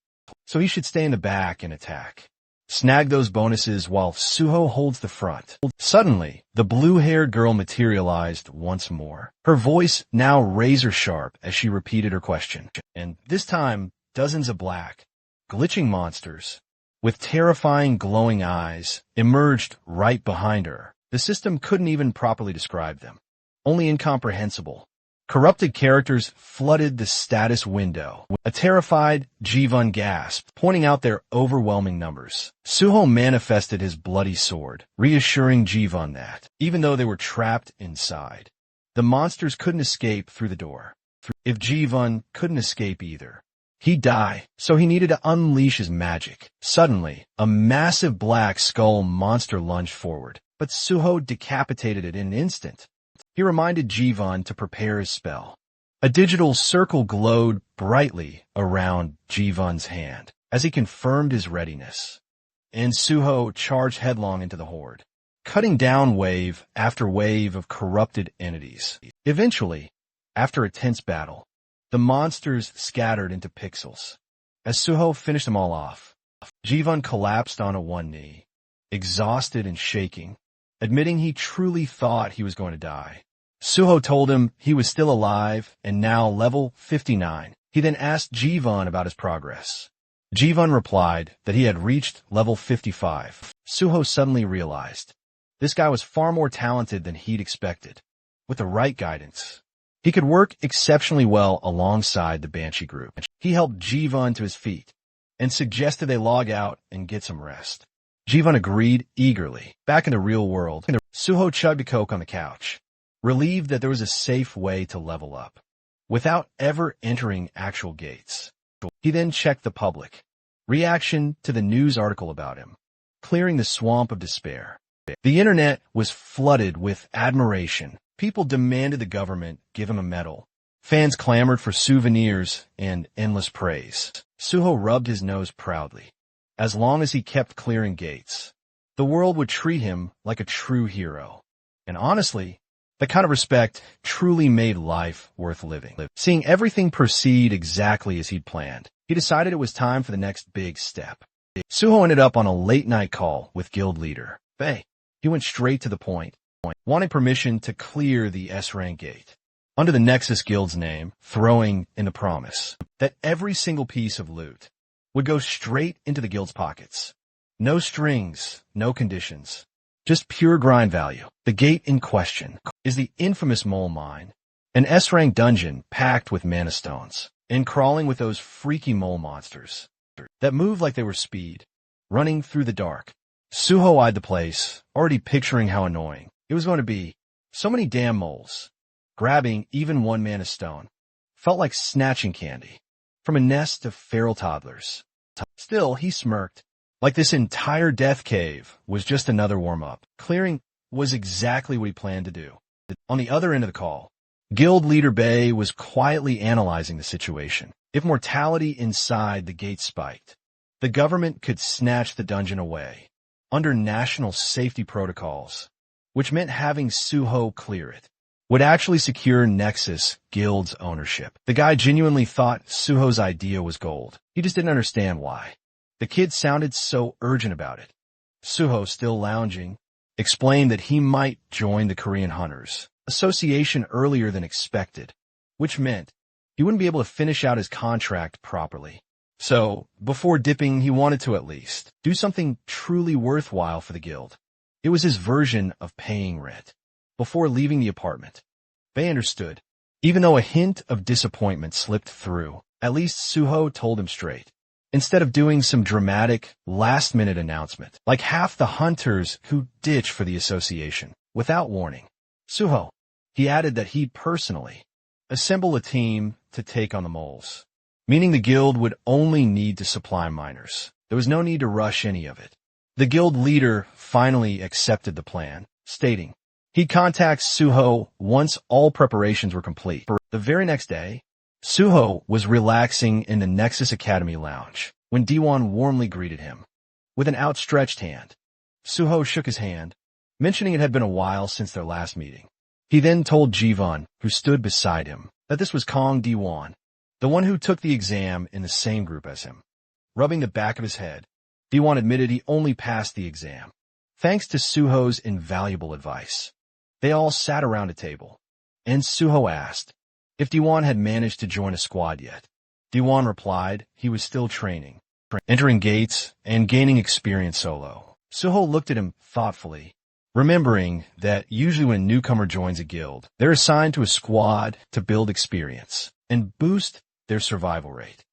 so he should stay in the back and attack. Snag those bonuses while Suho holds the front. Suddenly, the blue-haired girl materialized once more, her voice now razor-sharp as she repeated her question. And this time, dozens of black, glitching monsters with terrifying glowing eyes emerged right behind her. The system couldn't even properly describe them, only incomprehensible. Corrupted characters flooded the status window. A terrified Jivan gasped, pointing out their overwhelming numbers. Suho manifested his bloody sword, reassuring Jivan that, even though they were trapped inside, the monsters couldn't escape through the door. If Jivan couldn't escape either, he'd die, so he needed to unleash his magic. Suddenly, a massive black skull monster lunged forward, but Suho decapitated it in an instant. He reminded Jivan to prepare his spell. A digital circle glowed brightly around Jivan's hand as he confirmed his readiness, and Suho charged headlong into the horde, cutting down wave after wave of corrupted entities. Eventually, after a tense battle, the monsters scattered into pixels. As Suho finished them all off, Jivan collapsed onto one knee, exhausted and shaking, admitting he truly thought he was going to die. Suho told him he was still alive and now level 59. He then asked Jivan about his progress. Jivan replied that he had reached level 55. Suho suddenly realized this guy was far more talented than he'd expected. With the right guidance, he could work exceptionally well alongside the Banshee group. He helped Jivan to his feet and suggested they log out and get some rest. Jivan agreed eagerly. Back in the real world, Suho chugged a Coke on the couch, relieved that there was a safe way to level up, without ever entering actual gates. He then checked the public reaction to the news article about him, clearing the swamp of despair. The internet was flooded with admiration. People demanded the government give him a medal. Fans clamored for souvenirs and endless praise. Suho rubbed his nose proudly. As long as he kept clearing gates, the world would treat him like a true hero. And honestly, that kind of respect truly made life worth living. Seeing everything proceed exactly as he'd planned, he decided it was time for the next big step. Suho ended up on a late-night call with guild leader Bei. He went straight to the point, wanting permission to clear the S-rank gate. Under the Nexus Guild's name, throwing in the promise that every single piece of loot would go straight into the guild's pockets. No strings, no conditions. Just pure grind value. The gate in question is the infamous Mole Mine, an S-rank dungeon packed with mana stones, and crawling with those freaky mole monsters that move like they were speed, running through the dark. Suho eyed the place, already picturing how annoying it was going to be. So many damn moles. Grabbing even one mana stone felt like snatching candy from a nest of feral toddlers. Still, he smirked, like this entire death cave was just another warm-up. Clearing was exactly what he planned to do. On the other end of the call, guild leader Bei was quietly analyzing the situation. If mortality inside the gate spiked, the government could snatch the dungeon away under national safety protocols, which meant having Suho clear it would actually secure Nexus Guild's ownership. The guy genuinely thought Suho's idea was gold. He just didn't understand why. The kid sounded so urgent about it. Suho, still lounging, explained that he might join the Korean Hunters Association earlier than expected, which meant he wouldn't be able to finish out his contract properly. So, before dipping, he wanted to at least do something truly worthwhile for the guild. It was his version of paying rent. Before leaving the apartment, Bei understood. Even though a hint of disappointment slipped through, at least Suho told him straight. instead of doing some dramatic, last-minute announcement, like half the hunters who ditch for the association, without warning. Suho. He added that he'd personally assemble a team to take on the moles, meaning the guild would only need to supply miners. There was no need to rush any of it. The guild leader finally accepted the plan, stating he'd contact Suho once all preparations were complete. The very next day, Suho was relaxing in the Nexus Academy lounge when Diwan warmly greeted him. With an outstretched hand, Suho shook his hand, mentioning it had been a while since their last meeting. He then told Jivan, who stood beside him, that this was Kong Diwan, the one who took the exam in the same group as him. Rubbing the back of his head, Diwan admitted he only passed the exam, thanks to Suho's invaluable advice. They all sat around a table, and Suho asked if Diwan had managed to join a squad yet. Diwan replied he was still training, entering gates and gaining experience solo. Suho looked at him thoughtfully, remembering that usually when a newcomer joins a guild, they're assigned to a squad to build experience and boost their survival rate.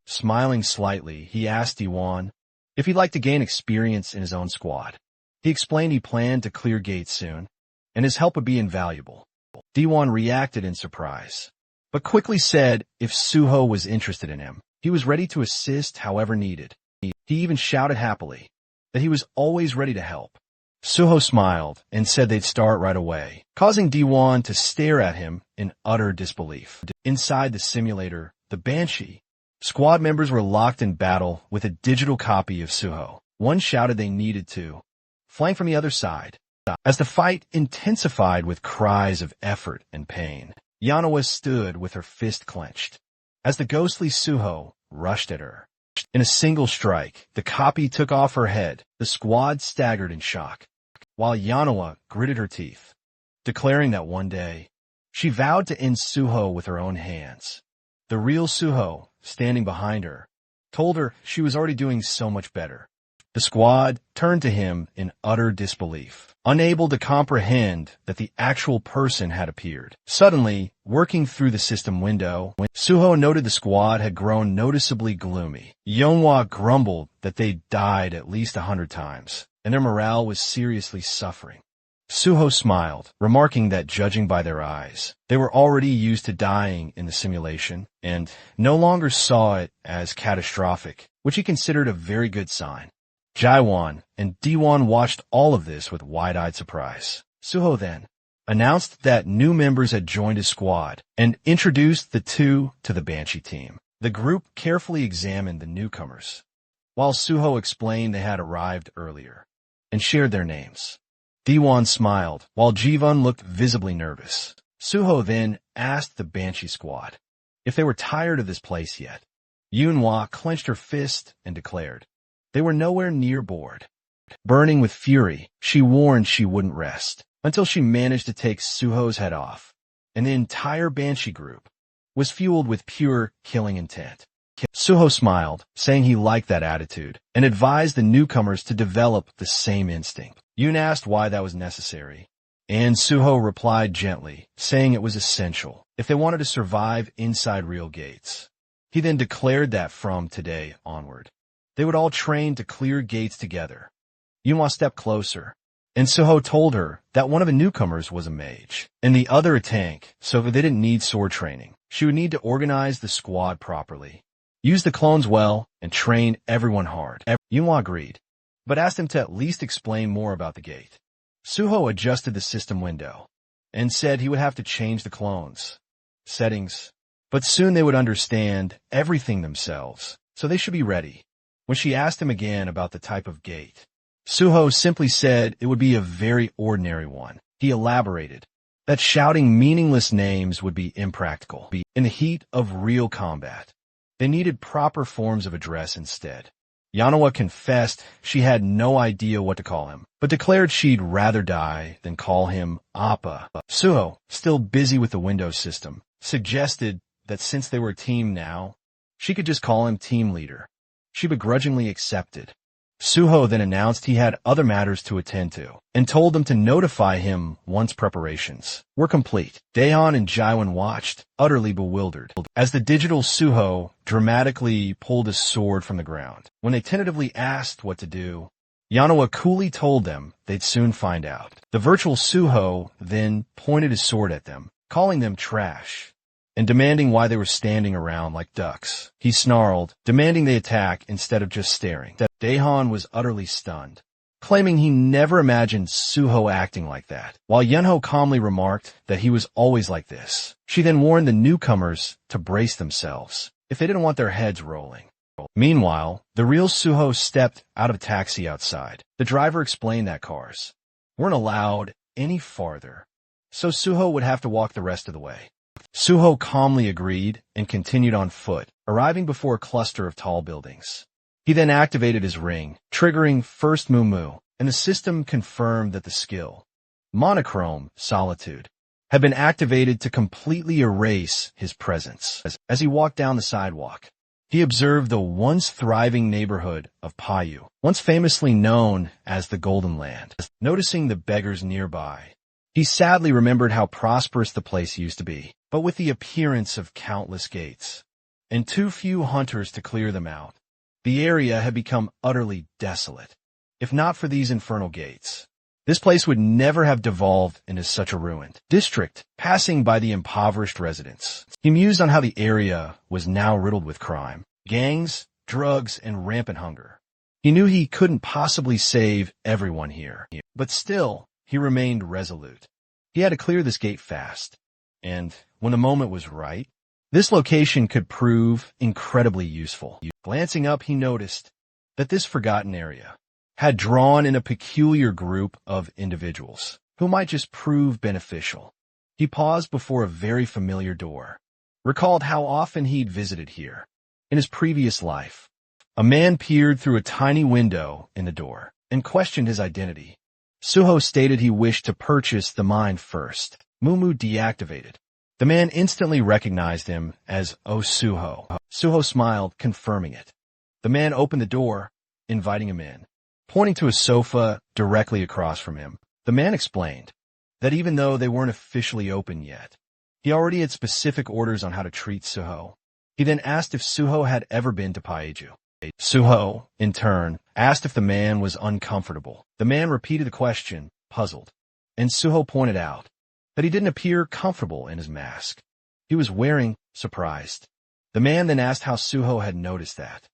Smiling slightly, he asked Diwan if he'd like to gain experience in his own squad. He explained he planned to clear gates soon, and his help would be invaluable. Diwan reacted in surprise, but quickly said if Suho was interested in him, he was ready to assist however needed. He even shouted happily that he was always ready to help. Suho smiled and said they'd start right away, causing Diwan to stare at him in utter disbelief. Inside the simulator, the Banshee, squad members were locked in battle with a digital copy of Suho. One shouted they needed to flank from the other side. As the fight intensified with cries of effort and pain, Yanawa stood with her fist clenched as the ghostly Suho rushed at her. In a single strike, the copy took off her head. The squad staggered in shock, while Yanawa gritted her teeth, declaring that one day she vowed to end Suho with her own hands. The real Suho, standing behind her, told her she was already doing so much better. The squad turned to him in utter disbelief, unable to comprehend that the actual person had appeared. Suddenly, working through the system window, Suho noted the squad had grown noticeably gloomy. Yonhwa grumbled that they'd died at least 100 times, and their morale was seriously suffering. Suho smiled, remarking that judging by their eyes, they were already used to dying in the simulation and no longer saw it as catastrophic, which he considered a very good sign. Jaiwan and Diwan watched all of this with wide-eyed surprise. Suho then announced that new members had joined his squad and introduced the two to the Banshee team. The group carefully examined the newcomers, while Suho explained they had arrived earlier and shared their names. Diwan smiled, while Jivan looked visibly nervous. Suho then asked the Banshee squad if they were tired of this place yet. Yunhwa clenched her fist and declared they were nowhere near bored. Burning with fury, she warned she wouldn't rest until she managed to take Suho's head off, and the entire Banshee group was fueled with pure killing intent. Suho smiled, saying he liked that attitude, and advised the newcomers to develop the same instinct. Yun asked why that was necessary, and Suho replied gently, saying it was essential if they wanted to survive inside real gates. He then declared that from today onward, they would all train to clear gates together. Yunhwa stepped closer, and Suho told her that one of the newcomers was a mage, and the other a tank, so if they didn't need sword training, she would need to organize the squad properly, use the clones well, and train everyone hard. Yunhwa agreed, but asked him to at least explain more about the gate. Suho adjusted the system window and said he would have to change the clones settings, but soon they would understand everything themselves, so they should be ready. When she asked him again about the type of gate, Suho simply said it would be a very ordinary one. He elaborated that shouting meaningless names would be impractical. In the heat of real combat, they needed proper forms of address instead. Yanawa confessed she had no idea what to call him, but declared she'd rather die than call him Appa. Suho, still busy with the Windows system, suggested that since they were a team now, she could just call him team leader. She begrudgingly accepted, Suho then announced he had other matters to attend to, and told them to notify him once preparations were complete. Daehan and Jaiwan watched, utterly bewildered, as the digital Suho dramatically pulled his sword from the ground. When they tentatively asked what to do, Yanhwa coolly told them they'd soon find out. The virtual Suho then pointed his sword at them, calling them trash, and demanding why they were standing around like ducks. He snarled, demanding they attack instead of just staring. Daehan was utterly stunned, claiming he never imagined Suho acting like that, while Yunho calmly remarked that he was always like this. She then warned the newcomers to brace themselves if they didn't want their heads rolling. Meanwhile, the real Suho stepped out of a taxi outside. The driver explained that cars weren't allowed any farther, so Suho would have to walk the rest of the way. Suho calmly agreed and continued on foot, arriving before a cluster of tall buildings. He then activated his ring, triggering first Mumu, and the system confirmed that the skill, Monochrome Solitude, had been activated to completely erase his presence. As he walked down the sidewalk, he observed the once thriving neighborhood of Payu, once famously known as the Golden Land. Noticing the beggars nearby, he sadly remembered how prosperous the place used to be, but with the appearance of countless gates and too few hunters to clear them out, the area had become utterly desolate. If not for these infernal gates, this place would never have devolved into such a ruined district. Passing by the impoverished residents, he mused on how the area was now riddled with crime, gangs, drugs, and rampant hunger. He knew he couldn't possibly save everyone here, but still, he remained resolute. He had to clear this gate fast, and when the moment was right, this location could prove incredibly useful. Glancing up, he noticed that this forgotten area had drawn in a peculiar group of individuals who might just prove beneficial. He paused before a very familiar door, recalled how often he'd visited here in his previous life. A man peered through a tiny window in the door and questioned his identity. Suho stated he wished to purchase the mine first. Mumu deactivated. The man instantly recognized him as Suho. Suho smiled, confirming it. The man opened the door, inviting him in. Pointing to a sofa directly across from him, the man explained that even though they weren't officially open yet, he already had specific orders on how to treat Suho. He then asked if Suho had ever been to Paiju. Suho, in turn, asked if the man was uncomfortable. The man repeated the question, puzzled, and Suho pointed out that he didn't appear comfortable in his mask. He was wearing, surprised. The man then asked how Suho had noticed that.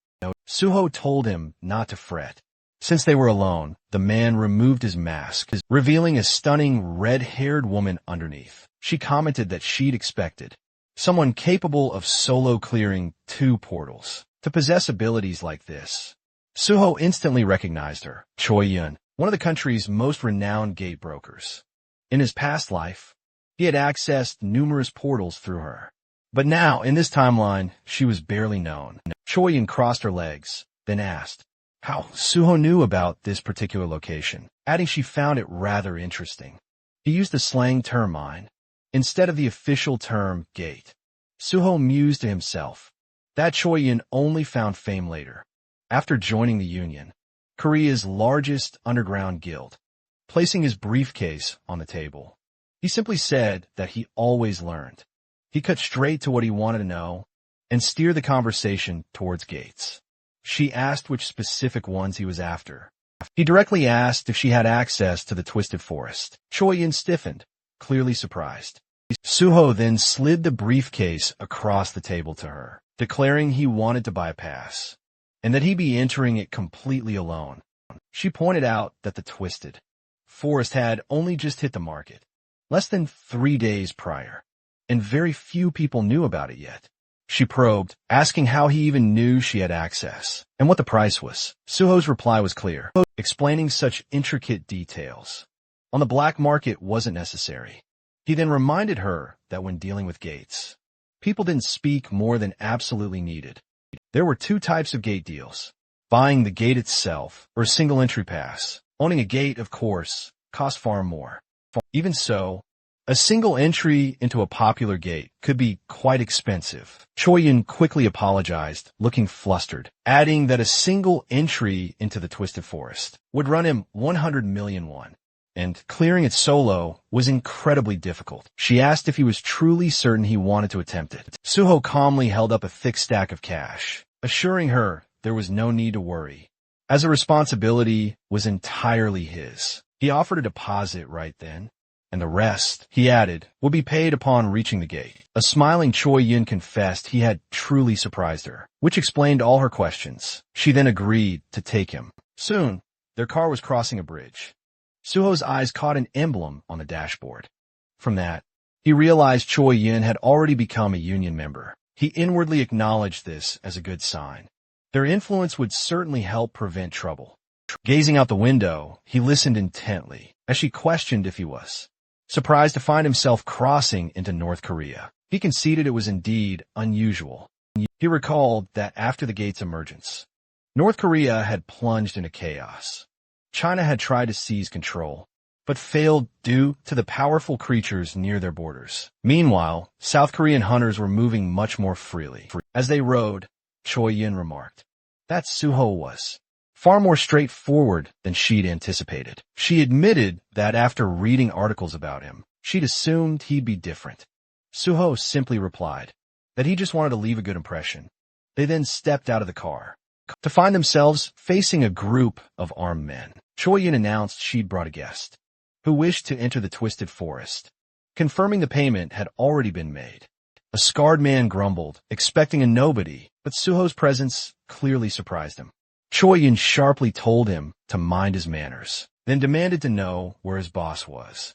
Suho told him not to fret. Since they were alone, the man removed his mask, revealing a stunning red-haired woman underneath. She commented that she'd expected someone capable of solo clearing 2 portals to possess abilities like this. Suho instantly recognized her, Choi Yun, one of the country's most renowned gate brokers. In his past life, he had accessed numerous portals through her. But now, in this timeline, she was barely known. Choi Yun crossed her legs, then asked how Suho knew about this particular location, adding she found it rather interesting. He used the slang term mine instead of the official term gate. Suho mused to himself that Choi Yun only found fame later, after joining the Union, Korea's largest underground guild. Placing his briefcase on the table, he simply said that he always learned. He cut straight to what he wanted to know and steered the conversation towards gates. She asked which specific ones he was after. He directly asked if she had access to the Twisted Forest. Choi Yun stiffened, clearly surprised. Suho then slid the briefcase across the table to her, declaring he wanted to buy a pass, and that he'd be entering it completely alone. She pointed out that the Twisted Forest had only just hit the market, less than 3 days prior, and very few people knew about it yet. She probed, asking how he even knew she had access, and what the price was. Suho's reply was clear, explaining such intricate details on the black market wasn't necessary. He then reminded her that when dealing with gates, people didn't speak more than absolutely needed. There were 2 types of gate deals: buying the gate itself or a single entry pass. Owning a gate, of course, cost far more. Even so, A single entry into a popular gate could be quite expensive. Choi Yun quickly apologized, looking flustered, adding that a single entry into the Twisted Forest would run him 100 million won, and clearing it solo was incredibly difficult. She asked if he was truly certain he wanted to attempt it. Suho calmly held up a thick stack of cash, assuring her there was no need to worry, as the responsibility was entirely his. He offered a deposit right then, and the rest, he added, would be paid upon reaching the gate. A smiling Choi Yun confessed he had truly surprised her, which explained all her questions. She then agreed to take him. Soon, their car was crossing a bridge. Suho's eyes caught an emblem on the dashboard. From that, he realized Choi Yun had already become a union member. He inwardly acknowledged this as a good sign. Their influence would certainly help prevent trouble. Gazing out the window, he listened intently as she questioned if he was surprised to find himself crossing into North Korea. He conceded it was indeed unusual. He recalled that after the gate's emergence, North Korea had plunged into chaos. China had tried to seize control, but failed due to the powerful creatures near their borders. Meanwhile, South Korean hunters were moving much more freely. As they rode, Choi Yun remarked that Suho was far more straightforward than she'd anticipated. She admitted that after reading articles about him, she'd assumed he'd be different. Suho simply replied that he just wanted to leave a good impression. They then stepped out of the car to find themselves facing a group of armed men. Choi Yun announced she'd brought a guest who wished to enter the Twisted Forest, confirming the payment had already been made. A scarred man grumbled, expecting a nobody, but Suho's presence clearly surprised him. Choi Yun sharply told him to mind his manners, then demanded to know where his boss was.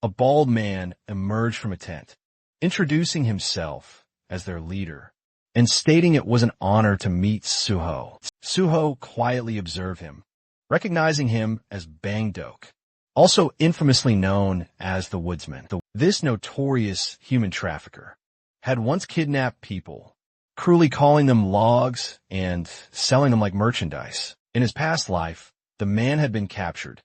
A bald man emerged from a tent, introducing himself as their leader, and stating it was an honor to meet Suho. Suho quietly observed him, recognizing him as Bang-dok, also infamously known as the Woodsman. This notorious human trafficker had once kidnapped people, cruelly calling them logs and selling them like merchandise. In his past life, the man had been captured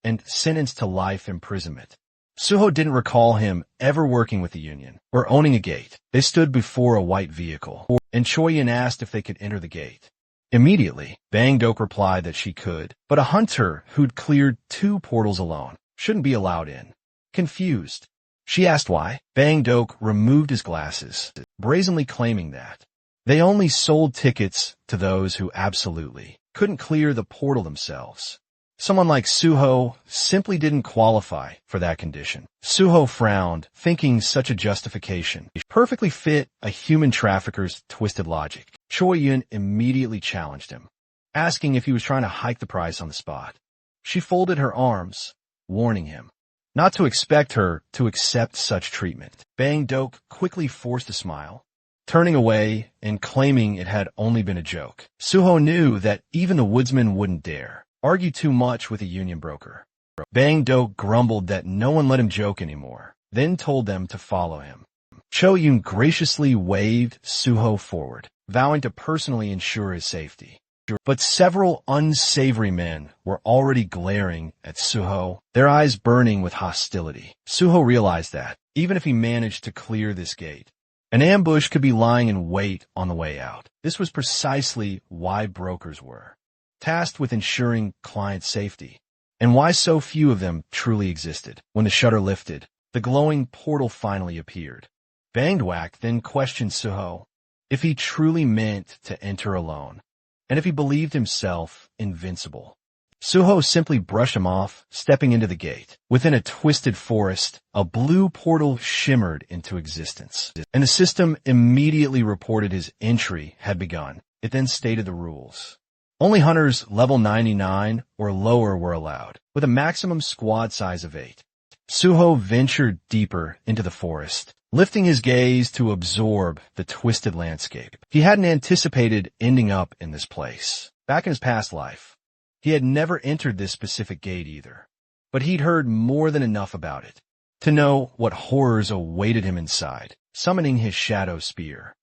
and sentenced to life imprisonment. Suho didn't recall him ever working with the Union or owning a gate. They stood before a white vehicle, and Choi Yun asked if they could enter the gate. Immediately, Bang-dok replied that she could, but a hunter who'd cleared 2 portals alone shouldn't be allowed in. Confused, she asked why. Bang-dok removed his glasses, brazenly claiming that they only sold tickets to those who absolutely couldn't clear the portal themselves. Someone like Suho simply didn't qualify for that condition. Suho frowned, thinking such a justification perfectly fit a human trafficker's twisted logic. Choi Yun immediately challenged him, asking if he was trying to hike the price on the spot. She folded her arms, warning him not to expect her to accept such treatment. Bang-dok quickly forced a smile, turning away and claiming it had only been a joke. Suho knew that even the woodsman wouldn't dare argue too much with a union broker. Bang-dok grumbled that no one let him joke anymore, then told them to follow him. Choi Yun graciously waved Suho forward, vowing to personally ensure his safety. But several unsavory men were already glaring at Suho, their eyes burning with hostility. Suho realized that, even if he managed to clear this gate, an ambush could be lying in wait on the way out. This was precisely why brokers were tasked with ensuring client safety, and why so few of them truly existed. When the shutter lifted, the glowing portal finally appeared. Bang-dok then questioned Suho if he truly meant to enter alone, and if he believed himself invincible. Suho simply brushed him off, stepping into the gate. Within a twisted forest, a blue portal shimmered into existence, and the system immediately reported his entry had begun. It then stated the rules. Only hunters level 99 or lower were allowed, with a maximum squad size of 8. Suho ventured deeper into the forest, lifting his gaze to absorb the twisted landscape. He hadn't anticipated ending up in this place. Back in his past life, he had never entered this specific gate either, but he'd heard more than enough about it to know what horrors awaited him inside. Summoning his shadow spear,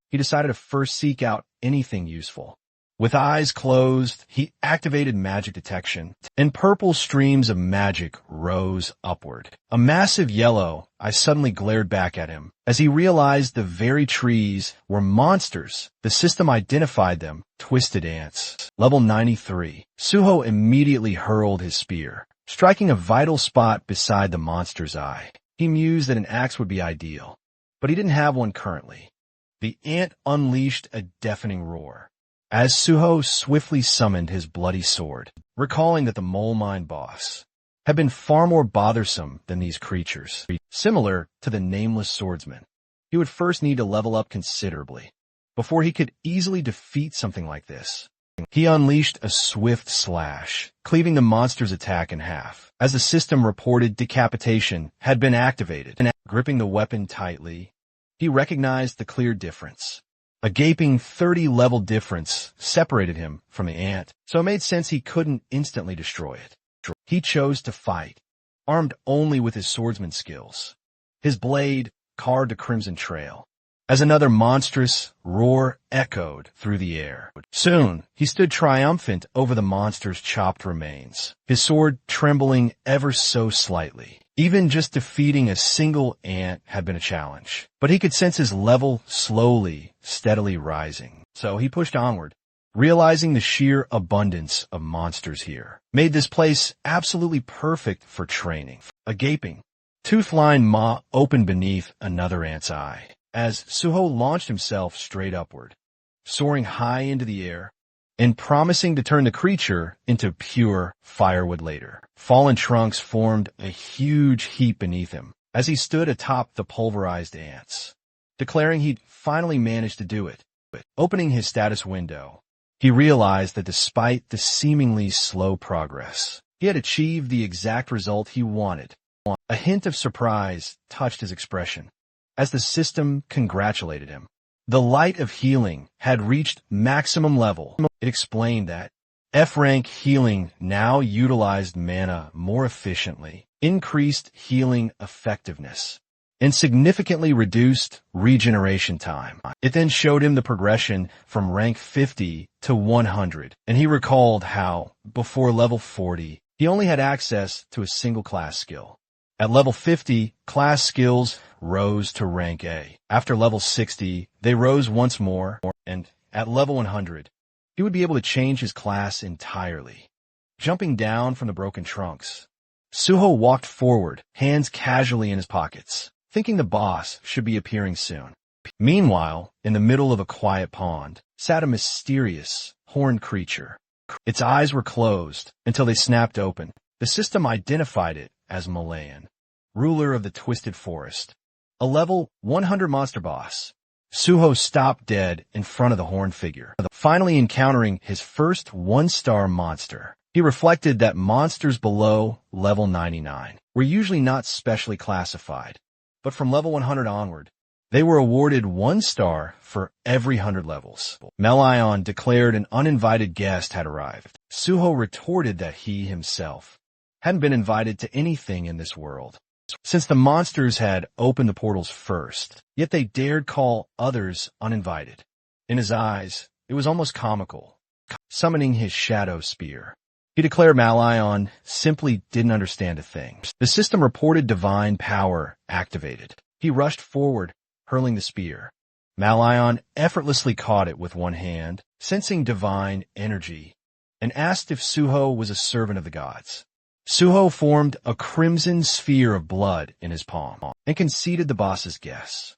he decided to first seek out anything useful. With eyes closed, he activated magic detection, and purple streams of magic rose upward. A massive yellow eye suddenly glared back at him as he realized the very trees were monsters. The system identified them, twisted ants. Level 93. Suho immediately hurled his spear, striking a vital spot beside the monster's eye. He mused that an axe would be ideal, but he didn't have one currently. The ant unleashed a deafening roar as Suho swiftly summoned his bloody sword, recalling that the mole mine boss had been far more bothersome than these creatures. Similar to the nameless swordsman, he would first need to level up considerably before he could easily defeat something like this. He unleashed a swift slash, cleaving the monster's attack in half, as the system reported decapitation had been activated. Gripping the weapon tightly, he recognized the clear difference. A gaping 30-level difference separated him from the ant, so it made sense he couldn't instantly destroy it. He chose to fight, armed only with his swordsman skills. His blade carved a crimson trail, as another monstrous roar echoed through the air. Soon, he stood triumphant over the monster's chopped remains, his sword trembling ever so slightly. Even just defeating a single ant had been a challenge, but he could sense his level slowly, steadily rising. So he pushed onward, realizing the sheer abundance of monsters here made this place absolutely perfect for training. A gaping, tooth-lined maw opened beneath another ant's eye as Suho launched himself straight upward, soaring high into the air and promising to turn the creature into pure firewood later. Fallen trunks formed a huge heap beneath him as he stood atop the pulverized ants, declaring he'd finally managed to do it. Opening his status window, he realized that despite the seemingly slow progress, he had achieved the exact result he wanted. A hint of surprise touched his expression as the system congratulated him. The light of healing had reached maximum level. It explained that F-rank healing now utilized mana more efficiently, increased healing effectiveness, and significantly reduced regeneration time. It then showed him the progression from rank 50 to 100, and he recalled how, before level 40, he only had access to a single class skill. At level 50, class skills rose to rank A. After level 60, they rose once more, and at level 100, he would be able to change his class entirely. Jumping down from the broken trunks, Suho walked forward, hands casually in his pockets, thinking the boss should be appearing soon. Meanwhile, in the middle of a quiet pond, sat a mysterious, horned creature. Its eyes were closed until they snapped open. The system identified it as Malayan, ruler of the Twisted Forest, a level 100 monster boss. Suho stopped dead in front of the horned figure, finally encountering his first one-star monster. He reflected that monsters below level 99 were usually not specially classified, but from level 100 onward, they were awarded 1 star for every 100 levels. Melion declared an uninvited guest had arrived. Suho retorted that he himself hadn't been invited to anything in this world, since the monsters had opened the portals first, yet they dared call others uninvited. In his eyes, it was almost comical, summoning his shadow spear. He declared Malion simply didn't understand a thing. The system reported divine power activated. He rushed forward, hurling the spear. Malion effortlessly caught it with one hand, sensing divine energy, and asked if Suho was a servant of the gods. Suho formed a crimson sphere of blood in his palm and conceded the boss's guess.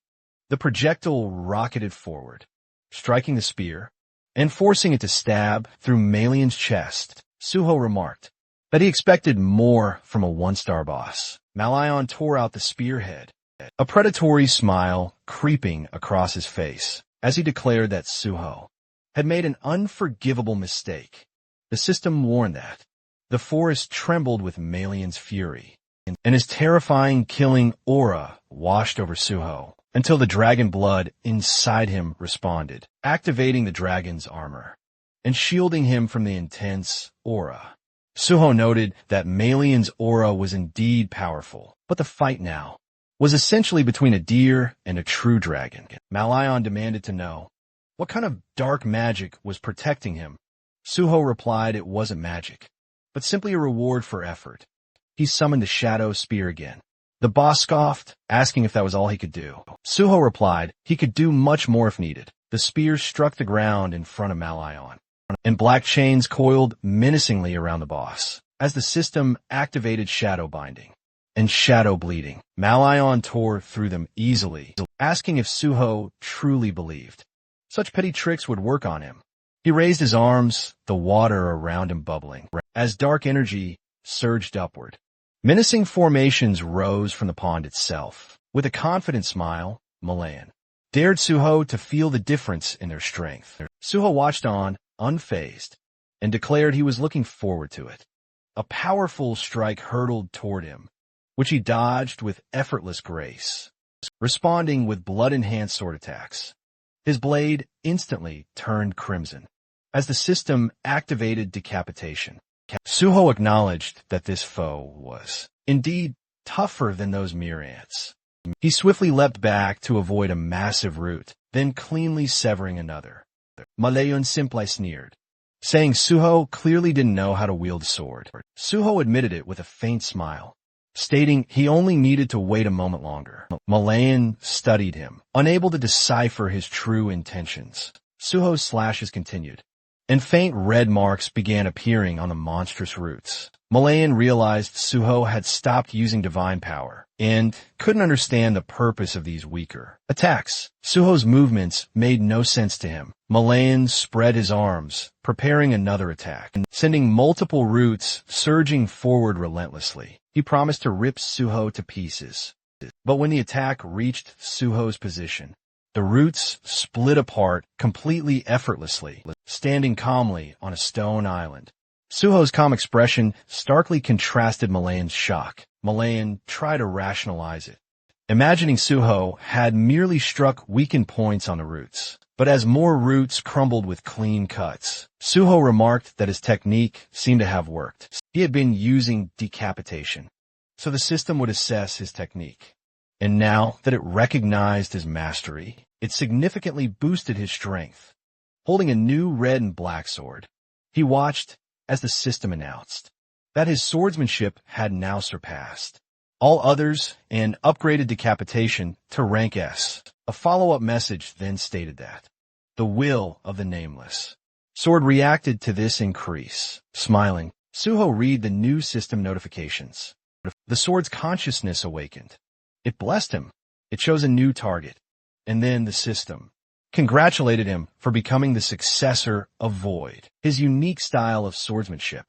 The projectile rocketed forward, striking the spear and forcing it to stab through Malion's chest. Suho remarked that he expected more from a one-star boss. Malion tore out the spearhead, a predatory smile creeping across his face as he declared that Suho had made an unforgivable mistake. The system warned that the forest trembled with Malion's fury, and his terrifying killing aura washed over Suho until the dragon blood inside him responded, activating the dragon's armor and shielding him from the intense aura. Suho noted that Malion's aura was indeed powerful, but the fight now was essentially between a deer and a true dragon. Malion demanded to know What kind of dark magic was protecting him? Suho replied it wasn't magic, but simply a reward for effort. He summoned the shadow spear again. The boss scoffed, asking if that was all he could do. Suho replied he could do much more if needed. The spear struck the ground in front of Malion, and black chains coiled menacingly around the boss. As the system activated shadow binding and shadow bleeding, Malion tore through them easily, asking if Suho truly believed such petty tricks would work on him. He raised his arms, the water around him bubbling, as dark energy surged upward. Menacing formations rose from the pond itself. With a confident smile, Malayan dared Suho to feel the difference in their strength. Suho watched on, unfazed, and declared he was looking forward to it. A powerful strike hurtled toward him, which he dodged with effortless grace, responding with blood-enhanced sword attacks. His blade instantly turned crimson as the system activated decapitation. Suho acknowledged that this foe was indeed tougher than those mere ants. He swiftly leapt back to avoid a massive root, then cleanly severing another. Malayon simply sneered, saying Suho clearly didn't know how to wield a sword. Suho admitted it with a faint smile, stating he only needed to wait a moment longer. Malayan studied him, unable to decipher his true intentions. Suho's slashes continued, and faint red marks began appearing on the monstrous roots. Malayan realized Suho had stopped using divine power and couldn't understand the purpose of these weaker attacks. Suho's movements made no sense to him. Malayan spread his arms, preparing another attack, sending multiple roots surging forward relentlessly. He promised to rip Suho to pieces. But when the attack reached Suho's position, the roots split apart completely effortlessly, standing calmly on a stone island. Suho's calm expression starkly contrasted Malayan's shock. Malayan tried to rationalize it, imagining Suho had merely struck weakened points on the roots. But as more roots crumbled with clean cuts, Suho remarked that his technique seemed to have worked. He had been using decapitation, so the system would assess his technique. And now that it recognized his mastery, it significantly boosted his strength. Holding a new red and black sword, he watched as the system announced that his swordsmanship had now surpassed all others and upgraded decapitation to rank S. A follow-up message then stated that the will of the nameless sword reacted to this increase. Smiling, Suho read the new system notifications. The sword's consciousness awakened. It blessed him. It chose a new target. And then the system congratulated him for becoming the successor of Void, his unique style of swordsmanship.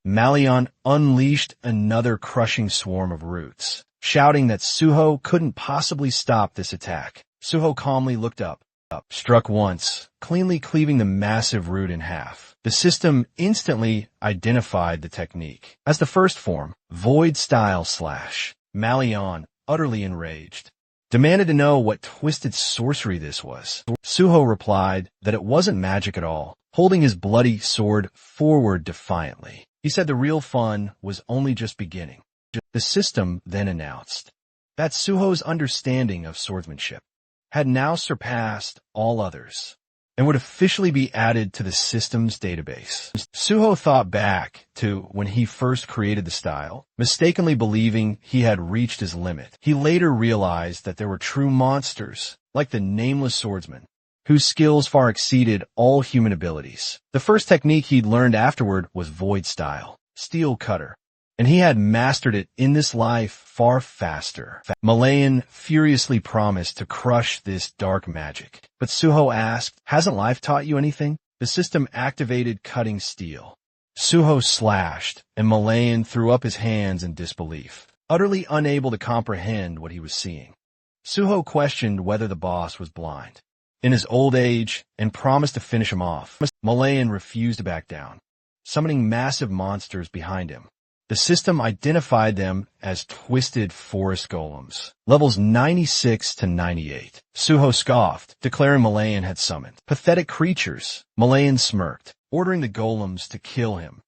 Malion unleashed another crushing swarm of roots, shouting that Suho couldn't possibly stop this attack. Suho calmly looked up, struck once, cleanly cleaving the massive root in half. The system instantly identified the technique as the first form, Void Style Slash. Malion, utterly enraged, demanded to know what twisted sorcery this was. Suho replied that it wasn't magic at all, holding his bloody sword forward defiantly. He said the real fun was only just beginning. The system then announced that Suho's understanding of swordsmanship had now surpassed all others and would officially be added to the system's database. Suho thought back to when he first created the style, mistakenly believing he had reached his limit. He later realized that there were true monsters, like the Nameless Swordsman, whose skills far exceeded all human abilities. The first technique he'd learned afterward was Void Style, Steel Cutter, and he had mastered it in this life far faster. Malayan furiously promised to crush this dark magic. But Suho asked, hasn't life taught you anything? The system activated cutting steel. Suho slashed, and Malayan threw up his hands in disbelief, utterly unable to comprehend what he was seeing. Suho questioned whether the boss was blind in his old age and promised to finish him off. Malayan refused to back down, summoning massive monsters behind him. The system identified them as twisted forest golems, levels 96 to 98. Suho scoffed, declaring Malayan had summoned pathetic creatures. Malayan smirked, ordering the golems to kill him.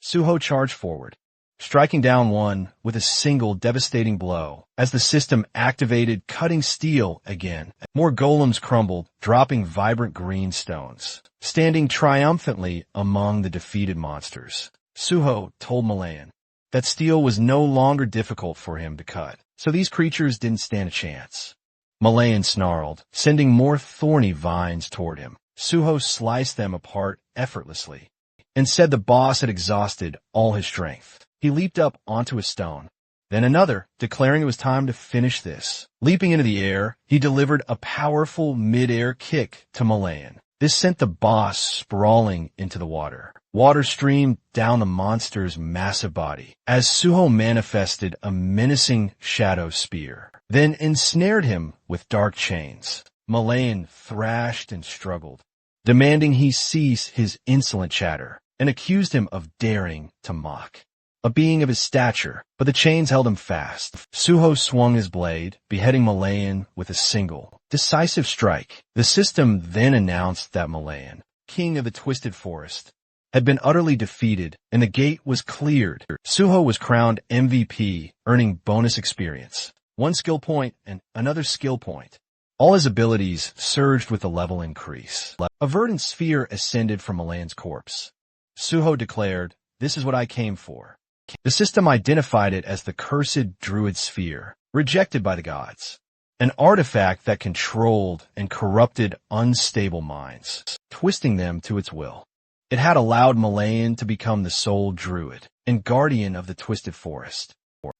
Suho charged forward, striking down one with a single devastating blow. As the system activated, cutting steel again, more golems crumbled, dropping vibrant green stones. Standing triumphantly among the defeated monsters, Suho told Malayan that steel was no longer difficult for him to cut, so these creatures didn't stand a chance. Malayan snarled, sending more thorny vines toward him. Suho sliced them apart effortlessly and said the boss had exhausted all his strength. He leaped up onto a stone, then another, declaring it was time to finish this. Leaping into the air, he delivered a powerful mid-air kick to Malayan. This sent the boss sprawling into the water. Water streamed down the monster's massive body as Suho manifested a menacing shadow spear, then ensnared him with dark chains. Malayan thrashed and struggled, demanding he cease his insolent chatter, and accused him of daring to mock a being of his stature, but the chains held him fast. Suho swung his blade, beheading Malayan with a single, decisive strike. The system then announced that Malayan, king of the Twisted Forest, had been utterly defeated, and the gate was cleared. Suho was crowned MVP, earning bonus experience, one skill point and another skill point. All his abilities surged with the level increase. A verdant sphere ascended from Malayan's corpse. Suho declared, "This is what I came for." The system identified it as the cursed druid sphere, rejected by the gods, an artifact that controlled and corrupted unstable minds, twisting them to its will. It had allowed Malayan to become the sole druid and guardian of the Twisted Forest.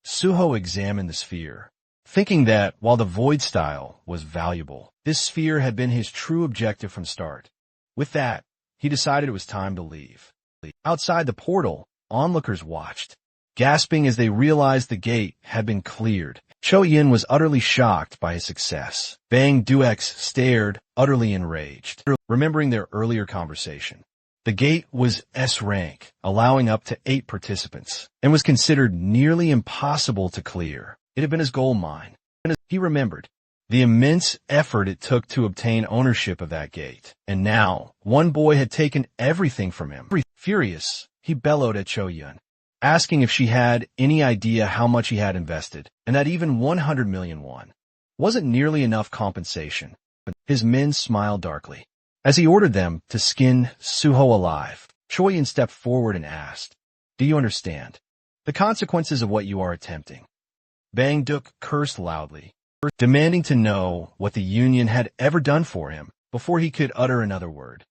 Suho examined the sphere, thinking that while the void style was valuable, this sphere had been his true objective from start. With that, he decided it was time to leave. Outside the portal, onlookers watched, gasping as they realized the gate had been cleared. Cho Yin was utterly shocked by his success. Bang Duex stared, utterly enraged, remembering their earlier conversation. The gate was S rank, allowing up to 8 participants, and was considered nearly impossible to clear. It had been his gold mine. He remembered the immense effort it took to obtain ownership of that gate, and now one boy had taken everything from him. Furious, he bellowed at Cho Yun, asking if she had any idea how much he had invested, and that even 100 million won wasn't nearly enough compensation. His men smiled darkly as he ordered them to skin Suho alive. Cho Yun stepped forward and asked, "Do you understand the consequences of what you are attempting?" Bang Duk cursed loudly, demanding to know what the Union had ever done for him before he could utter another word.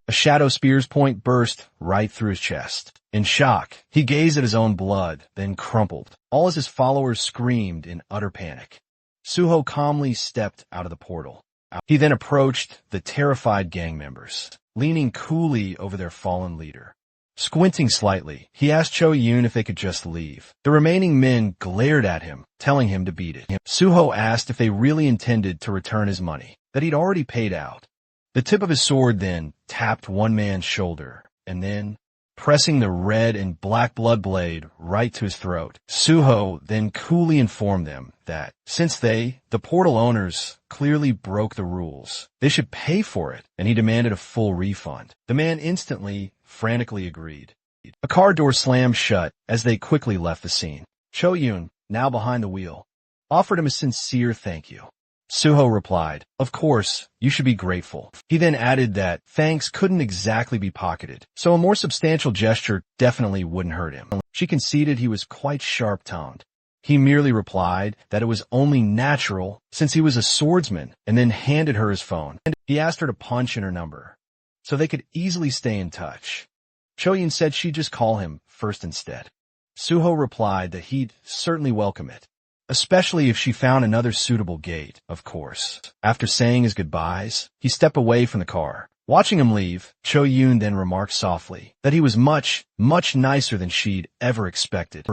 A shadow spear's point burst right through his chest. In shock, he gazed at his own blood, then crumpled, all as his followers screamed in utter panic. Suho calmly stepped out of the portal. He then approached the terrified gang members, leaning coolly over their fallen leader. Squinting slightly, he asked Cho Yun if they could just leave. The remaining men glared at him, telling him to beat it. Suho asked if they really intended to return his money, that he'd already paid out. The tip of his sword then tapped one man's shoulder, and then, pressing the red and black blood blade right to his throat, Suho then coolly informed them that, since they, the portal owners, clearly broke the rules, they should pay for it, and he demanded a full refund. The man instantly, frantically agreed. A car door slammed shut as they quickly left the scene. Cho Yun, now behind the wheel, offered him a sincere thank you. Suho replied, "Of course, you should be grateful." He then added that thanks couldn't exactly be pocketed, so a more substantial gesture definitely wouldn't hurt him. She conceded he was quite sharp-tongued. He merely replied that it was only natural since he was a swordsman, and then handed her his phone. He asked her to punch in her number so they could easily stay in touch. Cho Yin said she'd just call him first instead. Suho replied that he'd certainly welcome it, especially if she found another suitable gate, of course. After saying his goodbyes, he stepped away from the car. Watching him leave, Cho Yun then remarked softly that he was much, much nicer than she'd ever expected.